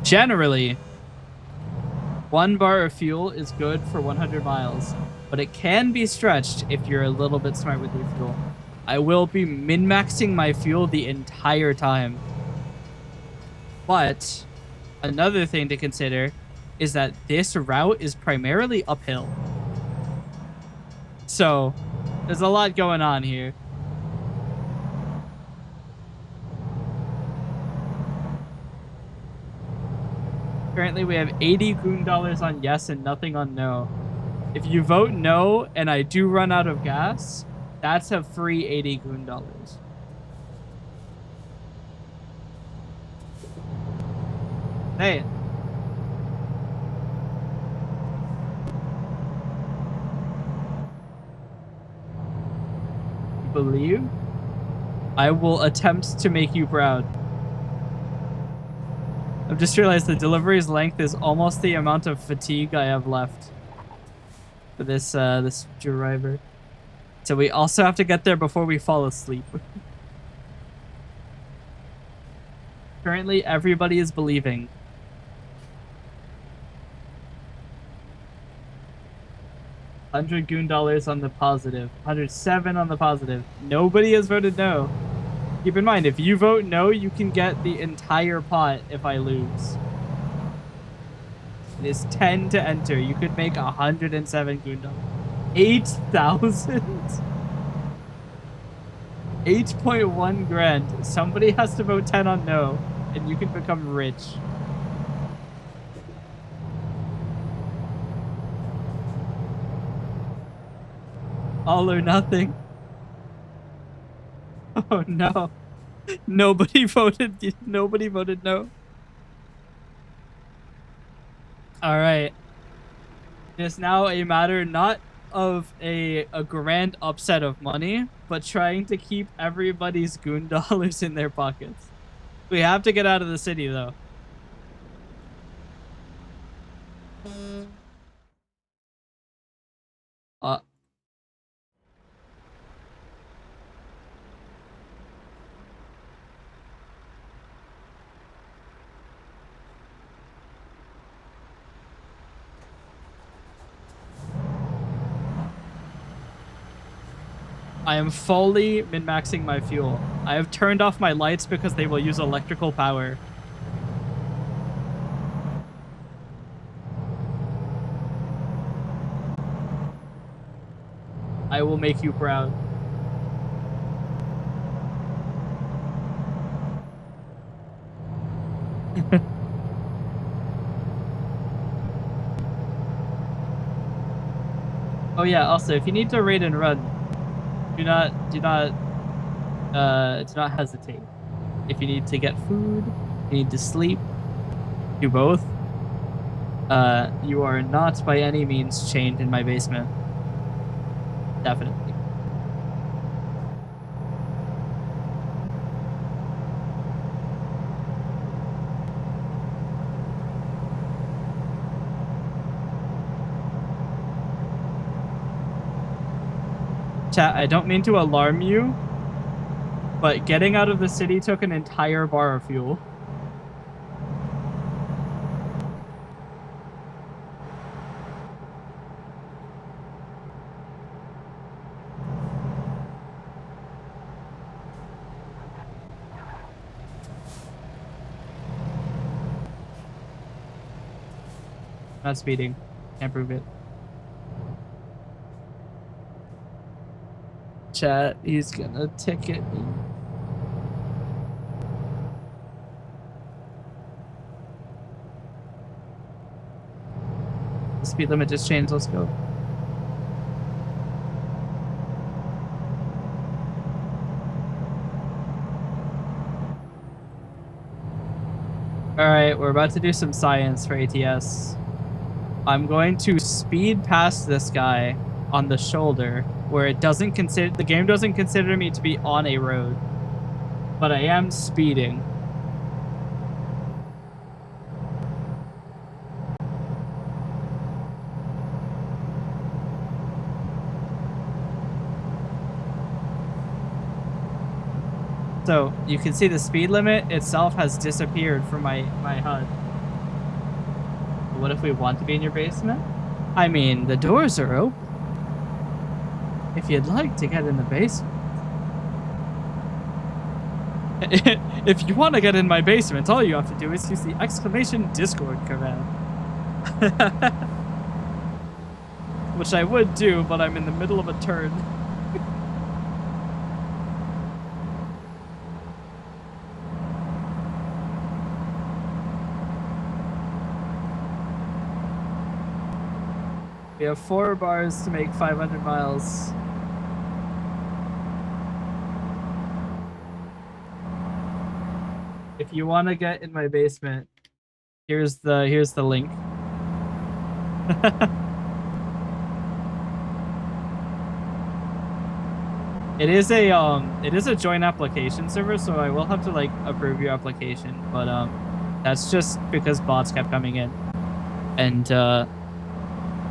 Speaker 1: Generally, 1 bar of fuel is good for 100 miles, but it can be stretched if you're a little bit smart with your fuel. I will be min-maxing my fuel the entire time. But another thing to consider is that this route is primarily uphill. So there's a lot going on here. Currently, we have 80 goon dollars on yes and nothing on no. If you vote no and I do run out of gas, that's a free 80 goon dollars. Say it. You believe? I will attempt to make you proud. I've just realized the delivery's length is almost the amount of fatigue I have left for this this driver. So we also have to get there before we fall asleep. Currently, everybody is believing. $100 goon dollars on the positive. 107 on the positive. Nobody has voted no. Keep in mind, if you vote no, you can get the entire pot if I lose. It is 10 to enter. You could make 107 goon dollars. 8,000? 8.1 grand. Somebody has to vote 10 on no, and you can become rich. All or nothing. Oh no. Nobody voted no. All right. It's now a matter not of a grand upset of money, but trying to keep everybody's goon dollars in their pockets. We have to get out of the city though. I am fully min-maxing my fuel. I have turned off my lights because they will use electrical power. I will make you proud. Oh yeah, also, if you need to raid and run, do not hesitate. If you need to get food, you need to sleep, do both. You are not by any means chained in my basement. Definitely. Chat, I don't mean to alarm you, but getting out of the city took an entire bar of fuel. Not speeding. Can't prove it. Chat, he's gonna ticket me. The speed limit just changed. Let's go. All right, we're about to do some science for ATS. I'm going to speed past this guy on the shoulder where it doesn't consider, the game doesn't consider me to be on a road, but I am speeding. So you can see the speed limit itself has disappeared from my HUD. What if we want to be in your basement? I mean, the doors are open. If you'd like to get in the basement. If you want to get in my basement, all you have to do is use the exclamation Discord command. Which I would do, but I'm in the middle of a turn. We have 4 bars to make 500 miles. If you want to get in my basement, here's the link. It is a joint application server, so I will have to like approve your application, but that's just because bots kept coming in. And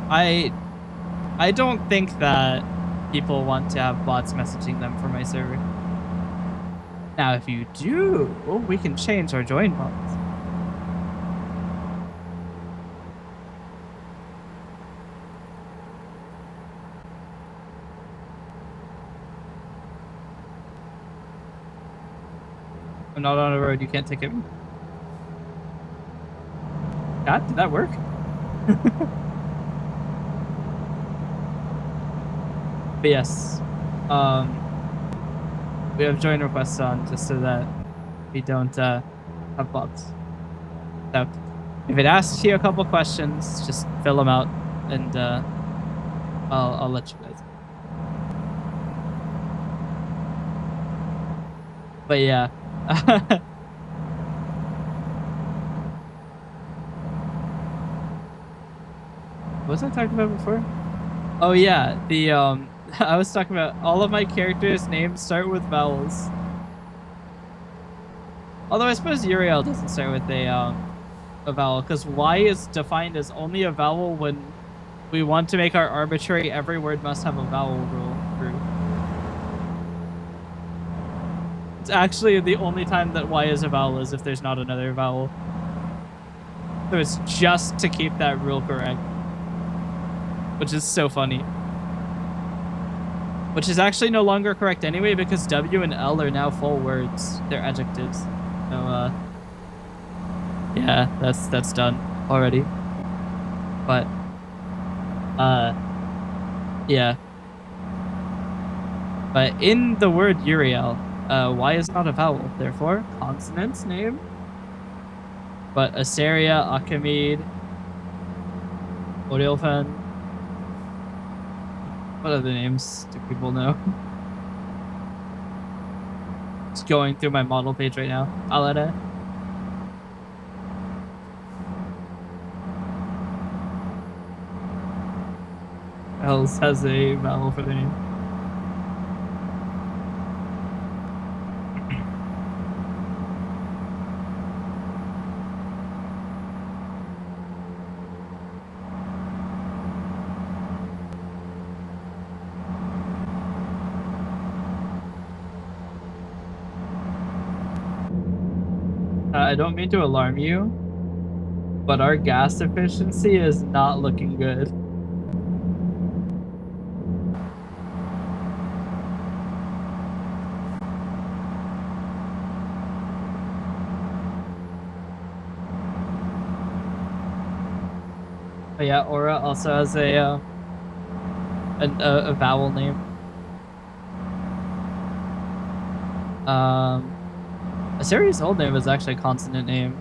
Speaker 1: I don't think that people want to have bots messaging them for my server. Now, if you do, we can change our join bots. I'm not on a road, you can't ticket me. God, did that work? But yes, we have join requests on just so that we don't have bots. So if it asks you a couple questions, just fill them out, and I'll let you guys. But yeah. What was I talking about before? Oh yeah, the I was talking about all of my characters' names start with vowels. Although I suppose Uriel doesn't start with a vowel, because Y is defined as only a vowel when we want to make our arbitrary every word must have a vowel rule through. It's actually the only time that Y is a vowel is if there's not another vowel. So it's just to keep that rule correct. Which is so funny. Which is actually no longer correct anyway, because W and L are now full words. They're adjectives. So, yeah, that's done already. But, yeah. But in the word Uriel, Y is not a vowel. Therefore, consonant's name. But Asaria, Akamid, Oriolfan. What other names do people know? Just going through my model page right now. Alana. Else has a vowel for their name. I don't mean to alarm you, but our gas efficiency is not looking good. But yeah, Aura also has a vowel name. Assyria's old name is actually a consonant name.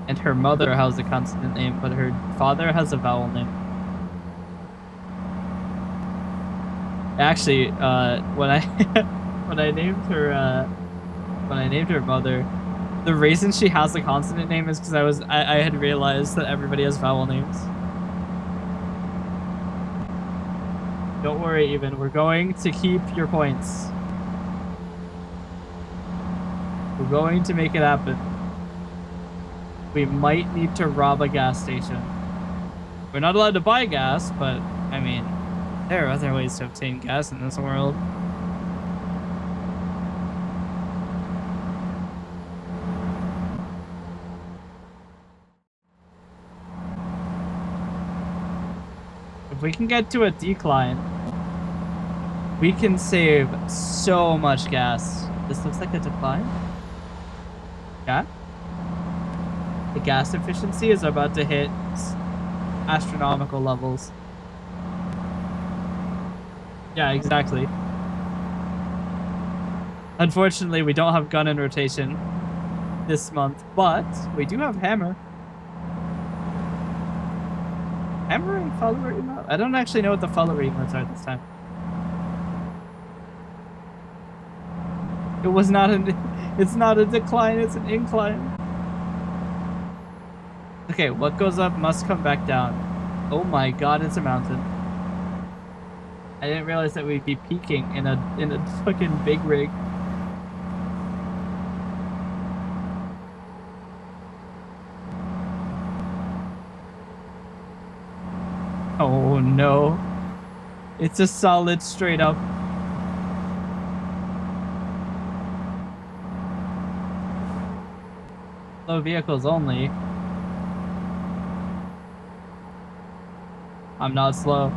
Speaker 1: And her mother has a consonant name, but her father has a vowel name. Actually, when I when I named her mother, the reason she has a consonant name is because I had realized that everybody has vowel names. Don't worry, even. We're going to keep your points. We're going to make it happen. We might need to rob a gas station. We're not allowed to buy gas, but, I mean, there are other ways to obtain gas in this world. If we can get to a decline, we can save so much gas. This looks like a decline. Yeah? The gas efficiency is about to hit astronomical levels. Yeah, exactly. Unfortunately, we don't have gun in rotation this month, but we do have hammer. Hammer and follower emote? I don't actually know what the follower emotes are this time. It was not it's not a decline, it's an incline. Okay, what goes up must come back down. Oh my god, it's a mountain. I didn't realize that we'd be peaking in a fucking big rig. Oh no. It's a solid straight up. Low vehicles only. I'm not slow.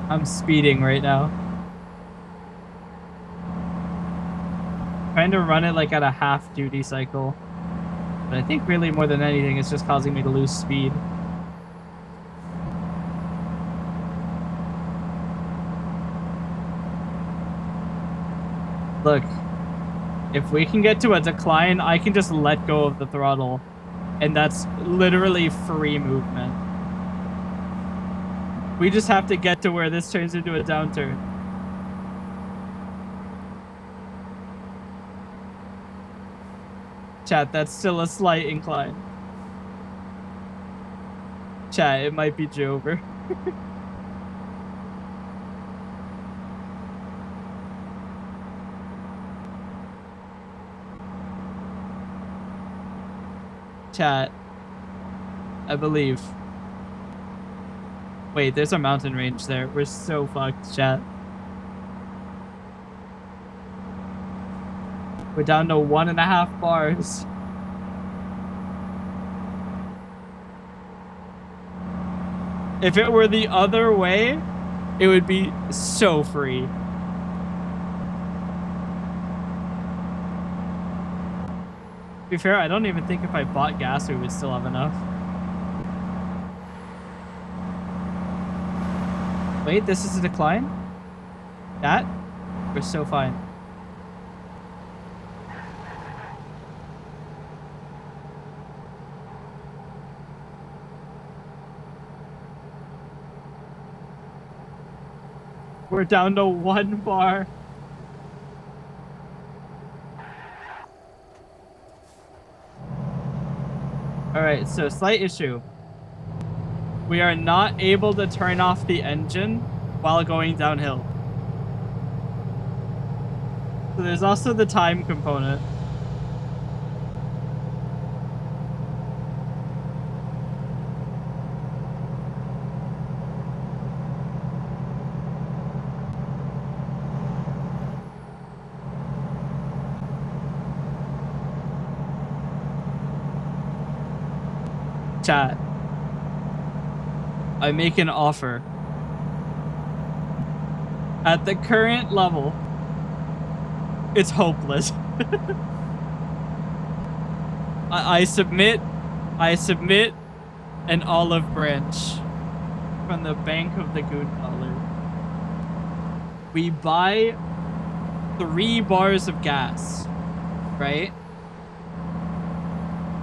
Speaker 1: I'm speeding right now. Trying to run it like at a half duty cycle. But I think really more than anything, it's just causing me to lose speed. Look, if we can get to a decline, I can just let go of the throttle. And that's literally free movement. We just have to get to where this turns into a downturn. Chat, that's still a slight incline. Chat, it might be Jover. Chat, I believe. Wait, there's a mountain range there. We're so fucked, chat. We're down to 1.5 bars. If it were the other way, it would be so free. To be fair, I don't even think if I bought gas, we would still have enough. Wait, this is a decline? That? We're so fine. We're down to 1 bar. Alright, so slight issue. We are not able to turn off the engine while going downhill. So there's also the time component. Chat. I make an offer. At the current level, it's hopeless. I submit an olive branch from the Bank of the Goon Dollar. We buy 3 bars of gas, right?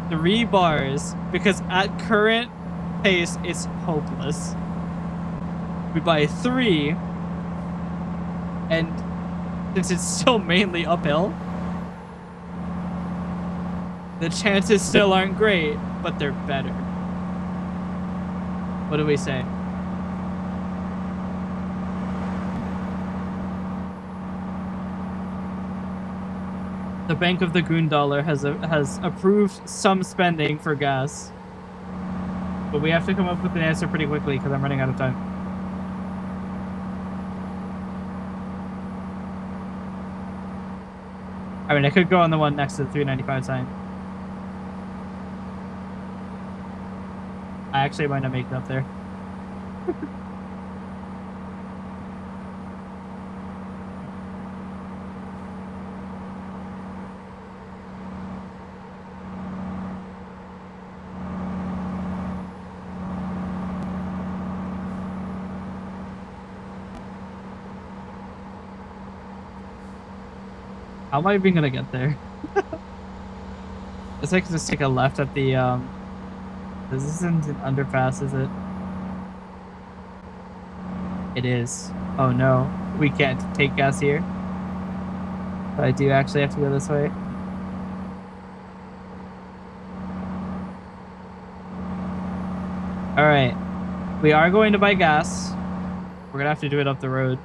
Speaker 1: 3 bars, because at current pace, it's hopeless. We buy 3, and since it's still mainly uphill, the chances still aren't great, but they're better. What do we say? The Bank of the Goon Dollar has approved some spending for gas. But we have to come up with an answer pretty quickly because I'm running out of time. I mean, I could go on the one next to the 395 sign. I actually might not make it up there. How am I even gonna get there? Guess I can just take a left at the This isn't an underpass, is it? It is. Oh no, we can't take gas here. But I do actually have to go this way. Alright. We are going to buy gas. We're gonna have to do it up the road.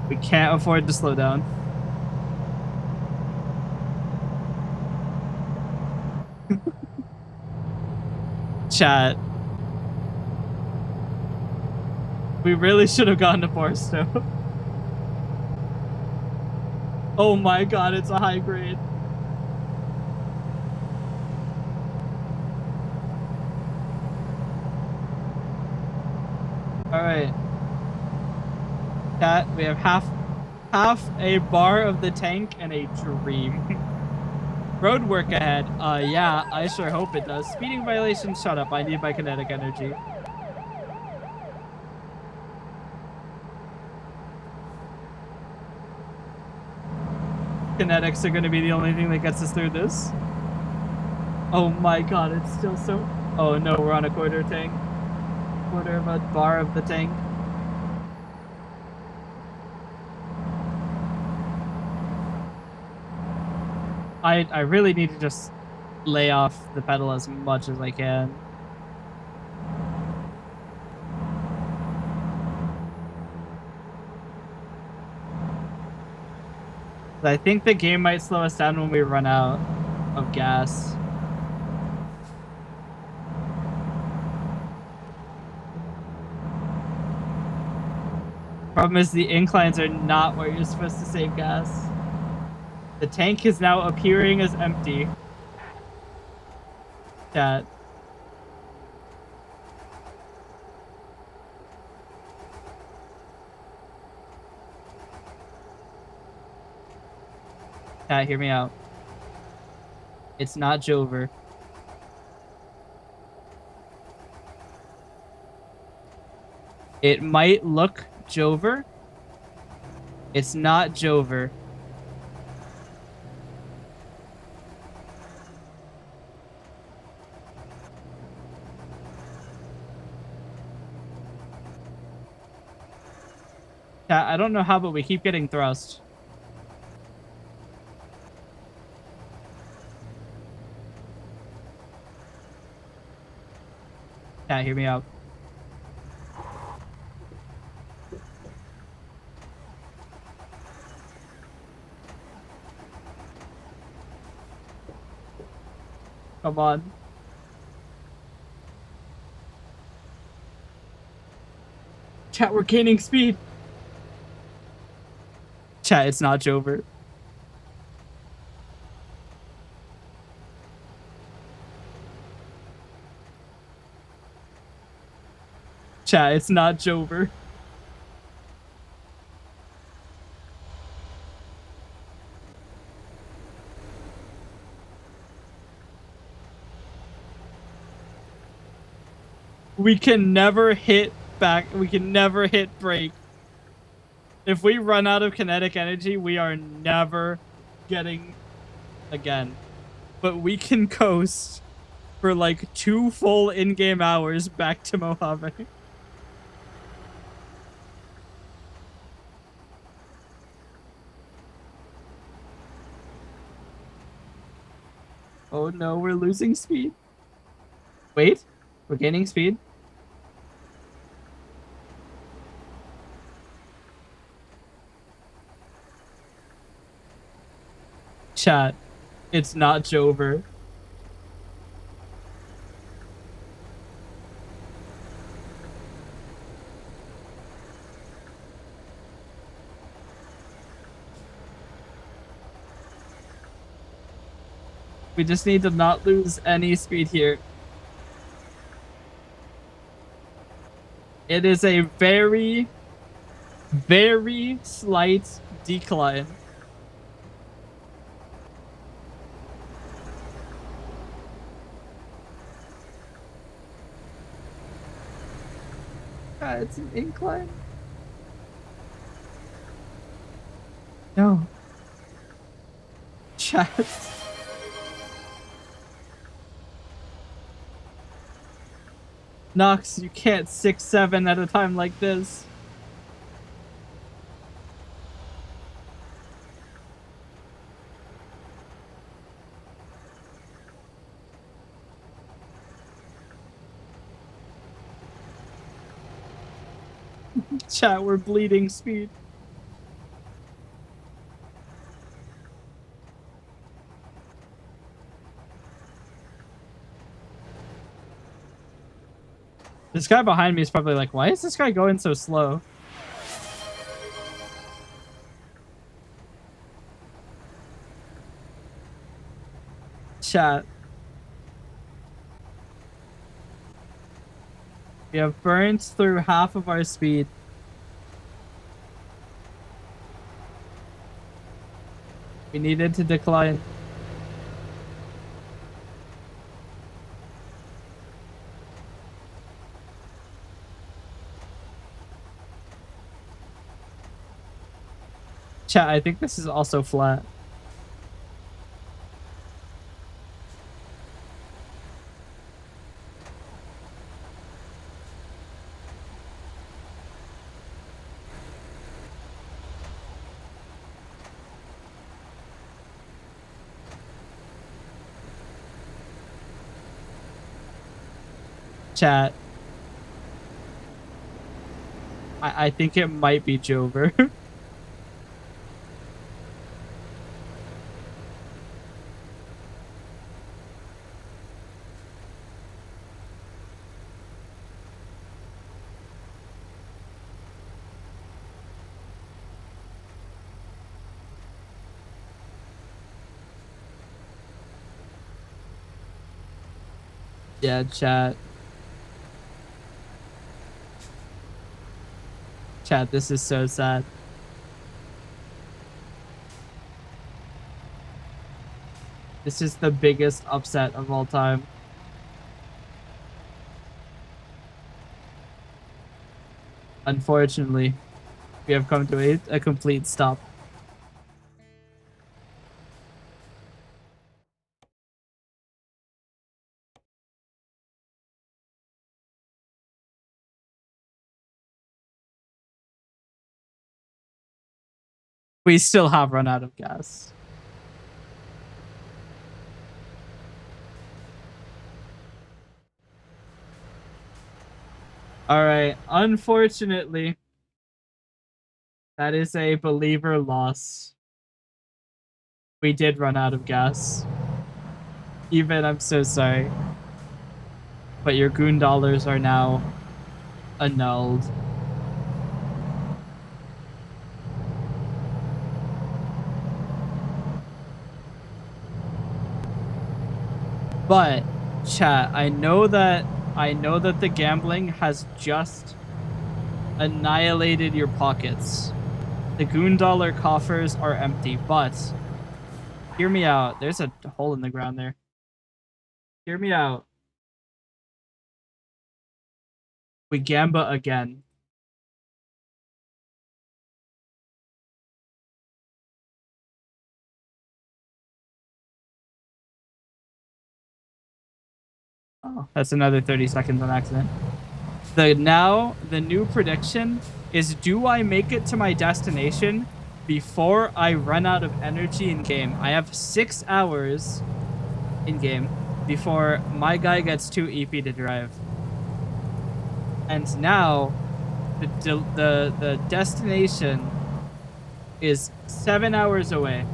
Speaker 1: We can't afford to slow down. Chat. We really should have gone to Barstow. Oh my god, it's a high grade. Alright. Chat, we have half a bar of the tank and a dream. Road work ahead. Yeah, I sure hope it does. Speeding violation, shut up. I need my kinetic energy. Kinetics are gonna be the only thing that gets us through this. Oh my god, it's still so... Oh no, we're on a quarter tank. Quarter of a bar of the tank. I really need to just lay off the pedal as much as I can. I think the game might slow us down when we run out of gas. Problem is the inclines are not where you're supposed to save gas. The tank is now appearing as empty. Chat. Chat, hear me out. It's not Jover. It might look Jover. It's not Jover. Yeah, I don't know how, but we keep getting thrust. Yeah, hear me out. Come on. Chat, we're gaining speed. Chat, it's not Jover. Chat, it's not Jover. We can never hit back. We can never hit break. If we run out of kinetic energy, we are never getting again. But we can coast for like 2 full in-game hours back to Mojave. Oh no, we're losing speed. Wait, we're gaining speed. Chat, it's not Jover. We just need to not lose any speed here. It is a very, very slight decline. It's an incline. No. Chat. Nox, you can't 6-7 at a time like this. Chat, we're bleeding speed. This guy behind me is probably like, why is this guy going so slow? Chat. We have burned through half of our speed. We needed to decline. Chat, I think this is also flat. Chat. I think it might be Jover. Yeah, chat. Chat, this is so sad. This is the biggest upset of all time. Unfortunately, we have come to a complete stop. We still have run out of gas. All right. Unfortunately, that is a believer loss. We did run out of gas. Even, I'm so sorry. But your goon dollars are now annulled. But chat, I know that the gambling has just annihilated your pockets. The goon dollar coffers are empty, but hear me out. There's a hole in the ground there. Hear me out. We gamba again. Oh, that's another 30 seconds on accident. The new prediction is, do I make it to my destination before I run out of energy in game? I have 6 hours in game before my guy gets too EP to drive. And now the destination is 7 hours away.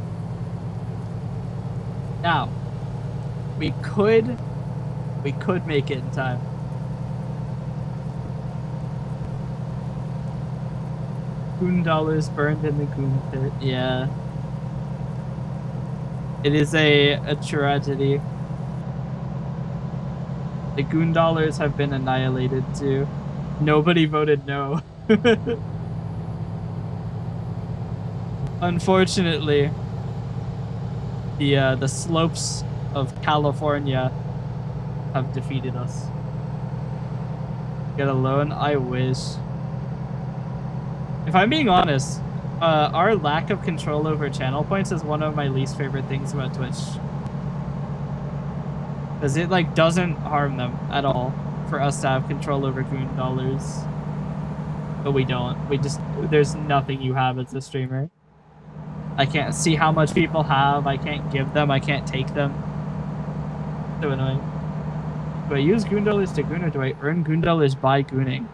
Speaker 1: Now, we could make it in time. Goon dollars burned in the goon pit. Yeah. It is a tragedy. The goon dollars have been annihilated too. Nobody voted no. Unfortunately, the slopes of California have defeated us. Get a loan? I wish. If I'm being honest, our lack of control over channel points is one of my least favorite things about Twitch. Because it like doesn't harm them at all for us to have control over goon dollars. But we don't. There's nothing you have as a streamer. I can't see how much people have. I can't give them. I can't take them. So annoying. Do I use goon dollars to goon, or do I earn goon dollars by gooning?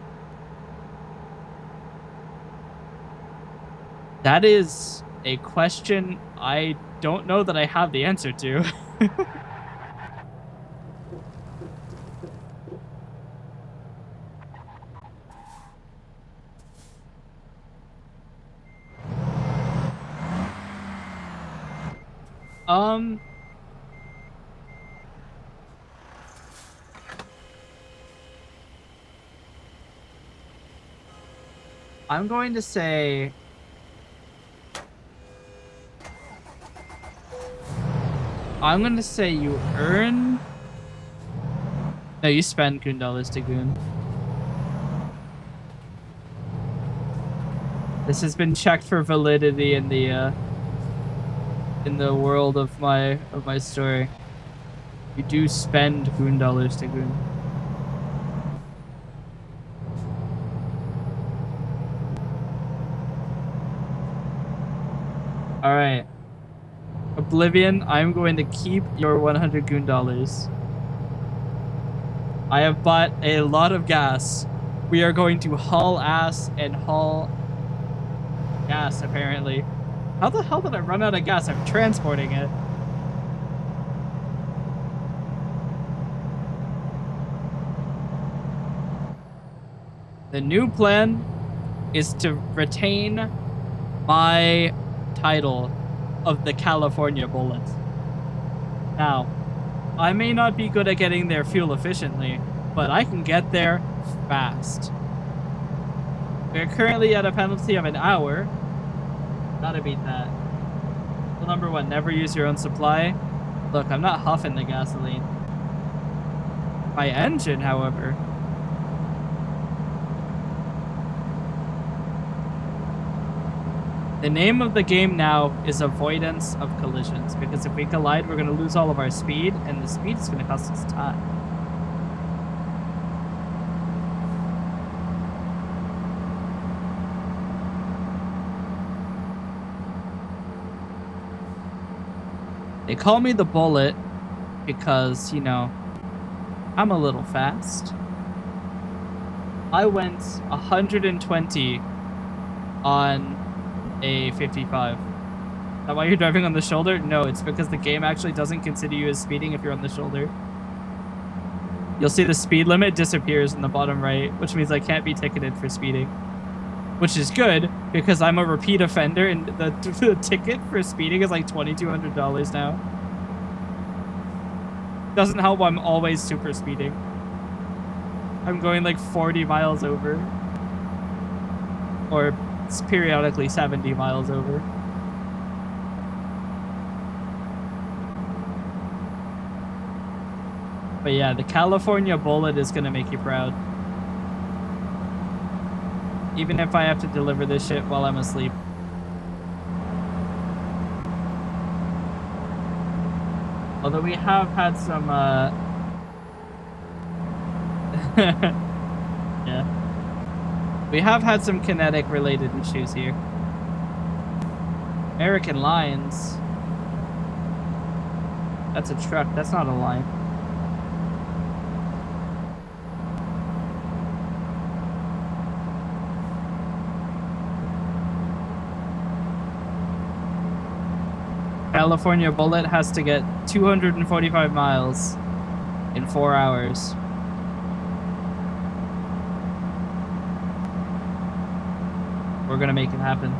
Speaker 1: That is a question I don't know that I have the answer to. I'm going to say you earn. No, you spend goon dollars to goon. This has been checked for validity in the world of my story. You do spend goon dollars to goon. All right. Oblivion, I'm going to keep your 100 goon dollars. I have bought a lot of gas. We are going to haul ass and haul gas, apparently. How the hell did I run out of gas? I'm transporting it. The new plan is to retain my title of the California Bullet. Now, I may not be good at getting there fuel efficiently, but I can get there fast. We're currently at a penalty of an hour. Gotta beat that. Rule number 1, never use your own supply. Look, I'm not huffing the gasoline. My engine, however. The name of the game now is avoidance of collisions, because if we collide, we're going to lose all of our speed, and the speed is going to cost us time. They call me the Bullet because, you know, I'm a little fast. I went 120 on a 55. Is that why you're driving on the shoulder? No, it's because the game actually doesn't consider you as speeding if you're on the shoulder. You'll see the speed limit disappears in the bottom right, which means I can't be ticketed for speeding. Which is good, because I'm a repeat offender, and the ticket for speeding is like $2,200 now. Doesn't help I'm always super speeding. I'm going like 40 miles over. Or it's periodically 70 miles over. But yeah, the California Bullet is gonna make you proud. Even if I have to deliver this shit while I'm asleep. Although we have had some, yeah. We have had some kinetic-related issues here. American Lions. That's a truck. That's not a line. California Bullet has to get 245 miles in 4 hours. We're gonna make it happen.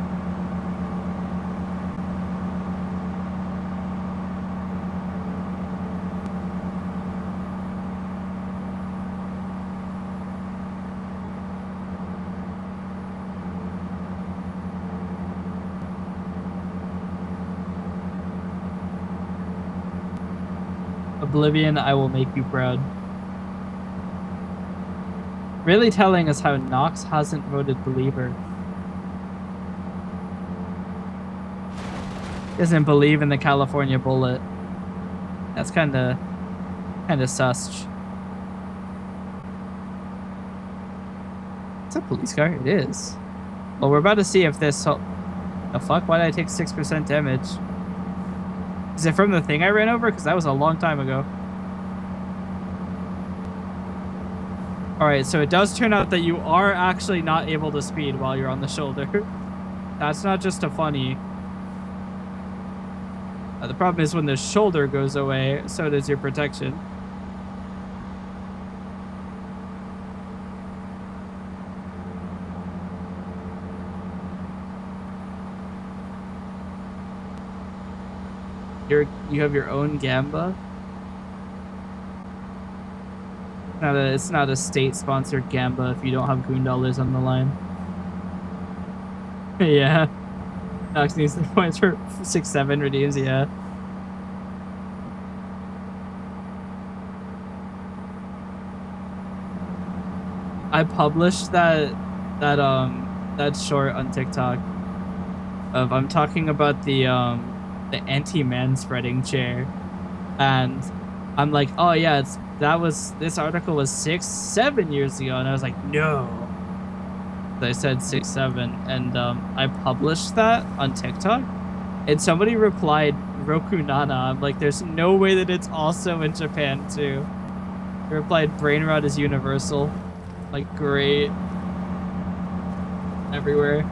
Speaker 1: Oblivion, I will make you proud. Really telling us how Nox hasn't voted Believer. Doesn't believe in the California Bullet. That's kinda sus. It's a police car. It is. Well, we're about to see if this. The fuck? Why did I take 6% damage? Is it from the thing I ran over? Because that was a long time ago. Alright, so it does turn out that you are actually not able to speed while you're on the shoulder. That's not just a funny. The problem is when the shoulder goes away, so does your protection. You have your own Gamba? It's not a state-sponsored Gamba if you don't have Goon Dollars on the line. Yeah. Alex needs the points for 6-7 redeems, yeah. I published that short on TikTok of I'm talking about the anti-man-spreading chair, and I'm like, oh yeah, this article was 6-7 years ago, and I was like, no. I said 6-7, and I published that on TikTok, and somebody replied Roku Nana. I'm like, there's no way that it's also in Japan too. They replied, brain rot is universal. Like, great. Everywhere.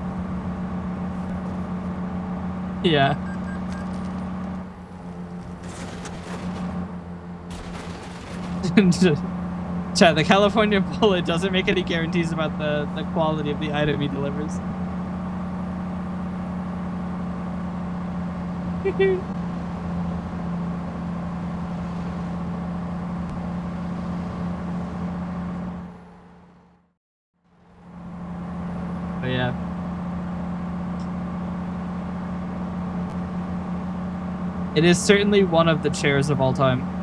Speaker 1: Yeah. Chat, the California Bullet doesn't make any guarantees about the quality of the item he delivers. Oh yeah. It is certainly one of the chairs of all time.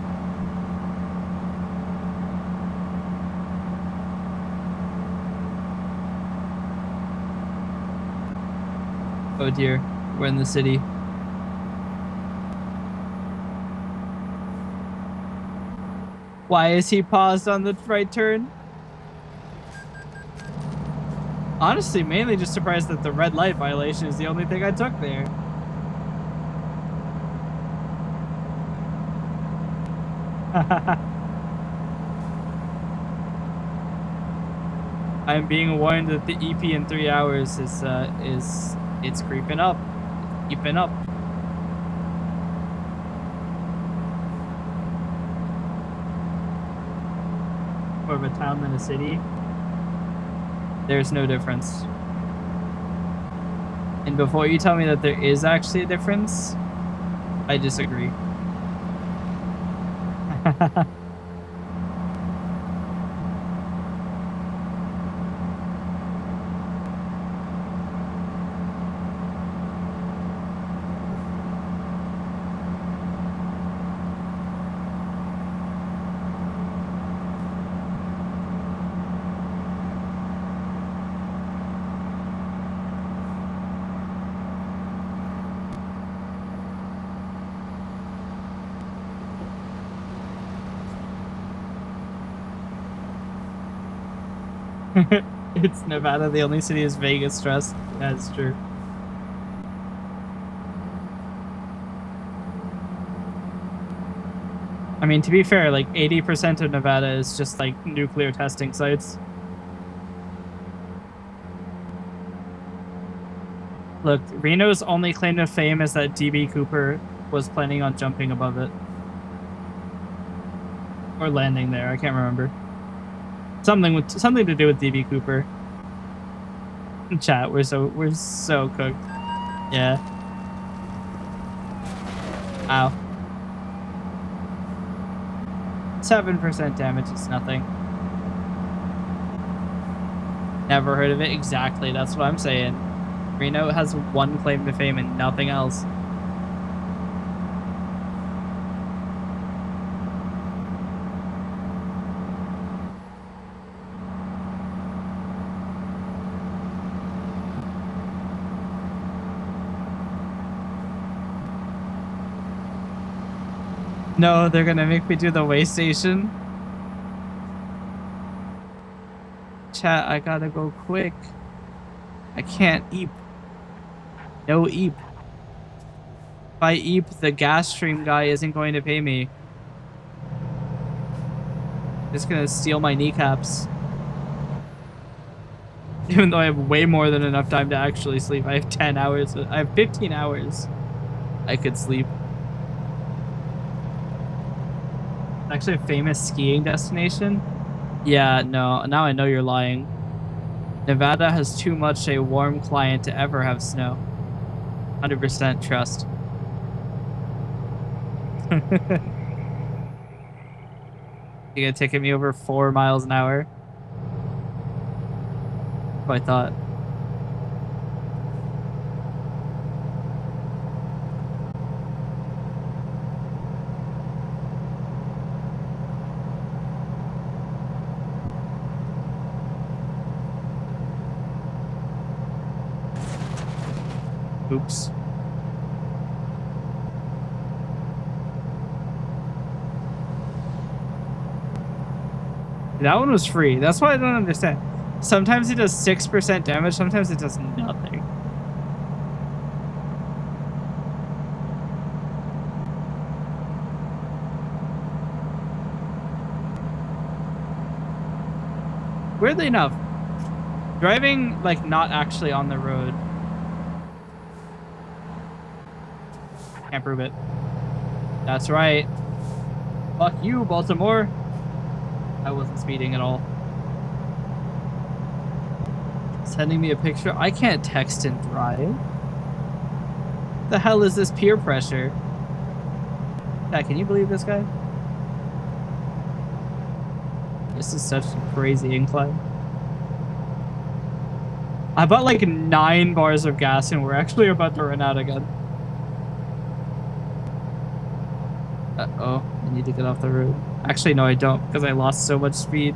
Speaker 1: Oh dear, we're in the city. Why is he paused on the right turn? Honestly, mainly just surprised that the red light violation is the only thing I took there. I'm being warned that the EP in 3 hours is it's creeping up. It's keeping up. More of a town than a city. There's no difference. And before you tell me that there is actually a difference, I disagree. It's Nevada. The only city is Vegas. Trust. That's true. I mean, to be fair, like 80% of Nevada is just like nuclear testing sites. Look, Reno's only claim to fame is that DB Cooper was planning on jumping above it. Or landing there, I can't remember. Something to do with DB Cooper. Chat, we're so cooked. Yeah. Ow. 7% damage is nothing. Never heard of it. Exactly, that's what I'm saying. Reno has one claim to fame and nothing else. No, they're gonna make me do the way station. Chat, I gotta go quick. I can't eep. No eep. If I eep, the gas stream guy isn't going to pay me. Just gonna steal my kneecaps. Even though I have way more than enough time to actually sleep. I have 10 hours. I have 15 hours. I could sleep. Actually a famous skiing destination? Yeah, no. Now I know you're lying. Nevada has too much a warm climate to ever have snow. 100% trust. You gonna ticket me over 4 miles an hour? That's what I thought. Oops. That one was free. That's why I don't understand. Sometimes it does 6% damage, sometimes it does nothing. Weirdly enough, driving, like, not actually on the road. Can't prove it. That's right. Fuck you, Baltimore. I wasn't speeding at all. Sending me a picture? I can't text and drive. The hell is this peer pressure? Yeah, can you believe this guy? This is such a crazy incline. I bought like 9 bars of gas and we're actually about to run out again. Uh-oh, I need to get off the road. Actually, no, I don't, because I lost so much speed.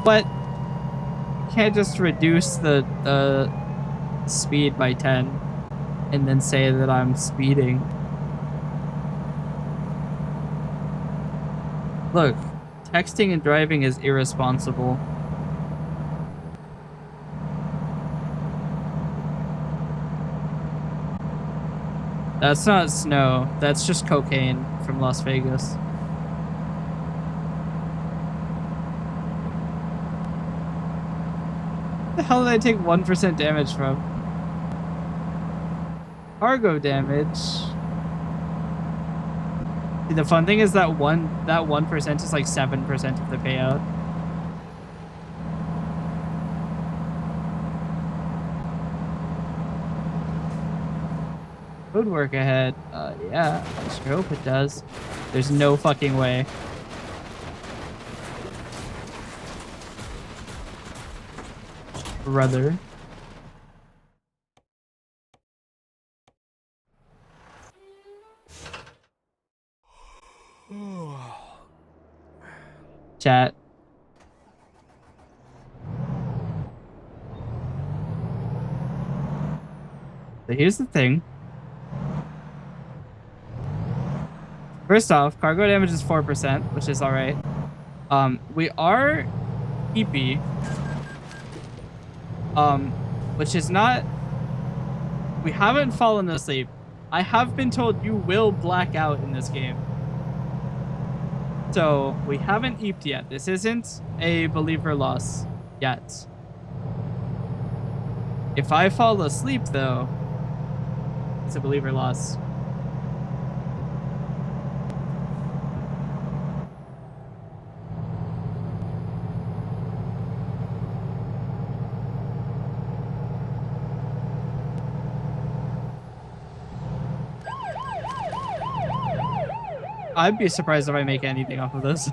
Speaker 1: But you can't just reduce the speed by 10 and then say that I'm speeding. Look, texting and driving is irresponsible. That's not snow. That's just cocaine from Las Vegas. The hell did I take 1% damage from? Cargo damage. See, the fun thing is that 1% is like 7% of the payout. Could work ahead. Yeah, I sure hope it does. There's no fucking way. Brother. Chat. So here's the thing. First off, cargo damage is 4%, which is alright. We are EP. Which is not... We haven't fallen asleep. I have been told you will black out in this game. So, we haven't EP'd yet. This isn't a believer loss yet. If I fall asleep, though, it's a believer loss. I'd be surprised if I make anything off of this.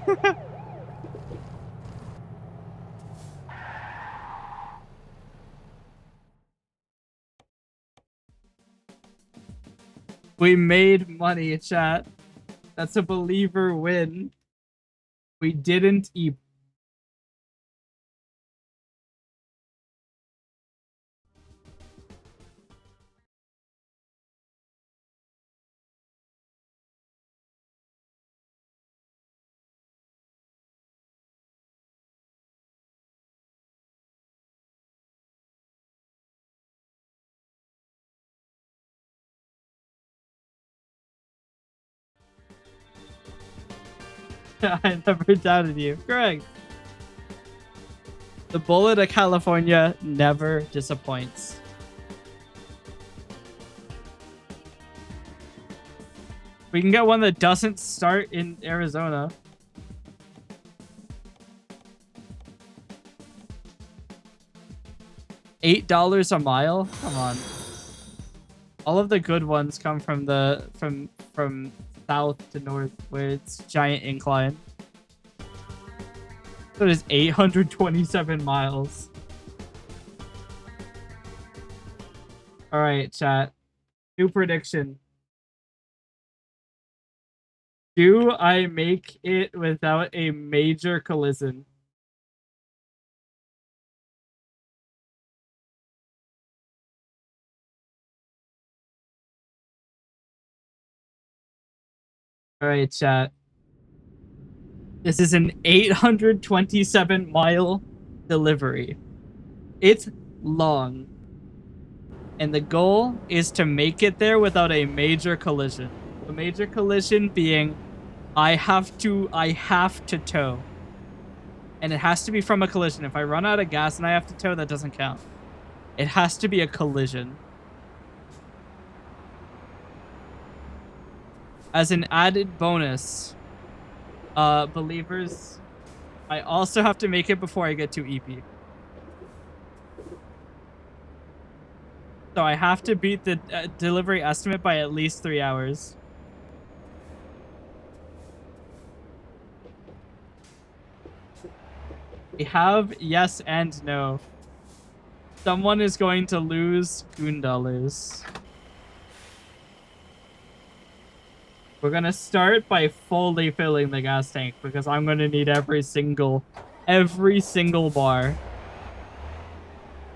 Speaker 1: We made money, chat. That's a believer win. We didn't eat. I never doubted you. Correct. The bullet of California never disappoints. We can get one that doesn't start in Arizona. $8 a mile? Come on. All of the good ones come from the from south to north, where it's giant incline. So it is 827 miles. All right, chat. New prediction. Do I make it without a major collision? All right, chat. This is an 827-mile delivery. It's long. And the goal is to make it there without a major collision. A major collision being I have to tow. And it has to be from a collision. If I run out of gas and I have to tow, that doesn't count. It has to be a collision. As an added bonus, believers, I also have to make it before I get to EP. So I have to beat the delivery estimate by at least 3 hours. We have yes and no. Someone is going to lose goon dollars. We're going to start by fully filling the gas tank because I'm going to need every single bar.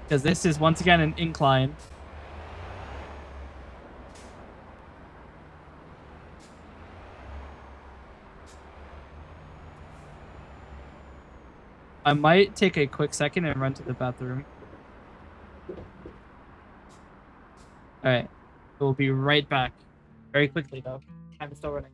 Speaker 1: Because this is once again an incline. I might take a quick second and run to the bathroom. Alright. We'll be right back. Very quickly, though. Time is still running.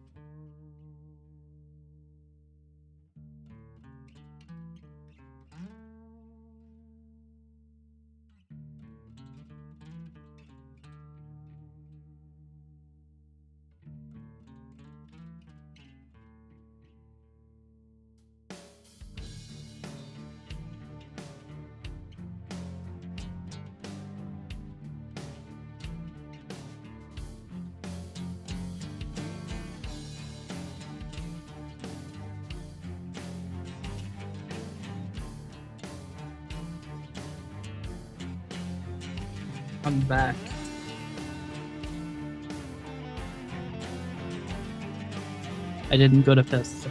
Speaker 1: I'm back. I didn't go to piss. So.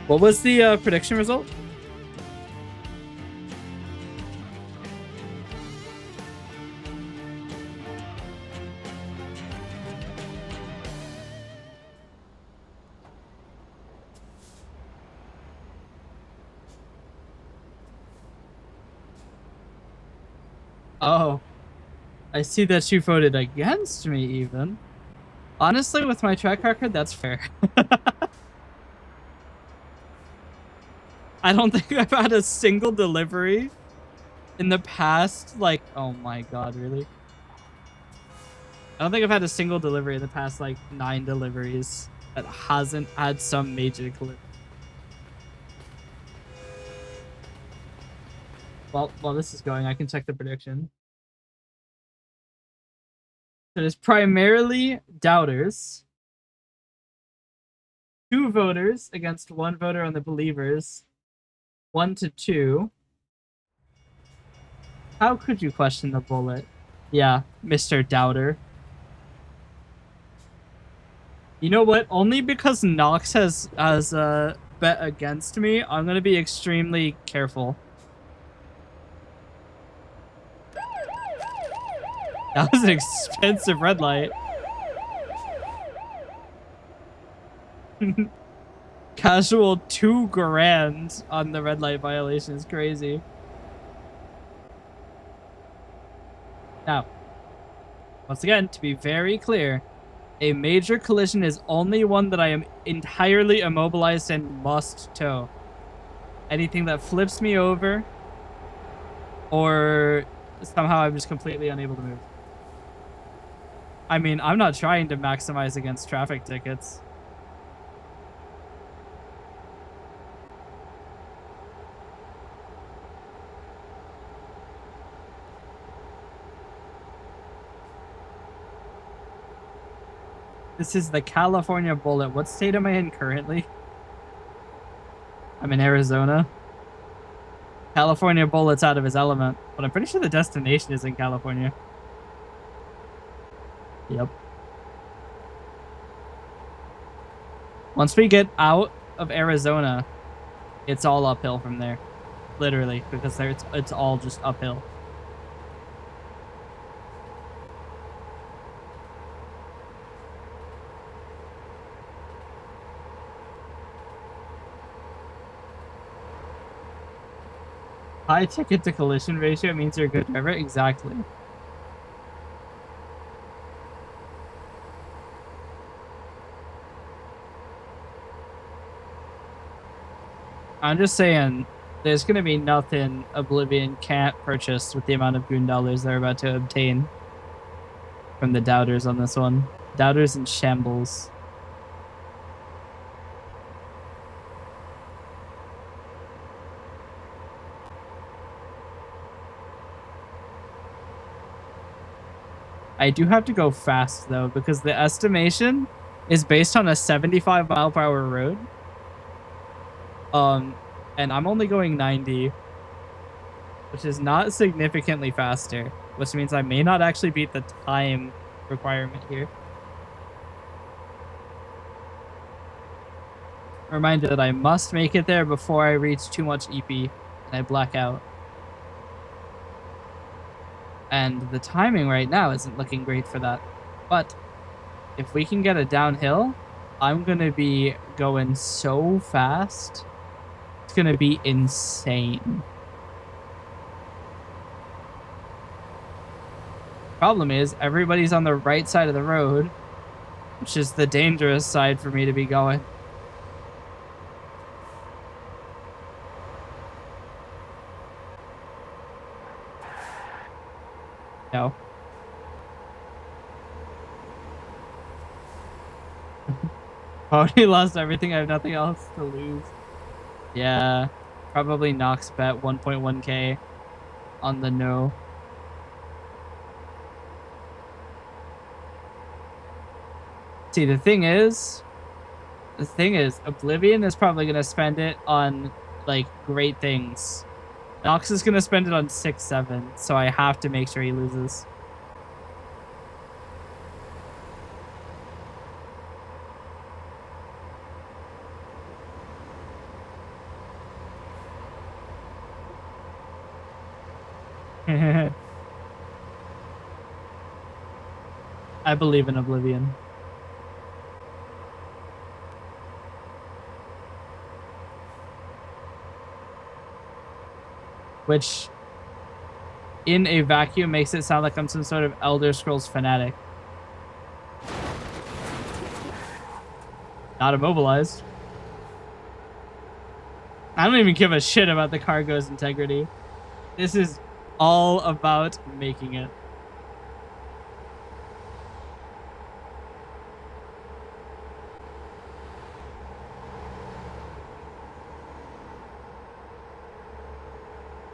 Speaker 1: What was the prediction result? Oh, I see that you voted against me even. Honestly, with my track record, that's fair. I don't think I've had a single delivery in the past, like, oh my god, really? I don't think I've had a single delivery in the past, like, 9 deliveries that hasn't had some major glitch. Well, while this is going, I can check the prediction. It is primarily doubters. 2 voters against 1 voter on the believers. 1 to 2. How could you question the bullet? Yeah, Mr. Doubter. You know what? Only because Nox has bet against me, I'm gonna be extremely careful. That was an expensive red light. Casual $2,000 on the red light violation is crazy. Now, once again, to be very clear, a major collision is only one that I am entirely immobilized and must tow. Anything that flips me over or somehow I'm just completely unable to move. I mean, I'm not trying to maximize against traffic tickets. This is the California Bullet. What state am I in currently? I'm in Arizona. California Bullet's out of his element, but I'm pretty sure the destination is in California. Yep. Once we get out of Arizona, it's all uphill from there. Literally, because it's all just uphill. High ticket to collision ratio means you're a good driver? Exactly. I'm just saying, there's going to be nothing Oblivion can't purchase with the amount of goon dollars they're about to obtain from the doubters on this one. Doubters in shambles. I do have to go fast, though, because the estimation is based on a 75-mile-per-hour road. And I'm only going 90, which is not significantly faster, which means I may not actually beat the time requirement here. A reminder that I must make it there before I reach too much EP and I black out. And the timing right now isn't looking great for that. But if we can get it downhill, I'm going to be going so fast. It's going to be insane. Problem is, everybody's on the right side of the road, which is the dangerous side for me to be going. No. Already lost everything. I have nothing else to lose. Yeah. Probably Nox bet 1.1k on the no. See, the thing is, Oblivion is probably going to spend it on, like, great things. Nox is going to spend it on 6-7, so I have to make sure he loses. I believe in Oblivion. Which, in a vacuum, makes it sound like I'm some sort of Elder Scrolls fanatic. Not immobilized. I don't even give a shit about the cargo's integrity. This is all about making it.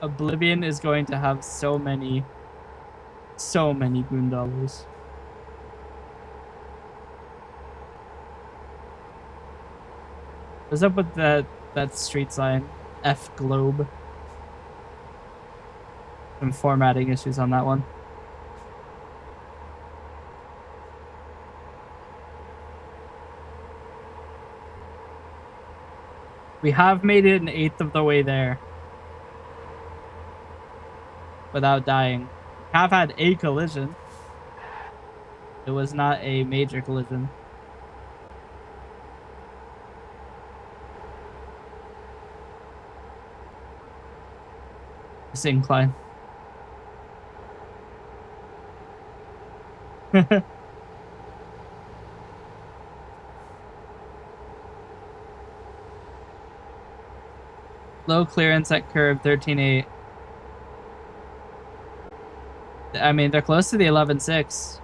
Speaker 1: Oblivion is going to have so many Goondollars. What's up with that street sign? F globe. Some formatting issues on that one. We have made it an eighth of the way there. Without dying. We have had a collision. It was not a major collision. This incline. Low clearance at curve 13.8. I mean, they're close to the 11.6.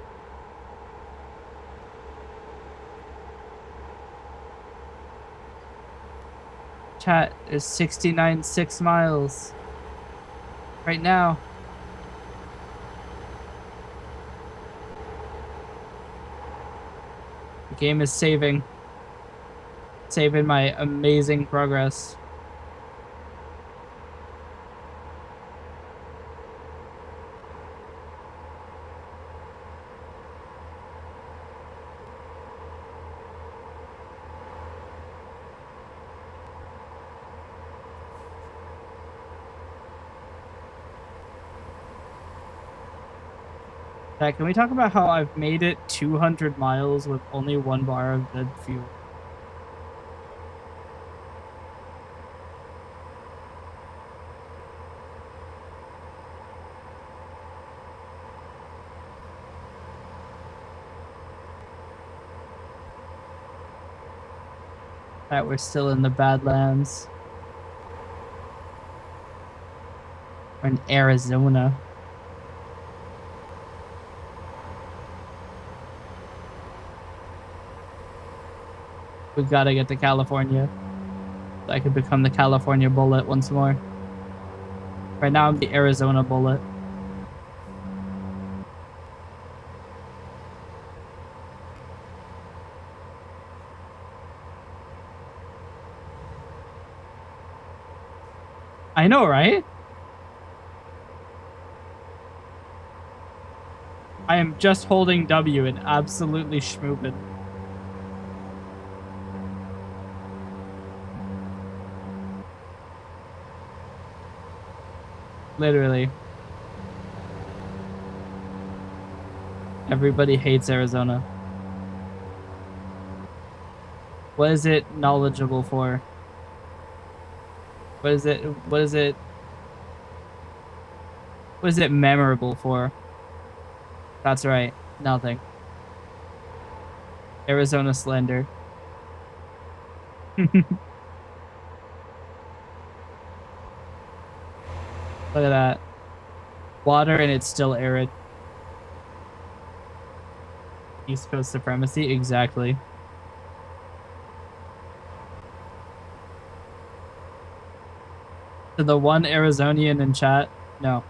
Speaker 1: Chat, there's 69.6 miles. Right now. The game is saving my amazing progress. Can we talk about how I've made it 200 miles with only 1 bar of dead fuel? That we're still in the Badlands. We're in Arizona. We gotta get to California. So I could become the California Bullet once more. Right now I'm the Arizona Bullet. I know, right? I am just holding W and absolutely schmooping. Literally. Everybody hates Arizona. What is it knowledgeable for? What is it memorable for? That's right. Nothing. Arizona slender. Look at that. Water and it's still arid. East Coast supremacy? Exactly. To the one Arizonian in chat, no.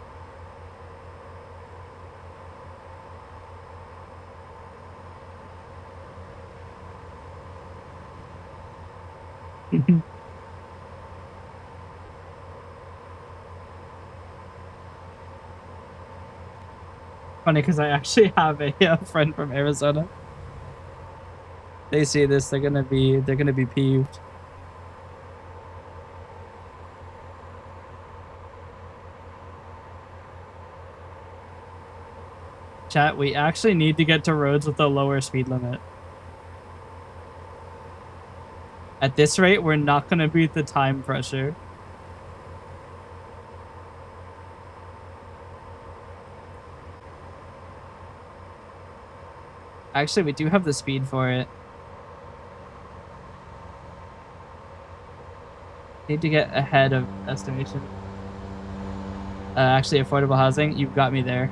Speaker 1: Funny because I actually have a friend from Arizona. They see this, they're gonna be peeved. Chat, we actually need to get to roads with a lower speed limit. At this rate, we're not gonna beat the time pressure. Actually, we do have the speed for it. Need to get ahead of estimation. Actually, affordable housing, you've got me there.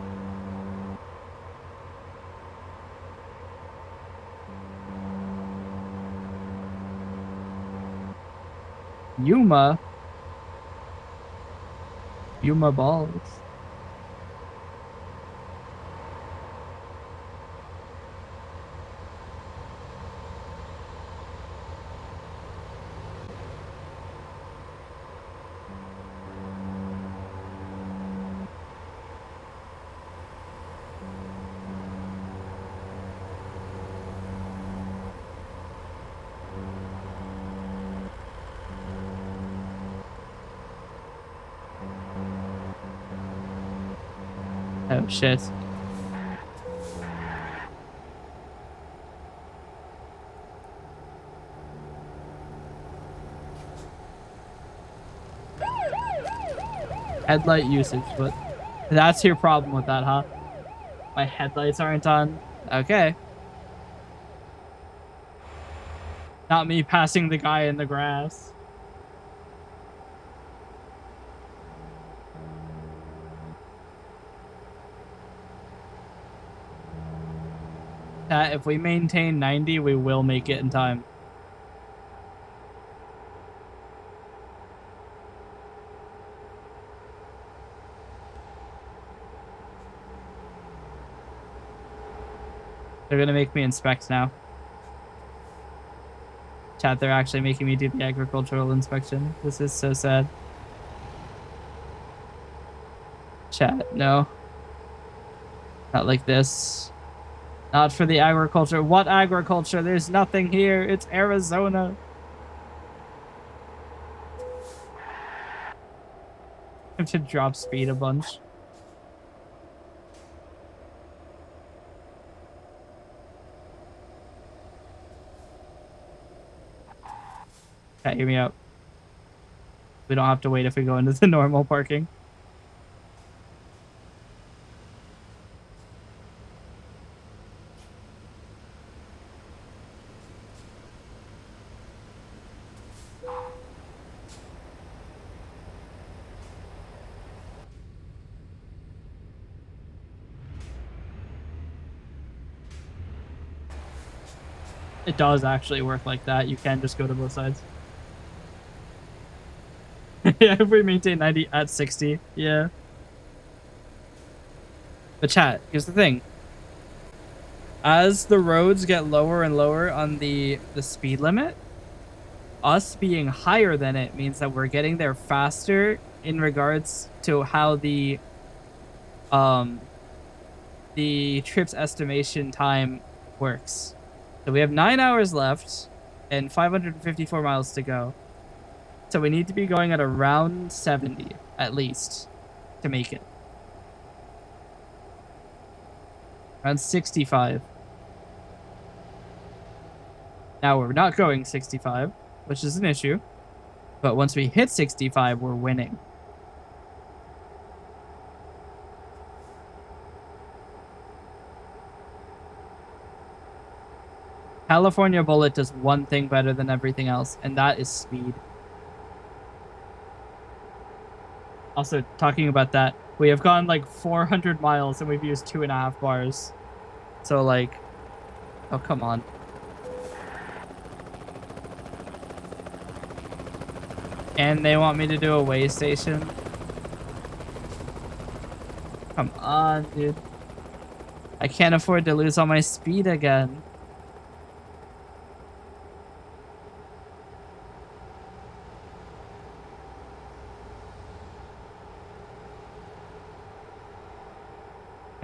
Speaker 1: Yuma balls. Oh shit. Headlight usage, but that's your problem with that, huh? My headlights aren't on? Okay. Not me passing the guy in the grass. If we maintain 90, we will make it in time. They're gonna make me inspect now. Chat, they're actually making me do the agricultural inspection. This is so sad. Chat, no. Not like this. Not for the agriculture. What agriculture? There's nothing here. It's Arizona. I have to drop speed a bunch. Chat, hear me out. We don't have to wait if we go into the normal parking. It does actually work like that. You can just go to both sides. Yeah, if we maintain 90 at 60, yeah. But chat, here's the thing. As the roads get lower and lower on the speed limit, us being higher than it means that we're getting there faster in regards to how the trip's estimation time works. So we have 9 hours left and 554 miles to go. So we need to be going at around 70 at least to make it. Around 65. Now we're not going 65, which is an issue. But once we hit 65, we're winning. California Bullet does one thing better than everything else, and that is speed. Also, talking about that, we have gone like 400 miles and we've used 2.5 bars. So, like, oh, come on. And they want me to do a way station. Come on, dude. I can't afford to lose all my speed again.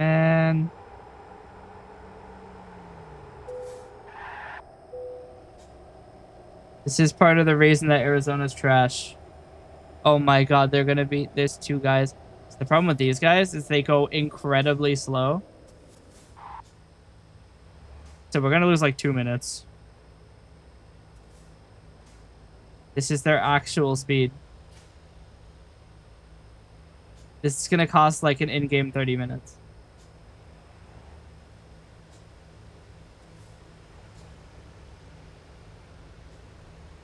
Speaker 1: And this is part of the reason that Arizona's trash. Oh my god, they're gonna be... There's two guys. So the problem with these guys is they go incredibly slow. So we're gonna lose like 2 minutes. This is their actual speed. This is gonna cost like an in-game 30 minutes.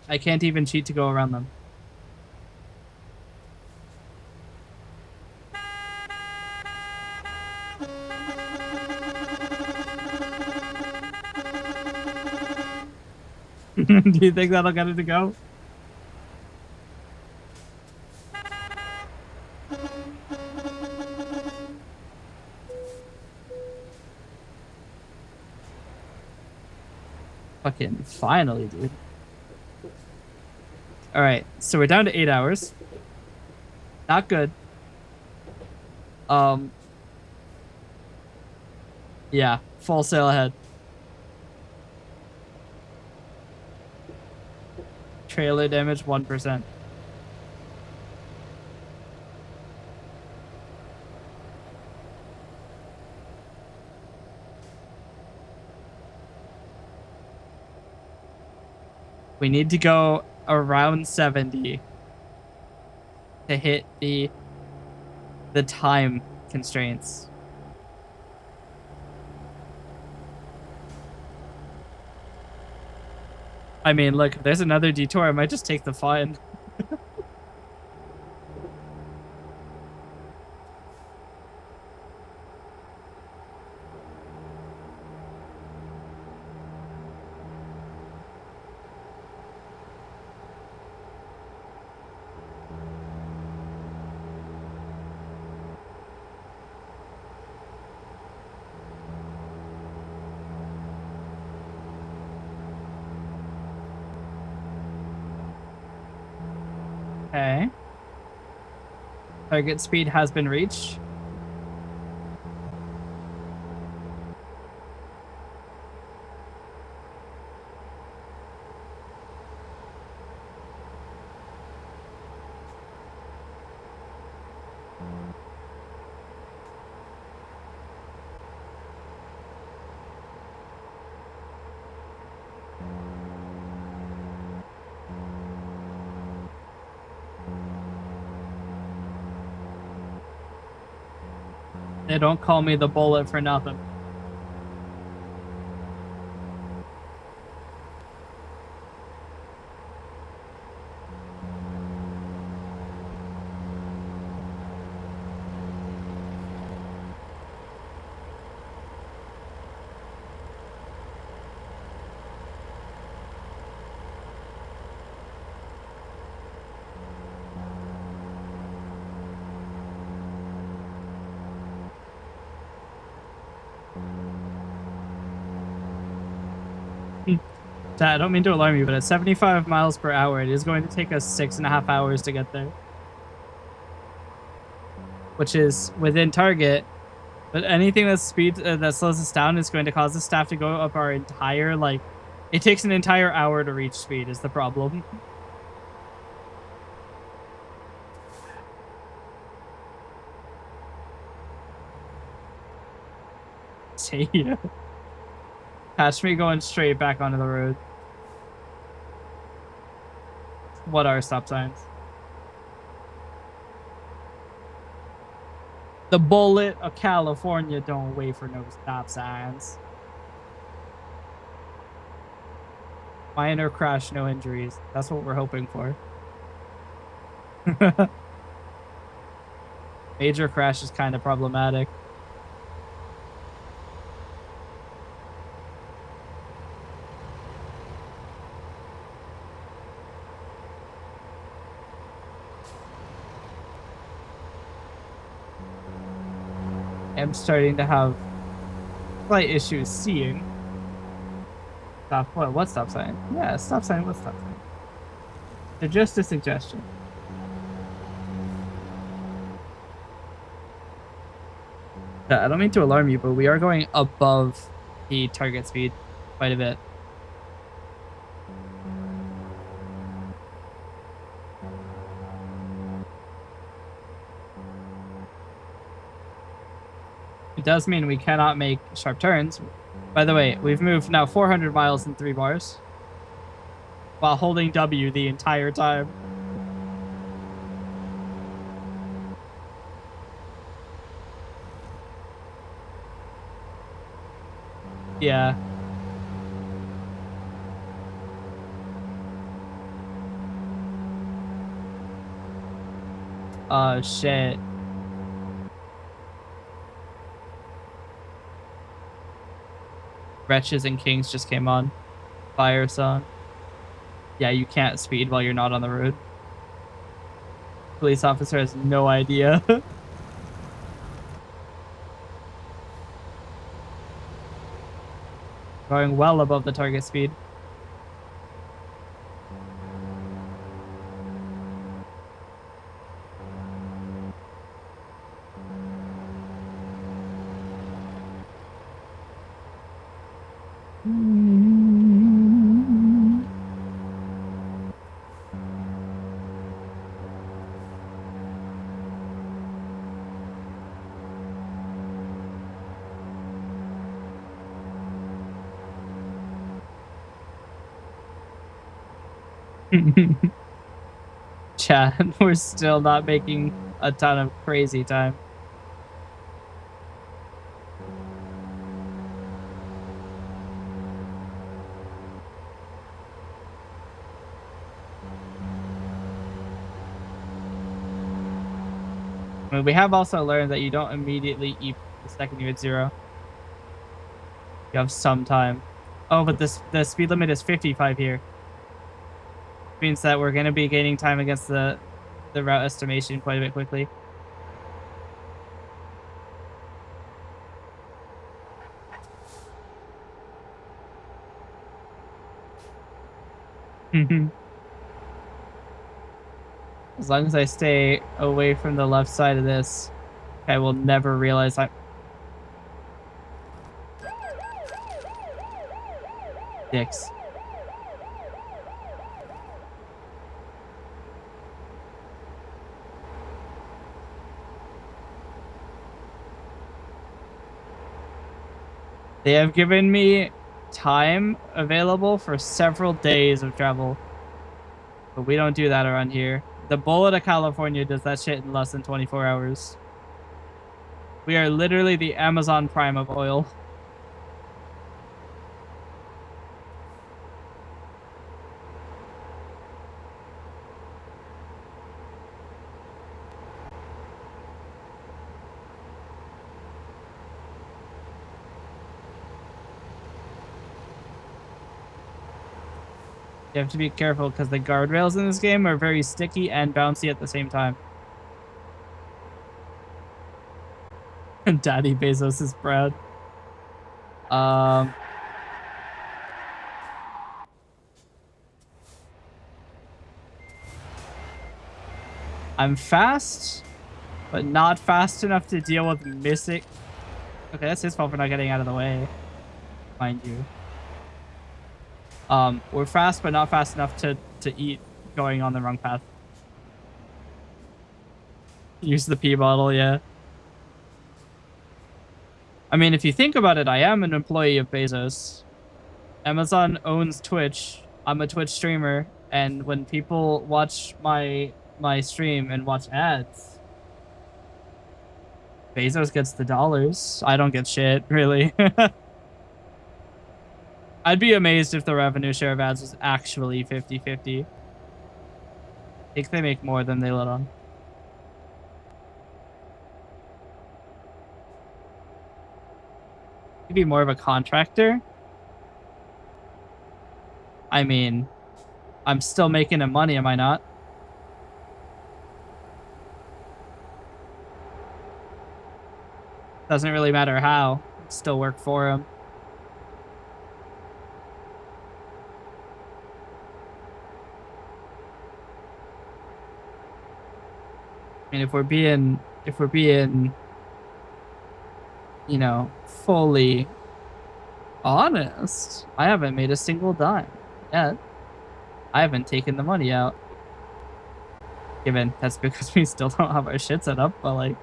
Speaker 1: I can't even cheat to go around them. Do you think that'll get it to go? Fucking finally, dude. Alright, so we're down to 8 hours. Not good. Yeah, full sail ahead. Trailer damage 1%. We need to go around 70 to hit the time constraints. I mean, look, if there's another detour, I might just take the fine. Okay. Target speed has been reached. They don't call me the bullet for nothing. I don't mean to alarm you, but at 75 miles per hour, it is going to take us 6.5 hours to get there. Which is within target, but anything that that slows us down is going to cause the staff to go up our entire, like, it takes an entire hour to reach speed is the problem. See ya. Catch me going straight back onto the road. What are stop signs? The bullet of California don't wait for no stop signs. Minor crash, no injuries. That's what we're hoping for. Major crash is kind of problematic. I'm starting to have slight issues seeing. Stop. What stop sign? Yeah, stop sign. What stop sign? They're just a suggestion. I don't mean to alarm you, but we are going above the target speed quite a bit. It does mean we cannot make sharp turns. By the way, we've moved now 400 miles in 3 bars while holding W the entire time. Yeah. Oh, shit. Wretches and Kings just came on. Fire song. Yeah, you can't speed while you're not on the road. Police officer has no idea. Going well above the target speed. Chad, we're still not making a ton of crazy time. I mean, we have also learned that you don't immediately eat the second you hit 0. You have some time. Oh, but the speed limit is 55 here. Means that we're going to be gaining time against the route estimation quite a bit quickly. As long as I stay away from the left side of this, I will never realize I'm... Dicks. They have given me time available for several days of travel. But we don't do that around here. The bullet of California does that shit in less than 24 hours. We are literally the Amazon Prime of oil. You have to be careful because the guardrails in this game are very sticky and bouncy at the same time. Daddy Bezos is proud. I'm fast, but not fast enough to deal with missing. Okay, that's his fault for not getting out of the way, mind you. We're fast, but not fast enough to eat going on the wrong path. Use the pee bottle, yeah. I mean, if you think about it, I am an employee of Bezos. Amazon owns Twitch. I'm a Twitch streamer, and when people watch my stream and watch ads, Bezos gets the dollars. I don't get shit, really. I'd be amazed if the revenue share of ads was actually 50-50. I think they make more than they let on. Maybe more of a contractor. I mean, I'm still making him money, am I not? Doesn't really matter how. Still work for him. I mean, if we're being, you know, fully honest, I haven't made a single dime yet. I haven't taken the money out. Given that's because we still don't have our shit set up, but like,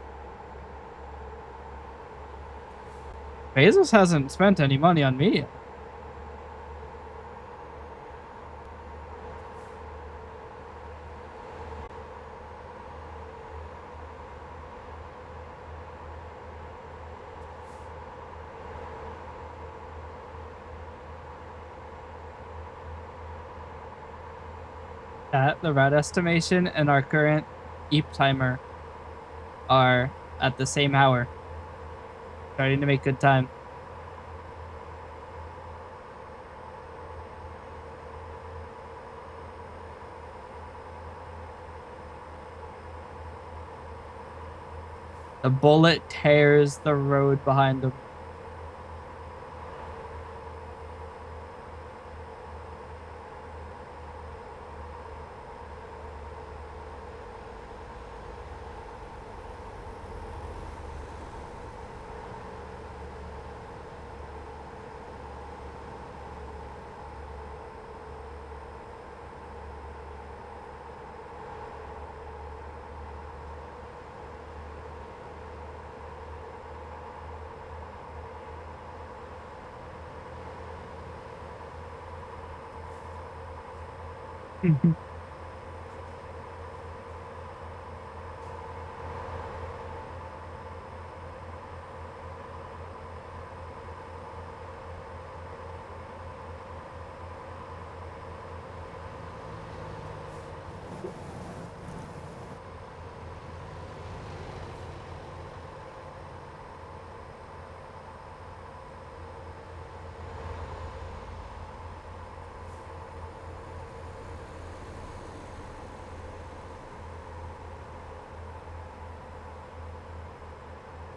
Speaker 1: Bezos hasn't spent any money on me yet. That the rat estimation and our current EEP timer are at the same hour. Starting to make good time. The bullet tears the road behind them.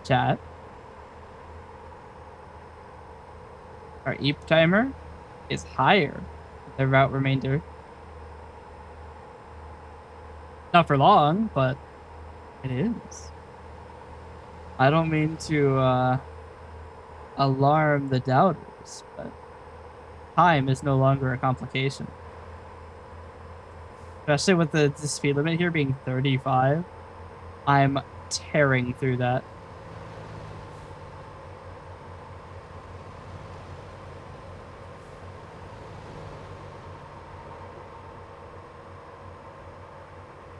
Speaker 1: Chat. Our EEP timer is higher than the route remainder. Not for long, but it is. I don't mean to alarm the doubters, but time is no longer a complication. Especially with the speed limit here being 35. I'm tearing through that.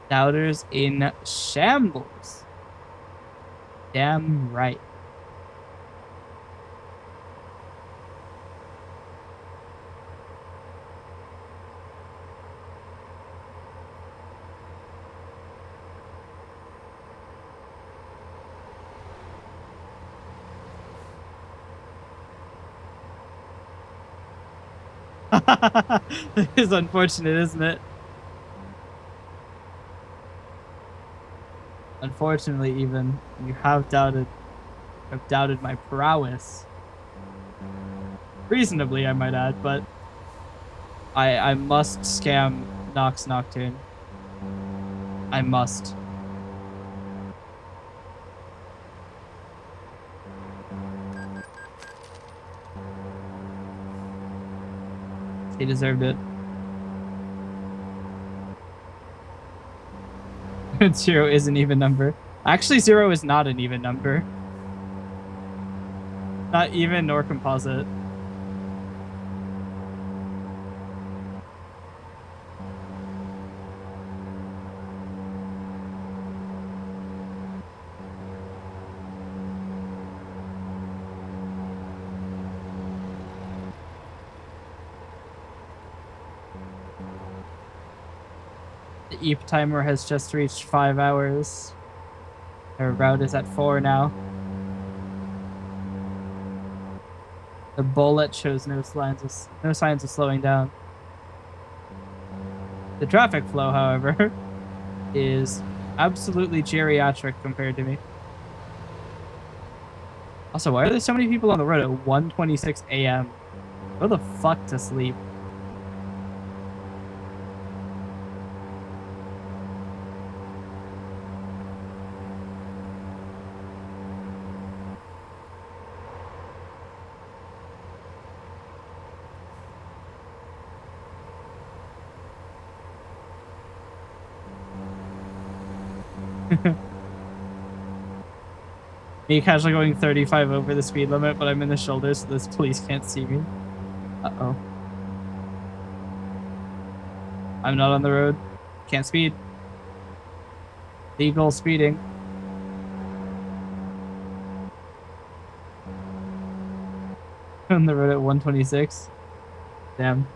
Speaker 1: Doubters in shambles. Damn right. It is unfortunate, isn't it? Unfortunately, even you have doubted my prowess. Reasonably, I might add, but I must scam Nox Nocturne. I must. He deserved it. 0 is an even number. Actually, 0 is not an even number. Not even nor composite. The EEP timer has just reached 5 hours. Our route is at 4 now. The bullet shows no signs of slowing down. The traffic flow, however, is absolutely geriatric compared to me. Also, why are there so many people on the road at 1:26 a.m.? Go the fuck to sleep. Me casually going 35 over the speed limit, but I'm in the shoulder, so this police can't see me. Uh-oh. I'm not on the road. Can't speed. Legal speeding. On the road at 1:26. Damn.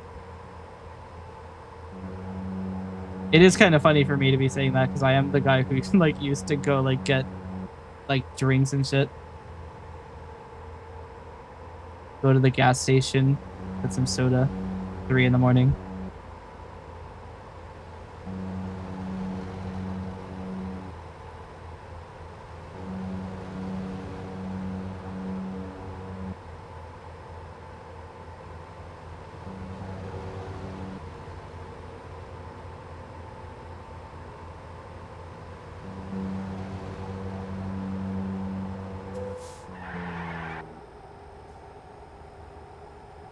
Speaker 1: It is kind of funny for me to be saying that because I am the guy who like used to go like get like drinks and shit. Go to the gas station, get some soda, 3 in the morning.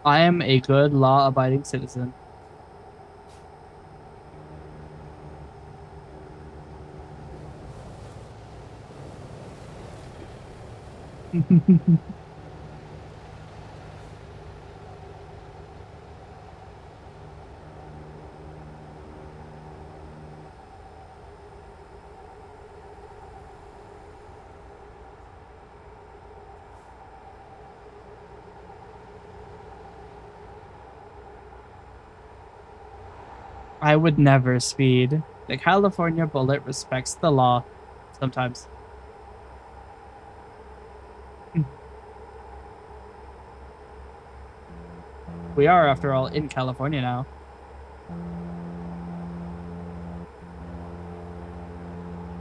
Speaker 1: I am a good law-abiding citizen. I would never speed. The California bullet respects the law. Sometimes. We are, after all, in California now.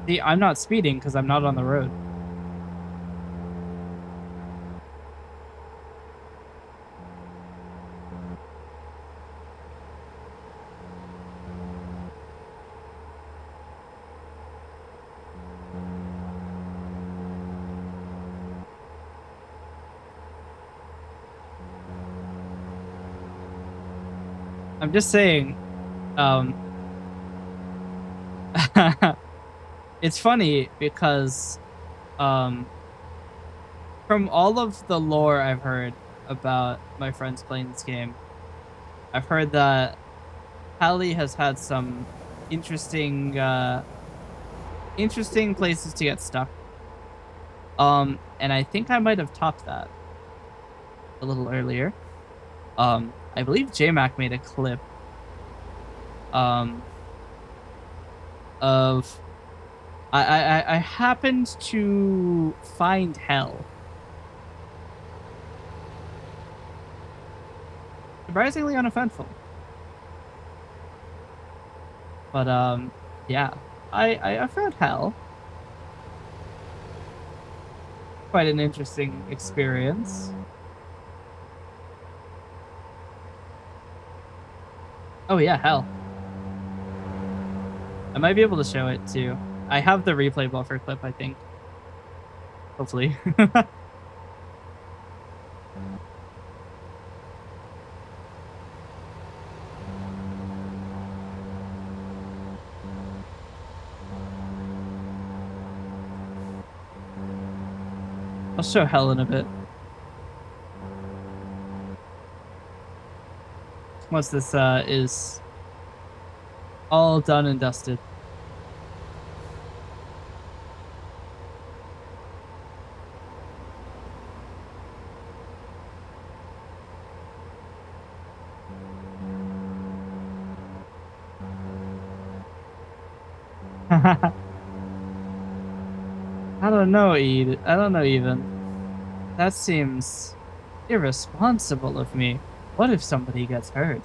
Speaker 1: See, I'm not speeding because I'm not on the road. I'm just saying, it's funny because, from all of the lore I've heard about my friends playing this game, I've heard that Hallie has had some interesting, interesting places to get stuck. And I think I might have topped that a little earlier. I believe JMac made a clip of I happened to find hell. Surprisingly uneventful. But yeah. I found hell. Quite an interesting experience. Oh yeah, hell. I might be able to show it too. I have the replay buffer clip, I think. Hopefully. I'll show hell in a bit. Once this is all done and dusted. I don't know, Ed. I don't know even. That seems irresponsible of me. What if somebody gets hurt?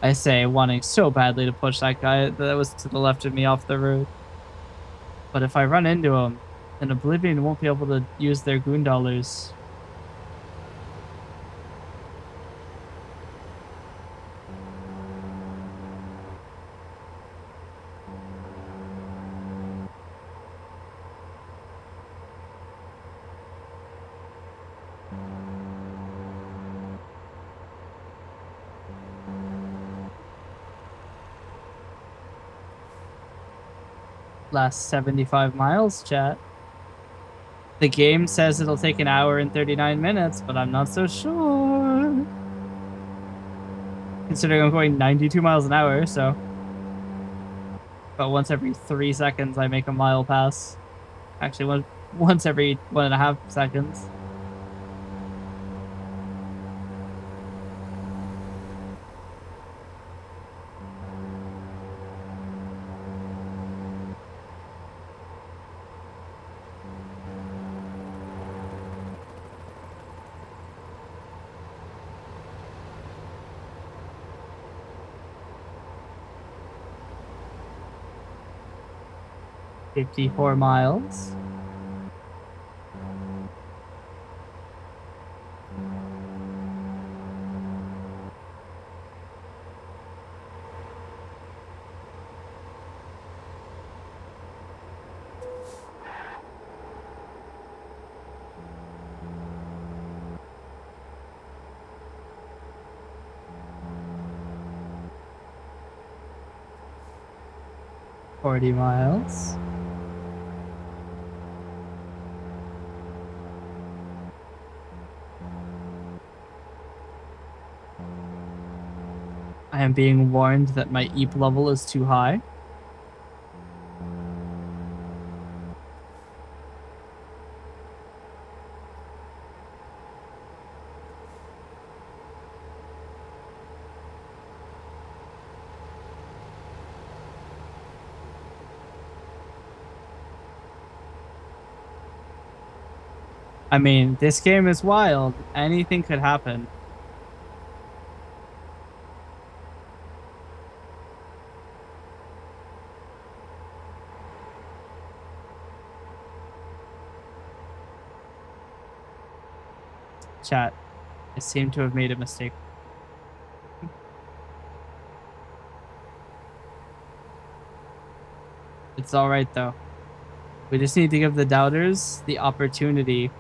Speaker 1: I say, wanting so badly to push that guy that was to the left of me off the road. But if I run into him, then Oblivion won't be able to use their goon dollars. Last 75 miles, chat. The game says it'll take an hour and 39 minutes, but I'm not so sure. Considering I'm going 92 miles an hour, so. But once every 3 seconds, I make a mile pass. Actually, once every 1.5 seconds. $54 miles. $40 miles. I am being warned that my EEP level is too high. I mean, this game is wild. Anything could happen. Chat, I seem to have made a mistake. It's all right, though. We just need to give the doubters the opportunity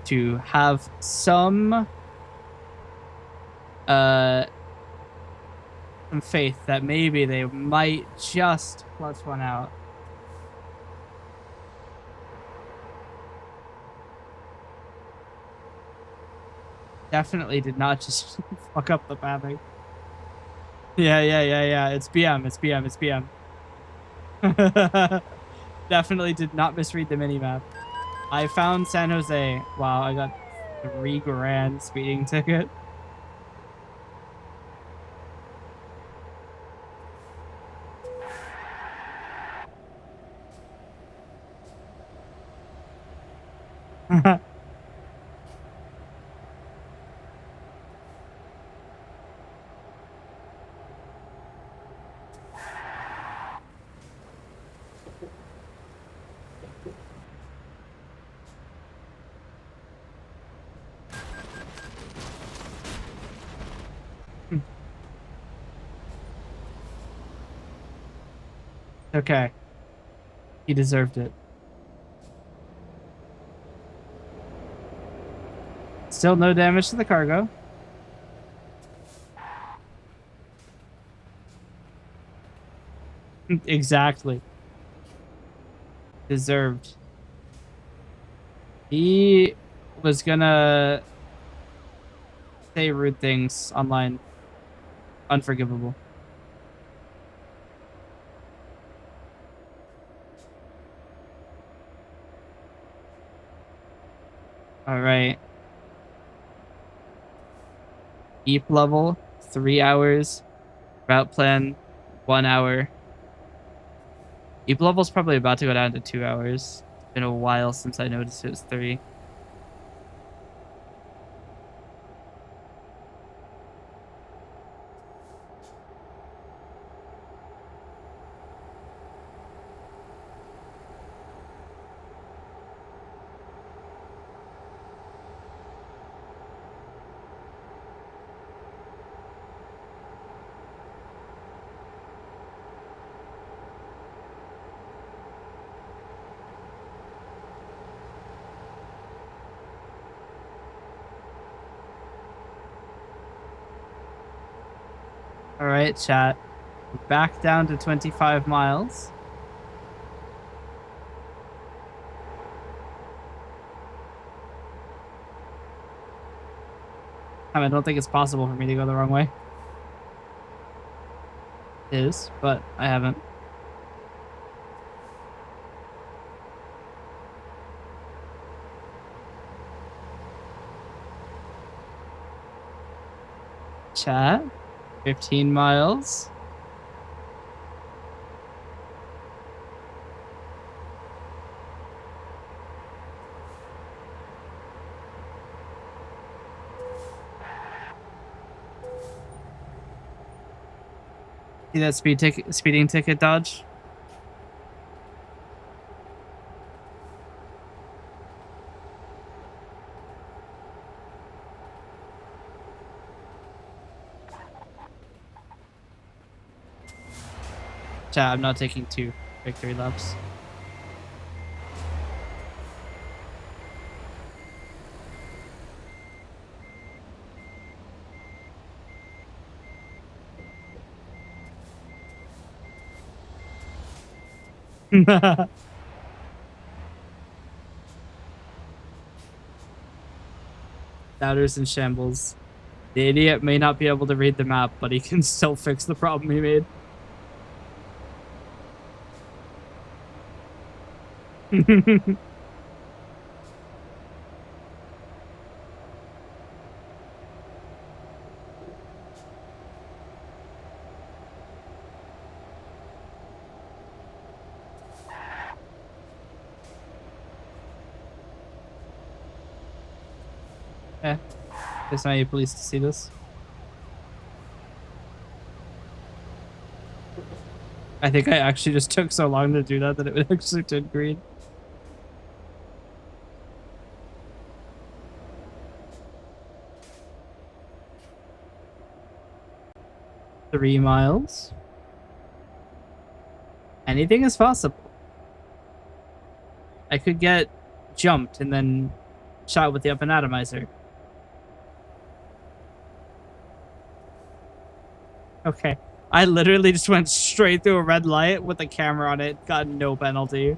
Speaker 1: to have some faith that maybe they might just clutch one out. Definitely did not just fuck up the pathing. Yeah. It's BM. It's BM. It's BM. Definitely did not misread the minimap. I found San Jose. Wow, I got $3,000 speeding ticket. Okay. He deserved it. Still no damage to the cargo. Exactly. Deserved. He was gonna say rude things online. Unforgivable. All right. EEP level, 3 hours, Route plan, 1 hour. Eep level's probably about to go down to 2 hours. It's been a while since I noticed it was 3. All right, chat. We're back down to 25 miles. I don't think it's possible for me to go the wrong way. It is, but I haven't. Chat. 15 miles. See that speeding ticket dodge? Chat, I'm not taking 2 victory laps. Doubters in shambles. The idiot may not be able to read the map, but he can still fix the problem he made. Yeah, there's not any police to see this. I think I actually just took so long to do that that it actually turned green. Three miles. Anything is possible. I could get jumped and then shot with the up and atomizer. Okay. I literally just went straight through a red light with a camera on it. Got no penalty.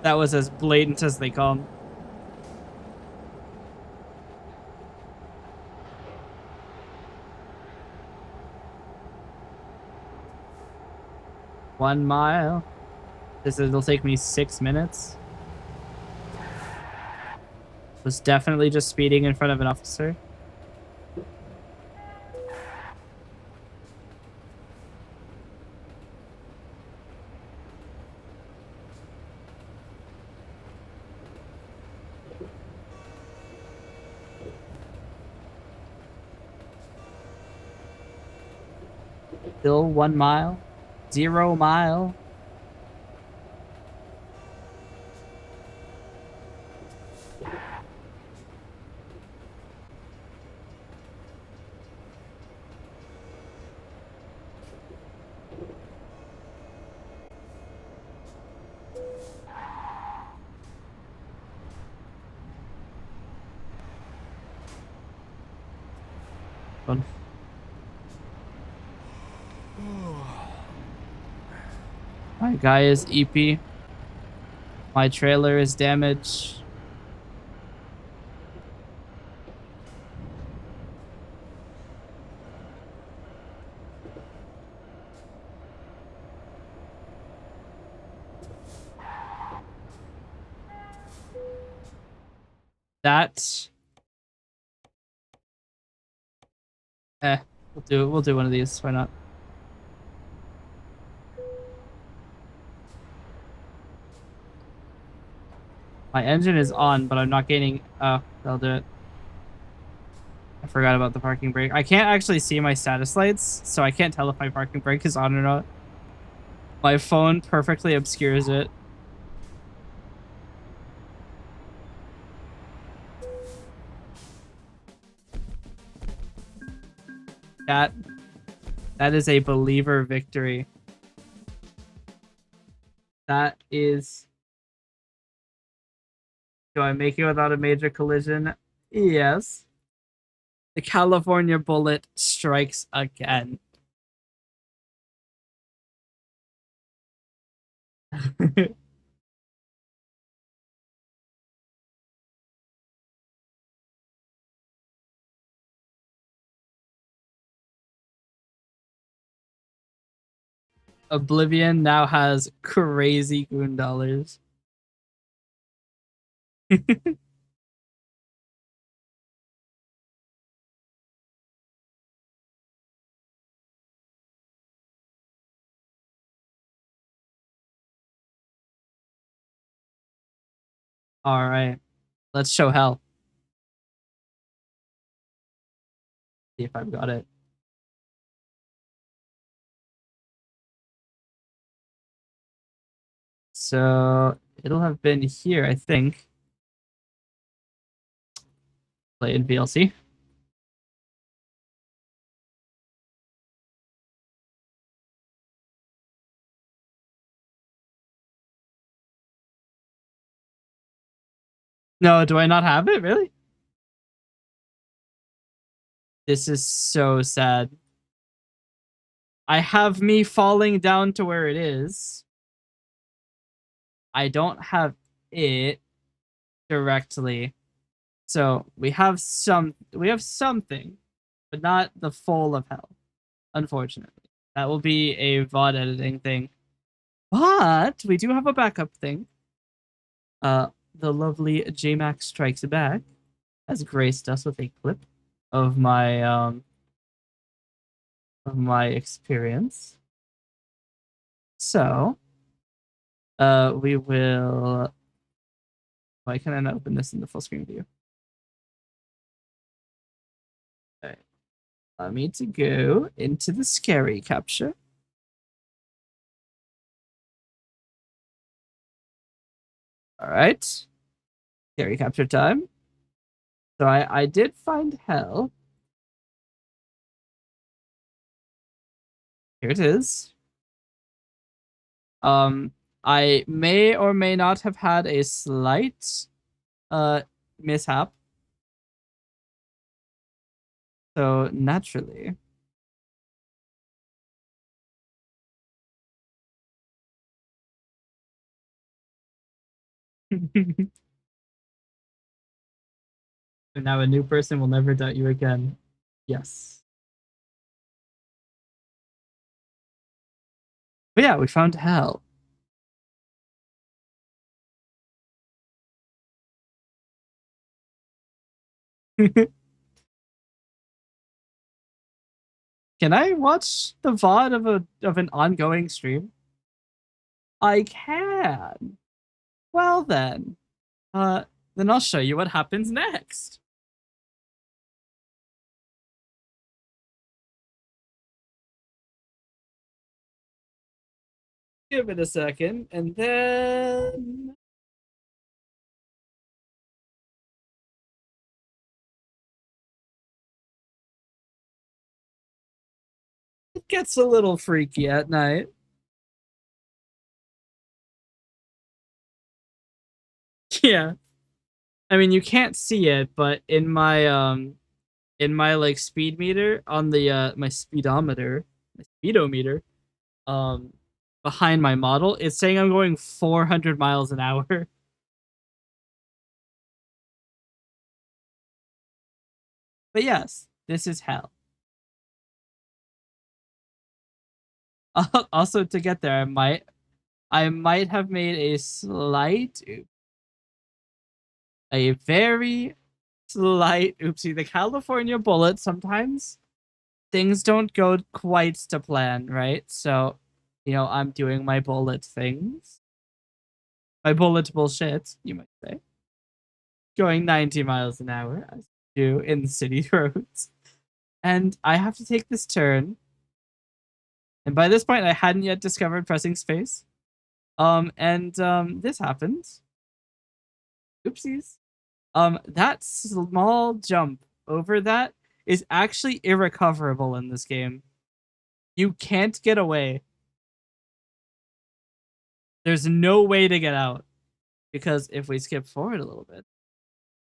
Speaker 1: That was as blatant as they come. One mile. It'll take me 6 minutes. Was definitely just speeding in front of an officer. Still 1 mile. 0 mile. Fun. My guy is EP. My trailer is damaged. That's... We'll do one of these. Why not? My engine is on, but I'm not gaining. Oh, they'll do it. I forgot about the parking brake. I can't actually see my status lights, so I can't tell if my parking brake is on or not. My phone perfectly obscures it. That is a believer victory. That is. Do I make it without a major collision? Yes. The California bullet strikes again. Oblivion now has crazy goon dollars. All right, let's show hell. See if I've got it. So it'll have been here, I think. Play in VLC. No, do I not have it? Really? This is so sad. I have me falling down to where it is. I don't have it directly. So we have something, but not the full of hell, unfortunately. That will be a VOD editing thing. But we do have a backup thing. The lovely JMax Strikes Back has graced us with a clip of my experience. So we will. Why can I not open this in the full screen view? Okay. Allow me to go into the scary capture. All right. Scary capture time. So I did find hell. Here it is. I may or may not have had a slight mishap. So naturally. And now a new person will never doubt you again. Yes. But yeah, we found hell. Can I watch the VOD of an ongoing stream? I can. Well then. Then I'll show you what happens next. Give it a second, and then it gets a little freaky at night. Yeah. I mean, you can't see it, but in my like speed meter on the my speedometer, my speedometer, um behind my model, it's saying I'm going 400 miles an hour. But yes, this is hell. Also, to get there, I might have made a very slight oopsie. The California bullet sometimes things don't go quite to plan, right? So, I'm doing my bullet things. My bullet bullshit, you might say. Going 90 miles an hour, as you do in the city roads. And I have to take this turn. And by this point, I hadn't yet discovered pressing space. This happens. Oopsies. That small jump over that is actually irrecoverable in this game. You can't get away. There's no way to get out. Because if we skip forward a little bit,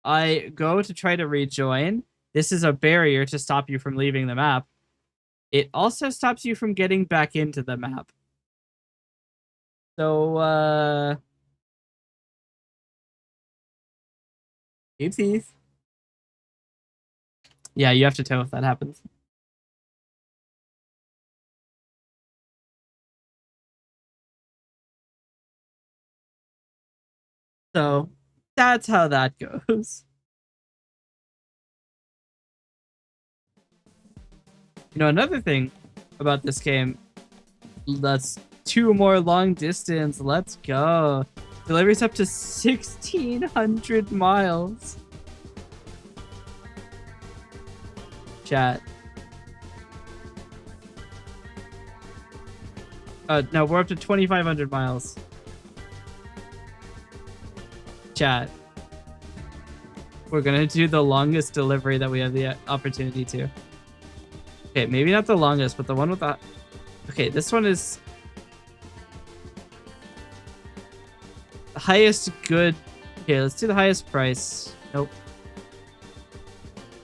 Speaker 1: I go to try to rejoin. This is a barrier to stop you from leaving the map. It also stops you from getting back into the map. So, oopsies. Yeah, you have to tow if that happens. So, that's how that goes. Another thing about this game, that's 2 more long distance. Let's go. Deliveries up to 1,600 miles. Chat. No, we're up to 2,500 miles. Chat. We're gonna do the longest delivery that we have the opportunity to. Okay, maybe not the longest, but the one with the... Okay, this one is... the highest good... Okay, let's do the highest price. Nope.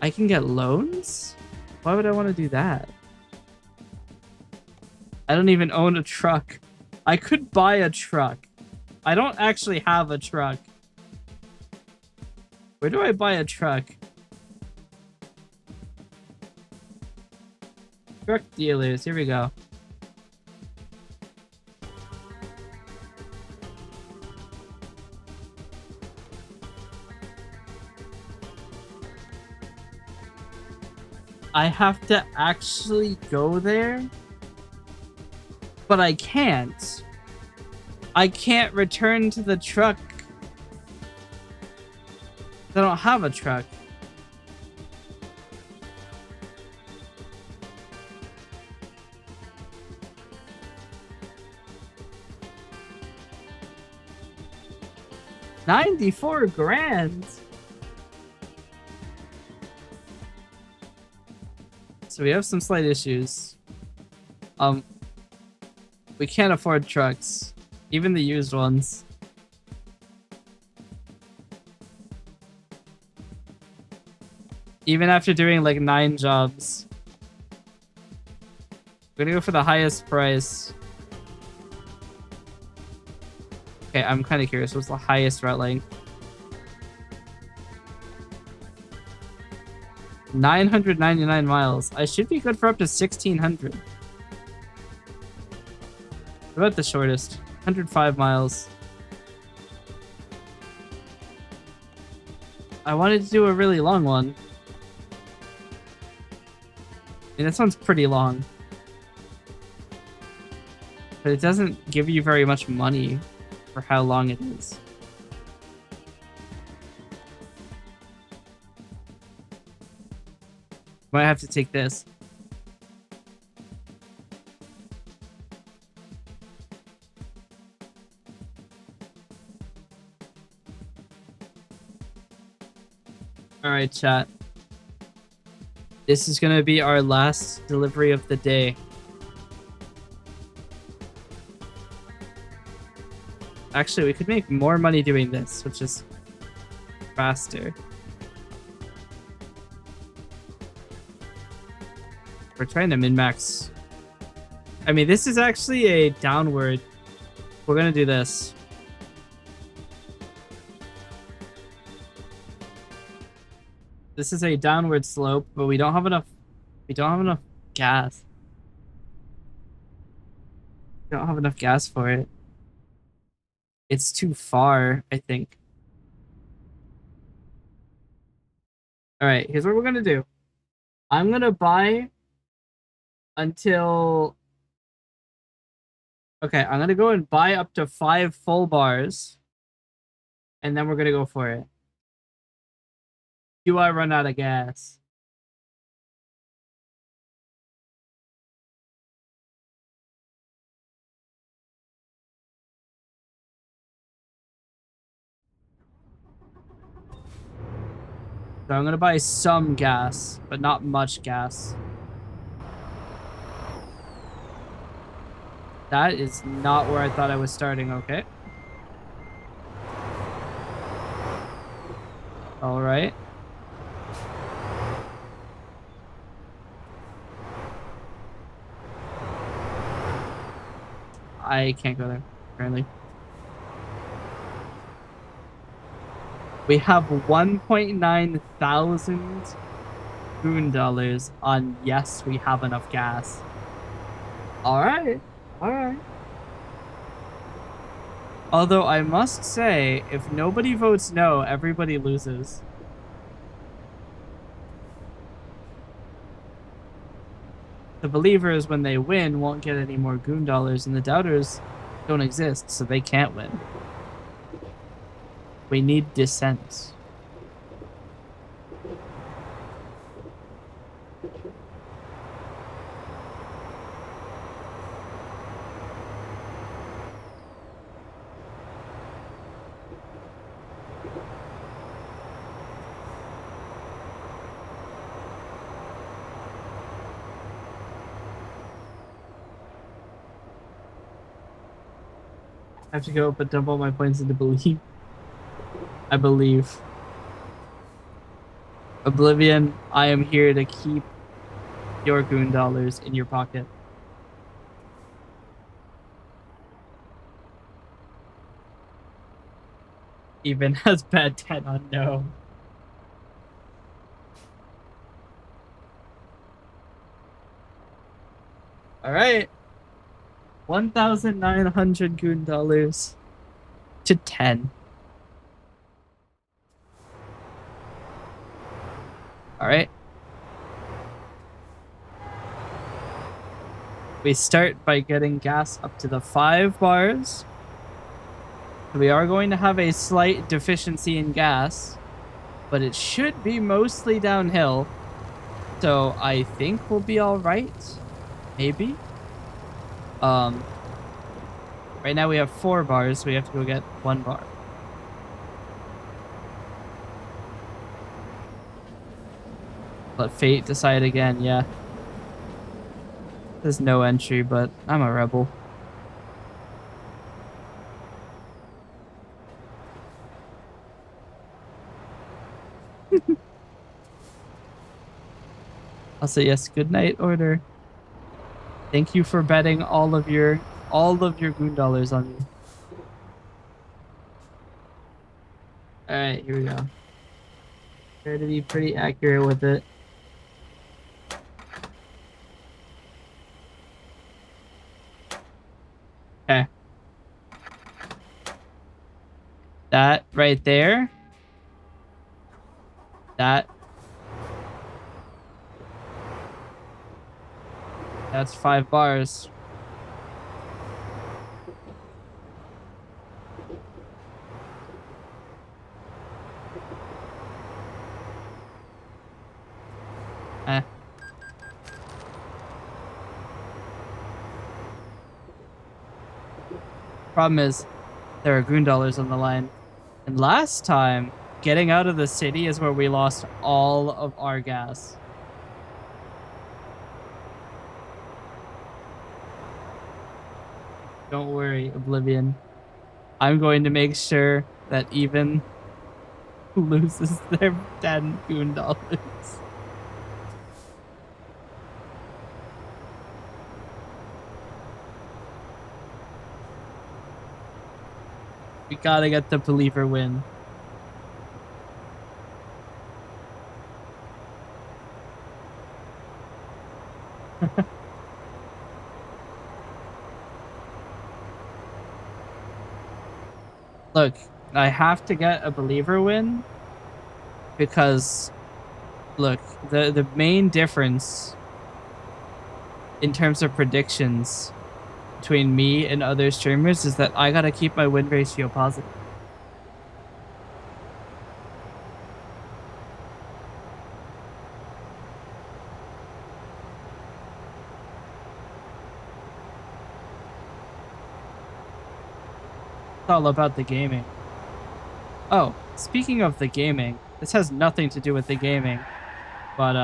Speaker 1: I can get loans? Why would I want to do that? I don't even own a truck. I could buy a truck. I don't actually have a truck. Where do I buy a truck? Truck dealers, here we go. I have to actually go there, but I can't. I can't return to the truck. I don't have a truck. $94 grand. So we have some slight issues. We can't afford trucks, even the used ones. Even after doing like 9 jobs. We're gonna go for the highest price. Okay, I'm kind of curious. What's the highest route length? 999 miles. I should be good for up to 1,600. What about the shortest? 105 miles. I wanted to do a really long one. I mean, that sounds pretty long. But it doesn't give you very much money for how long it is. Might have to take this. Alright, chat. This is gonna be our last delivery of the day. Actually, we could make more money doing this, which is faster. We're trying to min-max. I mean, this is actually a downward. We're gonna do this. This is a downward slope, but we don't have enough. We don't have enough gas. We don't have enough gas for it. It's too far, I think. All right, here's what we're gonna do. I'm gonna buy until... Okay, I'm gonna go and buy up to 5 full bars. And then we're gonna go for it. Do I run out of gas? So I'm gonna buy some gas, but not much gas. That is not where I thought I was starting, okay. Alright. I can't go there, apparently. We have 1.9 thousand goon dollars on yes, we have enough gas. Alright. Alright. Although I must say, if nobody votes no, everybody loses. The believers, when they win, won't get any more goon dollars, and the doubters don't exist, so they can't win. We need dissent. I have to go, but dump all my points into believe. I believe. Oblivion, I am here to keep your goon dollars in your pocket. Even has bad 10 on no. Alright. 1,900 goon dollars to 10. Alright. We start by getting gas up to the 5 bars. We are going to have a slight deficiency in gas, but it should be mostly downhill. So I think we'll be alright. Maybe. Right now we have 4 bars, so we have to go get 1 bar. Let fate decide again, yeah. There's no entry, but I'm a rebel. I'll say yes, good night, order. Thank you for betting all of your goon dollars on me. Alright, here we go. Try to be pretty accurate with it. Okay. That right there. That's 5 bars. Problem is, there are goon dollars on the line. And last time, getting out of the city is where we lost all of our gas. Don't worry, Oblivion. I'm going to make sure that even loses their 10 goon dollars. We gotta get the believer win. Look, I have to get a believer win because, look, the main difference in terms of predictions between me and other streamers is that I gotta keep my win ratio positive. It's all about the gaming. Oh, speaking of the gaming, this has nothing to do with the gaming, but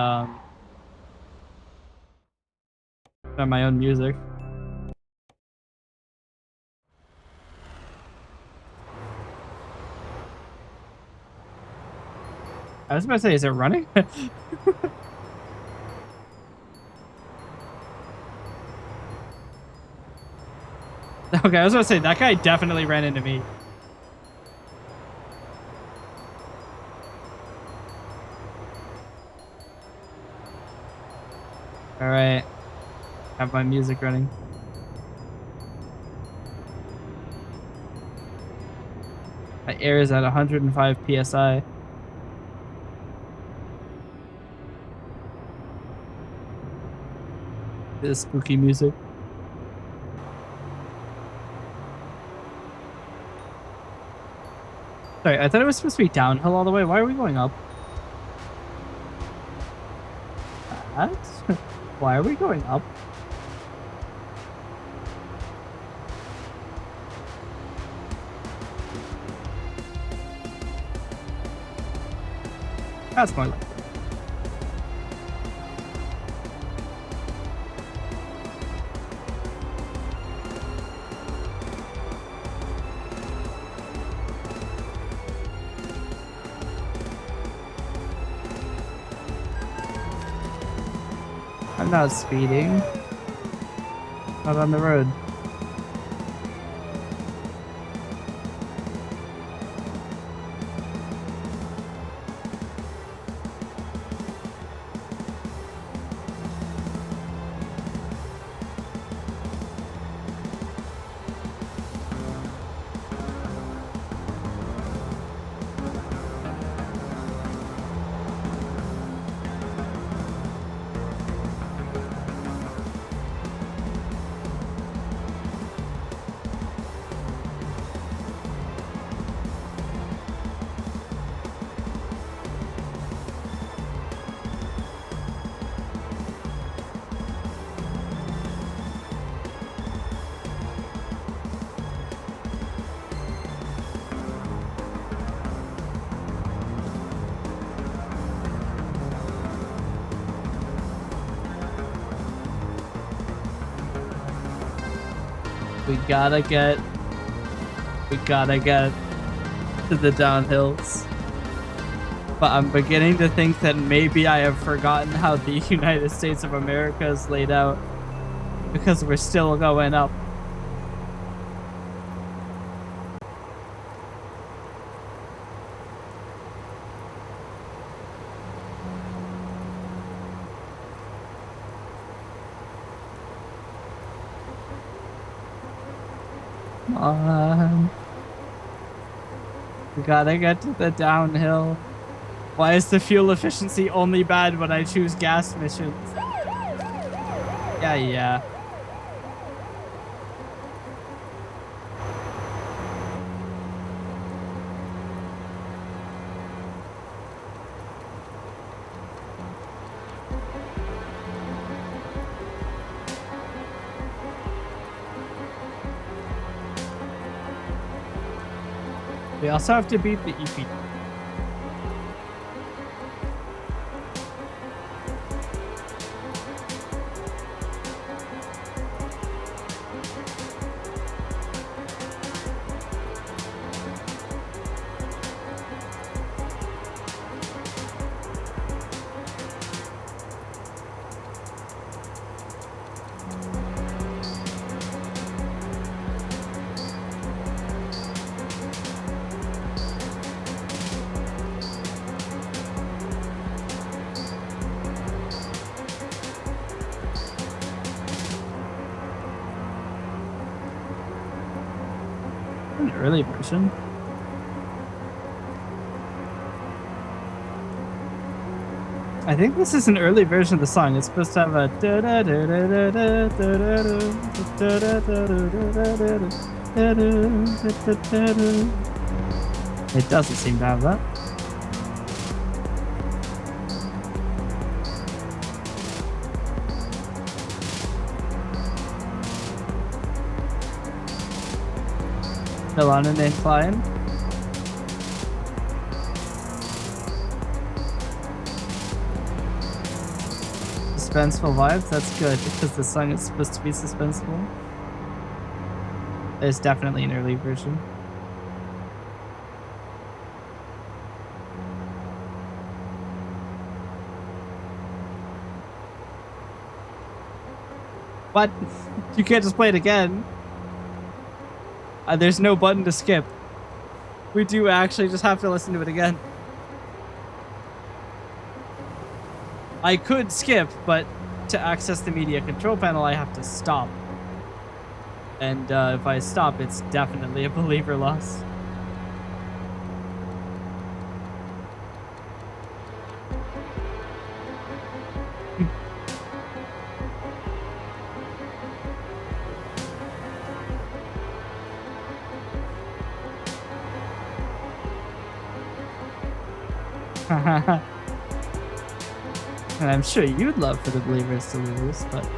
Speaker 1: my own music. I was about to say, is it running? Okay, I was about to say, that guy definitely ran into me. All right, have my music running. My air is at 105 psi. This spooky music. Sorry, I thought it was supposed to be downhill all the way. Why are we going up? What? Why are we going up? That's more like it. I'm not speeding. Not on the road. We gotta get to the downhills. But I'm beginning to think that maybe I have forgotten how the United States of America is laid out, because we're still going up. Come on. We gotta get to the downhill. Why is the fuel efficiency only bad when I choose gas missions? Yeah. We also have to beat the EP. An early version. I think this is an early version of the song. It's supposed to have a. It doesn't seem to have that. Still on an incline. Suspenseful vibes, that's good because the song is supposed to be suspenseful. There's definitely an early version. What? You can't just play it again. There's no button to skip. We do actually just have to listen to it again. I could skip, but to access the media control panel, I have to stop. And if I stop, it's definitely a believer loss. And I'm sure you'd love for the believers to lose, but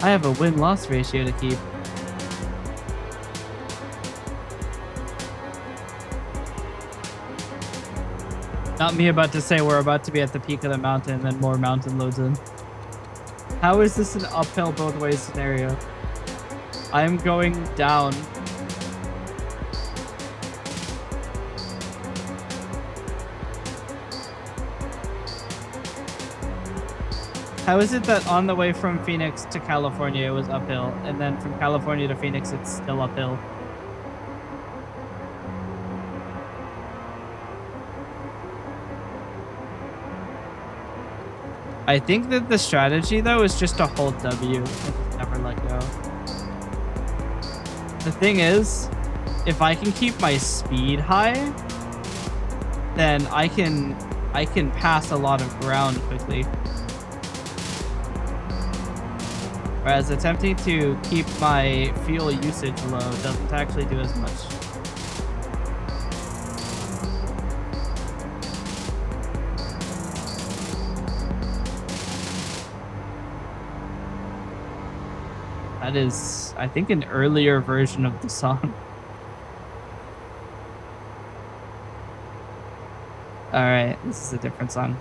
Speaker 1: I have a win-loss ratio to keep. Not me about to say we're about to be at the peak of the mountain and then more mountain loads in. How is this an uphill both ways scenario? I'm going down. How is it that on the way from Phoenix to California it was uphill, and then from California to Phoenix it's still uphill? I think that the strategy, though, is just to hold W and just never let go. The thing is, if I can keep my speed high, then I can pass a lot of ground quickly. Whereas attempting to keep my fuel usage low doesn't actually do as much. That is, I think, an earlier version of the song. Alright, this is a different song.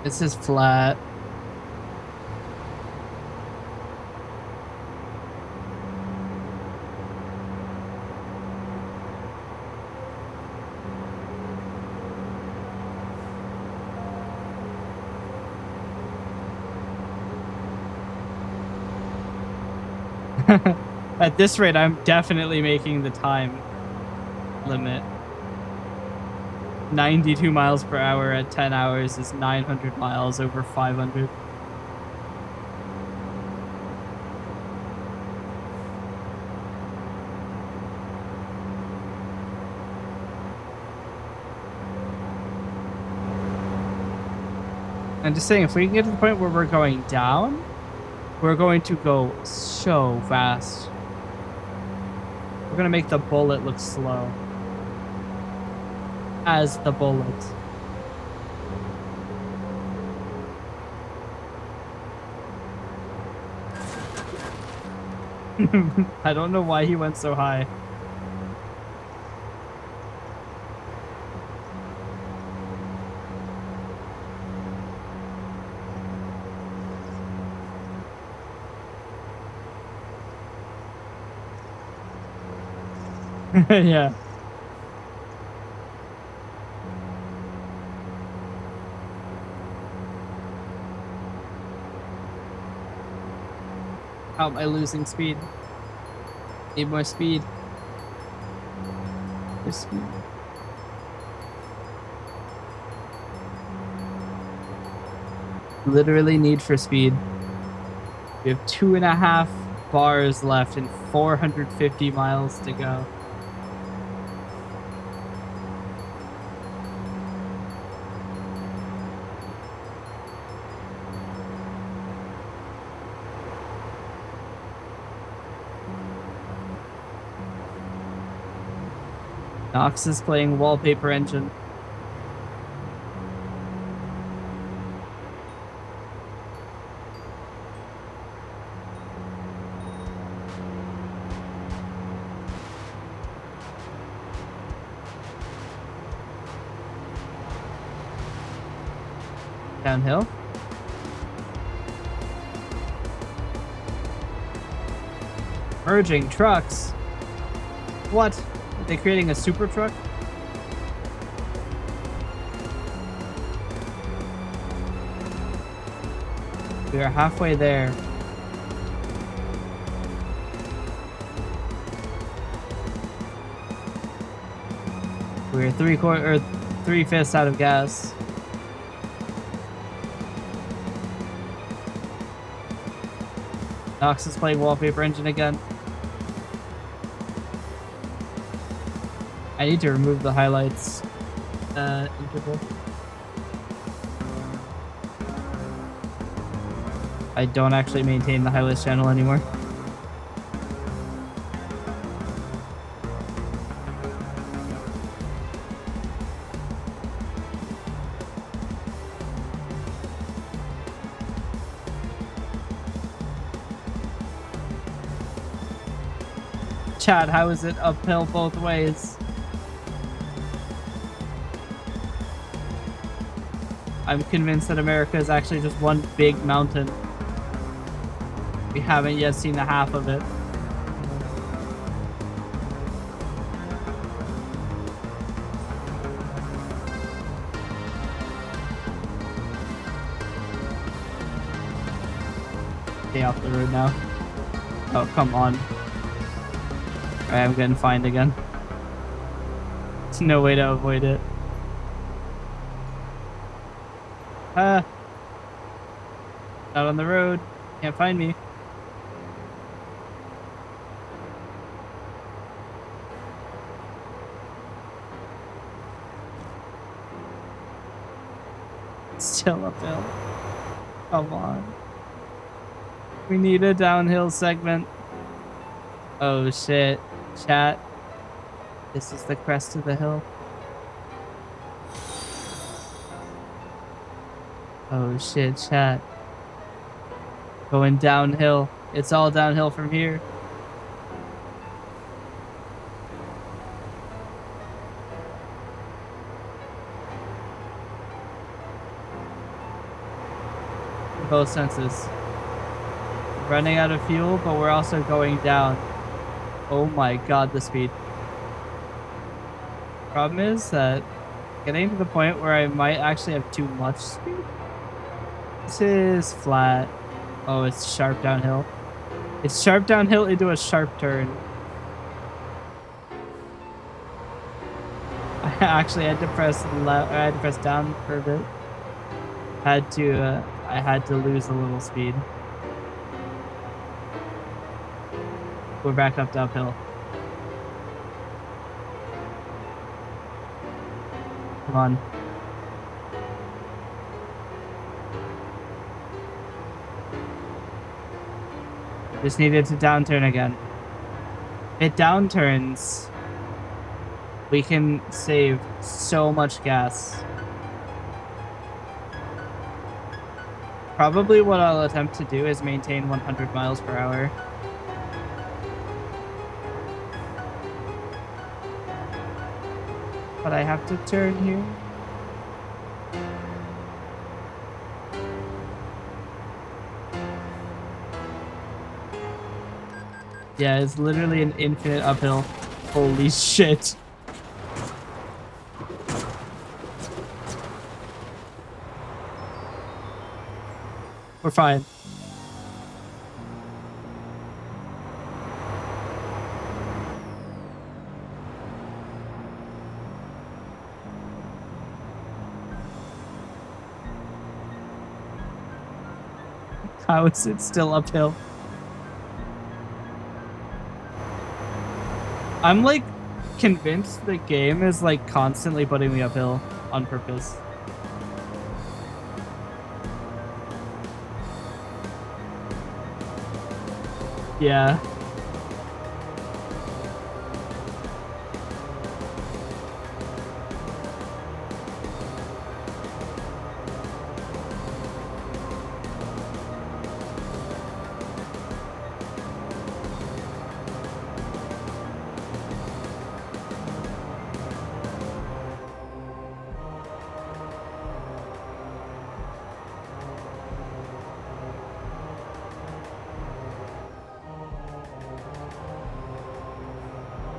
Speaker 1: This is flat. At this rate, I'm definitely making the time limit. 92 miles per hour at 10 hours is 900 miles over 500. I'm just saying, if we can get to the point where we're going down, we're going to go so fast. We're going to make the bullet look slow. As the bullet. I don't know why he went so high. Yeah. How am I losing speed? Need more speed. More speed. Literally Need for Speed. We have 2.5 bars left and 450 miles to go. Nox is playing Wallpaper Engine. Downhill. Merging trucks. What? Are they creating a super truck? We are halfway there. We're 3/5 out of gas. Nox is playing Wallpaper Engine again. I need to remove the highlights interval. I don't actually maintain the highlights channel anymore. Chad, how is it uphill both ways? I'm convinced that America is actually just one big mountain. We haven't yet seen the half of it. Stay off the road now. Oh, come on. Alright, I'm getting fined again. There's no way to avoid it. Out on the road. Can't find me. Still uphill. Come on. We need a downhill segment. Oh shit. Chat. This is the crest of the hill. Oh shit, chat. Going downhill. It's all downhill from here. In both senses. Running out of fuel, but we're also going down. Oh my god, the speed. Problem is that getting to the point where I might actually have too much speed. This is flat. Oh, it's sharp downhill. It's sharp downhill into a sharp turn. I actually had to press down for a bit. I had to lose a little speed. We're back up to uphill. Come on. Just needed to downturn again. If it downturns, we can save so much gas. Probably what I'll attempt to do is maintain 100 miles per hour. But I have to turn here. Yeah, it's literally an infinite uphill. Holy shit. We're fine. How is it still uphill? I'm like convinced the game is like constantly putting me uphill on purpose. Yeah.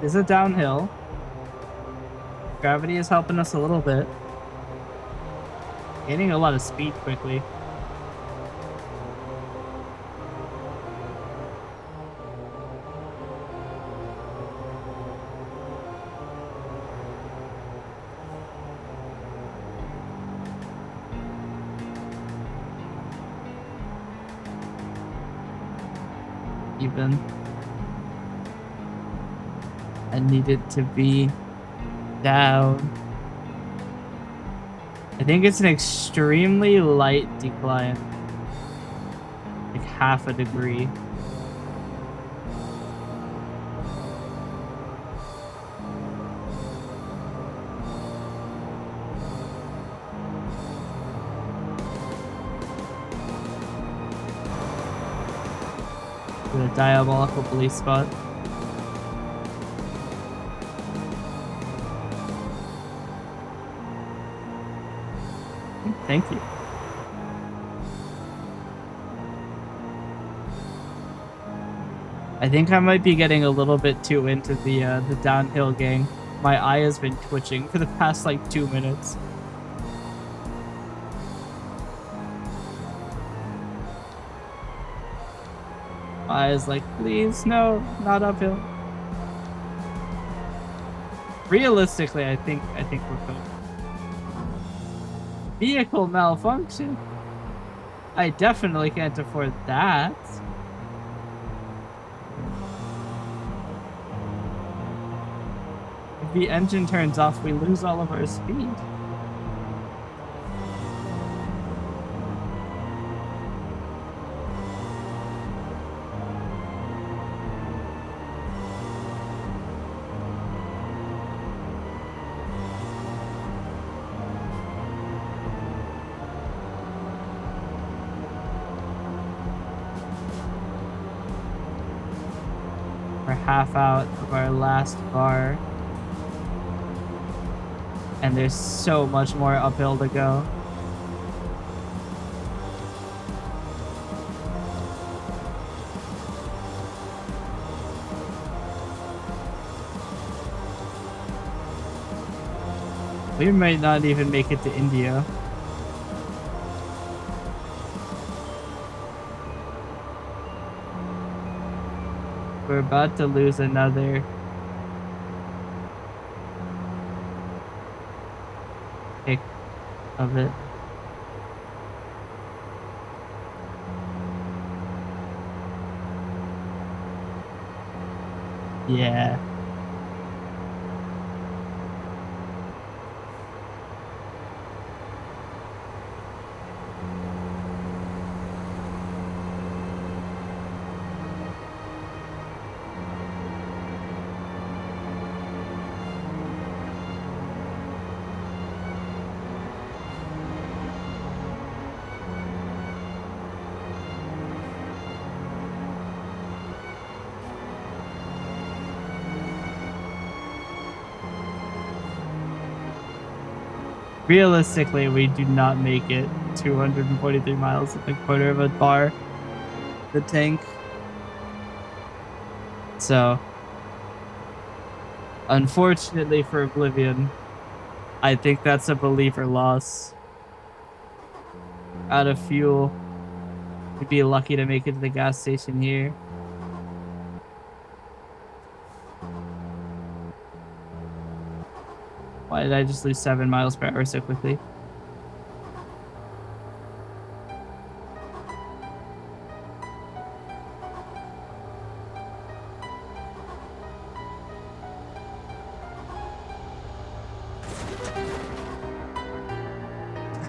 Speaker 1: Is it downhill? Gravity is helping us a little bit. Gaining a lot of speed quickly. Even. I need it to be down. I think it's an extremely light decline. Like half a degree. The diabolical police spot. Thank you. I think I might be getting a little bit too into the downhill gang. My eye has been twitching for the past like 2 minutes. My eye is like, please, no, not uphill. Realistically, I think we're good. Vehicle malfunction. I definitely can't afford that. If the engine turns off, we lose all of our speed. We're half out of our last bar. And there's so much more uphill to go. We might not even make it to India. We're about to lose another kick of it. Yeah. Realistically, we do not make it 243 miles in a quarter of a bar. The tank. So, unfortunately for Oblivion, I think that's a believer loss. Out of fuel, we'd be lucky to make it to the gas station here. Why did I just lose 7 miles per hour so quickly?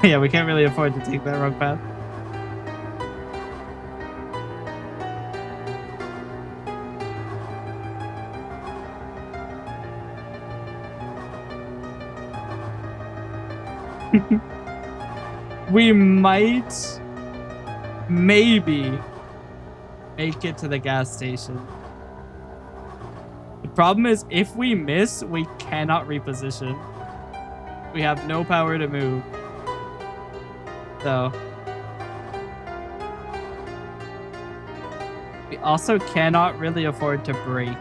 Speaker 1: Yeah, we can't really afford to take that wrong path. We might, maybe, make it to the gas station. The problem is, if we miss, we cannot reposition. We have no power to move. So, we also cannot really afford to brake.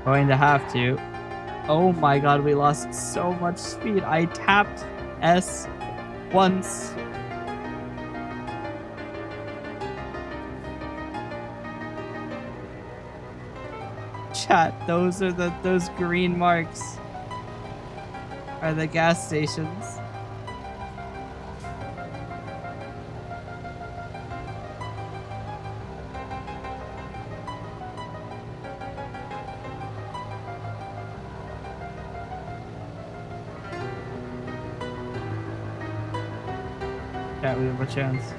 Speaker 1: Going to have to. Oh my god, we lost so much speed. I tapped S once. Chat, those green marks are the gas stations. Chat, we have a chance.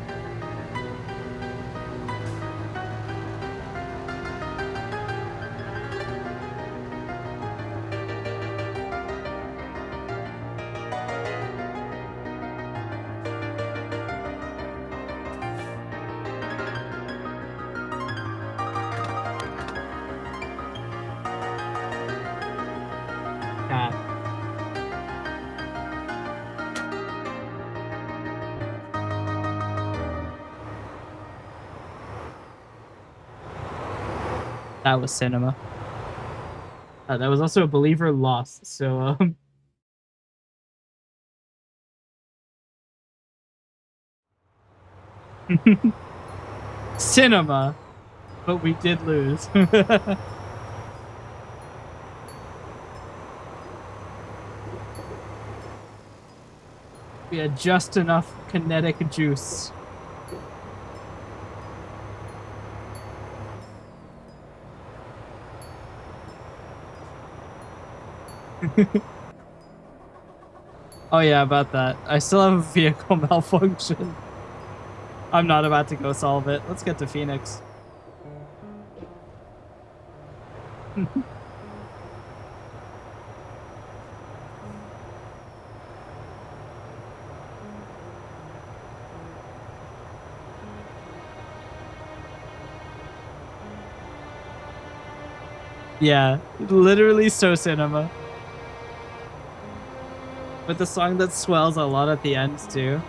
Speaker 1: That was cinema. That was also a believer lost. So cinema, but we did lose. We had just enough kinetic juice. Oh yeah, about that. I still have a vehicle malfunction. I'm not about to go solve it. Let's get to Phoenix. Yeah, literally so cinema. With the song that swells a lot at the end too.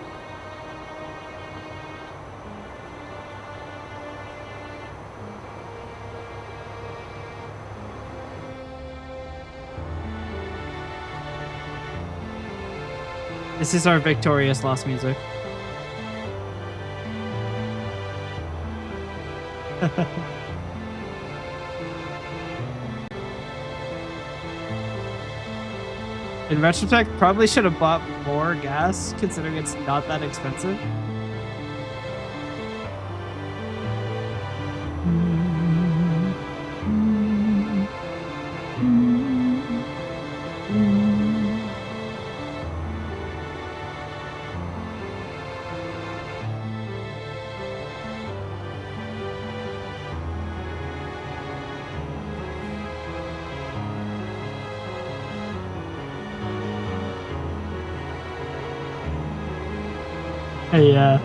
Speaker 1: This is our victorious lost music. In retrospect, probably should have bought more gas, considering it's not that expensive. Yeah.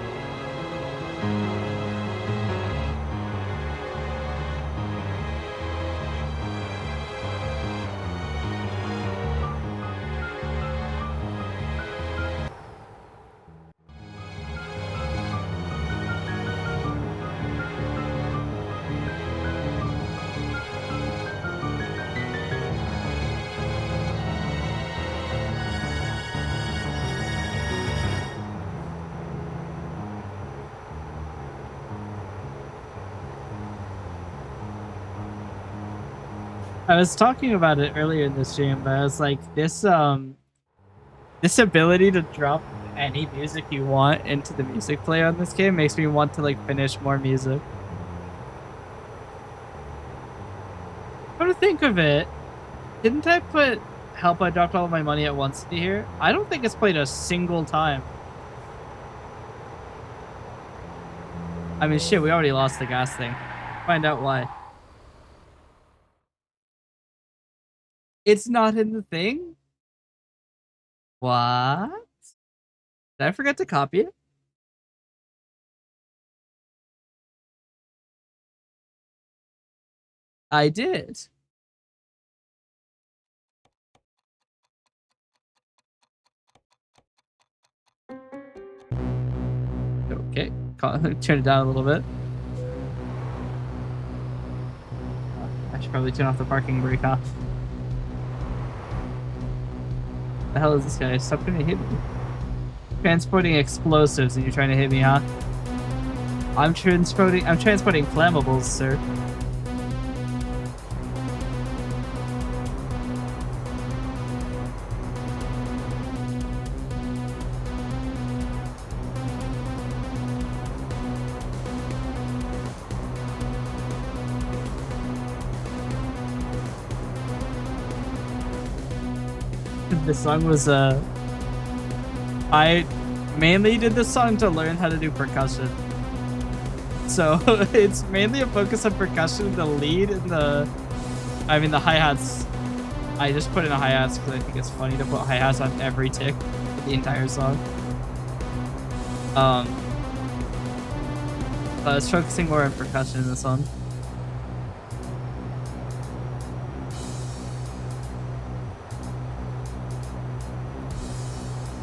Speaker 1: I was talking about it earlier in the stream, but I was like, this ability to drop any music you want into the music player on this game makes me want to like finish more music. Come to think of it, Didn't I put Help I Dropped All of My Money at Once into here? I don't think it's played a single time. I mean, shit, we already lost the gas thing. Find out why. It's not in the thing? What? Did I forget to copy it? I did. Okay, turn it down a little bit. I should probably turn off the parking brake, huh? The hell is this guy? Stop trying to hit me. Transporting explosives and you're trying to hit me, huh? I'm transporting flammables, sir. The song was I mainly did this song to learn how to do percussion. So it's mainly a focus on percussion, the lead and the hi-hats. I just put in a hi-hats because I think it's funny to put hi-hats on every tick for the entire song. I was focusing more on percussion in the song.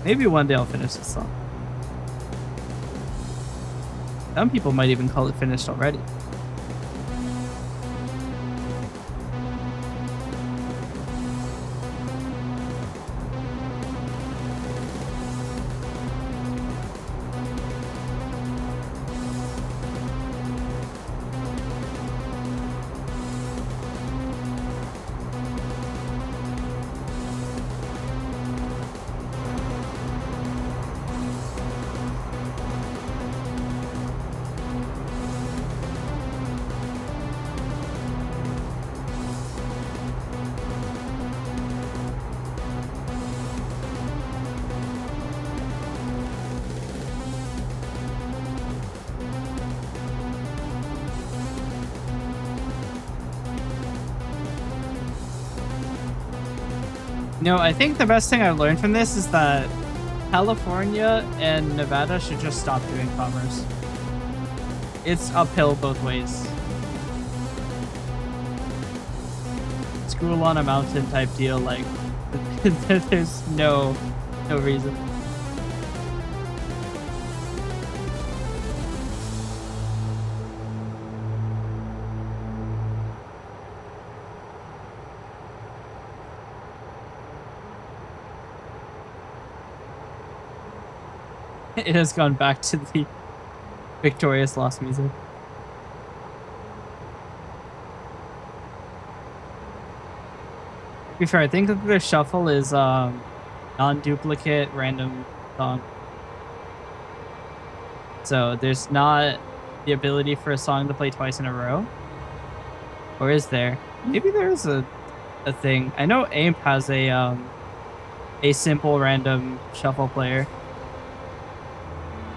Speaker 1: Maybe one day I'll finish this song. Some people might even call it finished already. No, I think the best thing I've learned from this is that California and Nevada should just stop doing commerce. It's uphill both ways. School on a mountain type deal, like there's no reason. It has gone back to the Victorious Lost music. To be fair, I think that the shuffle is non-duplicate random song. So there's not the ability for a song to play twice in a row. Or is there? Maybe there's a thing. I know AIMP has a simple random shuffle player.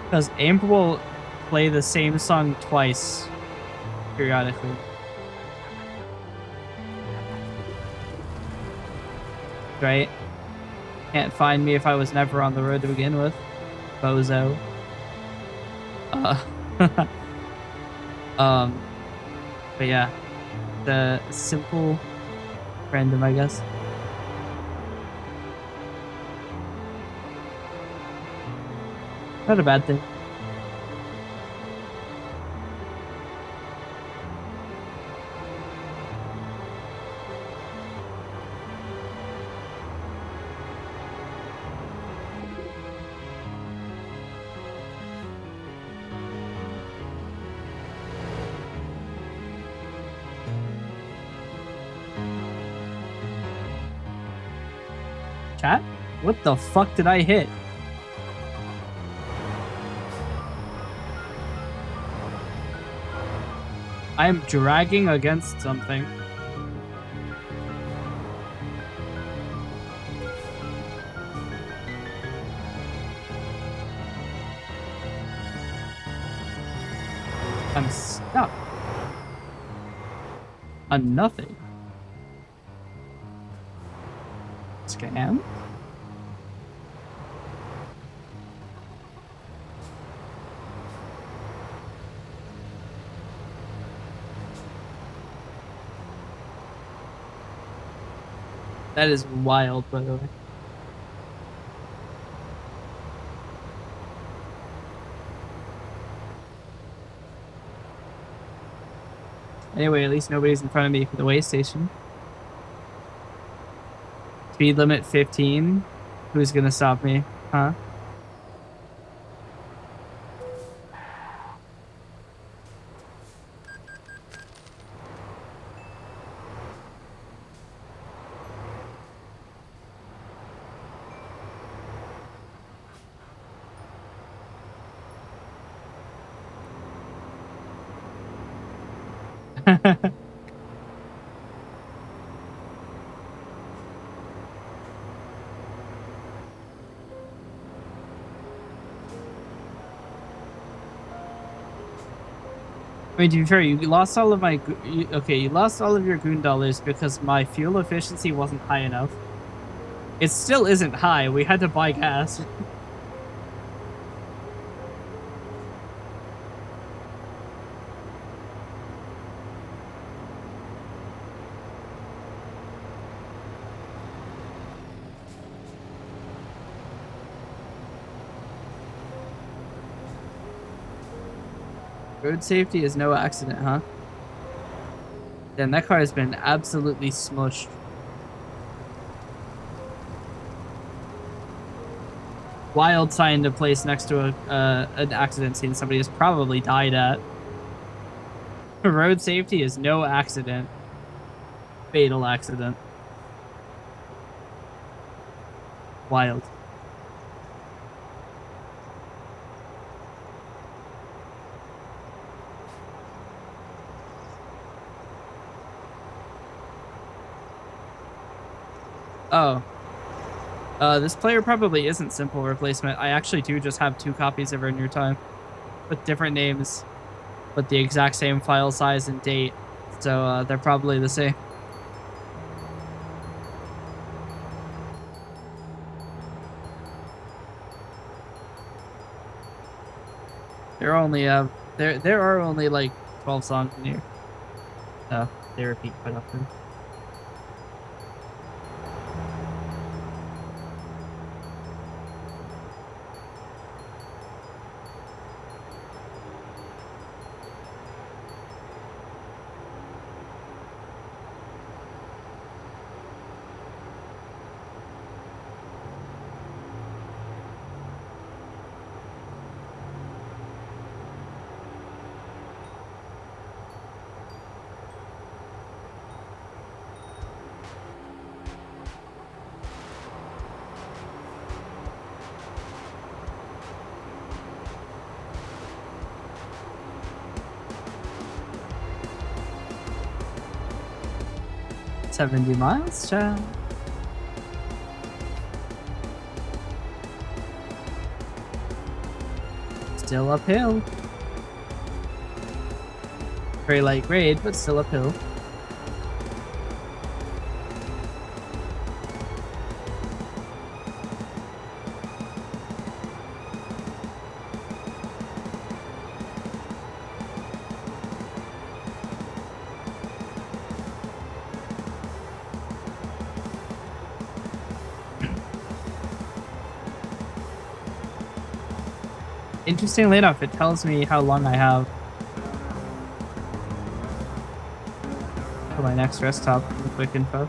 Speaker 1: Because AIMP will play the same song twice periodically. Right? Can't find me if I was never on the road to begin with. Bozo. But yeah. The simple random, I guess. Not a bad thing. Chat? What the fuck did I hit? I'm dragging against something. I'm stuck on nothing. Scam? That is wild, by the way. Anyway, at least nobody's in front of me for the way station. Speed limit 15. Who's gonna stop me? Huh? I mean, to be fair, you lost all of my... Okay, you lost all of your goon dollars because my fuel efficiency wasn't high enough. It still isn't high. We had to buy gas. Road safety is no accident, huh? Damn, that car has been absolutely smushed. Wild sign to place next to an accident scene somebody has probably died at. Road safety is no accident. Fatal accident. Wild. Oh. This player probably isn't simple replacement. I actually do just have 2 copies of Earn Your Time with different names, but the exact same file size and date. So they're probably the same. There are only like 12 songs in here. So they repeat quite often. $70 miles, child. Still uphill. Very light grade, but still uphill. Interestingly enough, it tells me how long I have for my next rest stop in the quick info.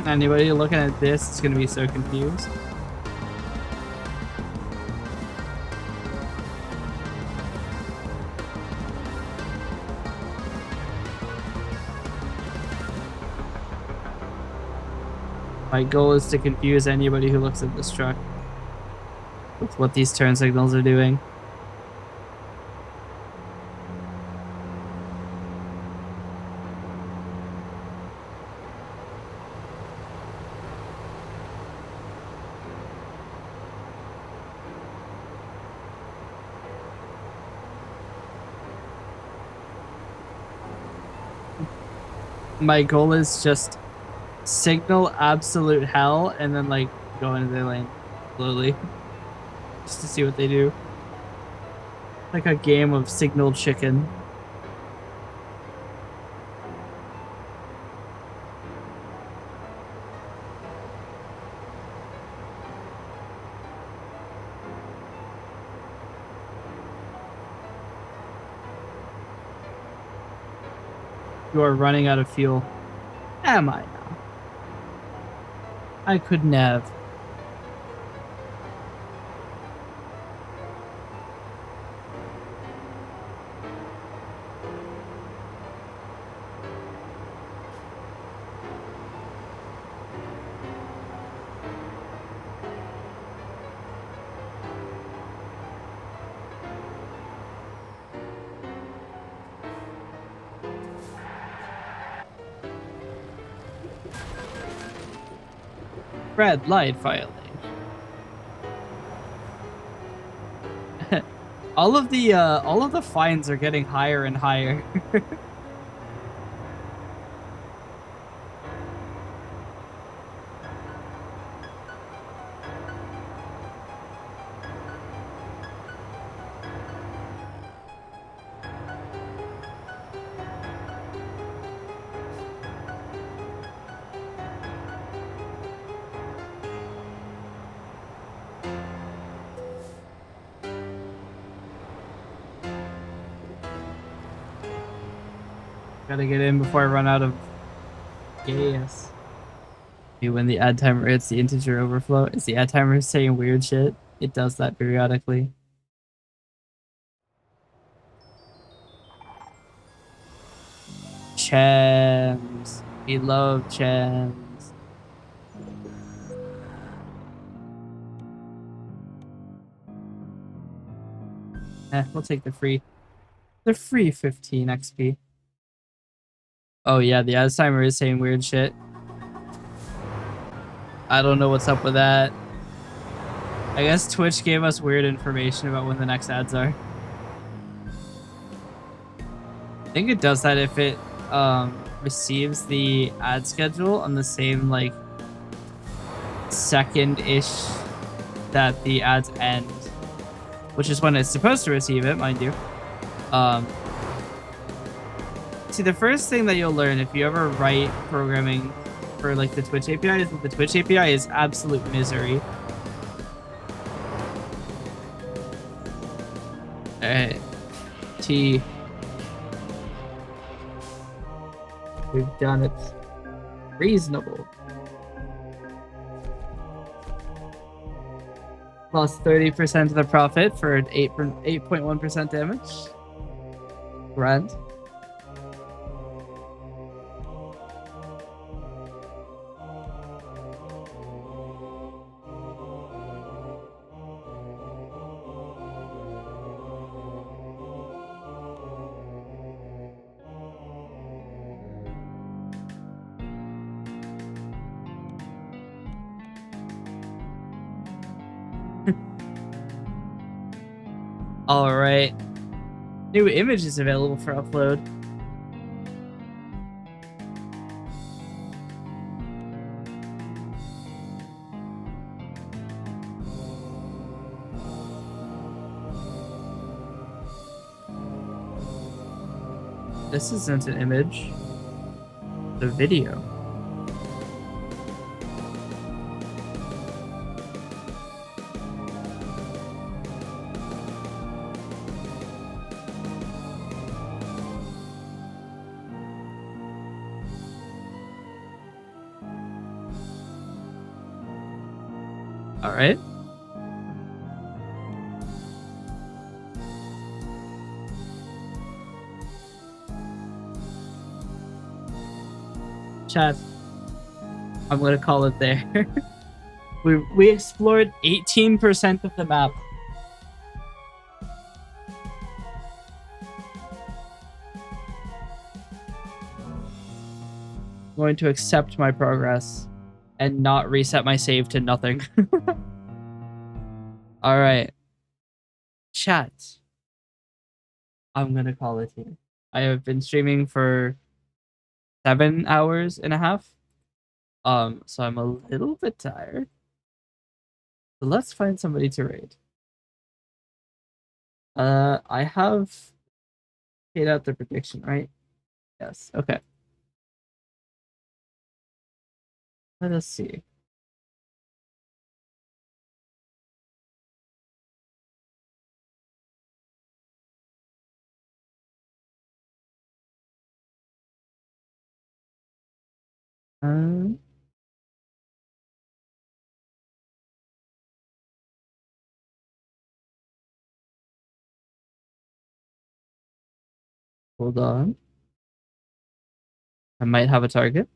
Speaker 1: Anybody looking at this is gonna be so confused. My goal is to confuse anybody who looks at this truck with what these turn signals are doing. My goal is just signal absolute hell and then like go into their lane slowly just to see what they do. Like a game of signal chicken. You are running out of fuel. Am I now? I could never. Red light violation. all of the fines are getting higher and higher. Gotta get in before I run out of gas. When the ad timer hits the integer overflow, is the ad timer saying weird shit? It does that periodically. Chems. We love chems. We'll take the free 15 XP. Oh yeah, the ad timer is saying weird shit. I don't know what's up with that. I guess Twitch gave us weird information about when the next ads are. I think it does that if it receives the ad schedule on the same like second-ish that the ads end, which is when it's supposed to receive it, mind you. See, the first thing that you'll learn if you ever write programming for like the Twitch API is that the Twitch API is absolute misery. Alright. T. We've done it. Reasonable. Plus 30% of the profit for an 8.1% damage. Grand. All right. New image is available for upload. This isn't an image. The video. All right. Chat. I'm gonna call it there. we explored 18% of the map. I'm going to accept my progress and not reset my save to nothing. All right, chat. I'm gonna call it here. I have been streaming for 7 hours and a half. So I'm a little bit tired. So let's find somebody to raid. I have paid out the prediction, right? Yes. Okay. Let us see. Um, Hold on. I might have a target.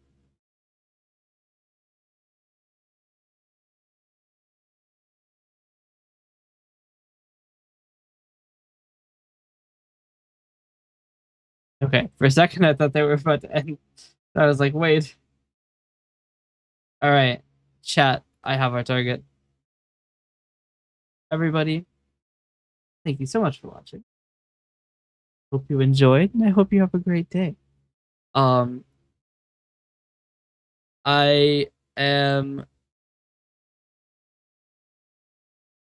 Speaker 1: Okay. For a second, I thought they were about to end. I was like, wait. All right. Chat. I have our target. Everybody, thank you so much for watching. Hope you enjoyed, and I hope you have a great day. I am.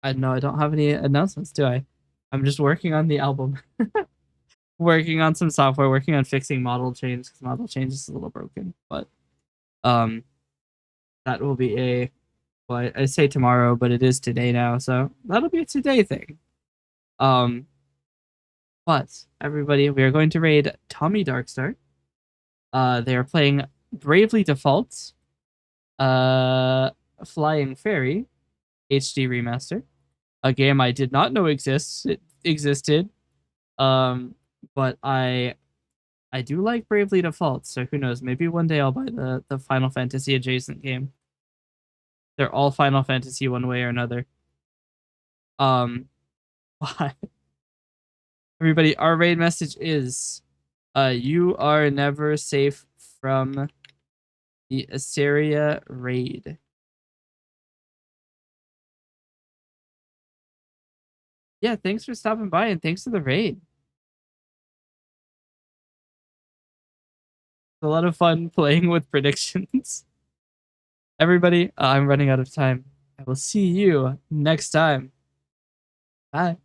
Speaker 1: I know I don't have any announcements, do I? I'm just working on the album. Working on some software, working on fixing model change because model change is a little broken. But that will be a well, I say tomorrow, but it is today now, so that'll be a today thing. But everybody, we are going to raid Tommy Darkstar. They are playing Bravely Default, Flying Fairy, HD remaster, a game I did not know existed. But I do like Bravely Default, so who knows? Maybe one day I'll buy the Final Fantasy adjacent game. They're all Final Fantasy one way or another. Everybody, our raid message is, you are never safe from the Assyria raid. Yeah, thanks for stopping by and thanks for the raid. It's a lot of fun playing with predictions. Everybody, I'm running out of time. I will see you next time. Bye.